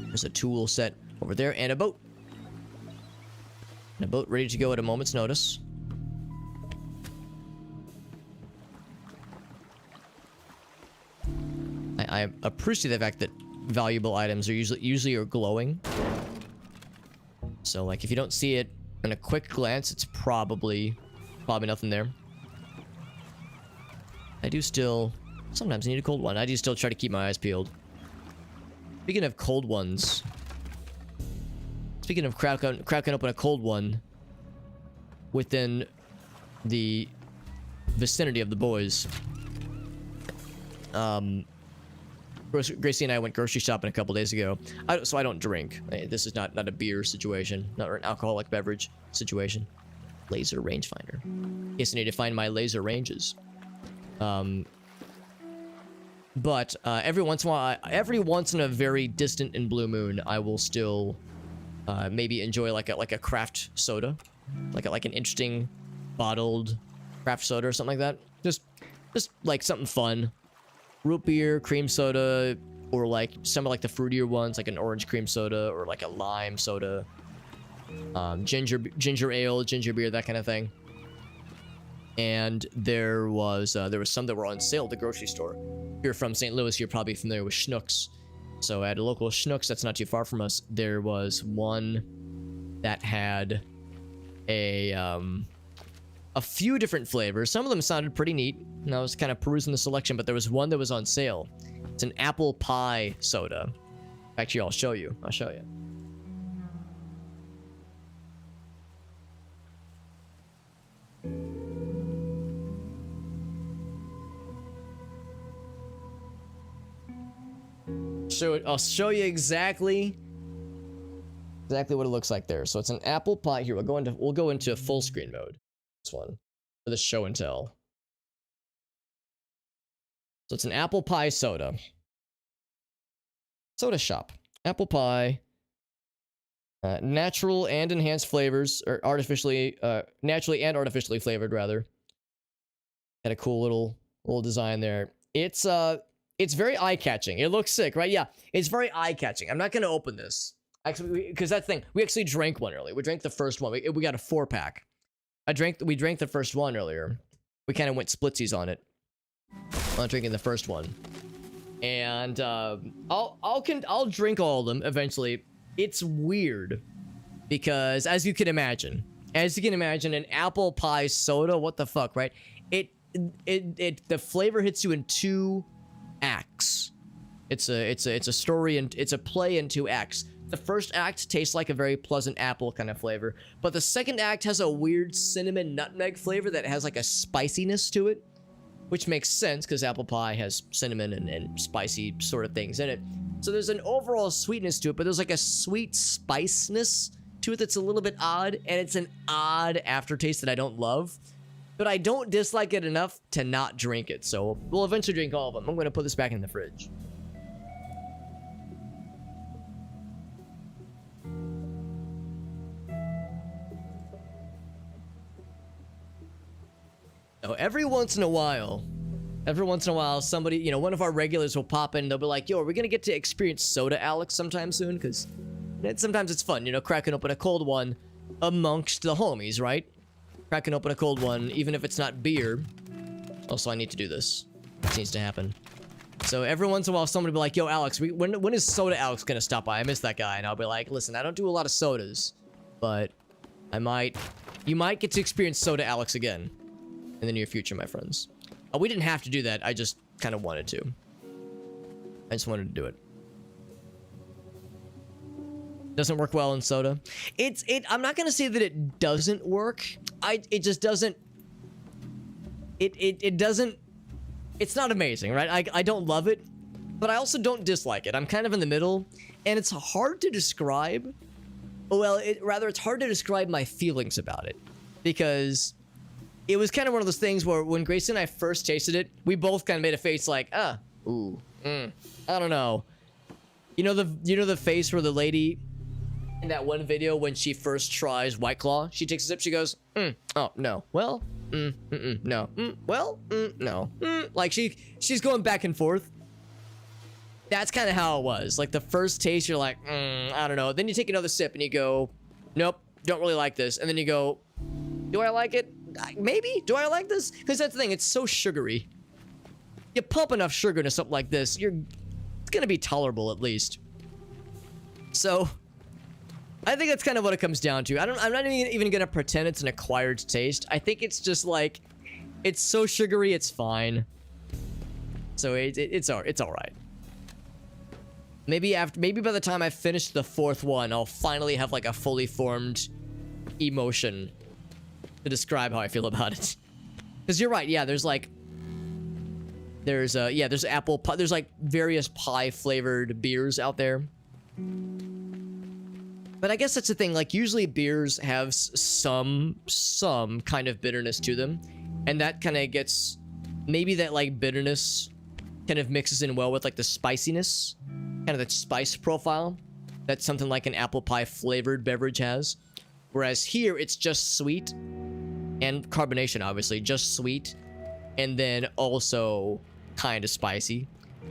There's a tool set over there and a boat. And a boat ready to go at a moment's notice. I appreciate the fact that valuable items are usually are glowing. So like if you don't see it in a quick glance, it's probably nothing there. I do still sometimes need a cold one. I do still try to keep my eyes peeled. Speaking of cold ones, Speaking of cracking open a cold one within the vicinity of the boys. Gracie and I went grocery shopping a couple days ago. So I don't drink. This is not a beer situation, not an alcoholic beverage situation. Laser rangefinder. In case I need to find my laser ranges. But every once in a while, every once in a very distant and blue moon, I will still maybe enjoy like a craft soda, like an interesting bottled craft soda or something like that. Just like something fun. Root beer, cream soda, or like some of like the fruitier ones, like an orange cream soda or like a lime soda. Ginger ale, ginger beer, that kind of thing. And there was some that were on sale at the grocery store. If you're from St. Louis, you're probably familiar with Schnucks. So at a local Schnucks that's not too far from us, there was one that had a few different flavors. Some of them sounded pretty neat, and I was kind of perusing the selection, but there was one that was on sale. It's an apple pie soda. Actually, I'll show you. I'll show you exactly what it looks like there. So it's an apple pie. Here, we'll go into full screen mode. This one for the show and tell. So it's an apple pie soda. Soda shop. Apple pie. Natural and enhanced flavors, or naturally and artificially flavored, rather. Had a cool little design there. It's very eye-catching. It looks sick, right? Yeah, it's very eye-catching. I'm not gonna open this. Actually, because that thing, we actually drank one earlier. We drank the first one. We got a 4-pack. We drank the first one earlier. We kind of went splitsies on it. I'm drinking the first one. And I'll drink all of them eventually. It's weird because as you can imagine, an apple pie soda, what the fuck, right? The flavor hits you in 2 acts. It's a story, and it's a play in 2 acts. The first act tastes like a very pleasant apple kind of flavor, but the second act has a weird cinnamon nutmeg flavor that has like a spiciness to it, which makes sense because apple pie has cinnamon and spicy sort of things in it. So there's an overall sweetness to it, but there's like a sweet spiciness to it that's a little bit odd, and it's an odd aftertaste that I don't love. But I don't dislike it enough to not drink it, so we'll eventually drink all of them. I'm going to put this back in the fridge. So every once in a while, somebody, one of our regulars will pop in. They'll be like, yo, are we going to get to experience Soda Alex sometime soon? Because sometimes it's fun, cracking open a cold one amongst the homies, right? Cracking open a cold one, even if it's not beer. Also, I need to do this. This needs to happen. So every once in a while, somebody will be like, yo, Alex, when is Soda Alex going to stop by? I miss that guy. And I'll be like, listen, I don't do a lot of sodas, but you might get to experience Soda Alex again in the near future, my friends. We didn't have to do that. I just kind of wanted to. I just wanted to do it. Doesn't work well in soda. I'm not gonna say that it doesn't work. It just doesn't. It doesn't. It's not amazing, right? I don't love it, but I also don't dislike it. I'm kind of in the middle, and it's hard to describe. Well, it's hard to describe my feelings about it, because it was kind of one of those things where when Grace and I first tasted it, we both kind of made a face like, I don't know. You know the face where the lady in that one video when she first tries White Claw, she takes a sip, she goes, oh no, well, no, well, no, like she's going back and forth. That's kind of how it was. Like the first taste, you're like, I don't know. Then you take another sip and you go, nope, don't really like this. And then you go, do I like it? Maybe. Do I like this? Because that's the thing. It's so sugary. You pump enough sugar into something like this, it's gonna be tolerable at least. So, I think that's kind of what it comes down to. I'm not even gonna pretend it's an acquired taste. I think it's just like, it's so sugary, it's fine. So it's all right. Maybe by the time I finish the 4th one, I'll finally have like a fully formed emotion to describe how I feel about it. Because you're right, yeah, there's like there's apple pie, there's like various pie flavored beers out there. But I guess that's the thing, like usually beers have some kind of bitterness to them, and that kind of gets, maybe that like bitterness kind of mixes in well with like the spiciness, kind of that spice profile that something like an apple pie flavored beverage has. Whereas here it's just sweet and carbonation, obviously just sweet, and then also kind of spicy.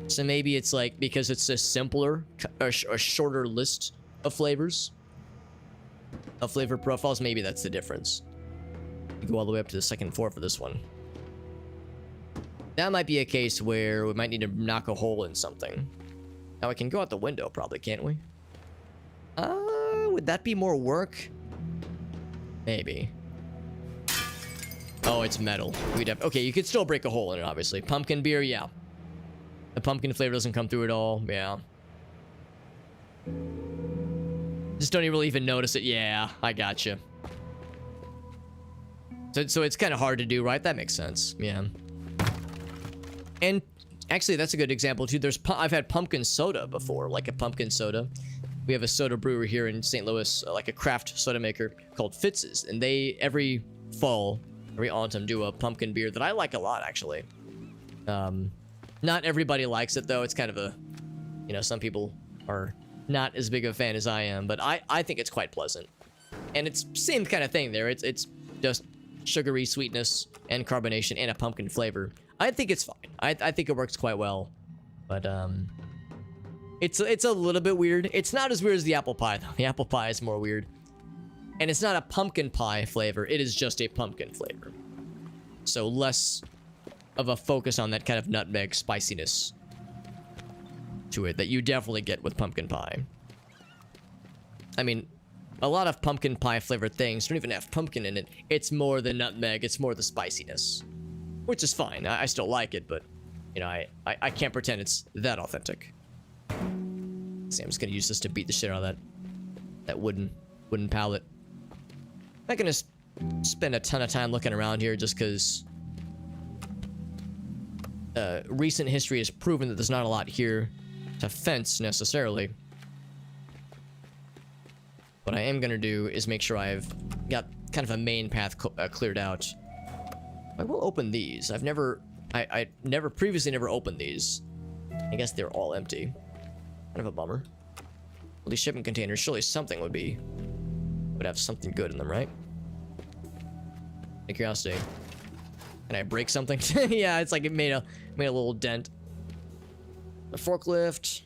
So maybe it's like, because it's a simpler, a shorter list of flavors, of flavor profiles, maybe that's the difference. You go all the way up to the 2nd floor for this one. That might be a case where we might need to knock a hole in something. Now we can go out the window probably, can't we? Would that be more work? Maybe. Oh, it's metal. We'd have, okay, you could still break a hole in it, obviously. Pumpkin beer, yeah. The pumpkin flavor doesn't come through at all, yeah. Just don't really even notice it. Yeah, I gotcha. So it's kind of hard to do, right? That makes sense, yeah. And actually, that's a good example too. I've had pumpkin soda before, like a pumpkin soda. We have a soda brewer here in St. Louis, like a craft soda maker called Fitz's, and they every fall, every autumn, do a pumpkin beer that I like a lot, actually. Not everybody likes it though. It's kind of a, you know, some people are not as big of a fan as I am, but I think it's quite pleasant. And it's same kind of thing there. It's just sugary sweetness and carbonation and a pumpkin flavor. I think it's fine. I think it works quite well, but it's a little bit weird. It's not as weird as the apple pie though. The apple pie is more weird, and it's not a pumpkin pie flavor. It is just a pumpkin flavor, so less of a focus on that kind of nutmeg spiciness to it that you definitely get with pumpkin pie. I mean, a lot of pumpkin pie flavored things don't even have pumpkin in it. It's more the nutmeg. It's more the spiciness, which is fine. I still like it, but you know, I can't pretend it's that authentic. See, I'm just gonna use this to beat the shit out of that wooden pallet. I'm not gonna spend a ton of time looking around here just because recent history has proven that there's not a lot here to fence necessarily. What I am gonna do is make sure I've got kind of a main path cleared out. I will open these. I never previously opened these. I guess they're all empty. Kind of a bummer. Well, these shipping containers, surely something would have something good in them, right? Out of curiosity. Can I break something? Yeah, it's like it made a little dent. The forklift.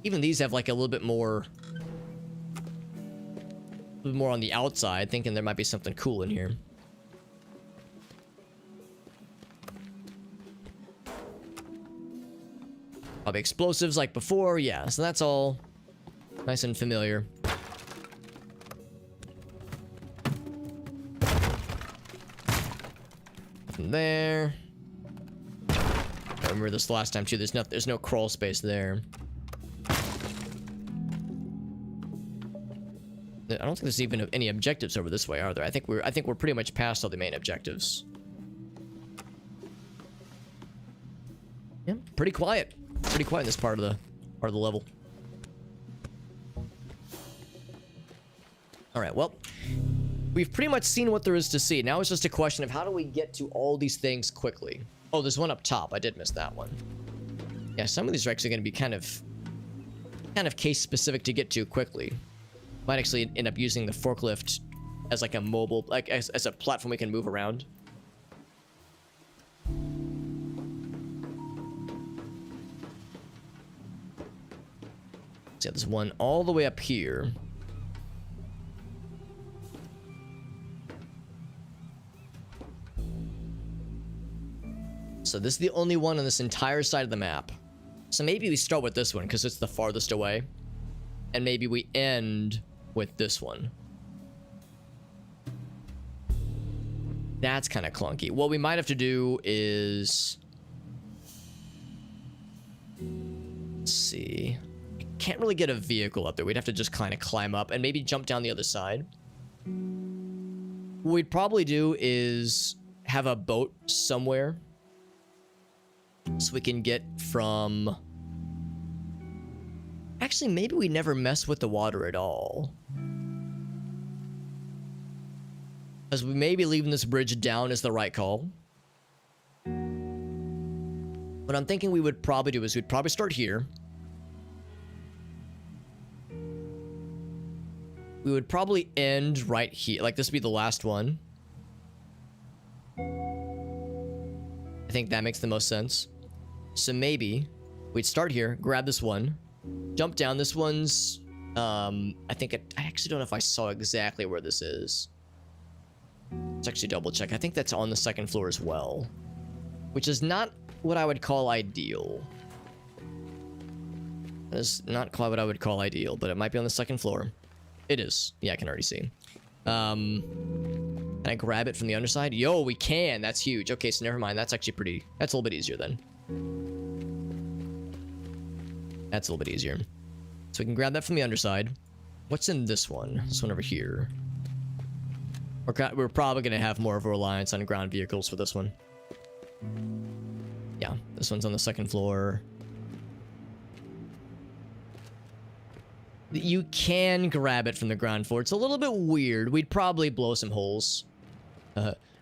Even these have like a little bit more on the outside, thinking there might be something cool in here. Probably explosives like before, yeah, so that's all nice and familiar. From there. I remember this last time too, there's no crawl space there. I don't think there's even any objectives over this way, are there? I think we're pretty much past all the main objectives. Yeah, pretty quiet. Pretty quiet in this part of the level. All right, well, we've pretty much seen what there is to see. Now it's just a question of how do we get to all these things quickly? Oh, there's one up top. I did miss that one. Yeah, some of these are actually going to be kind of case specific to get to quickly. Might actually end up using the forklift as like a mobile, like as a platform we can move around. So yeah, there's one all the way up here. So this is the only one on this entire side of the map. So maybe we start with this one because it's the farthest away. And maybe we end with this one. That's kind of clunky. What we might have to do is... Let's see. Can't really get a vehicle up there. We'd have to just kind of climb up and maybe jump down the other side. What we'd probably do is have a boat somewhere so we can get from... Actually, maybe we never mess with the water at all. Because we maybe leaving this bridge down is the right call. What I'm thinking we would probably do is we'd probably start here. We would probably end right here. Like, this would be the last one. I think that makes the most sense. So maybe we'd start here, grab this one, jump down. This one's, I actually don't know if I saw exactly where this is. Let's actually double check. I think that's on the second floor as well, which is not what I would call ideal. That is not quite what I would call ideal, but it might be on the second floor. It is. Yeah, I can already see. Can I grab it from the underside? Yo, we can. That's huge. Okay, so never mind. That's actually pretty... That's a little bit easier then. That's a little bit easier. So we can grab that from the underside. What's in this one? This one over here. We're probably going to have more of a reliance on ground vehicles for this one. Yeah, this one's on the second floor. You can grab it from the ground floor. It's a little bit weird. We'd probably blow some holes.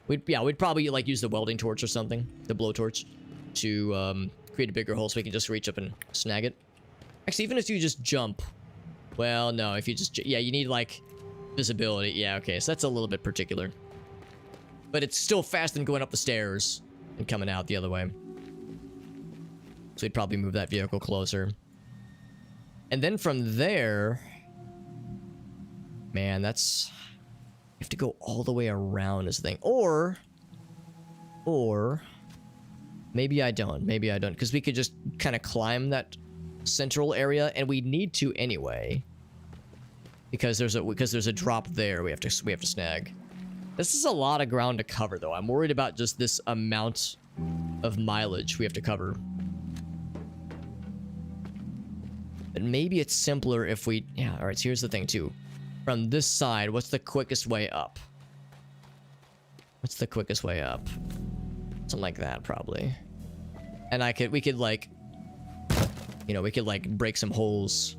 We'd probably like use the welding torch or something, the blowtorch, to create a bigger hole so we can just reach up and snag it. Actually, even if you just jump, well, no, if you just, yeah, you need like visibility. Yeah, okay, so that's a little bit particular, but it's still faster than going up the stairs and coming out the other way. So we'd probably move that vehicle closer. And then from there, man, that's... You have to go all the way around is the thing. Or... Maybe I don't. Maybe I don't. Because we could just kind of climb that central area. And we need to anyway. Because there's a drop there we have to snag. This is a lot of ground to cover, though. I'm worried about just this amount of mileage we have to cover. But maybe it's simpler if we... Yeah, alright, so here's the thing, too. From this side, what's the quickest way up? What's the quickest way up? Something like that, probably. And we could, like... You know, we could, like, break some holes.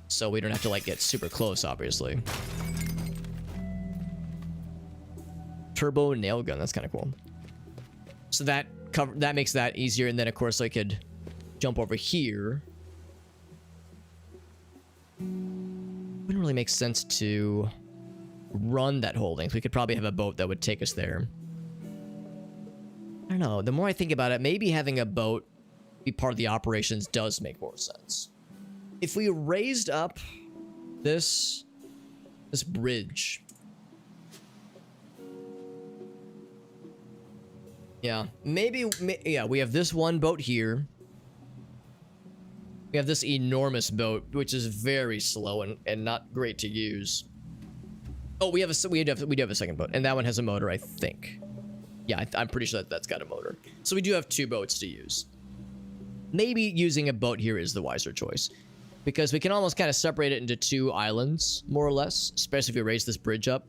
So we don't have to, like, get super close, obviously. Turbo nail gun, that's kind of cool. So that makes that easier, and then of course I could jump over here. Wouldn't really make sense to run that whole thing. So we could probably have a boat that would take us there. I don't know. The more I think about it, maybe having a boat be part of the operations does make more sense. If we raised up this bridge. Yeah, maybe, yeah, we have this one boat here. We have this enormous boat, which is very slow and not great to use. Oh, we do have a second boat, and that one has a motor, I think. Yeah, I'm pretty sure that's got a motor. So we do have two boats to use. Maybe using a boat here is the wiser choice, because we can almost kind of separate it into two islands, more or less, especially if we raise this bridge up.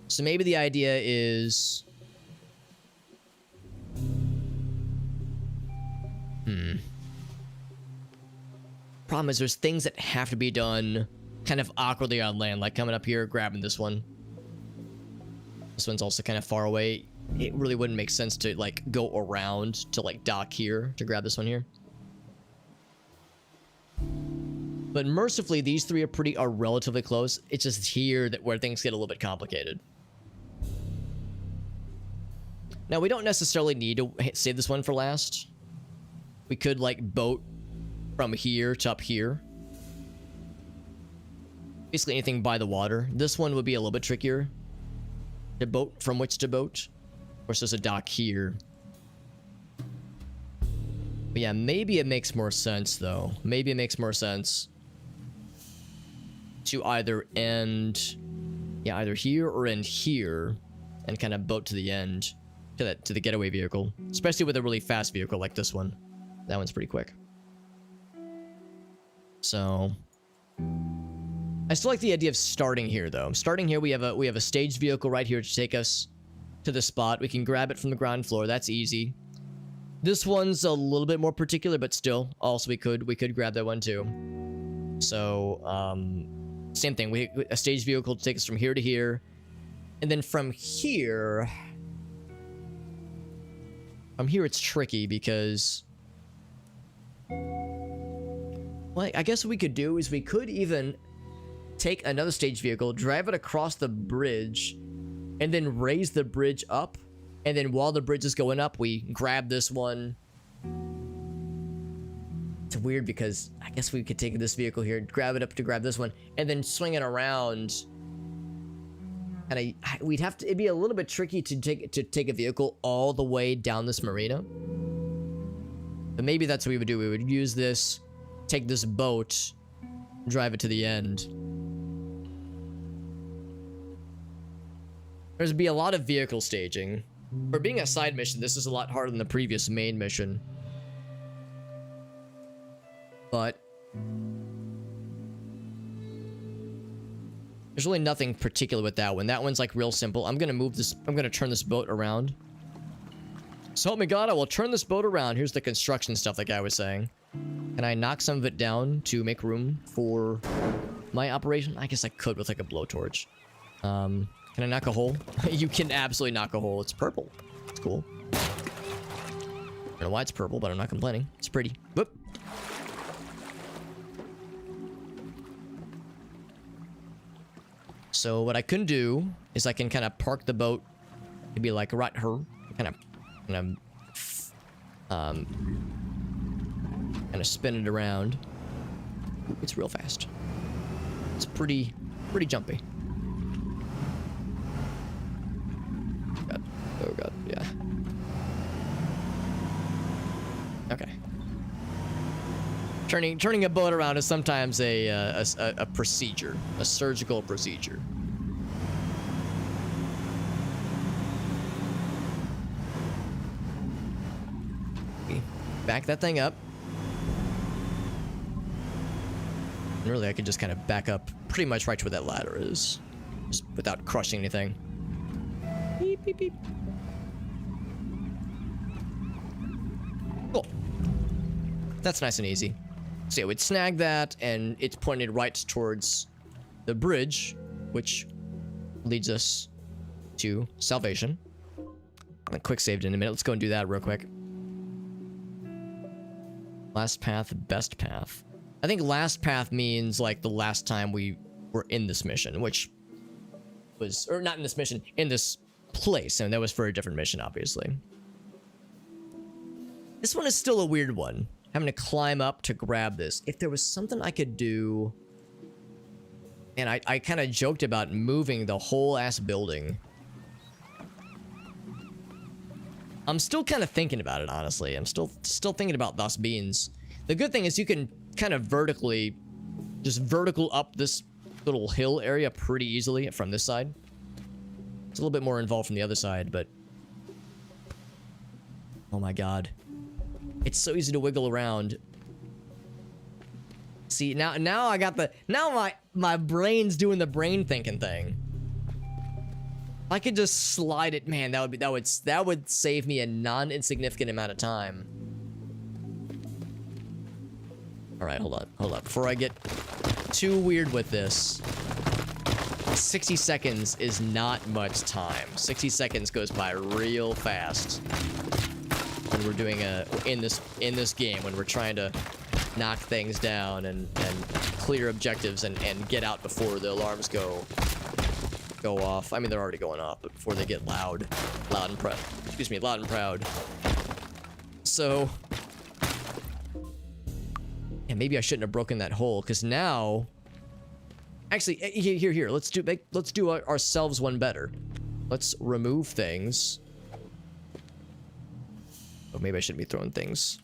So maybe the idea is... Problem is there's things that have to be done kind of awkwardly on land, like coming up here, grabbing this one. This one's also kind of far away. It really wouldn't make sense to like go around to like dock here to grab this one here. But mercifully, these three are relatively close. It's just here where things get a little bit complicated. Now, we don't necessarily need to save this one for last. We could like boat from here to up here. Basically anything by the water. This one would be a little bit trickier to boat, from which to boat. Of course, there's a dock here. But yeah, maybe it makes more sense, though. Maybe it makes more sense to either end, yeah, either here or end here, and kind of boat to the end, to the getaway vehicle. Especially with a really fast vehicle like this one. That one's pretty quick. So, I still like the idea of starting here, though. Starting here, we have a staged vehicle right here to take us to the spot. We can grab it from the ground floor. That's easy. This one's a little bit more particular, but still, also we could grab that one too. So, same thing. A staged vehicle to take us from here to here, and then from here it's tricky because, well, I guess what we could do is we could even take another staged vehicle, drive it across the bridge, and then raise the bridge up. And then while the bridge is going up, we grab this one. It's weird because I guess we could take this vehicle here, grab it up to grab this one, and then swing it around. And we'd have to, it'd be a little bit tricky to take a vehicle all the way down this marina. But maybe that's what we would do. We would use this, take this boat, drive it to the end. There's be a lot of vehicle staging. For being a side mission, this is a lot harder than the previous main mission. But there's really nothing particular with that one. That one's like real simple. I'm gonna turn this boat around. So help me God, I will turn this boat around. Here's the construction stuff the guy was saying. Can I knock some of it down to make room for my operation? I guess I could with like a blowtorch. Can I knock a hole? You can absolutely knock a hole. It's purple. It's cool. I don't know why it's purple, but I'm not complaining. It's pretty. Whoop. So what I can do is I can kind of park the boat. It'd be like right here. Kind of spin it around. It's real fast. It's pretty jumpy. Oh god, yeah. Okay. Turning a boat around is sometimes a procedure, a surgical procedure. Okay. Back that thing up. And really, I could just kind of back up pretty much right to where that ladder is, just without crushing anything. Beep beep beep. Cool. That's nice and easy. So yeah, we'd snag that, and it's pointed right towards the bridge, which leads us to salvation. I'm quick saved in a minute. Let's go and do that real quick. Last path, best path. I think last path means like the last time we were in this mission, which was, or not in this mission, in this place, and that was for a different mission, obviously. This one is still a weird one. Having to climb up to grab this. If there was something I could do... And I kind of joked about moving the whole ass building. I'm still kind of thinking about it, honestly. I'm still thinking about those beans. The good thing is you can kind of vertically... just vertical up this little hill area pretty easily from this side. It's a little bit more involved from the other side, but... Oh my god. It's so easy to wiggle around. See, now I got the... Now my brain's doing the brain thinking thing. If I could just slide it, man, that would save me a non-insignificant amount of time. Alright, hold on. Before I get too weird with this... 60 seconds is not much time. 60 seconds goes by real fast. When we're doing in this game, when we're trying to knock things down and clear objectives and get out before the alarms go off. I mean, they're already going off, but before they get loud and proud. Excuse me, loud and proud. So, yeah, maybe I shouldn't have broken that hole, because now, actually, here, let's do ourselves one better. Let's remove things. Oh, maybe I shouldn't be throwing things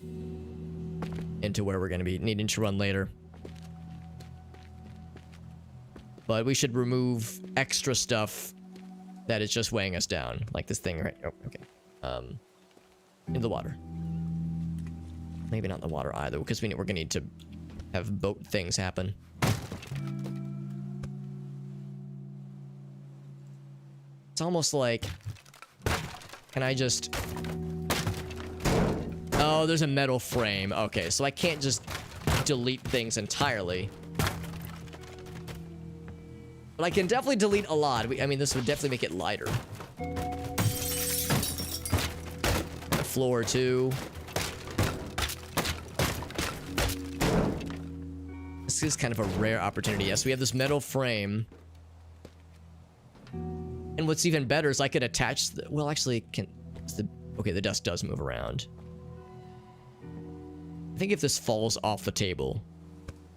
into where we're going to be needing to run later. But we should remove extra stuff that is just weighing us down. Like this thing, right? Oh, okay. In the water. Maybe not in the water either, because we're gonna need to have boat things happen. It's almost like... Can I just... Oh, there's a metal frame. Okay, so I can't just delete things entirely. But I can definitely delete a lot. I mean, this would definitely make it lighter. The floor, too. This is kind of a rare opportunity. Yes, we have this metal frame. And what's even better is I could attach the... Well, actually, okay, the dust does move around. I think if this falls off the table,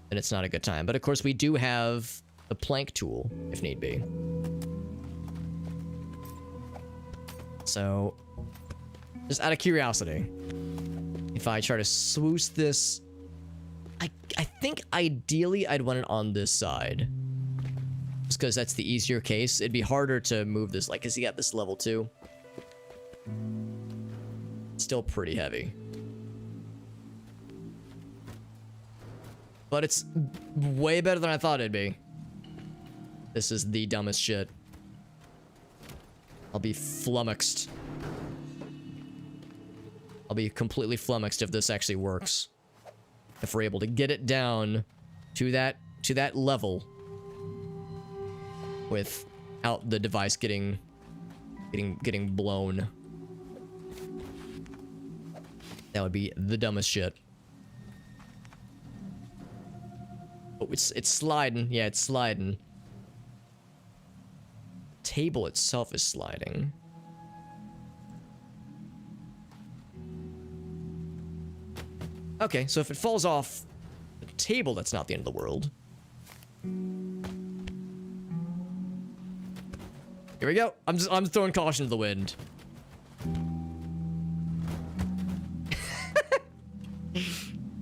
then it's not a good time. But of course, we do have the plank tool, if need be. So, just out of curiosity, if I try to swoosh this... I think ideally I'd want it on this side. Just because that's the easier case. It'd be harder to move this, like, because you got this level too. Still pretty heavy. But it's way better than I thought it'd be. This is the dumbest shit. I'll be flummoxed. I'll be completely flummoxed if this actually works. If we're able to get it down to that level without the device getting blown. That would be the dumbest shit. Oh, it's sliding. Yeah, it's sliding. Table itself is sliding. Okay, so if it falls off the table, that's not the end of the world. Here we go. I'm throwing caution to the wind.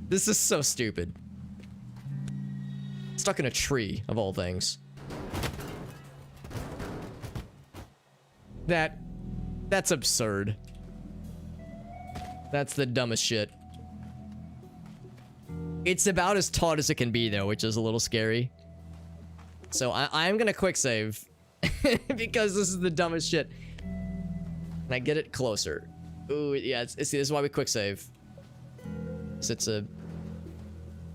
This is so stupid. Stuck in a tree, of all things. That's absurd. That's the dumbest shit. It's about as taut as it can be, though, which is a little scary. So I am gonna quick save. Because this is the dumbest shit. Can I get it closer? Ooh, yeah, this is why we quick save. So it's a...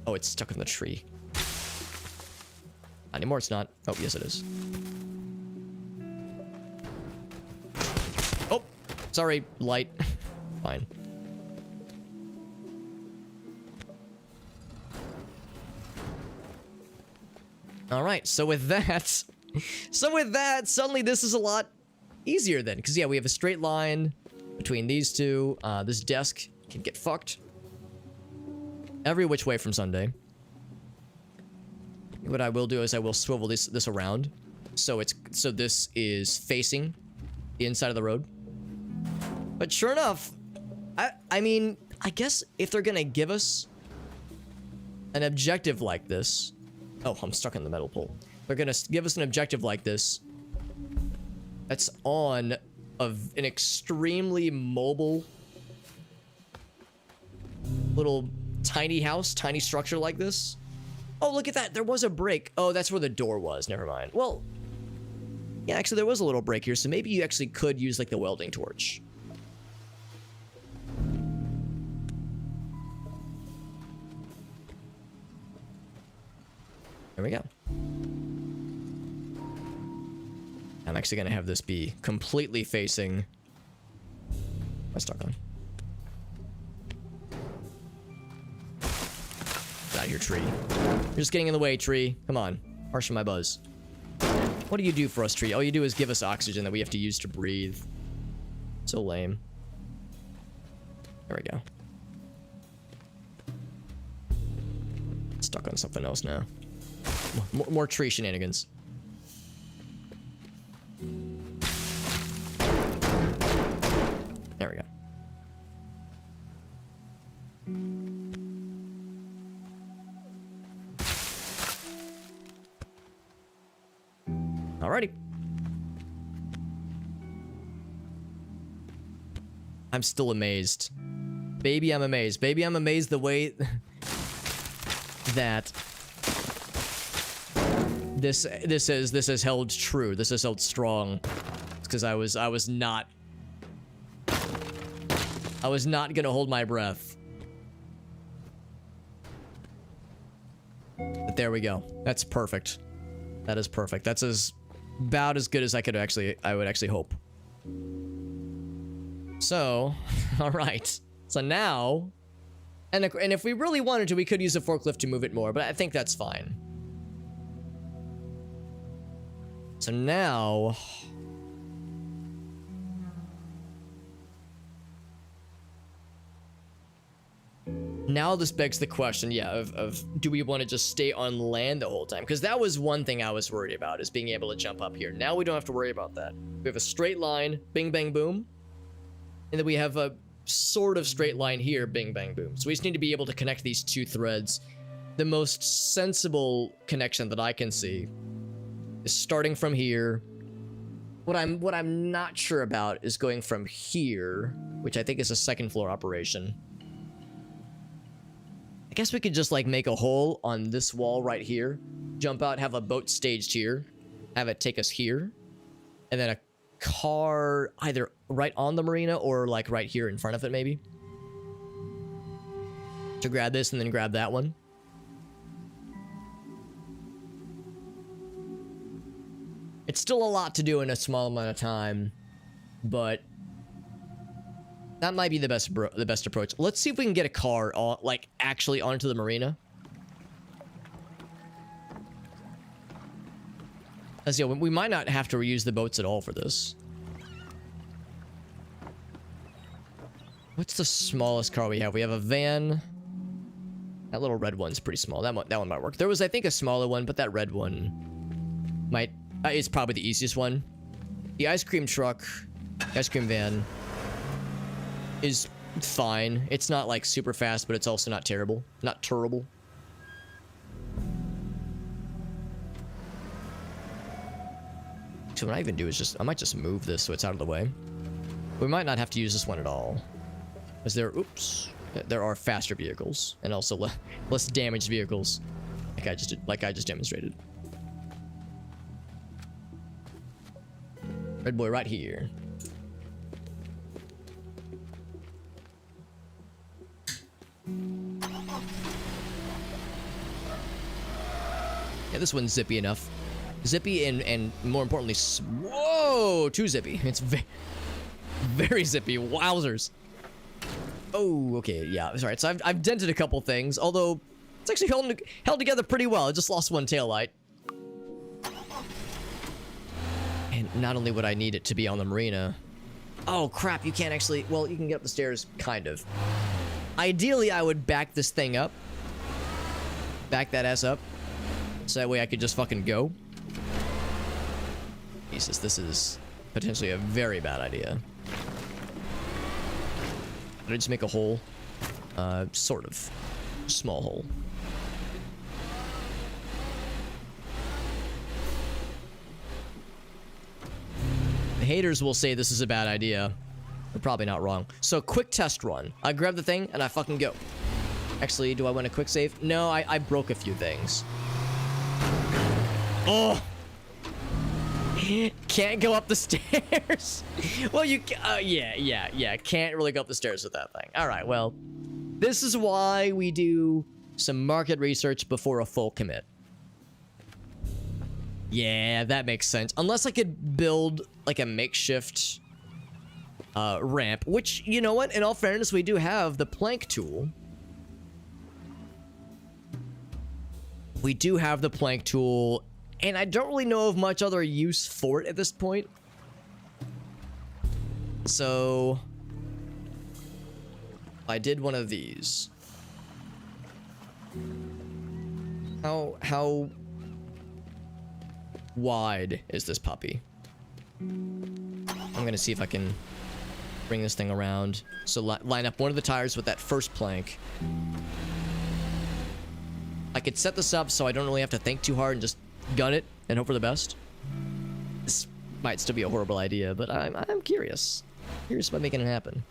Oh, it's stuck in the tree. Not anymore, it's not. Oh, yes it is. Oh! Sorry, light. Fine. Alright, so with that... suddenly this is a lot easier then. Because, yeah, we have a straight line between these two. This desk can get fucked every which way from Sunday. What I will do is I will swivel this around. So this is facing the inside of the road. But sure enough, I mean, I guess if they're gonna give us an objective like this... Oh, I'm stuck in the metal pole. They're gonna give us an objective like this that's on an extremely mobile little tiny house, tiny structure like this. Oh, look at that. There was a break. Oh, that's where the door was. Never mind. Well, yeah, actually there was a little break here, so maybe you actually could use like the welding torch. There we go. I'm actually gonna have this be completely facing... Am I stuck on? Get out of here, tree. You're just getting in the way, tree. Come on. Harshen my buzz. What do you do for us, tree? All you do is give us oxygen that we have to use to breathe. So lame. There we go. Stuck on something else now. More tree shenanigans. There we go. I'm still amazed. Baby, I'm amazed. Baby, I'm amazed the way that this has held true. This has held strong. It's because I was not gonna hold my breath. But there we go. That's perfect. That is perfect. That's about as good as I would actually hope. So, all right. So now, and if we really wanted to, we could use a forklift to move it more, but I think that's fine. So now, this begs the question, yeah, of do we want to just stay on land the whole time? Because that was one thing I was worried about, is being able to jump up here. Now we don't have to worry about that. We have a straight line, bing, bang, boom. And then we have a sort of straight line here, bing, bang, boom. So we just need to be able to connect these two threads. The most sensible connection that I can see is starting from here. What I'm not sure about is going from here, which I think is a second floor operation. I guess we could just like make a hole on this wall right here, jump out, have a boat staged here, have it take us here, and then a car either right on the marina or like right here in front of it maybe. To grab this and then grab that one. It's still a lot to do in a small amount of time, but that might be the best approach. Let's see if we can get a car on, like actually onto the marina. As you know, we might not have to reuse the boats at all for this. What's the smallest car we have? We have a van. That little red one's pretty small. That one might work. There was, I think, a smaller one, but that red one might is probably the easiest one. The ice cream truck, ice cream van, is fine. It's not like super fast, but it's also not terrible. Not terrible. So what I even do is I might just move this so it's out of the way. We might not have to use this one at all. Is there, oops, there are faster vehicles and also less damaged vehicles, like I just demonstrated. Red boy right here. Yeah, this one's zippy enough. Zippy and more importantly, whoa, too zippy. It's very zippy. Wowzers. Oh, okay, yeah. Sorry. So I've dented a couple things, although it's actually held together pretty well. I just lost one taillight. And not only would I need it to be on the marina. Oh crap! You can't actually. Well, you can get up the stairs, kind of. Ideally, I would back this thing up. Back that ass up. So that way I could just fucking go. Jesus, this is potentially a very bad idea. Did I just make a hole? Sort of. Small hole. The haters will say this is a bad idea. They're probably not wrong. So, quick test run. I grab the thing and I fucking go. Actually, do I want a quick save? No, I broke a few things. Oh! Can't go up the stairs. Well, you yeah. Can't really go up the stairs with that thing. All right, well, this is why we do some market research before a full commit. Yeah, that makes sense. Unless I could build like a makeshift ramp, which, you know what? In all fairness, we do have the plank tool. We do have the plank tool. And I don't really know of much other use for it at this point. So I did one of these. How wide is this puppy? I'm gonna see if I can bring this thing around. So line up one of the tires with that first plank. I could set this up so I don't really have to think too hard and just gun it and hope for the best. This might still be a horrible idea, but I'm curious. Curious about making it happen.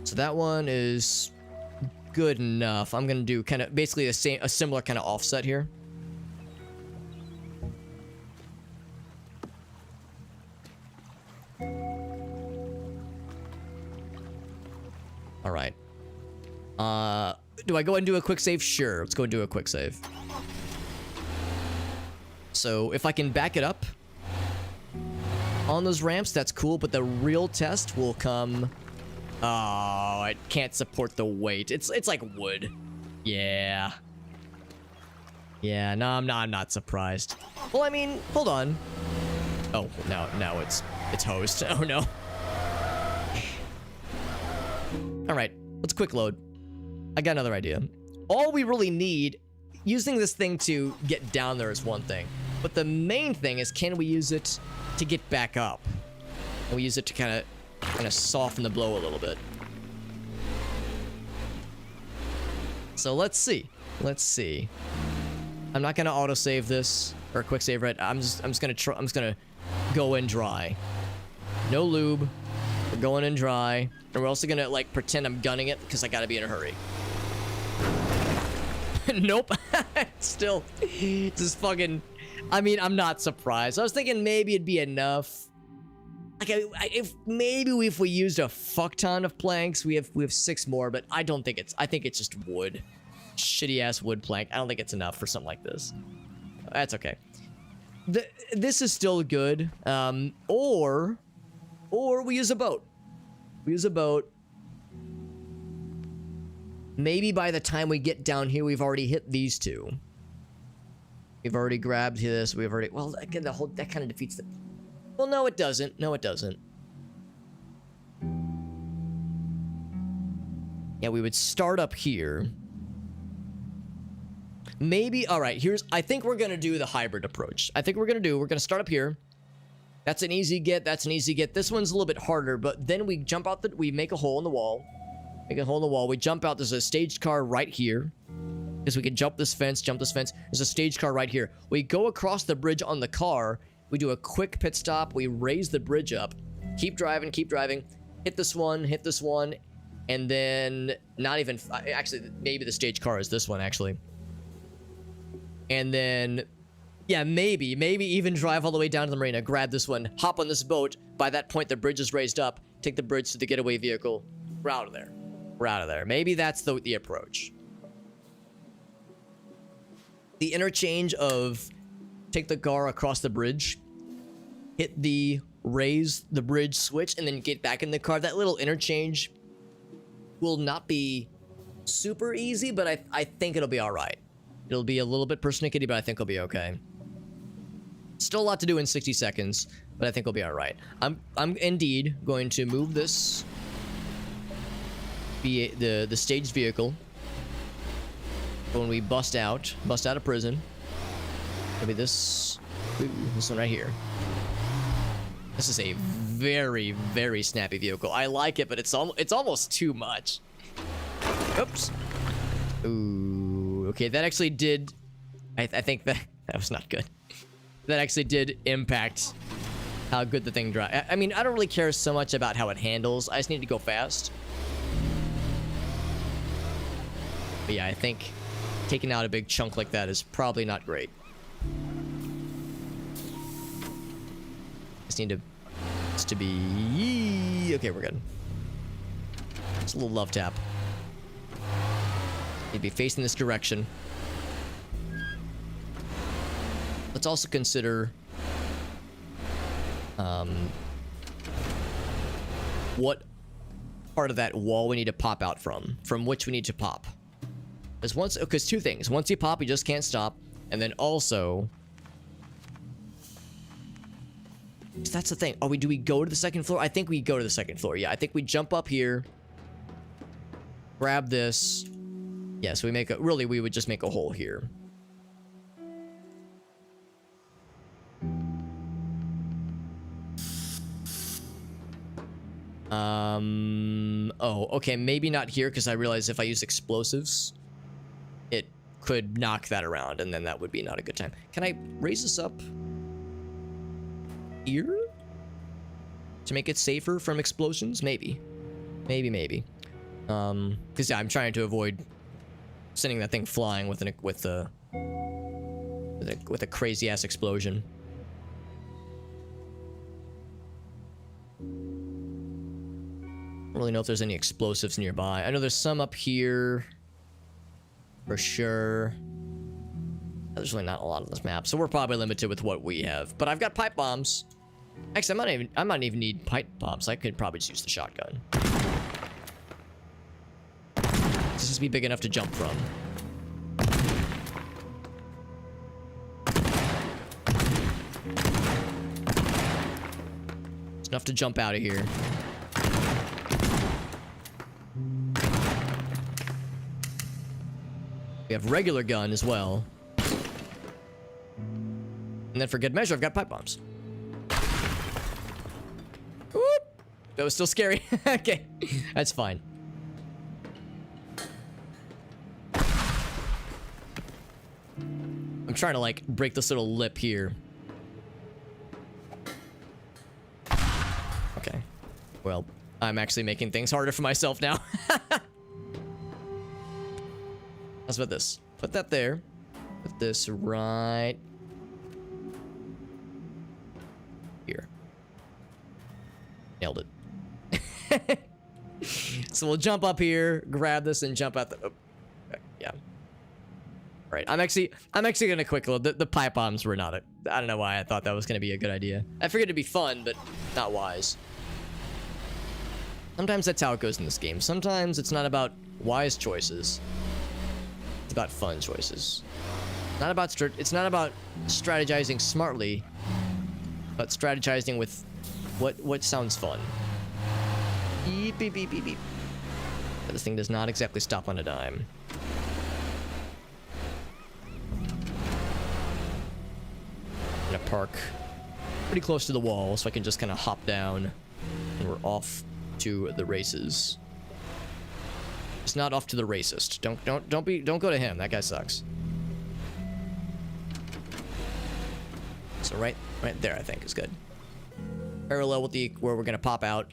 So that one is good enough. I'm gonna do kind of basically a similar kind of offset here. All right. Do I go and do a quick save? Sure. Let's go and do a quick save. So if I can back it up on those ramps, that's cool. But the real test will come. Oh, it can't support the weight. It's like wood. Yeah. Yeah. No, I'm not surprised. Well, I mean, hold on. Oh, now it's hosed. Oh no. All right, let's quick load. I got another idea. All we really need, using this thing to get down there is one thing. But the main thing is, can we use it to get back up? And we use it to kind of soften the blow a little bit. So let's see. Let's see. I'm not gonna autosave this or quick save right. I'm just gonna go in dry. No lube. We're going in dry. And we're also gonna like pretend I'm gunning it because I gotta be in a hurry. Nope. Still, just fucking. I mean, I'm not surprised. I was thinking maybe it'd be enough. Like, if we used a fuck ton of planks, we have 6 more, but I don't think it's. I think it's just wood, shitty ass wood plank. I don't think it's enough for something like this. That's okay. This is still good. Or we use a boat. We use a boat. Maybe by the time we get down here, we've already hit these two. We've already grabbed this. We've already. Well, again, that kind of defeats the. Well, no, it doesn't. No, it doesn't. Yeah, we would start up here. Maybe. All right. I think we're gonna do the hybrid approach. We're gonna start up here. That's an easy get. That's an easy get. This one's a little bit harder, but then we jump out we make a hole in the wall. Make a hole in the wall. We jump out. There's a staged car right here. Because we can jump this fence. There's a staged car right here. We go across the bridge on the car. We do a quick pit stop. We raise the bridge up. Keep driving. Hit this one. And then not even... Actually, maybe the staged car is this one, actually. And then... Yeah, maybe even drive all the way down to the marina. Grab this one. Hop on this boat. By that point, the bridge is raised up. Take the bridge to the getaway vehicle. We're out of there. Maybe that's the approach. The interchange of take the car across the bridge, hit the raise the bridge switch, and then get back in the car. That little interchange will not be super easy, but I think it'll be all right. It'll be a little bit persnickety, but I think it'll be okay. Still a lot to do in 60 seconds, but I think it'll be all right. I'm indeed going to move this the staged vehicle when we bust out of prison. Maybe this one right here. This is a very, very snappy vehicle. I like it, but it's almost too much. Oops. Ooh. Okay, that actually did. I think that was not good. That actually did impact how good the thing drives. I mean, I don't really care so much about how it handles. I just need to go fast. But yeah, I think taking out a big chunk like that is probably not great. Just need to be... Okay, we're good. Just a little love tap. Need to be facing this direction. Let's also consider what part of that wall we need to pop out from which we need to pop. Because two things. Once you pop, you just can't stop. And then also... That's the thing. Do we go to the second floor? I think we go to the second floor. Yeah, I think we jump up here. Grab this. Yeah, so we would just make a hole here. Oh, okay, maybe not here, because I realize if I use explosives, it could knock that around, and then that would be not a good time. Can I raise this up here? to make it safer from explosions? Maybe. Maybe. Because yeah, I'm trying to avoid sending that thing flying with a crazy ass explosion. I don't really know if there's any explosives nearby. I know there's some up here for sure. There's really not a lot on this map, so we're probably limited with what we have. But I've got pipe bombs. Actually, I might even need pipe bombs. I could probably just use the shotgun. This just be big enough to jump from. It's enough to jump out of here. We have regular gun as well. And then for good measure, I've got pipe bombs. Whoop! That was still scary. Okay, that's fine. I'm trying to like break this little lip here. Okay. Well, I'm actually making things harder for myself now. How's about this? Put that there. Put this right here. Nailed it. So we'll jump up here, grab this, and jump out the. Oh, okay, yeah. Right. I'm actually gonna quick load. The pipe bombs were not. I don't know why I thought that was gonna be a good idea. I figured it'd be fun, but not wise. Sometimes that's how it goes in this game. Sometimes it's not about wise choices. It's about fun choices. It's not about strategizing smartly, but strategizing with what sounds fun. Beep beep beep beep beep. But this thing does not exactly stop on a dime. I'm gonna park pretty close to the wall so I can just kind of hop down and we're off to the races. It's not off to the racist. Don't go to him. That guy sucks. So right there I think is good. Parallel with where we're gonna pop out.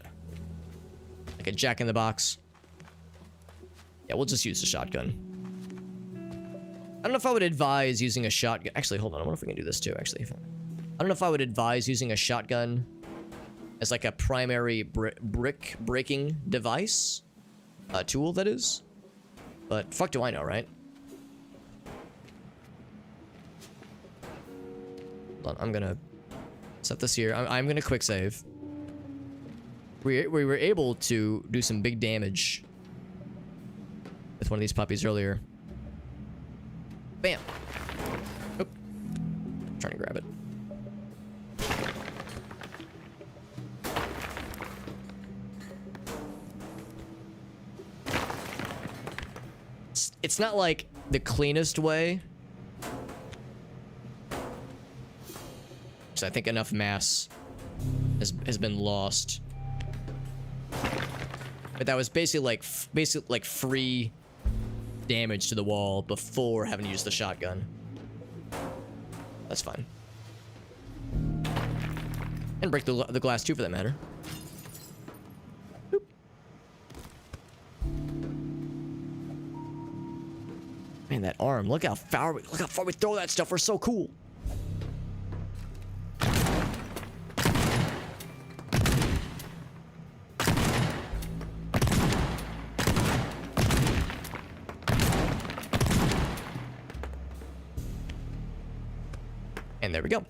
Like a jack in the box. Yeah, we'll just use the shotgun. I don't know if I would advise using a shotgun. Actually, hold on. I wonder if we can do this too, actually. I don't know if I would advise using a shotgun as like a primary brick breaking device. Tool, that is. But fuck do I know, right? Hold on, I'm gonna set this here. I'm gonna quick save. We were able to do some big damage with one of these puppies earlier. Bam. Oop. Trying to grab it. It's not like the cleanest way. So I think enough mass has been lost. But that was basically like free damage to the wall before having to use the shotgun. That's fine. And break the glass too, for that matter. Boop. Man, that arm! Look how far we throw that stuff. We're so cool. And there we go.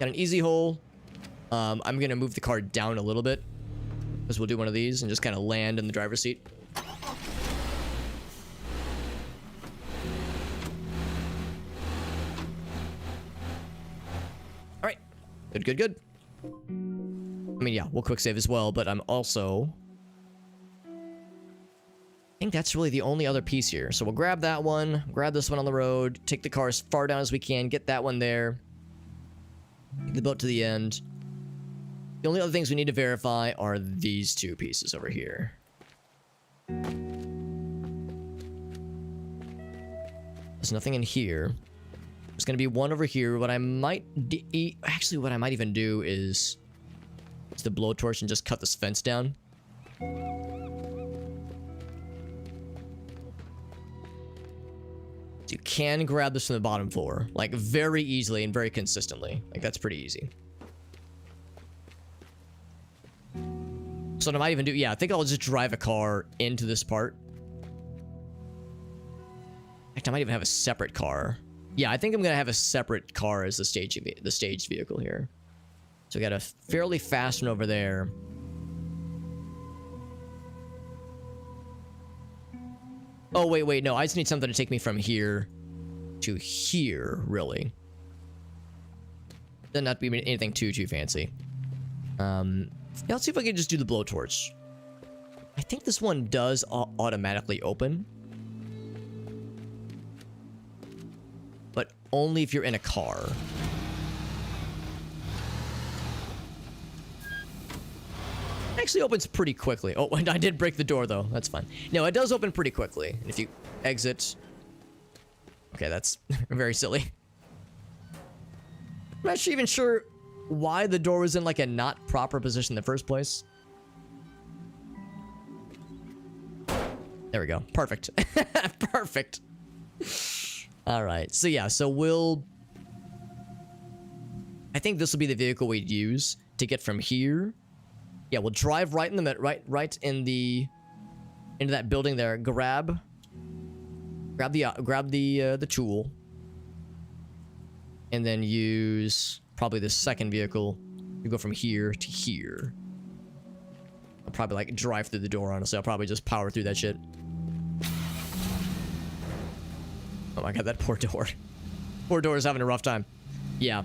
Got an easy hole. I'm gonna move the car down a little bit, because we'll do one of these and just kind of land in the driver's seat. All right, good. I mean, yeah, we'll quick save as well, but I'm also. I think that's really the only other piece here. So we'll grab that one, grab this one on the road, take the car as far down as we can, get that one there. Take the boat to the end. The only other things we need to verify are these two pieces over here. There's nothing in here. There's gonna be one over here. What I might actually, what I might even do is the blowtorch and just cut this fence down. So you can grab this from the bottom floor, like very easily and very consistently. Like that's pretty easy. So I might even do, yeah, I think I'll just drive a car into this part. In fact, I might even have a separate car. Yeah, I think I'm gonna have a separate car as the staged vehicle here. So we got a fairly fast one over there. Oh, wait, no. I just need something to take me from here to here, really. Doesn't have to be anything too fancy. Yeah, let's see if I can just do the blowtorch. I think this one does automatically open. But only if you're in a car. It actually opens pretty quickly. Oh, and I did break the door, though. That's fine. No, it does open pretty quickly. And if you exit... Okay, that's very silly. I'm not even sure why the door was in, like, a not proper position in the first place. There we go. Perfect. Perfect. Alright, so yeah, so we'll... I think this will be the vehicle we'd use to get from here. Yeah, we'll drive right in the right in the into that building there. Grab the tool, and then use probably the second vehicle to go from here to here. I'll probably like drive through the door. Honestly, I'll probably just power through that shit. Oh my god, that poor door. Poor door is having a rough time. Yeah.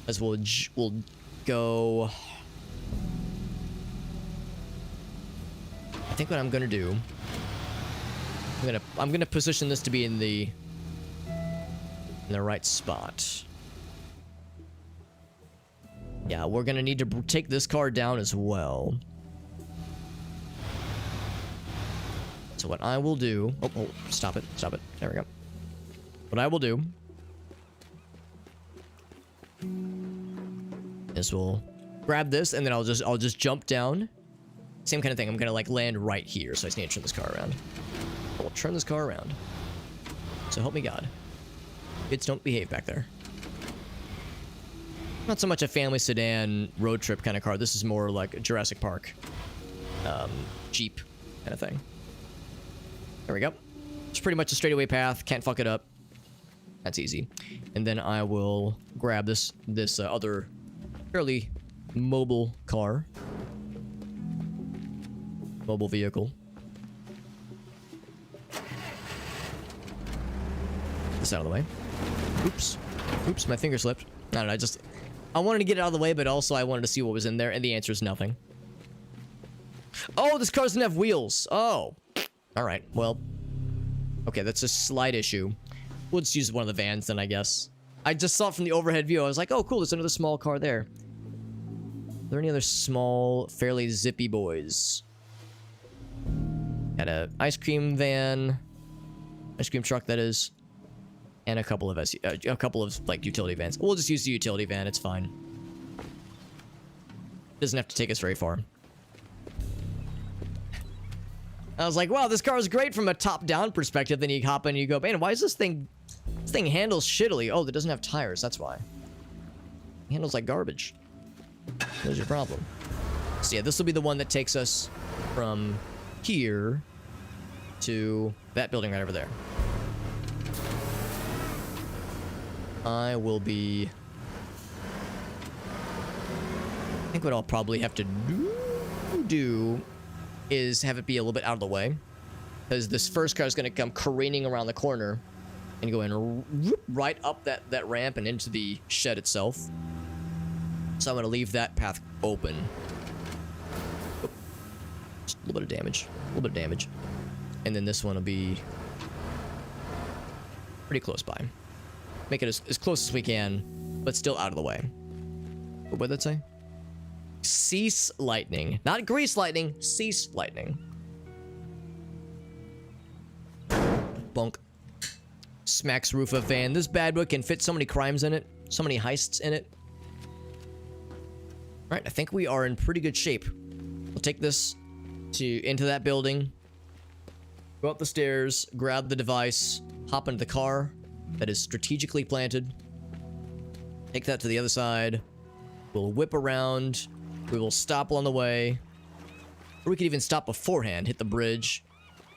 As we'll go... I think what I'm gonna do... I'm gonna position this to be in the right spot. Yeah, we're gonna need to take this car down as well. So what I will do... Oh, stop it. Stop it. There we go. What I will do... is we'll grab this, and then I'll just jump down. Same kind of thing. I'm gonna like land right here, so I just need to turn this car around. We'll turn this car around. So help me God. Kids don't behave back there. Not so much a family sedan road trip kind of car. This is more like a Jurassic Park Jeep kind of thing. There we go. It's pretty much a straightaway path. Can't fuck it up. That's easy. And then I will grab this other fairly mobile car. Mobile vehicle. This out of the way. Oops. Oops, my finger slipped. I don't know, I wanted to get it out of the way, but also I wanted to see what was in there, and the answer is nothing. Oh, this car doesn't have wheels. Oh. Alright, well. Okay, that's a slight issue. We'll just use one of the vans then, I guess. I just saw it from the overhead view. I was like, oh, cool, there's another small car there. Are there any other small, fairly zippy boys? Got a ice cream van. Ice cream truck, that is. And a couple of like utility vans. We'll just use the utility van, it's fine. Doesn't have to take us very far. I was like, wow, this car is great from a top-down perspective. Then you hop in and you go, man, why is this thing handles shittily? Oh, it doesn't have tires, that's why. It handles like garbage. There's your problem. So yeah, this will be the one that takes us from here to that building right over there. I think what I'll probably have to do is have it be a little bit out of the way, because this first car is going to come careening around the corner and go in right up that ramp and into the shed itself. So I'm going to leave that path open. Oh, just a little bit of damage. A little bit of damage. And then this one will be pretty close by. Make it as close as we can, but still out of the way. What did that say? Cease lightning. Not grease lightning, cease lightning. Bonk. Smacks roof of van. This bad boy can fit so many crimes in it. So many heists in it. Right, I think we are in pretty good shape. We'll take this into that building, go up the stairs, grab the device, hop into the car that is strategically planted, take that to the other side. We'll whip around. We will stop along the way. Or we could even stop beforehand, hit the bridge.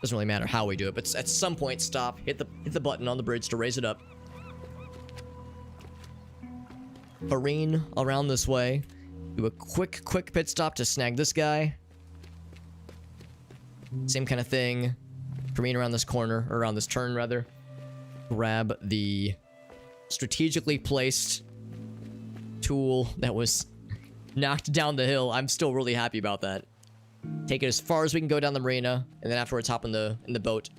Doesn't really matter how we do it, but at some point stop, hit the button on the bridge to raise it up. Careen around this way. Do a quick pit stop to snag this guy. Same kind of thing. Careen around this corner, or around this turn rather. Grab the strategically placed tool that was knocked down the hill. I'm still really happy about that. Take it as far as we can go down the marina, and then afterwards hop in the boat.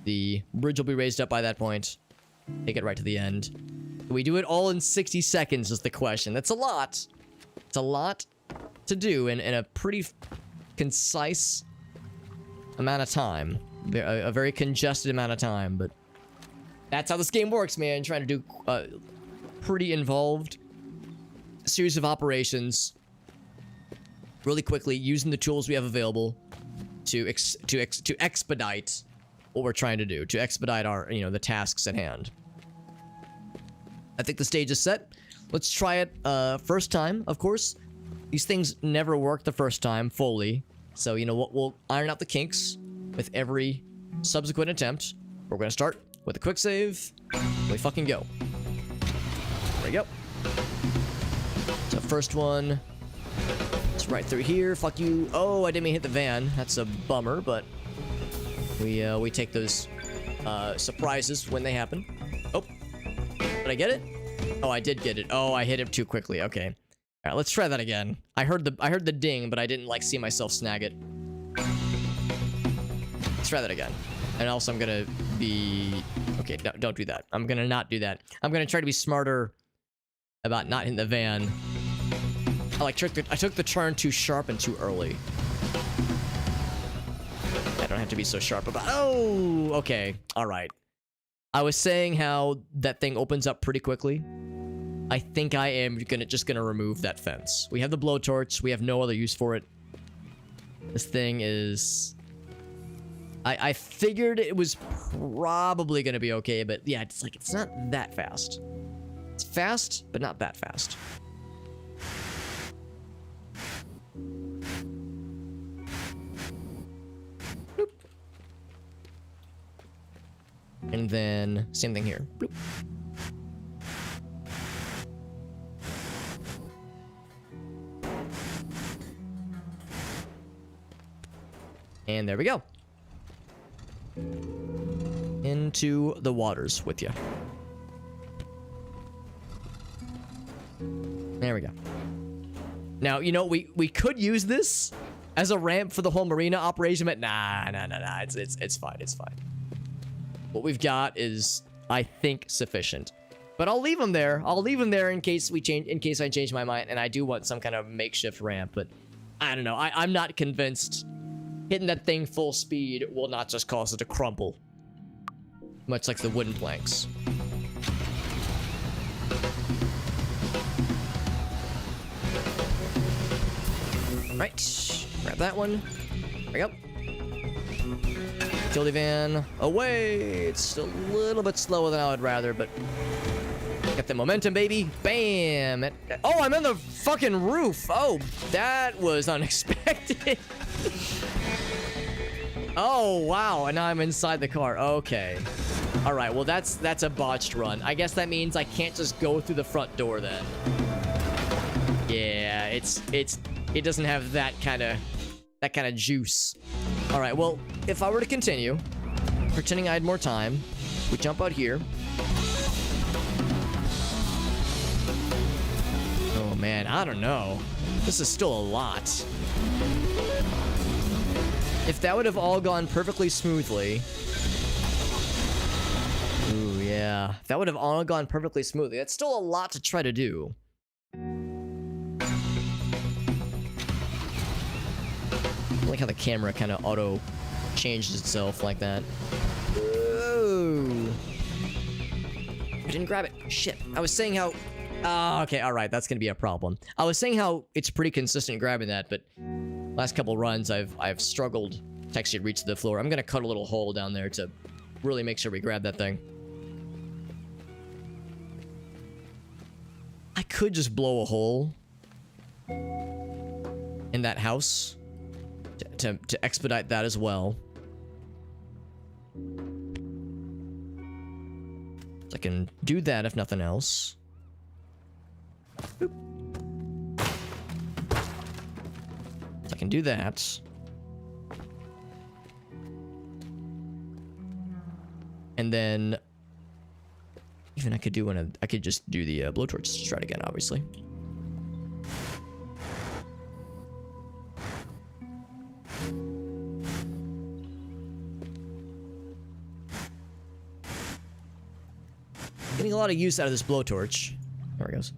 The bridge will be raised up by that point. Take it right to the end. We do it all in 60 seconds is the question. That's a lot. It's a lot to do in a pretty concise amount of time. A very congested amount of time, but that's how this game works, man. Trying to do pretty involved series of operations really quickly, using the tools we have available to expedite what we're trying to do, to expedite our, the tasks at hand. I think the stage is set. Let's try it first time, of course. These things never work the first time fully. So, we'll iron out the kinks with every subsequent attempt. We're going to start with a quick save. We fucking go. There we go. So first one. It's right through here. Fuck you. Oh, I didn't mean hit the van. That's a bummer, but we take those surprises when they happen. Oh. Did I get it? Oh, I did get it. Oh, I hit it too quickly. Okay. All right, let's try that again. I heard the ding, but I didn't see myself snag it. Let's try that again. And also I'm gonna be... Okay, no, don't do that. I'm gonna not do that. I'm gonna try to be smarter about not hitting the van. I took the turn too sharp and too early. I don't have to be so sharp about... Oh, okay. All right. I was saying how that thing opens up pretty quickly. I think I am just gonna remove that fence. We have the blowtorch. We have no other use for it. This thing is... I figured it was probably gonna be okay, but yeah, it's not that fast. It's fast, but not that fast. Bloop. And then same thing here. Bloop. And there we go. Into the waters with you. There we go. Now, we could use this as a ramp for the whole marina operation, but nah. It's fine. It's fine. What we've got is, I think, sufficient. But I'll leave them there. I'll leave them there in case I change my mind, and I do want some kind of makeshift ramp, but I don't know. I'm not convinced hitting that thing full speed will not just cause it to crumple. Much like the wooden planks. Right. Grab that one. There we go. Utility van. Away! It's a little bit slower than I would rather, but... Got the momentum, baby. Bam! Oh, I'm on the fucking roof! Oh, that was unexpected. Oh, wow. And now I'm inside the car. Okay. All right. Well, that's a botched run. I guess that means I can't just go through the front door then. Yeah, it doesn't have that kind of juice. All right. Well, if I were to continue, pretending I had more time, we jump out here. Oh man, I don't know. This is still a lot. If that would have all gone perfectly smoothly... Ooh, yeah. If that would have all gone perfectly smoothly, that's still a lot to try to do. I like how the camera kind of auto-changes itself like that. Whoa. I didn't grab it. Shit. I was saying how Oh, okay, all right, that's gonna be a problem. I was saying how it's pretty consistent grabbing that, but last couple runs I've struggled to actually reach the floor. I'm gonna cut a little hole down there to really make sure we grab that thing. I could just blow a hole in that house to expedite that as well. So I can do that if nothing else. Boop. So I can do that. And then even I could do I could just do the blowtorch strat again, obviously. Getting a lot of use out of this blowtorch. There it goes.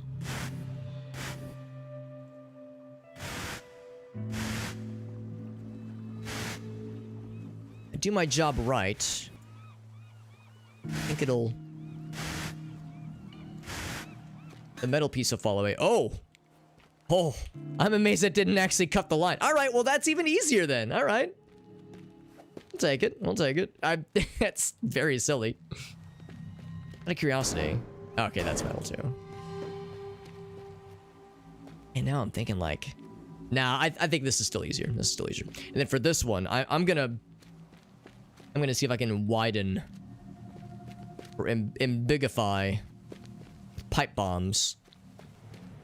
I do my job right. I think it'll... The metal piece will fall away. Oh! Oh! I'm amazed it didn't actually cut the line. Alright, well that's even easier then. Alright. We'll take it. We'll take it. That's very silly. Out of curiosity. Okay, that's metal too. And now I'm thinking like... Nah, I think this is still easier. This is still easier. And then for this one, I'm gonna see if I can widen... or ambigify pipe bombs.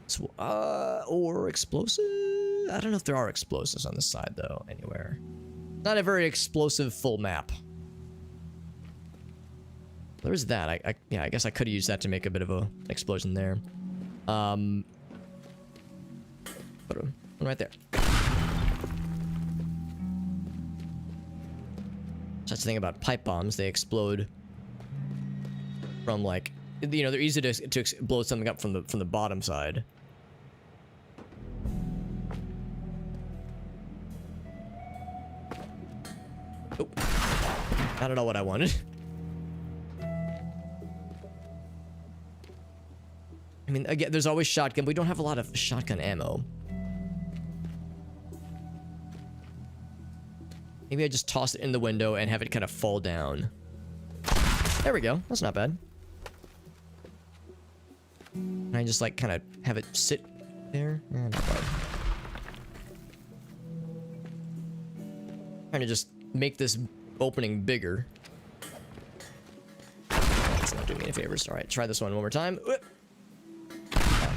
So, or explosive? I don't know if there are explosives on this side though, anywhere. Not a very explosive full map. There's that. Yeah, I guess I could have used that to make a bit of an explosion there. Put them right there. So that's the thing about pipe bombs. They explode from like, you know, they're easy to blow something up from the bottom side. Oh, I don't know what I wanted. I mean, again, there's always shotgun, but we don't have a lot of shotgun ammo. Maybe I just toss it in the window and have it kind of fall down. There we go. That's not bad. And I just like kind of have it sit there. Not bad. Trying to just make this opening bigger. It's not doing me any favors. All right, try this one more time. Oh,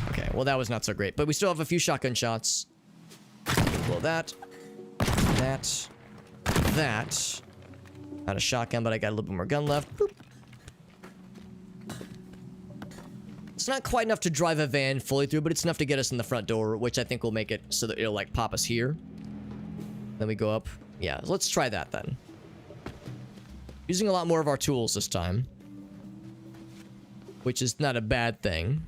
okay, well that was not so great, but we still have a few shotgun shots. Blow that. That. That. Not a shotgun, but I got a little bit more gun left. Boop. It's not quite enough to drive a van fully through, but it's enough to get us in the front door, which I think will make it so that it'll like pop us here. Then we go up. Yeah, let's try that then. Using a lot more of our tools this time, which is not a bad thing.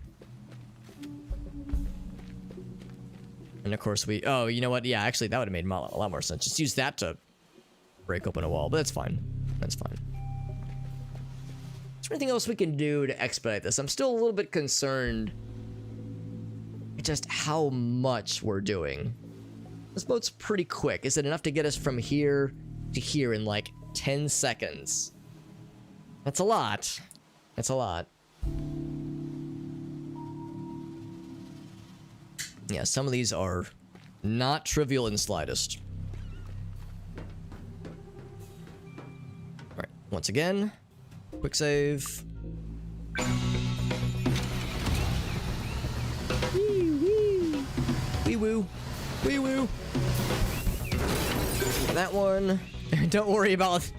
And of course we... Oh, you know what? Yeah, actually that would have made a lot more sense. Just use that to break open a wall, but that's fine. That's fine. Is there anything else we can do to expedite this? I'm still a little bit concerned just how much we're doing. This boat's pretty quick. Is it enough to get us from here to here in like 10 seconds? That's a lot. That's a lot. Yeah, some of these are not trivial in the slightest. Alright, once again, quick save. Wee woo. Wee woo. That one. Don't worry about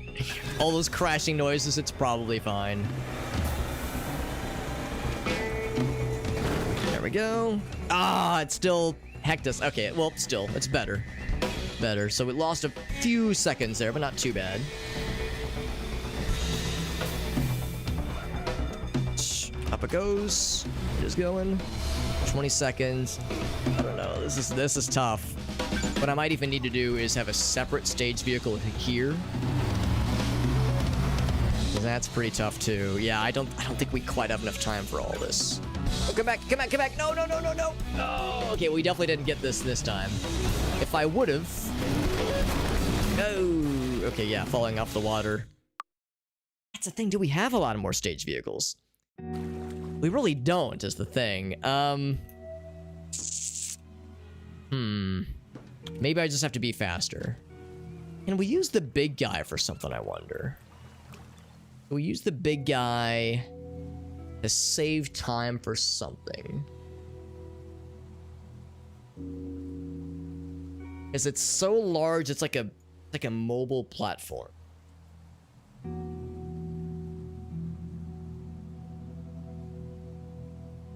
all those crashing noises, it's probably fine. There we go. Ah, it still hecked us. Okay, well, still, it's better. Better. So we lost a few seconds there, but not too bad. Up it goes. It is going. 20 seconds. I don't know. This is tough. What I might even need to do is have a separate stage vehicle here. That's pretty tough too. Yeah, I don't think we quite have enough time for all this. Oh, come back, come back, come back. No, no, no, no, no. Oh, okay, we definitely didn't get this time. If I would have. Oh, okay, yeah, falling off the water. That's the thing. Do we have a lot of more stage vehicles? We really don't, is the thing. Maybe I just have to be faster. Can we use the big guy for something, I wonder? Can we use the big guy to save time for something? Because it's so large, it's like a mobile platform.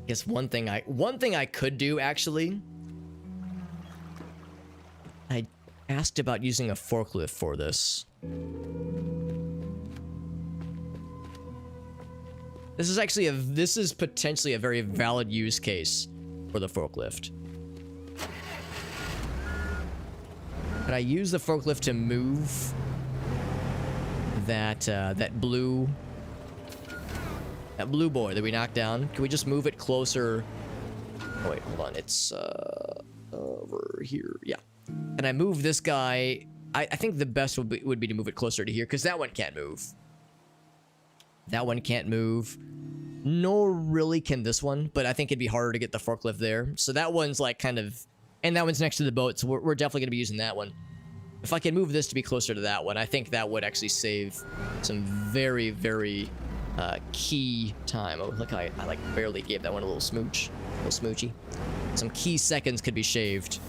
I guess one thing I could do, actually. I asked about using a forklift for this. This is potentially a very valid use case for the forklift. Could I use the forklift to move that blue boy that we knocked down? Can we just move it closer? Oh, wait, hold on. It's over here. Yeah. Can I move this guy? I think the best would be to move it closer to here, because that one can't move. That one can't move. Nor really can this one, but I think it'd be harder to get the forklift there. So that one's like kind of... And that one's next to the boat, so we're definitely going to be using that one. If I can move this to be closer to that one, I think that would actually save some very, very key time. Oh, look, I like barely gave that one a little smooch. A little smoochy. Some key seconds could be shaved.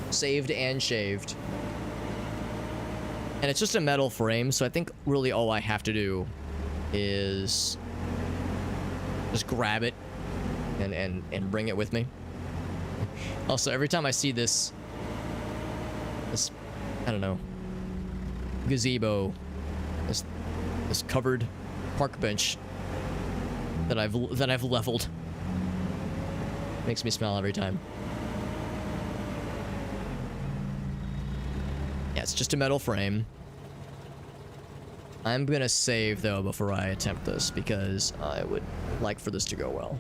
Saved and shaved. And it's just a metal frame, so I think really all I have to do is just grab it and bring it with me. Also, every time I see this I don't know, gazebo, this covered park bench that I've leveled, makes me smile every time. Yeah, it's just a metal frame. I'm gonna save, though, before I attempt this, because I would like for this to go well.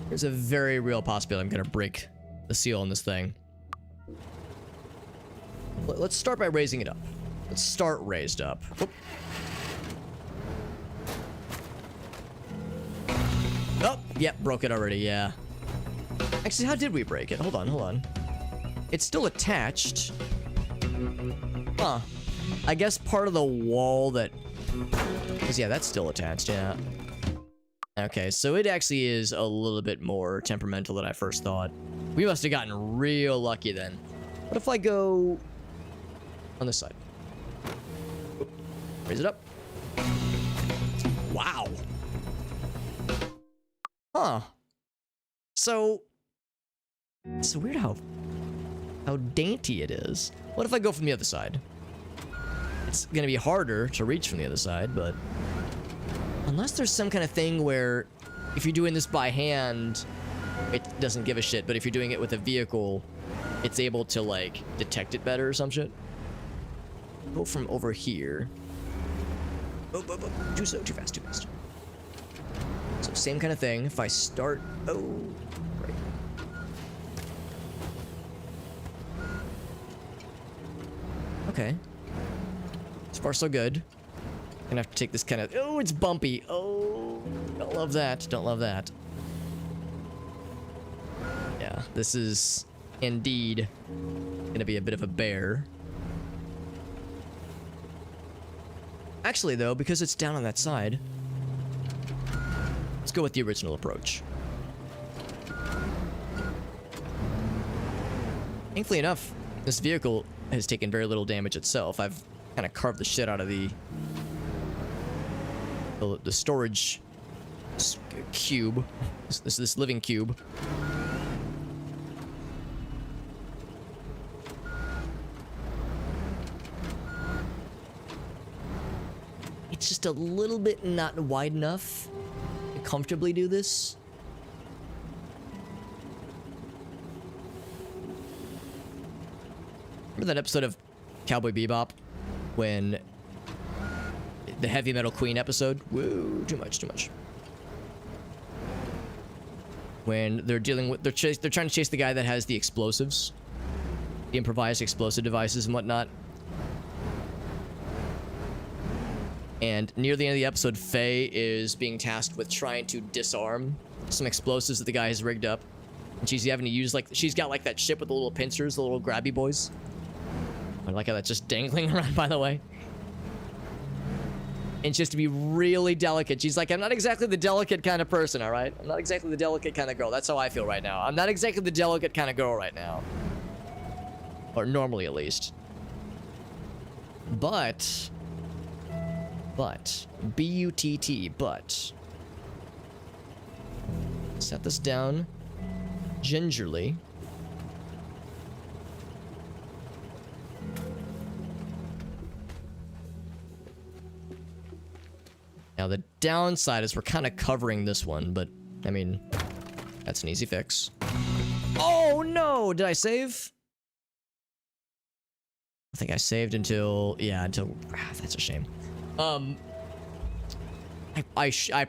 There's a very real possibility I'm gonna break the seal on this thing. Let's start by raising it up. Let's start raised up. Whoop. Oh, yep, broke it already, yeah. Actually, how did we break it? Hold on, hold on. It's still attached. Huh. I guess part of the wall that... Because, yeah, that's still attached, yeah. Okay, so it actually is a little bit more temperamental than I first thought. We must have gotten real lucky then. What if I go on this side? Raise it up. Wow. Huh. So it's weird how dainty it is. What if I go from the other side? It's gonna be harder to reach from the other side, but unless there's some kind of thing where if you're doing this by hand, it doesn't give a shit, but if you're doing it with a vehicle, it's able to, like, detect it better or some shit. Go from over here. Oh, too slow, too fast, too fast. So same kind of thing. If I start... Oh, right. Okay. So far, so good. Gonna have to take this kind of... Oh, it's bumpy. Oh, don't love that. Don't love that. Yeah, this is indeed gonna be a bit of a bear. Actually, though, because it's down on that side, let's go with the original approach. Thankfully enough, this vehicle has taken very little damage itself. I've kind of carved the shit out of the storage cube, this living cube. It's just a little bit not wide enough to comfortably do this. Remember that episode of Cowboy Bebop when the Heavy Metal Queen episode. Woo, too much, too much. When they're dealing with, they're trying to chase the guy that has the explosives, the improvised explosive devices and whatnot. And near the end of the episode, Faye is being tasked with trying to disarm some explosives that the guy has rigged up. And she's having to use, like, she's got, like, that ship with the little pincers, the little grabby boys. I like how that's just dangling around, by the way. And just to be really delicate. She's like, I'm not exactly the delicate kind of person, all right? I'm not exactly the delicate kind of girl. That's how I feel right now. I'm not exactly the delicate kind of girl right now. Or normally, at least. But... B-U-T-T, but... Set this down gingerly. Now, the downside is we're kind of covering this one, but, I mean, that's an easy fix. Oh, no! Did I save? I think I saved until... Yeah, until... that's a shame. I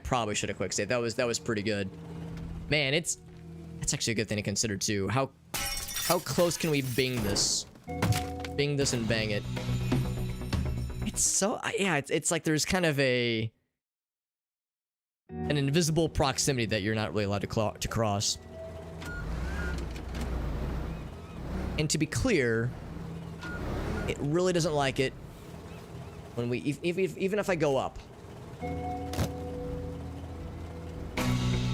probably should have quick saved. That was pretty good. Man, that's actually a good thing to consider, too. How close can we bing this? Bing this and bang it. It's so... Yeah, it's like there's kind of an invisible proximity that you're not really allowed to cross. And to be clear, it really doesn't like it when we even if I go up.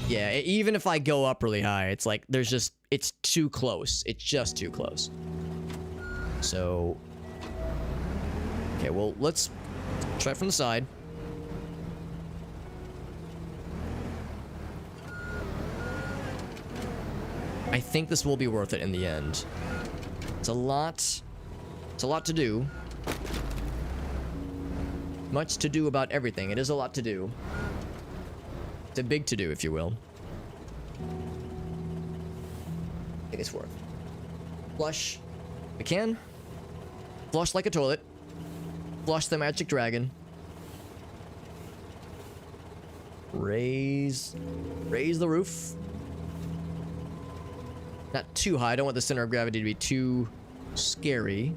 Yeah, even if I go up really high, it's like it's too close. It's just too close. So okay, well, let's try it from the side. I think this will be worth it in the end. It's a lot to do. Much to do about everything. It is a lot to do. It's a big to do, if you will. I think it's worth. Flush. I can. Flush like a toilet. Flush the magic dragon. Raise the roof. Not too high. I don't want the center of gravity to be too scary.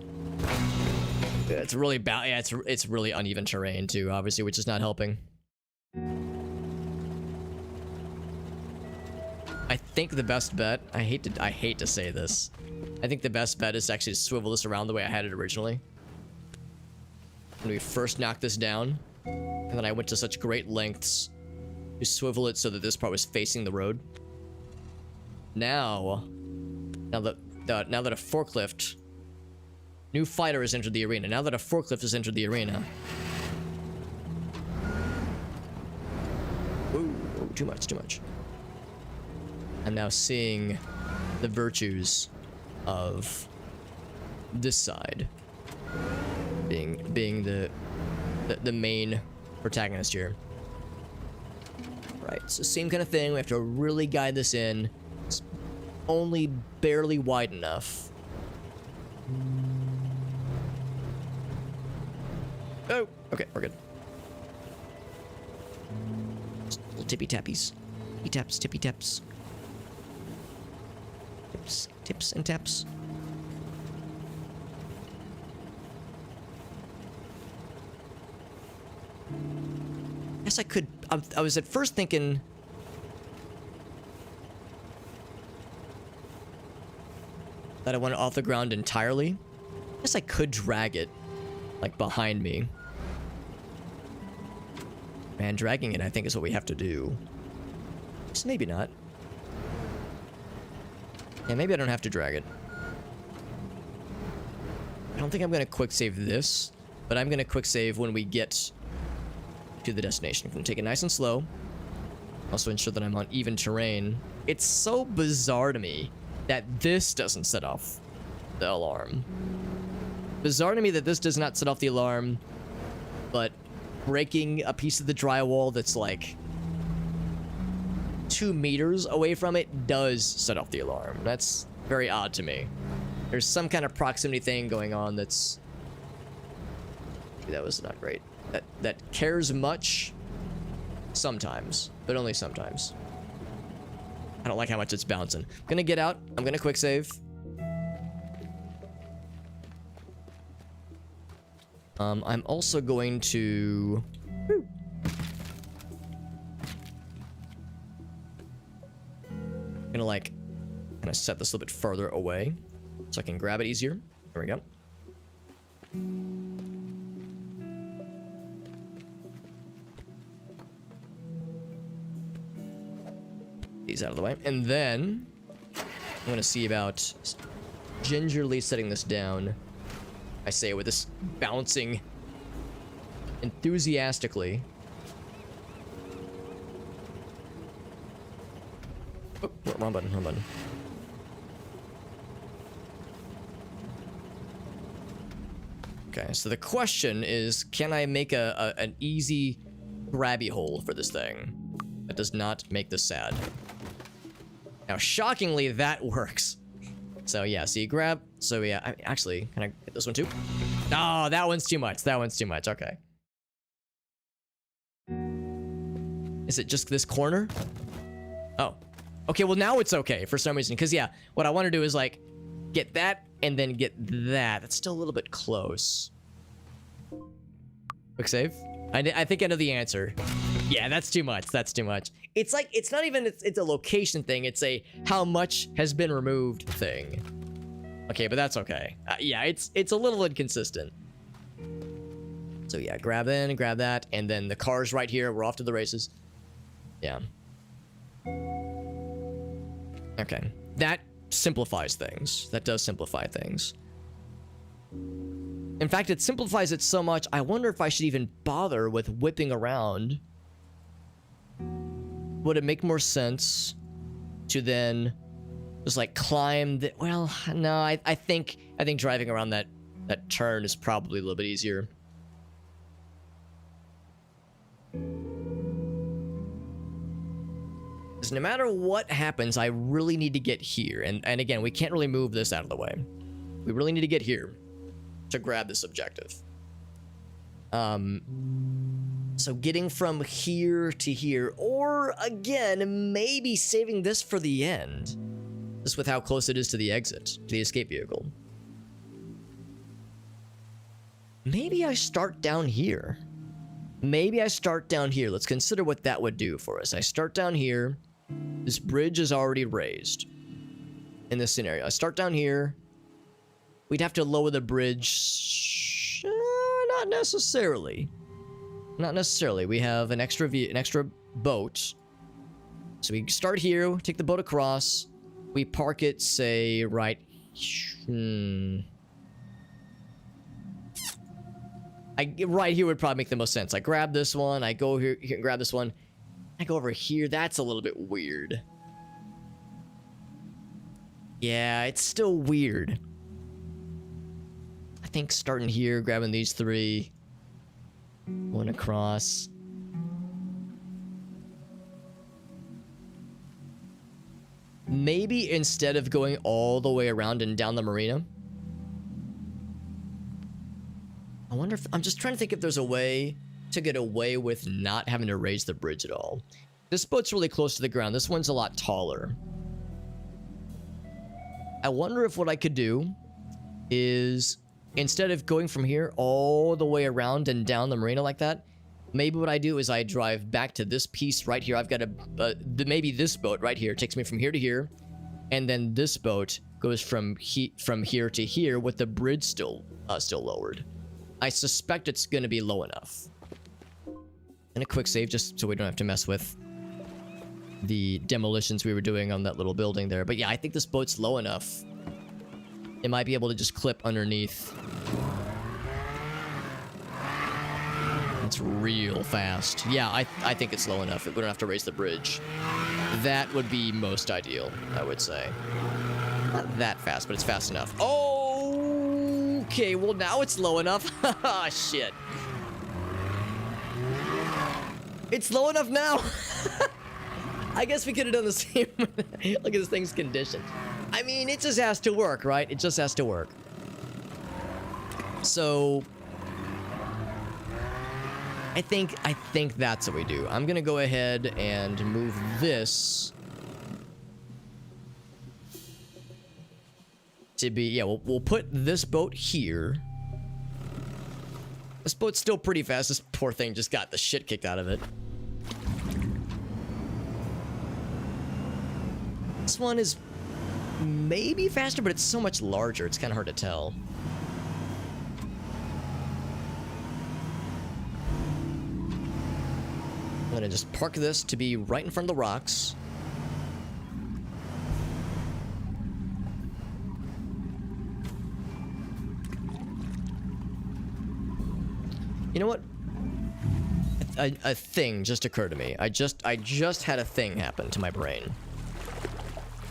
It's really bad. Yeah, it's really uneven terrain too, obviously, which is not helping. I think the best bet. I hate to say this. I think the best bet is to actually swivel this around the way I had it originally. When we first knocked this down, and then I went to such great lengths to swivel it so that this part was facing the road. Now that a forklift, new fighter has entered the arena. Now that a forklift has entered the arena. Ooh, too much. I'm now seeing the virtues of this side being the main protagonist here. Right, so same kind of thing. We have to really guide this in. It's only barely wide enough. Oh, okay, we're good. Just little tippy tappies. Tippy taps, tippy taps. Tips and taps. Guess I could. I was at first thinking that I want it off the ground entirely. Guess I could drag it like behind me. Man, dragging it, I think, is what we have to do. So maybe not. Yeah, maybe I don't have to drag it. I don't think I'm gonna quick save this, but I'm gonna quick save when we get to the destination. I'm gonna take it nice and slow. Also ensure that I'm on even terrain. It's so bizarre to me that this doesn't set off the alarm. Bizarre to me that this does not set off the alarm, but breaking a piece of the drywall that's like 2 meters away from it does set off the alarm. That's very odd to me. There's some kind of proximity thing going on that's... That was not great. that cares much sometimes, but only sometimes. I don't like how much it's bouncing. I'm gonna get out. I'm gonna quick save. I'm also going to... Woo. I'm gonna like kind of set this a little bit further away so I can grab it easier. There we go. These out of the way. And then I'm gonna see about gingerly setting this down. I say with this bouncing enthusiastically. Oh, wrong button, wrong button. Okay, so the question is, can I make an easy grabby hole for this thing that does not make this sad? Now, shockingly, that works. So yeah, so you grab. So yeah, actually, can I get this one too? Oh, that one's too much. That one's too much. Okay. Is it just this corner? Oh. Okay, well now it's okay for some reason. Because yeah, what I want to do is like get that and then get that. That's still a little bit close. Quick save. I think I know the answer. Yeah, that's too much. That's too much. It's like, it's not even, it's a location thing. It's a how much has been removed thing. Okay, but that's okay. Yeah, it's a little inconsistent. So yeah, grab in and grab that. And then the car's right here. We're off to the races. Yeah. Okay. That simplifies things. That does simplify things. In fact, it simplifies it so much, I wonder if I should even bother with whipping around. Would it make more sense to then just like climb the... Well, no, I think driving around that turn is probably a little bit easier. Because no matter what happens, I really need to get here. And again, we can't really move this out of the way. We really need to get here to grab this objective. So getting from here to here, or again, maybe saving this for the end. Just with how close it is to the exit, to the escape vehicle. Maybe I start down here. Maybe I start down here. Let's consider what that would do for us. I start down here. This bridge is already raised in this scenario. I start down here. We'd have to lower the bridge. Not necessarily. Not necessarily. We have an extra boat. So we start here, take the boat across. We park it, say, right... right here would probably make the most sense. I grab this one, I go here and grab this one. I go over here. That's a little bit weird. Yeah, it's still weird. I think starting here, grabbing these three. One across. Maybe instead of going all the way around and down the marina. I wonder if... I'm just trying to think if there's a way to get away with not having to raise the bridge at all. This boat's really close to the ground. This one's a lot taller. I wonder if what I could do is, instead of going from here all the way around and down the marina like that, maybe what I do is I drive back to this piece right here. I've got maybe this boat right here takes me from here to here, and then this boat goes from here to here with the bridge still lowered. I suspect it's going to be low enough. And a quick save just so we don't have to mess with the demolitions we were doing on that little building there. But yeah, I think this boat's low enough. It might be able to just clip underneath. It's real fast. Yeah, I think it's low enough. We don't have to raise the bridge. That would be most ideal, I would say. Not that fast, but it's fast enough. Oh, okay, well now it's low enough. Haha, shit. It's low enough now. I guess we could have done the same. Look at this thing's condition. I mean, it just has to work, right? It just has to work. So... I think that's what we do. I'm gonna go ahead and move this to be, yeah, we'll put this boat here. This boat's still pretty fast. This poor thing just got the shit kicked out of it. This one is maybe faster, but it's so much larger. It's kind of hard to tell. I'm gonna just park this to be right in front of the rocks. You know what? A thing just occurred to me. I just had a thing happen to my brain.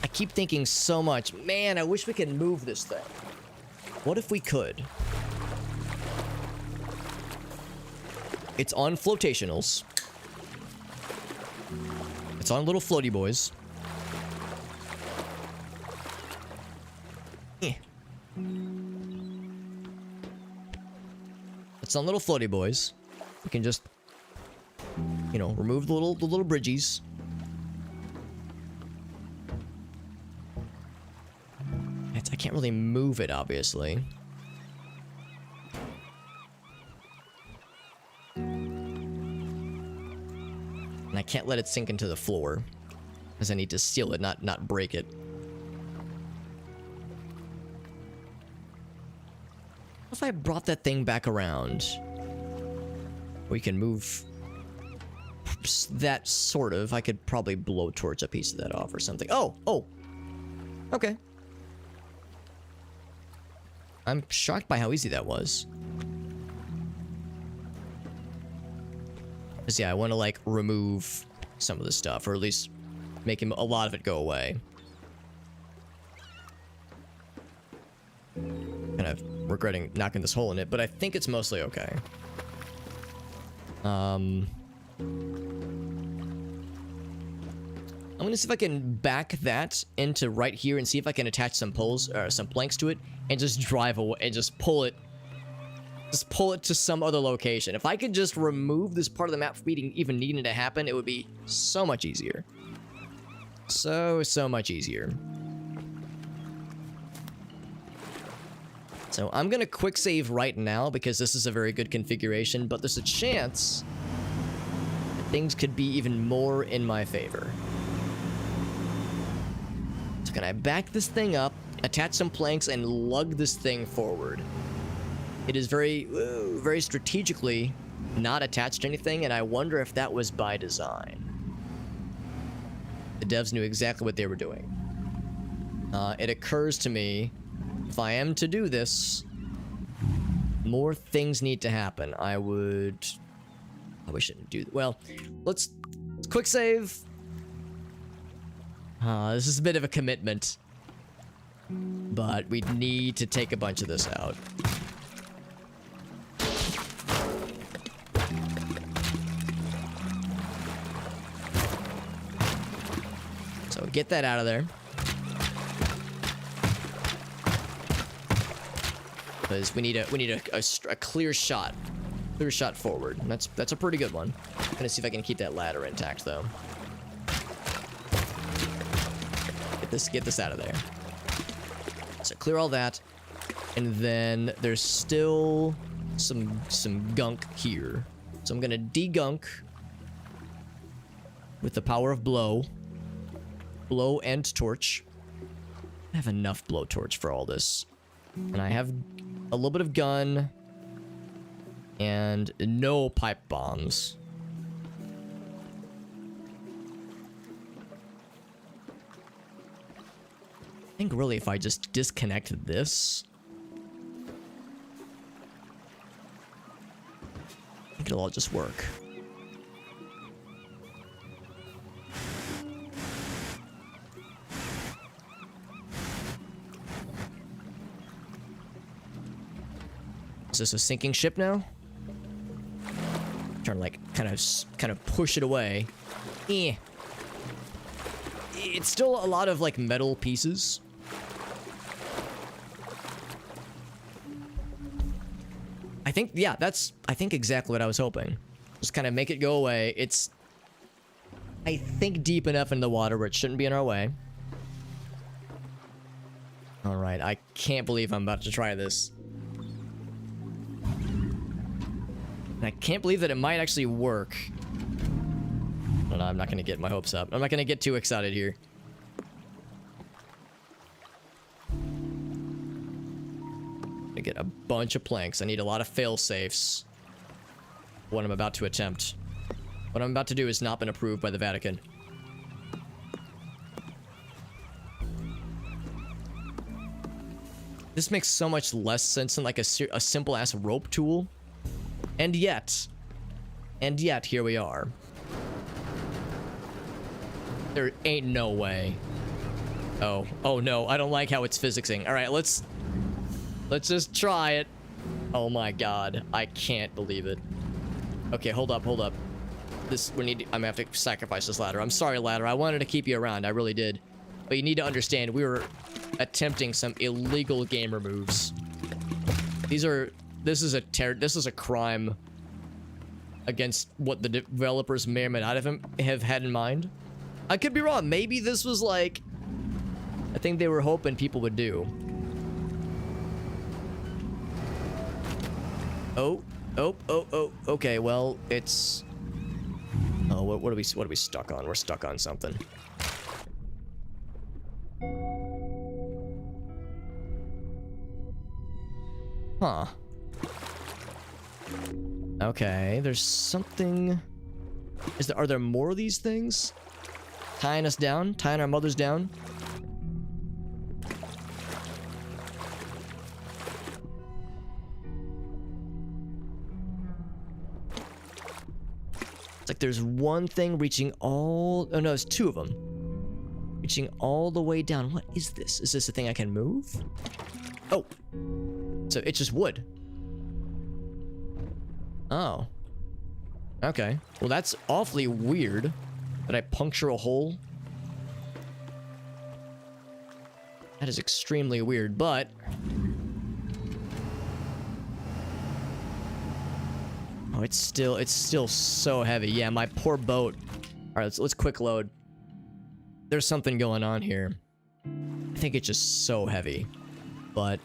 I keep thinking so much, man, I wish we could move this thing. What if we could? It's on flotationals. It's on little floaty boys. It's on little floaty boys. We can just, you know, remove the little bridgies. I can't really move it, obviously. And I can't let it sink into the floor, because I need to seal it, not break it. What if I brought that thing back around? We can move that, sort of. I could probably blowtorch a piece of that off or something. Oh! Okay. I'm shocked by how easy that was. Because, yeah, I want to, like, remove some of the stuff, or at least make a lot of it go away. Kind of regretting knocking this hole in it, but I think it's mostly okay. I'm gonna see if I can back that into right here and see if I can attach some poles or some planks to it and just drive away and just pull it to some other location. If I could just remove this part of the map from even needing to happen, it would be so much easier. So much easier. So I'm gonna quick save right now because this is a very good configuration, but there's a chance that things could be even more in my favor. So can I back this thing up, attach some planks, and lug this thing forward? It is very strategically not attached to anything, and I wonder if that was by design. The devs knew exactly what they were doing. It occurs to me, if I am to do this, more things need to happen. I shouldn't do that. Well, let's quick save. This is a bit of a commitment, but we need to take a bunch of this out. So get that out of there. Because we need a clear shot forward. And that's a pretty good one. I'm gonna see if I can keep that ladder intact though. Get this out of there. So clear all that, and then there's still some gunk here. So I'm gonna degunk with the power of blow and torch. I have enough blowtorch for all this, and I have a little bit of gun and no pipe bombs. I think really if I just disconnect this, I think it'll all just work. Is this a sinking ship now? I'm trying to like kind of push it away. Eh. It's still a lot of like metal pieces. I think, yeah, I think exactly what I was hoping. Just kind of make it go away. It's, I think, deep enough in the water where it shouldn't be in our way. All right, I can't believe I'm about to try this. And I can't believe that it might actually work. No, I'm not going to get my hopes up. I'm not going to get too excited here. I get a bunch of planks. I need a lot of fail safes. What I'm about to attempt. What I'm about to do has not been approved by the Vatican. This makes so much less sense than like a simple ass rope tool. And yet, here we are. There ain't no way. Oh no, I don't like how it's physicsing. All right, let's just try it. Oh my god, I can't believe it. Okay, hold up. I'm gonna have to sacrifice this ladder. I'm sorry, ladder. I wanted to keep you around. I really did. But you need to understand, we were attempting some illegal gamer moves. This is a crime against what the developers may or may not have had in mind. I could be wrong. Maybe this was like a thing they were hoping people would do. Oh. Okay, well, it's... Oh, what are we stuck on? We're stuck on something. Huh. Okay, there's something... Are there more of these things? Tying us down? Tying our mothers down? It's like there's one thing reaching all... Oh no, it's two of them. Reaching all the way down. What is this? Is this a thing I can move? Oh. So it's just wood. Oh. Okay. Well, that's awfully weird. Did I puncture a hole? That is extremely weird, but... Oh, it's still so heavy. Yeah, my poor boat. All right, let's quick load. There's something going on here. I think it's just so heavy. But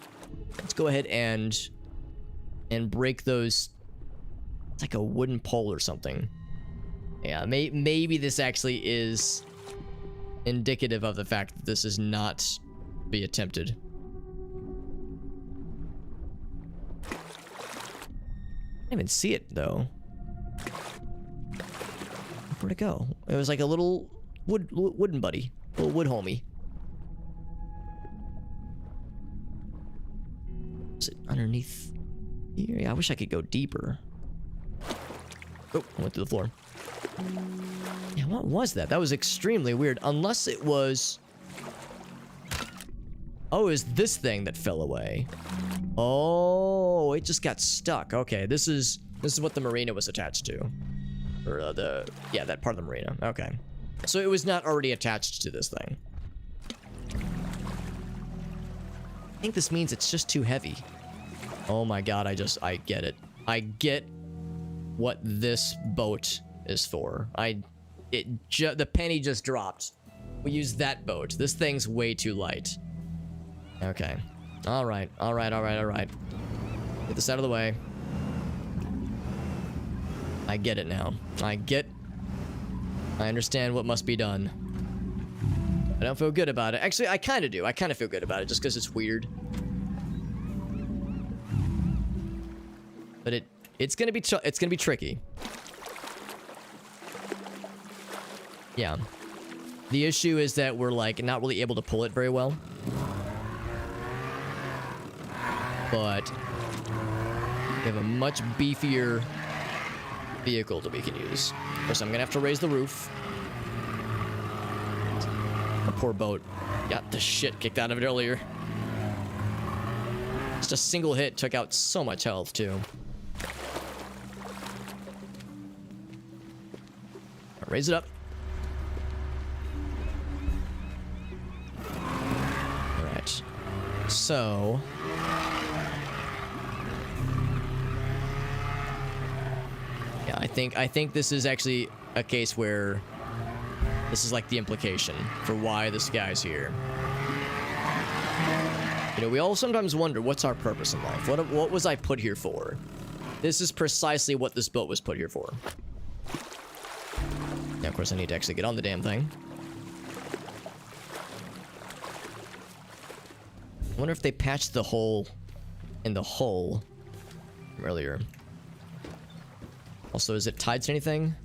let's go ahead and break those. It's like a wooden pole or something. Yeah, maybe this actually is indicative of the fact that this is not to be attempted. I didn't even see it though. Where'd it go? It was like a little wooden buddy, little wood homie. Is it underneath here? Yeah, I wish I could go deeper. Oh, I went through the floor. Yeah, what was that? That was extremely weird. Unless it was... Oh, it was this thing that fell away. Oh, it just got stuck. Okay, this is what the marina was attached to. Or yeah, that part of the marina. Okay. So it was not already attached to this thing. I think this means it's just too heavy. Oh my god, I get it. I get what this boat is for. The penny just dropped. We used that boat. This thing's way too light. Okay. Alright. Get this out of the way. I get it now. I understand what must be done. I don't feel good about it. Actually, I kind of do. I kind of feel good about it just because it's weird. But it's gonna be tricky. Yeah. The issue is that we're like not really able to pull it very well. But we have a much beefier vehicle that we can use. First, I'm gonna have to raise the roof. The poor boat got the shit kicked out of it earlier. Just a single hit took out so much health too. Raise it up. Alright. So... yeah, think this is actually a case where this is like the implication for why this guy's here. You know, we all sometimes wonder, what's our purpose in life? What was I put here for? This is precisely what this boat was put here for. Now, of course, I need to actually get on the damn thing. I wonder if they patched the hole in the hull from earlier. Also, is it tied to anything?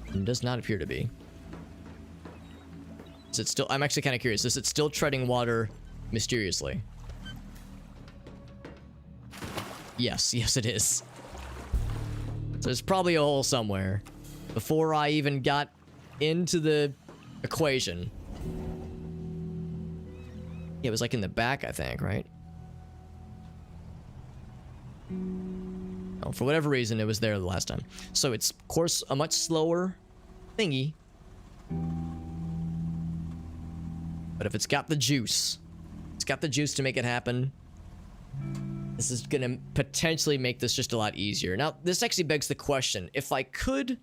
It does not appear to be. Is it still... I'm actually kind of curious. Is it still treading water mysteriously? Yes, yes it is. So there's probably a hole somewhere. Before I even got into the equation. Yeah, it was like in the back, I think, right? Oh, for whatever reason, it was there the last time. So it's, of course, a much slower thingy. But if it's got the juice, it's got the juice to make it happen. This is gonna potentially make this just a lot easier. Now, this actually begs the question, if I could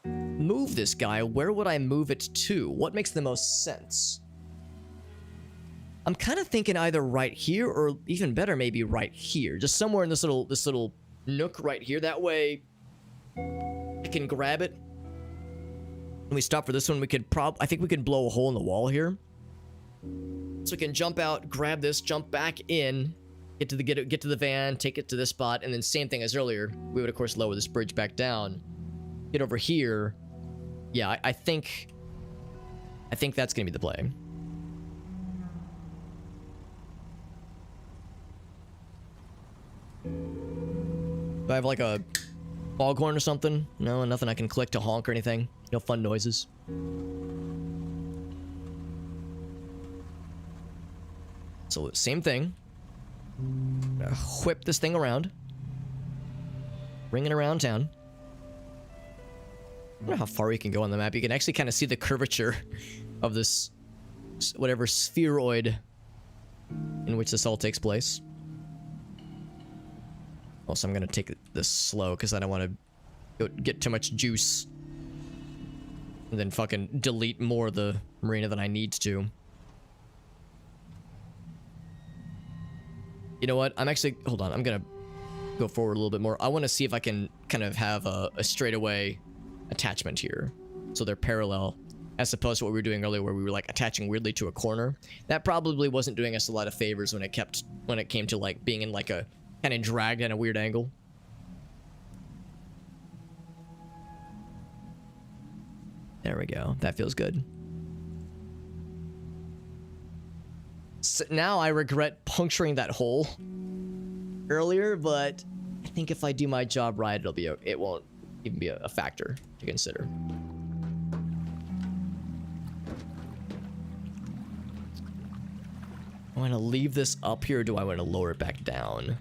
move this guy, where would I move it to? What makes the most sense? I'm kind of thinking either right here or even better, maybe right here. Just somewhere in this little nook right here. That way I can grab it. When we stop for this one, we could I think we could blow a hole in the wall here. So we can jump out, grab this, jump back in, get to the van, take it to this spot, and then same thing as earlier. We would of course lower this bridge back down. Get over here. Yeah, I think that's gonna be the play. Do I have like a foghorn or something? No, nothing I can click to honk or anything. No fun noises. So same thing. Whip this thing around. Bring it around town. I don't know how far you can go on the map. You can actually kind of see the curvature of this, whatever spheroid in which this all takes place. Also, I'm gonna take this slow because I don't want to get too much juice and then fucking delete more of the marina than I need to. You know what? I'm actually... Hold on. I'm gonna go forward a little bit more. I want to see if I can kind of have a straightaway attachment here. So they're parallel, as opposed to what we were doing earlier where we were like attaching weirdly to a corner. That probably wasn't doing us a lot of favors when it came to like being in like a kind of dragged at a weird angle. There we go. That feels good. So now I regret puncturing that hole earlier, but I think if I do my job right, it won't even be a factor to consider. I want to leave this up here, or do I want to lower it back down?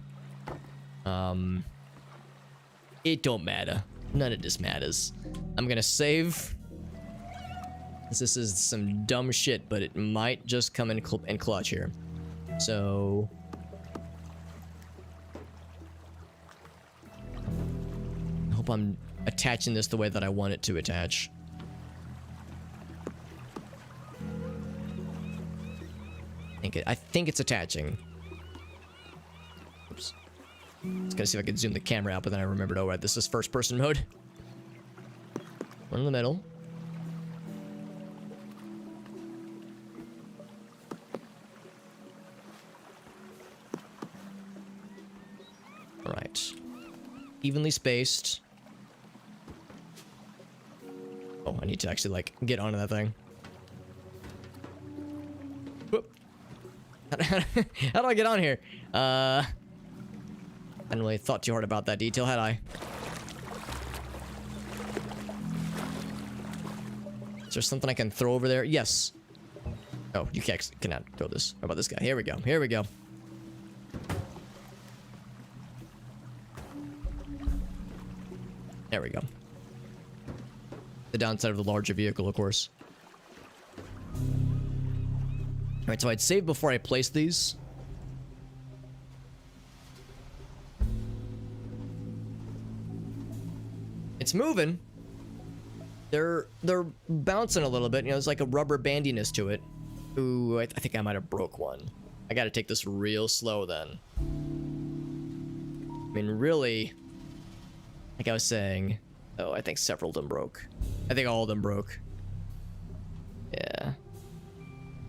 It don't matter. None of this matters. I'm gonna save. This is some dumb shit, but it might just come in clutch here. So I hope I'm attaching this the way that I want it to attach. I think it's attaching. Oops. Just gonna see if I can zoom the camera out, but then I remembered, oh right, this is first person mode. One in the middle. Alright. Evenly spaced. Oh, I need to actually like get onto that thing. Whoop. How do I get on here? I hadn't really thought too hard about that detail, had I? Is there something I can throw over there? Yes. Oh, you cannot throw this. How about this guy? Here we go. Here we go. There we go. The downside of the larger vehicle, of course. Alright, so I'd save before I place these. It's moving. They're bouncing a little bit. You know, there's like a rubber bandiness to it. Ooh, I think I might have broke one. I gotta take this real slow then. I mean, really, like I was saying, oh, I think several of them broke. I think all of them broke. Yeah.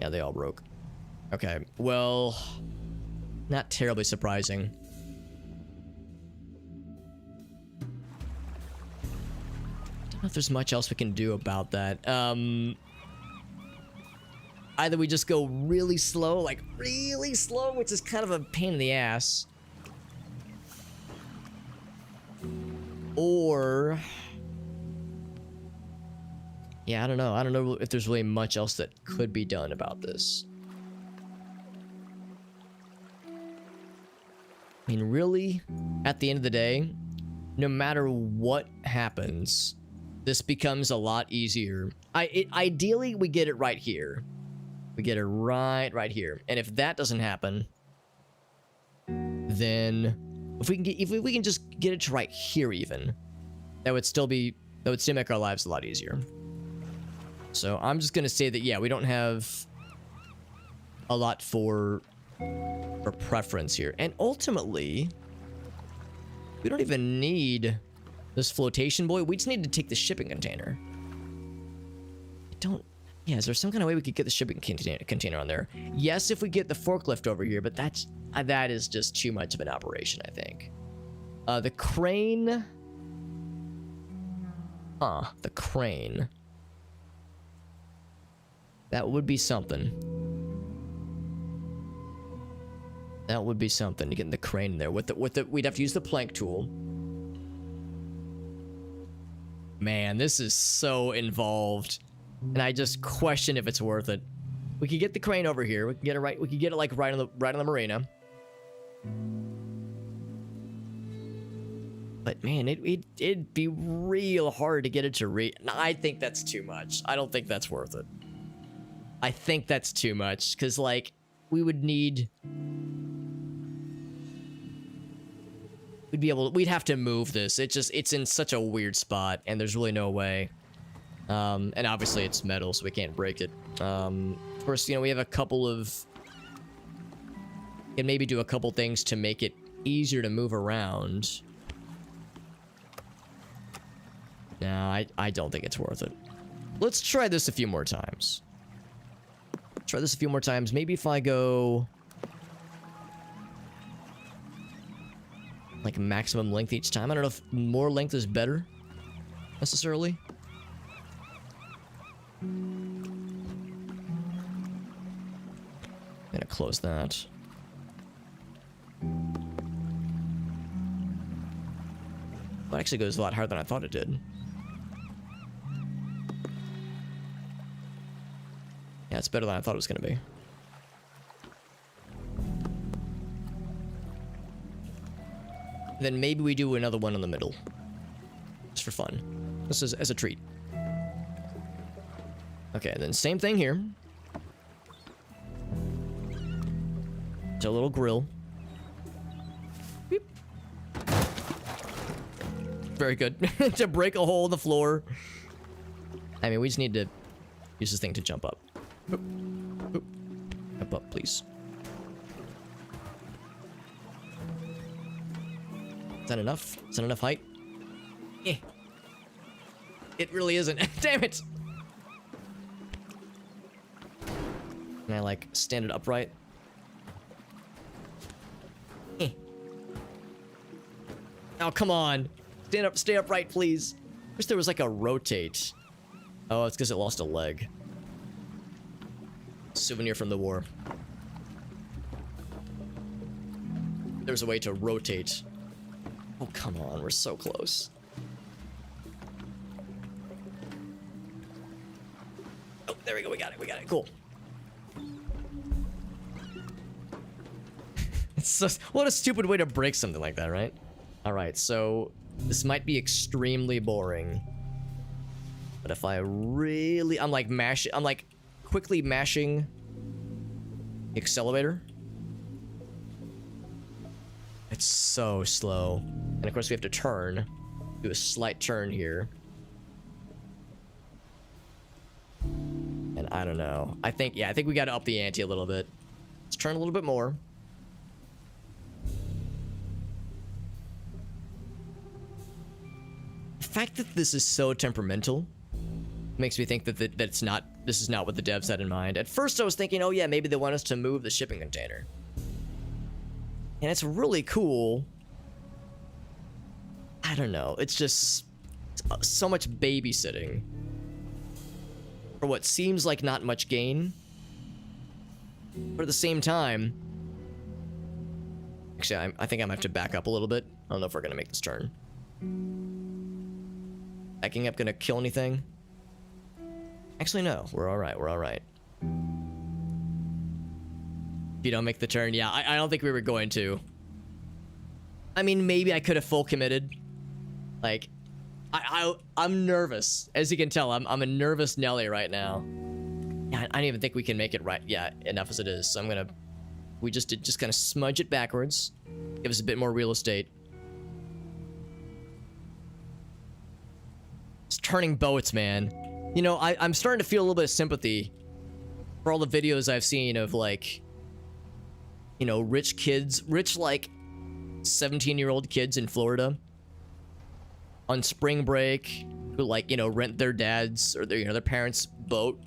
Yeah, they all broke. Okay, well, not terribly surprising. Don't know if there's much else we can do about that. Either we just go really slow, like really slow, which is kind of a pain in the ass. Or... yeah, I don't know. I don't know if there's really much else that could be done about this. I mean, really, at the end of the day, no matter what happens, this becomes a lot easier. Ideally, we get it right here. We get it right here. And if that doesn't happen, then if we can just get it to right here even, that would still make our lives a lot easier. So I'm just gonna say that, yeah, we don't have a lot for preference here. And ultimately, we don't even need this flotation buoy. We just need to take the shipping container. Yeah, is there some kind of way we could get the shipping container on there? Yes, if we get the forklift over here, but that is just too much of an operation, I think. The crane. The crane. That would be something. That would be something to get the crane in there. We'd have to use the plank tool. Man, this is so involved. And I just question if it's worth it. We could get the crane over here. We can get it right. We could get it like right on the marina. But man, it'd be real hard to get it to I think that's too much. I don't think that's worth it. I think that's too much because like we'd have to move this. It's in such a weird spot and there's really no way. And obviously it's metal, so we can't break it. Of course, you know, we have a couple of... can maybe do a couple things to make it easier to move around. No, I don't think it's worth it. Let's try this a few more times. Try this a few more times. Maybe if I go... like maximum length each time. I don't know if more length is better, necessarily. I'm gonna close that. Well, it actually goes a lot higher than I thought it did. Yeah, it's better than I thought it was gonna be. Then maybe we do another one in the middle. Just for fun. This is as a treat. Okay, then same thing here. It's a little grill. Beep. Very good. To break a hole in the floor. I mean, we just need to use this thing to jump up. Oop. Oop. Jump up, please. Is that enough? Is that enough height? Eh. It really isn't. Damn it! Can I, like, stand it upright? Eh. Oh, come on. Stay upright, please. Wish there was, like, a rotate. Oh, it's because it lost a leg. Souvenir from the war. There's a way to rotate. Oh, come on. We're so close. Oh, there we go. We got it. We got it. Cool. It's just, what a stupid way to break something like that, right? Alright, so this might be extremely boring. But if I really... I'm like quickly mashing the accelerator. It's so slow. And of course we have to turn. do a slight turn here. And I don't know. I think we got to up the ante a little bit. Let's turn a little bit more. The fact that this is so temperamental makes me think that this is not what the devs had in mind. At first I was thinking, oh yeah, maybe they want us to move the shipping container. And it's really cool. I don't know. It's just so much babysitting for what seems like not much gain. But at the same time, actually, I think I might have to back up a little bit. I don't know if we're gonna make this turn. Backing up gonna kill anything? Actually, no. We're all right. We're all right. If you don't make the turn, yeah, I don't think we were going to. I mean, maybe I could have full committed. Like, I'm nervous. As you can tell, I'm a nervous Nelly right now. Yeah, I don't even think we can make it right. Yeah, enough as it is. So I'm gonna, we just kind of smudge it backwards. Give us a bit more real estate. It's turning boats, man. You know, I'm starting to feel a little bit of sympathy for all the videos I've seen of, like, you know, rich kids, like 17-year-old kids in Florida on spring break who, like, you know, rent their dad's or their, you know, their parents' boat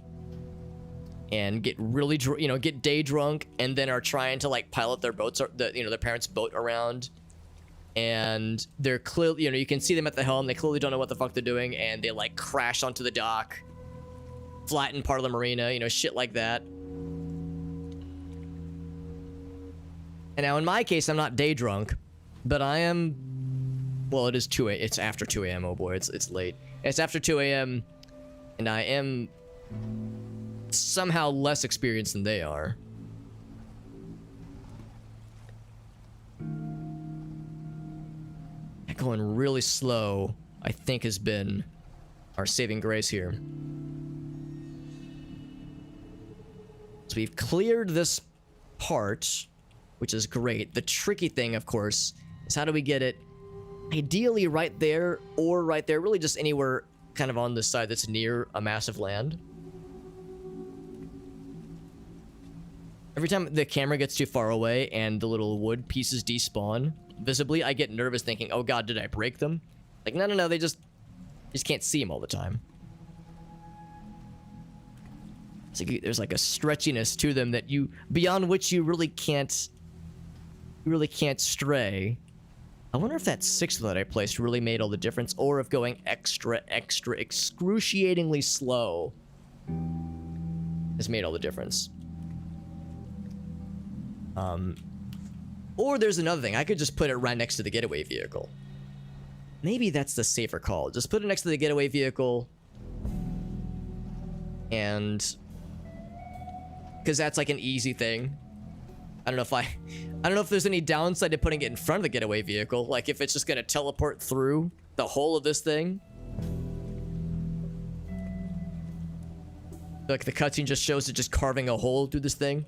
and get really get day drunk and then are trying to, like, pilot their boats, or their parents' boat around. And they're clearly, you know, you can see them at the helm. They clearly don't know what the fuck they're doing, and they, like, crash onto the dock, flatten part of the marina, you know, shit like that. And now in my case, I'm not day drunk, but I am. Well, it is 2 a.m. It's after 2 a.m. Oh boy, it's late. It's after 2 a.m. and I am somehow less experienced than they are. Going really slow, I think, has been our saving grace here. So we've cleared this part, which is great. The tricky thing, of course, is how do we get it ideally right there or right there, really just anywhere kind of on this side that's near a massive land. Every time the camera gets too far away and the little wood pieces despawn visibly, I get nervous thinking, oh god, did I break them? Like, no, they just can't see them all the time. So there's like a stretchiness to them that beyond which you really can't stray. I wonder if that sixth that I placed really made all the difference, or if going extra excruciatingly slow has made all the difference. Or there's another thing. I could just put it right next to the getaway vehicle. Maybe that's the safer call. Just put it next to the getaway vehicle. And because that's like an easy thing. I don't know if there's any downside to putting it in front of the getaway vehicle. Like if it's just gonna teleport through the whole of this thing. Like the cutscene just shows it just carving a hole through this thing.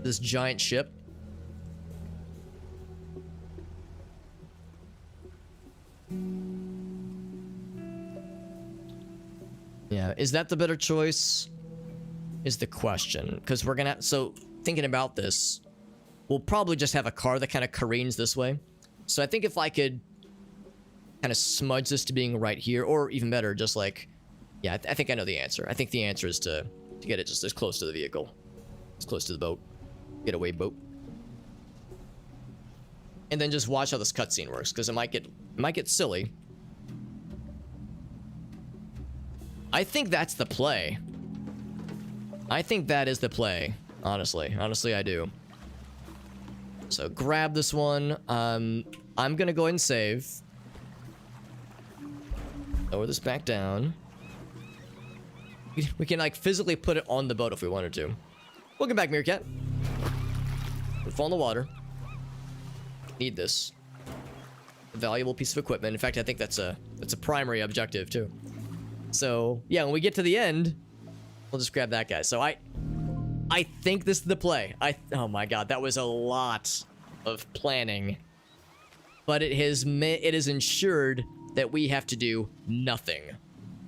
This giant ship. Yeah, is that the better choice? Is the question. Because we're gonna... So, thinking about this, we'll probably just have a car that kind of careens this way. So I think if I could kind of smudge this to being right here, or even better, just like... Yeah, I think I know the answer. I think the answer is to get it just as close to the vehicle. As close to the boat. Getaway boat. And then just watch how this cutscene works, because it might get silly. I think that's the play. I think that is the play. Honestly. Honestly, I do. So grab this one. I'm gonna go ahead and save. Lower this back down. We can like physically put it on the boat if we wanted to. Welcome back, Meerkat. We fall in the water. Need this. A valuable piece of equipment. In fact, I think that's a primary objective too. So yeah, when we get to the end, we'll just grab that guy. So I think this is the play. Oh my god, that was a lot of planning, but it has ensured that we have to do nothing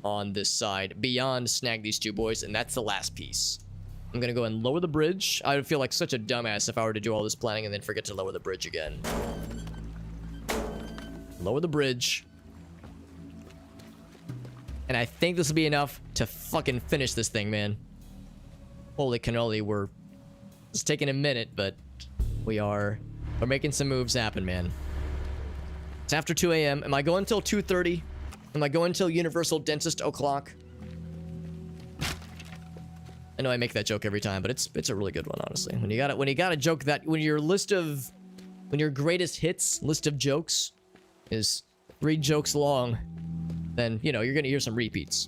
on this side beyond snag these two boys, and that's the last piece. I'm gonna go and lower the bridge. I would feel like such a dumbass if I were to do all this planning and then forget to lower the bridge again. Lower the bridge. And I think this will be enough to fucking finish this thing, man. Holy cannoli, it's taking a minute, but we're making some moves happen, man. It's after 2 a.m. Am I going until 2:30? Am I going until Universal Dentist o'clock? I know I make that joke every time, but it's a really good one, honestly. When you got a joke that when your greatest hits list of jokes is 3 jokes long, then you know you're gonna hear some repeats.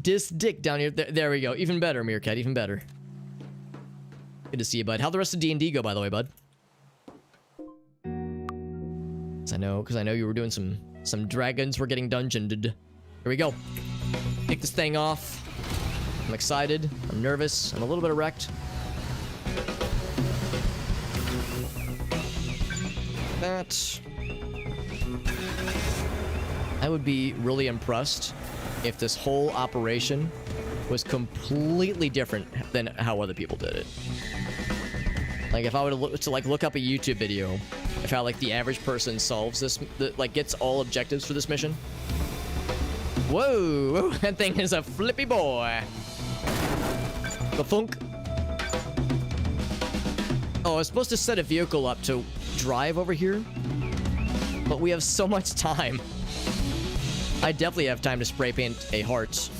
Dis dick down here. There we go. Even better, Meerkat. Even better. Good to see you, bud. How'd the rest of D&D go, by the way, bud? Because I know you were doing some dragons were getting dungeoned. Here we go. Kick this thing off. I'm excited. I'm nervous. I'm a little bit erect. That. I would be really impressed if this whole operation was completely different than how other people did it. Like if I were to look up a YouTube video of how like the average person solves this, gets all objectives for this mission. Whoa, that thing is a flippy boy. The funk. Oh, I was supposed to set a vehicle up to drive over here, but we have so much time. I definitely have time to spray paint a heart.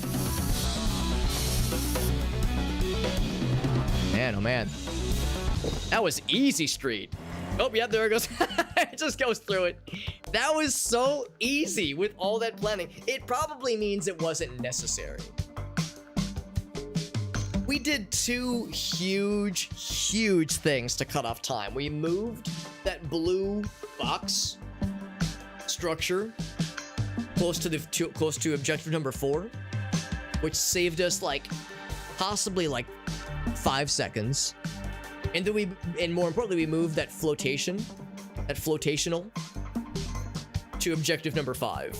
Man, oh man. That was easy street. Oh, yeah, there it goes. It just goes through it. That was so easy with all that planning. It probably means it wasn't necessary. We did 2 huge things to cut off time. We moved that blue box structure close to objective number 4, which saved us possibly 5 seconds. And then more importantly, we moved that flotational to objective number 5.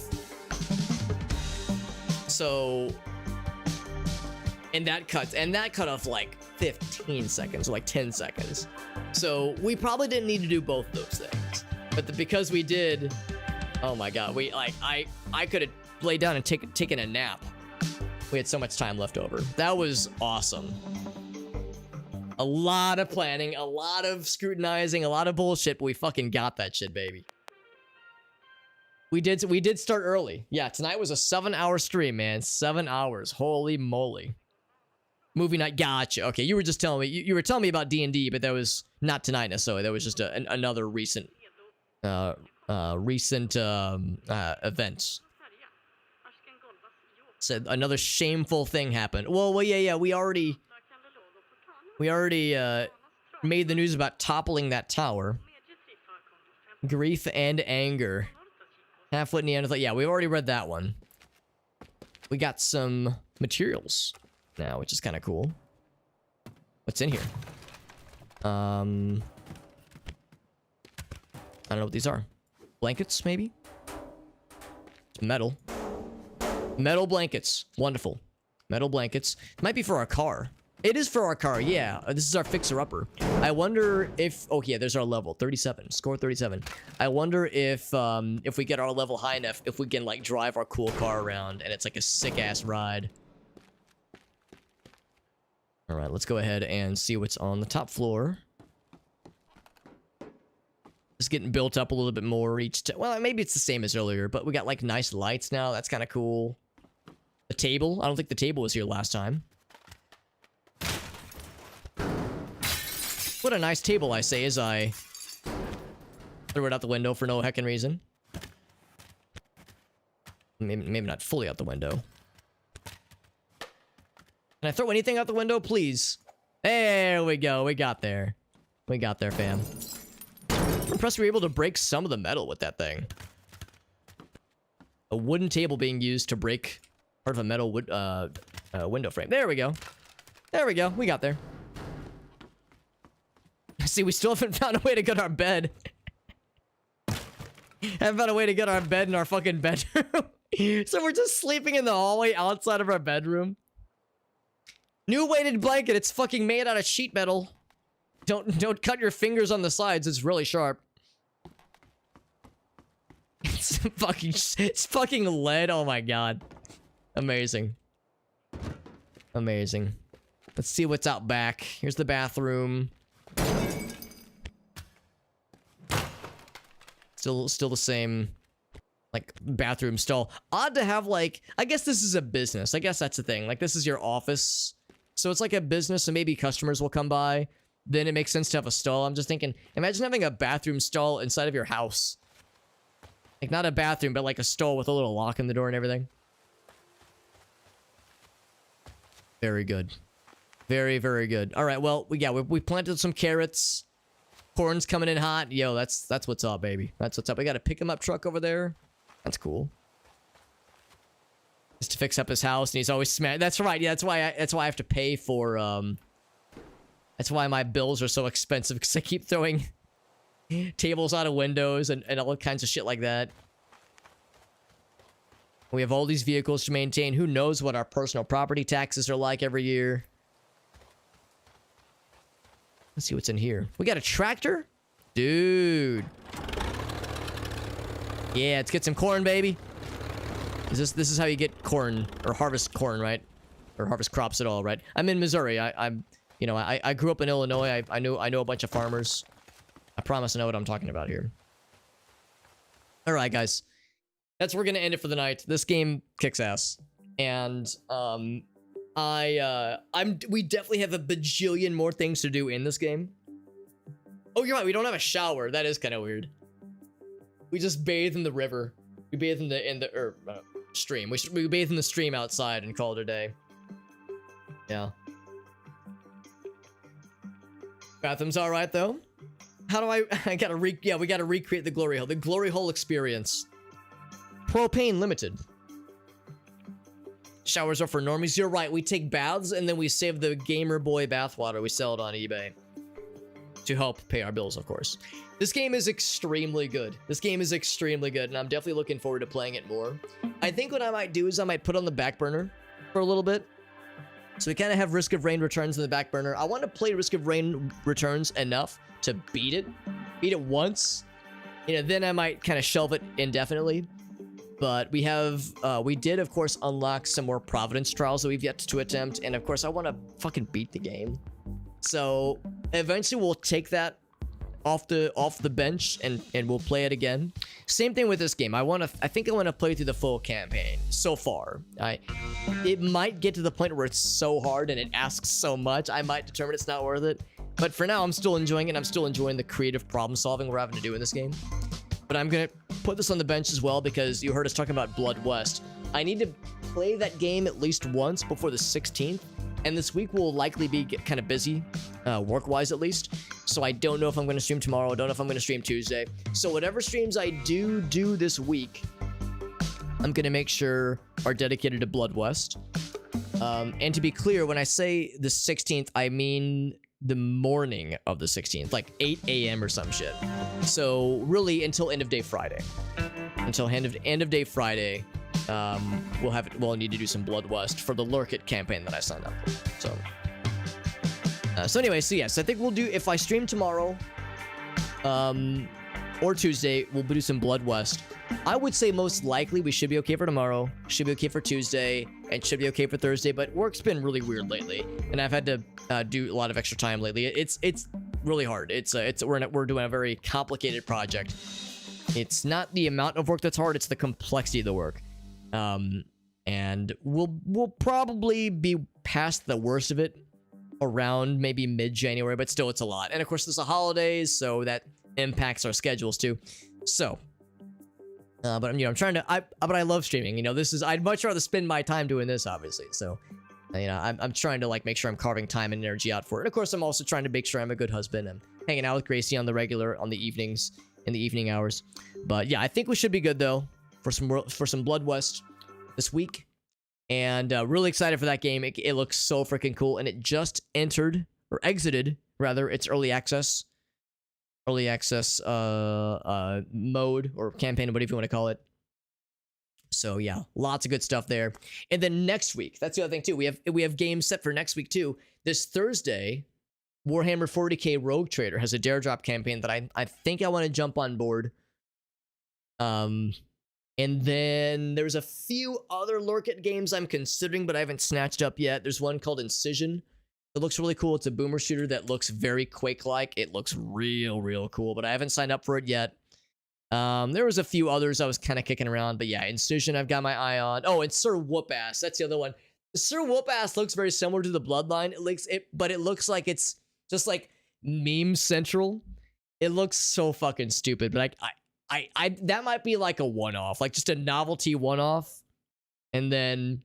So, and that cut off 15 seconds, or 10 seconds. So we probably didn't need to do both those things, but because we did, oh my god, I could have laid down and taken a nap. We had so much time left over. That was awesome. A lot of planning, a lot of scrutinizing, a lot of bullshit, but we fucking got that shit, baby. We did start early. Yeah, tonight was a 7-hour stream, man. 7 hours. Holy moly. Movie night. Gotcha. Okay, you were just telling me. You were telling me about D&D, but that was not tonight necessarily. That was just another recent event. Said another shameful thing happened. Well, yeah. We already made the news about toppling that tower. Grief and anger. Half-wit Neanderthal. Yeah, we already read that one. We got some materials now, which is kind of cool. What's in here? I don't know what these are. Blankets, maybe? It's metal. Metal blankets. Wonderful. Metal blankets. Might be for our car. It is for our car, yeah. This is our fixer-upper. I wonder if... Oh, yeah, there's our level. 37. Score 37. I wonder if we get our level high enough, if we can, drive our cool car around, and it's, a sick-ass ride. Alright, let's go ahead and see what's on the top floor. It's getting built up a little bit more each time. Well, maybe it's the same as earlier, but we got, nice lights now. That's kind of cool. The table. I don't think the table was here last time. What a nice table, I say, as I throw it out the window for no heckin' reason. Maybe not fully out the window. Can I throw anything out the window, please? There we go. We got there. We got there, fam. I'm impressed we were able to break some of the metal with that thing. A wooden table being used to break part of a metal window frame. There we go. There we go. We got there. See, we still haven't found a way to go to our bed. Haven't found a way to get our bed in our fucking bedroom. So we're just sleeping in the hallway outside of our bedroom. New weighted blanket. It's fucking made out of sheet metal. Don't cut your fingers on the sides. It's really sharp. It's fucking lead. Oh my god. Amazing. Amazing. Let's see what's out back. Here's the bathroom. Still the same, like, bathroom stall. Odd to have, like, I guess this is a business. I guess that's the thing. Like, this is your office. So it's like a business, and maybe customers will come by. Then it makes sense to have a stall. I'm just thinking, imagine having a bathroom stall inside of your house. Like, not a bathroom, but like a stall with a little lock in the door and everything. Very good. Very, very good. All right, well, we planted some carrots. Corn's coming in hot. Yo, that's what's up, baby. That's what's up. We got a pick-em-up truck over there. That's cool. Just to fix up his house, and he's always smashed. That's right. Yeah, that's why I have to pay for that's why my bills are so expensive, because I keep throwing tables out of windows and all kinds of shit like that. We have all these vehicles to maintain. Who knows what our personal property taxes are like every year. Let's see what's in here. We got a tractor? Dude. Yeah, let's get some corn, baby. This is how you get corn, or harvest corn, right? Or harvest crops at all, right? I'm in Missouri. I'm you know, I grew up in Illinois. I know a bunch of farmers. I promise I know what I'm talking about here. All right, guys. That's where we're gonna end it for the night. This game kicks ass. And we definitely have a bajillion more things to do in this game. Oh, you're right. We don't have a shower. That is kind of weird. We just bathe in the river. We bathe in the stream. We bathe in the stream outside and call it a day. Yeah. Bathroom's all right though. How do I gotta we gotta recreate the glory hole. The glory hole experience. Propane limited. Showers are for normies. You're right. We take baths and then we save the gamer boy bathwater. We sell it on eBay to help pay our bills, of course. This game is extremely good. This game is extremely good, and I'm definitely looking forward to playing it more. I think what I might do is I might put on the back burner for a little bit. So we kind of have Risk of Rain Returns in the back burner. I want to play Risk of Rain Returns enough to beat it. Beat it once. You know, then I might kind of shelve it indefinitely. But we have, we did, of course, unlock some more Providence trials that we've yet to attempt. And, of course, I want to fucking beat the game. So, eventually we'll take that off the bench and we'll play it again. Same thing with this game. I think I want to play through the full campaign so far. It might get to the point where it's so hard and it asks so much, I might determine it's not worth it. But for now, I'm still enjoying it. I'm still enjoying the creative problem solving we're having to do in this game. But I'm going to put this on the bench as well because you heard us talking about Blood West. I need to play that game at least once before the 16th. And this week will likely be kind of busy, work-wise at least. So I don't know if I'm going to stream tomorrow. I don't know if I'm going to stream Tuesday. So whatever streams I do this week, I'm going to make sure are dedicated to Blood West. And to be clear, when I say the 16th, I mean the morning of the 16th, like 8 a.m. or some shit. So really until end of day Friday. Until end of day Friday, we'll need to do some Blood West for the Lurk It campaign that I signed up for. So anyway, so yes, I think we'll do, if I stream tomorrow, or Tuesday, we'll do some Blood West. I would say most likely we should be okay for tomorrow, should be okay for Tuesday, and should be okay for Thursday, but work's been really weird lately, and I've had to do a lot of extra time lately. It's really hard. We're doing a very complicated project. It's not the amount of work that's hard, it's the complexity of the work. And we'll probably be past the worst of it around maybe mid-January, but still it's a lot. And of course there's the holidays, so that impacts our schedules too. So, but I'm trying to, but I love streaming. I'd much rather spend my time doing this, obviously. So, I'm trying to make sure I'm carving time and energy out for it. And of course, I'm also trying to make sure I'm a good husband. I'm hanging out with Gracie on the regular, on the evenings, in the evening hours. But yeah, I think we should be good though for some Blood West this week. And really excited for that game. It looks so freaking cool. And it just exited, rather, its early access early access mode or campaign, whatever you want to call it. So yeah, lots of good stuff there. And then next week, that's the other thing too. We have games set for next week too. This Thursday, Warhammer 40k Rogue Trader has a dare drop campaign that I think I want to jump on board. And then there's a few other Lurk It games I'm considering, but I haven't snatched up yet. There's one called Incision. It looks really cool. It's a boomer shooter that looks very Quake-like. It looks real cool, but I haven't signed up for it yet. There was a few others I was kind of kicking around, but yeah, Incision I've got my eye on. Oh, and Sir Whoop-Ass. That's the other one. Sir Whoop-Ass looks very similar to the Bloodline. But it looks like it's just like meme central. It looks so fucking stupid, but I that might be like a one-off, like just a novelty one-off, and then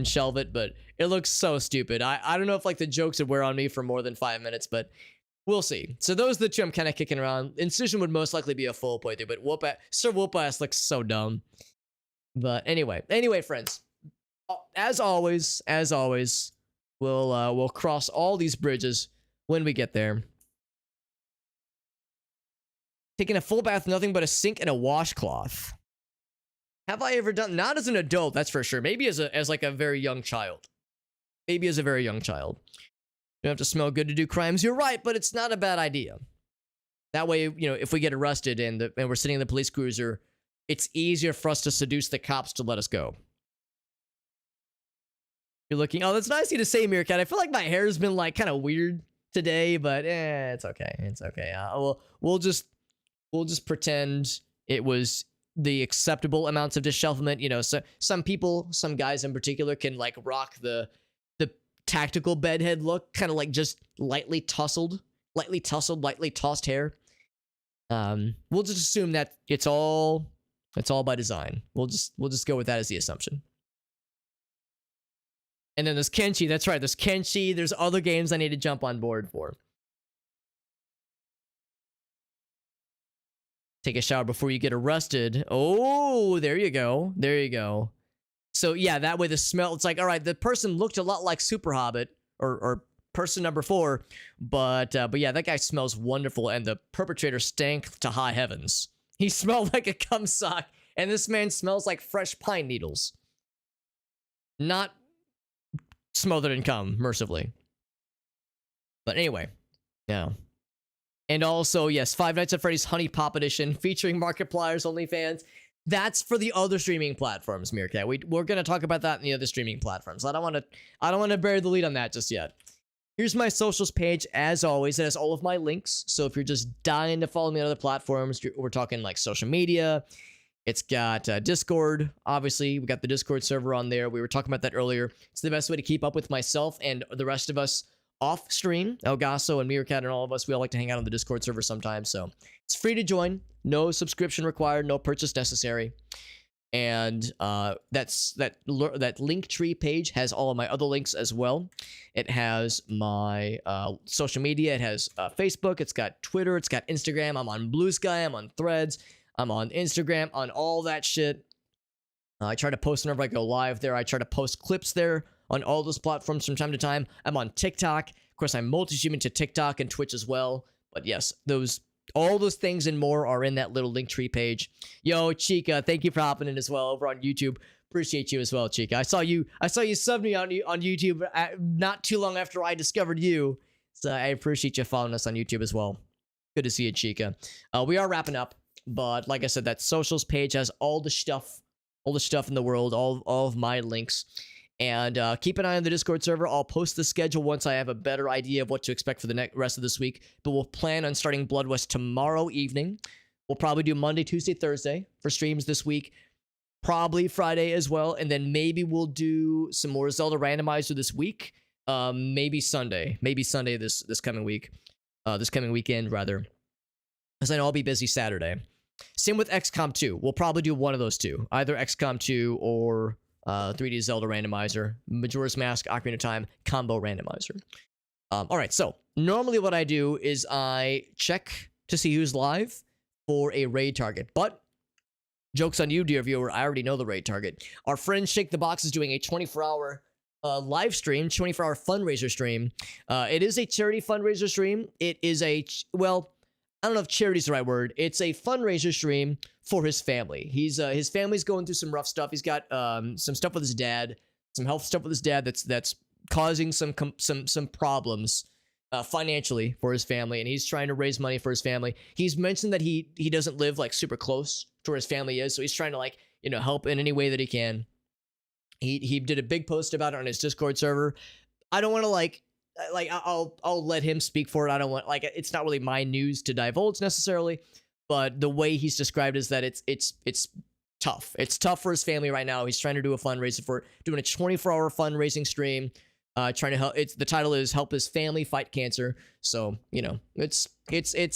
shelve it. But it looks so stupid. I don't know if like the jokes would wear on me for more than 5 minutes, but we'll see. So those are the two I'm kind of kicking around. Incision would most likely be a full playthrough, but Sir Whoop-Ass looks so dumb. But anyway, friends, as always, we'll cross all these bridges when we get there. Taking a full bath, nothing but a sink and a washcloth. Have I ever done? Not as an adult, that's for sure. Maybe as like a very young child. Maybe as a very young child. You don't have to smell good to do crimes. You're right, but it's not a bad idea. That way, you know, if we get arrested and we're sitting in the police cruiser, it's easier for us to seduce the cops to let us go. You're looking. Oh, that's nice of you to say, Meerkat. I feel like my hair's been like kind of weird today, but it's okay. It's okay. We'll just pretend it was the acceptable amounts of dishevelment. You know, so some people, some guys in particular, can like rock the tactical bedhead look, kind of like just lightly tossed hair. We'll just assume that it's all by design. We'll just go with that as the assumption. And then there's Kenshi. That's right. There's Kenshi. There's other games I need to jump on board for. Take a shower before you get arrested. Oh, there you go. There you go. So yeah, that way the smell, it's like, all right, the person looked a lot like Super Hobbit or person number 4, but yeah, that guy smells wonderful, and the perpetrator stank to high heavens. He smelled like a cum sock, and this man smells like fresh pine needles. Not smothered in cum, mercifully. But anyway, yeah. And also, yes, Five Nights at Freddy's Honey Pop Edition featuring Markiplier's OnlyFans. That's for the other streaming platforms, Meerkat. We're gonna talk about that in the other streaming platforms. I don't want to bury the lead on that just yet. Here's my socials page. As always, it has all of my links. So if you're just dying to follow me on other platforms, we're talking like social media. It's got Discord. Obviously, we got the Discord server on there. We were talking about that earlier. It's the best way to keep up with myself and the rest of us off stream. El Gaso and Meerkat and all of us, we all like to hang out on the Discord server sometimes. So it's free to join. No subscription required. No purchase necessary. And that Linktree page has all of my other links as well. It has my social media. It has Facebook. It's got Twitter. It's got Instagram. I'm on Blue Sky. I'm on Threads. I'm on Instagram. On all that shit. I try to post whenever I go live there. I try to post clips there on all those platforms from time to time. I'm on TikTok. Of course, I'm multi-streaming to TikTok and Twitch as well. But yes, all those things and more are in that little Linktree page. Yo, Chica, thank you for hopping in as well over on YouTube. Appreciate you as well, Chica. I saw you sub me on YouTube not too long after I discovered you. So I appreciate you following us on YouTube as well. Good to see you, Chica. We are wrapping up, but like I said, that socials page has all the stuff in the world, all of my links. And keep an eye on the Discord server. I'll post the schedule once I have a better idea of what to expect for the rest of this week. But we'll plan on starting Blood West tomorrow evening. We'll probably do Monday, Tuesday, Thursday for streams this week. Probably Friday as well. And then maybe we'll do some more Zelda Randomizer this week. Maybe Sunday. Maybe Sunday this coming week. This coming weekend, rather. Because I know I'll be busy Saturday. Same with XCOM 2. We'll probably do one of those two. Either XCOM 2 or 3D Zelda Randomizer, Majora's Mask, Ocarina of Time, Combo Randomizer. Alright, so normally what I do is I check to see who's live for a raid target. But, joke's on you, dear viewer, I already know the raid target. Our friend Shake the Box is doing a 24-hour live stream, 24-hour fundraiser stream. It is a charity fundraiser stream. It is well, I don't know if charity's the right word. It's a fundraiser stream for his family. His family's going through some rough stuff. He's got some stuff with his dad, some health stuff with his dad that's causing some problems financially for his family, and he's trying to raise money for his family. He's mentioned that he doesn't live like super close to where his family is, so he's trying to like, you know, help in any way that he can. He did a big post about it on his Discord server. I don't want to like I'll let him speak for it. I don't want, like, it's not really my news to divulge necessarily, but the way he's described is that it's tough. It's tough for his family right now. He's trying to do a fundraiser for doing a 24-hour fundraising stream. Trying to help. The title is "Help His Family Fight Cancer." So, you know, it's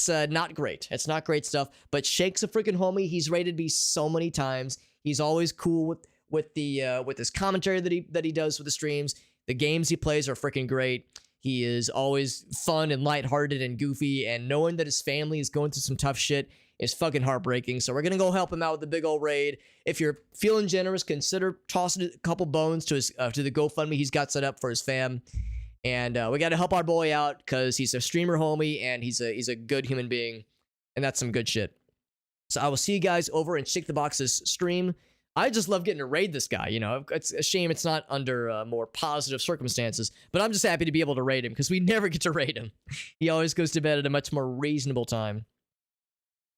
not great. It's not great stuff. But Shake's a freaking homie. He's rated me so many times. He's always cool with his commentary that he does with the streams. The games he plays are freaking great. He is always fun and lighthearted and goofy. And knowing that his family is going through some tough shit is fucking heartbreaking. So we're gonna go help him out with the big old raid. If you're feeling generous, consider tossing a couple bones to his to the GoFundMe he's got set up for his fam. And we got to help our boy out because he's a streamer homie and he's a good human being, and that's some good shit. So I will see you guys over in Shake the Box's stream. I just love getting to raid this guy. You know, it's a shame it's not under more positive circumstances, but I'm just happy to be able to raid him because we never get to raid him. He always goes to bed at a much more reasonable time.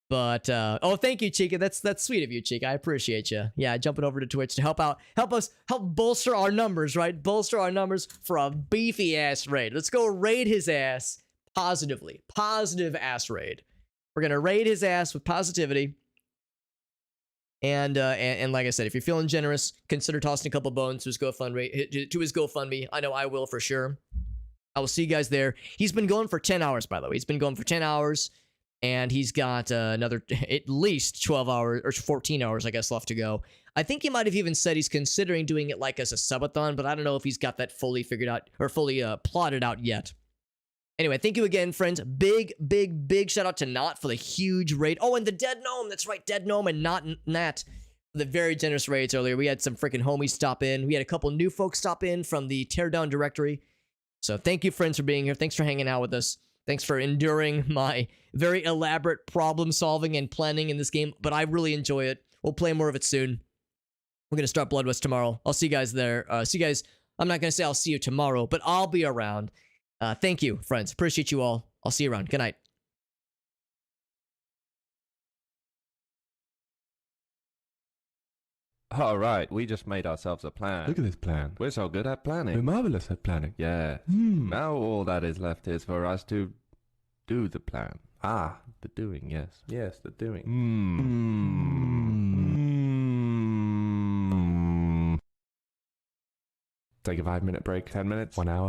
But oh, thank you, Chica. That's sweet of you, Chica. I appreciate you. Yeah, jumping over to Twitch to help bolster our numbers, right? Bolster our numbers for a beefy ass raid. Let's go raid his ass positively. Positive ass raid. We're gonna raid his ass with positivity. And like I said, if you're feeling generous, consider tossing a couple bones to his GoFundMe. I know I will for sure. I will see you guys there. He's been going for 10 hours, by the way. He's been going for 10 hours. And he's got another at least 12 hours or 14 hours, I guess, left to go. I think he might have even said he's considering doing it like as a subathon, but I don't know if he's got that fully figured out or fully plotted out yet. Anyway, thank you again, friends. Big shout out to Not for the huge raid. Oh, and the Dead Gnome. That's right, Dead Gnome and Nat. The very generous raids earlier. We had some freaking homies stop in. We had a couple new folks stop in from the Teardown directory. So thank you, friends, for being here. Thanks for hanging out with us. Thanks for enduring my very elaborate problem solving and planning in this game, but I really enjoy it. We'll play more of it soon. We're going to start Blood West tomorrow. I'll see you guys there. See you guys. I'm not going to say I'll see you tomorrow, but I'll be around. Thank you, friends. Appreciate you all. I'll see you around. Good night. All right, we just made ourselves a plan. Look at this plan. We're so good at planning. We're marvelous at planning. Yeah. Now all that is left is for us to do the plan. Ah, the doing, yes. Yes, the doing. Take a 5-minute break, 10 minutes, 1 hour.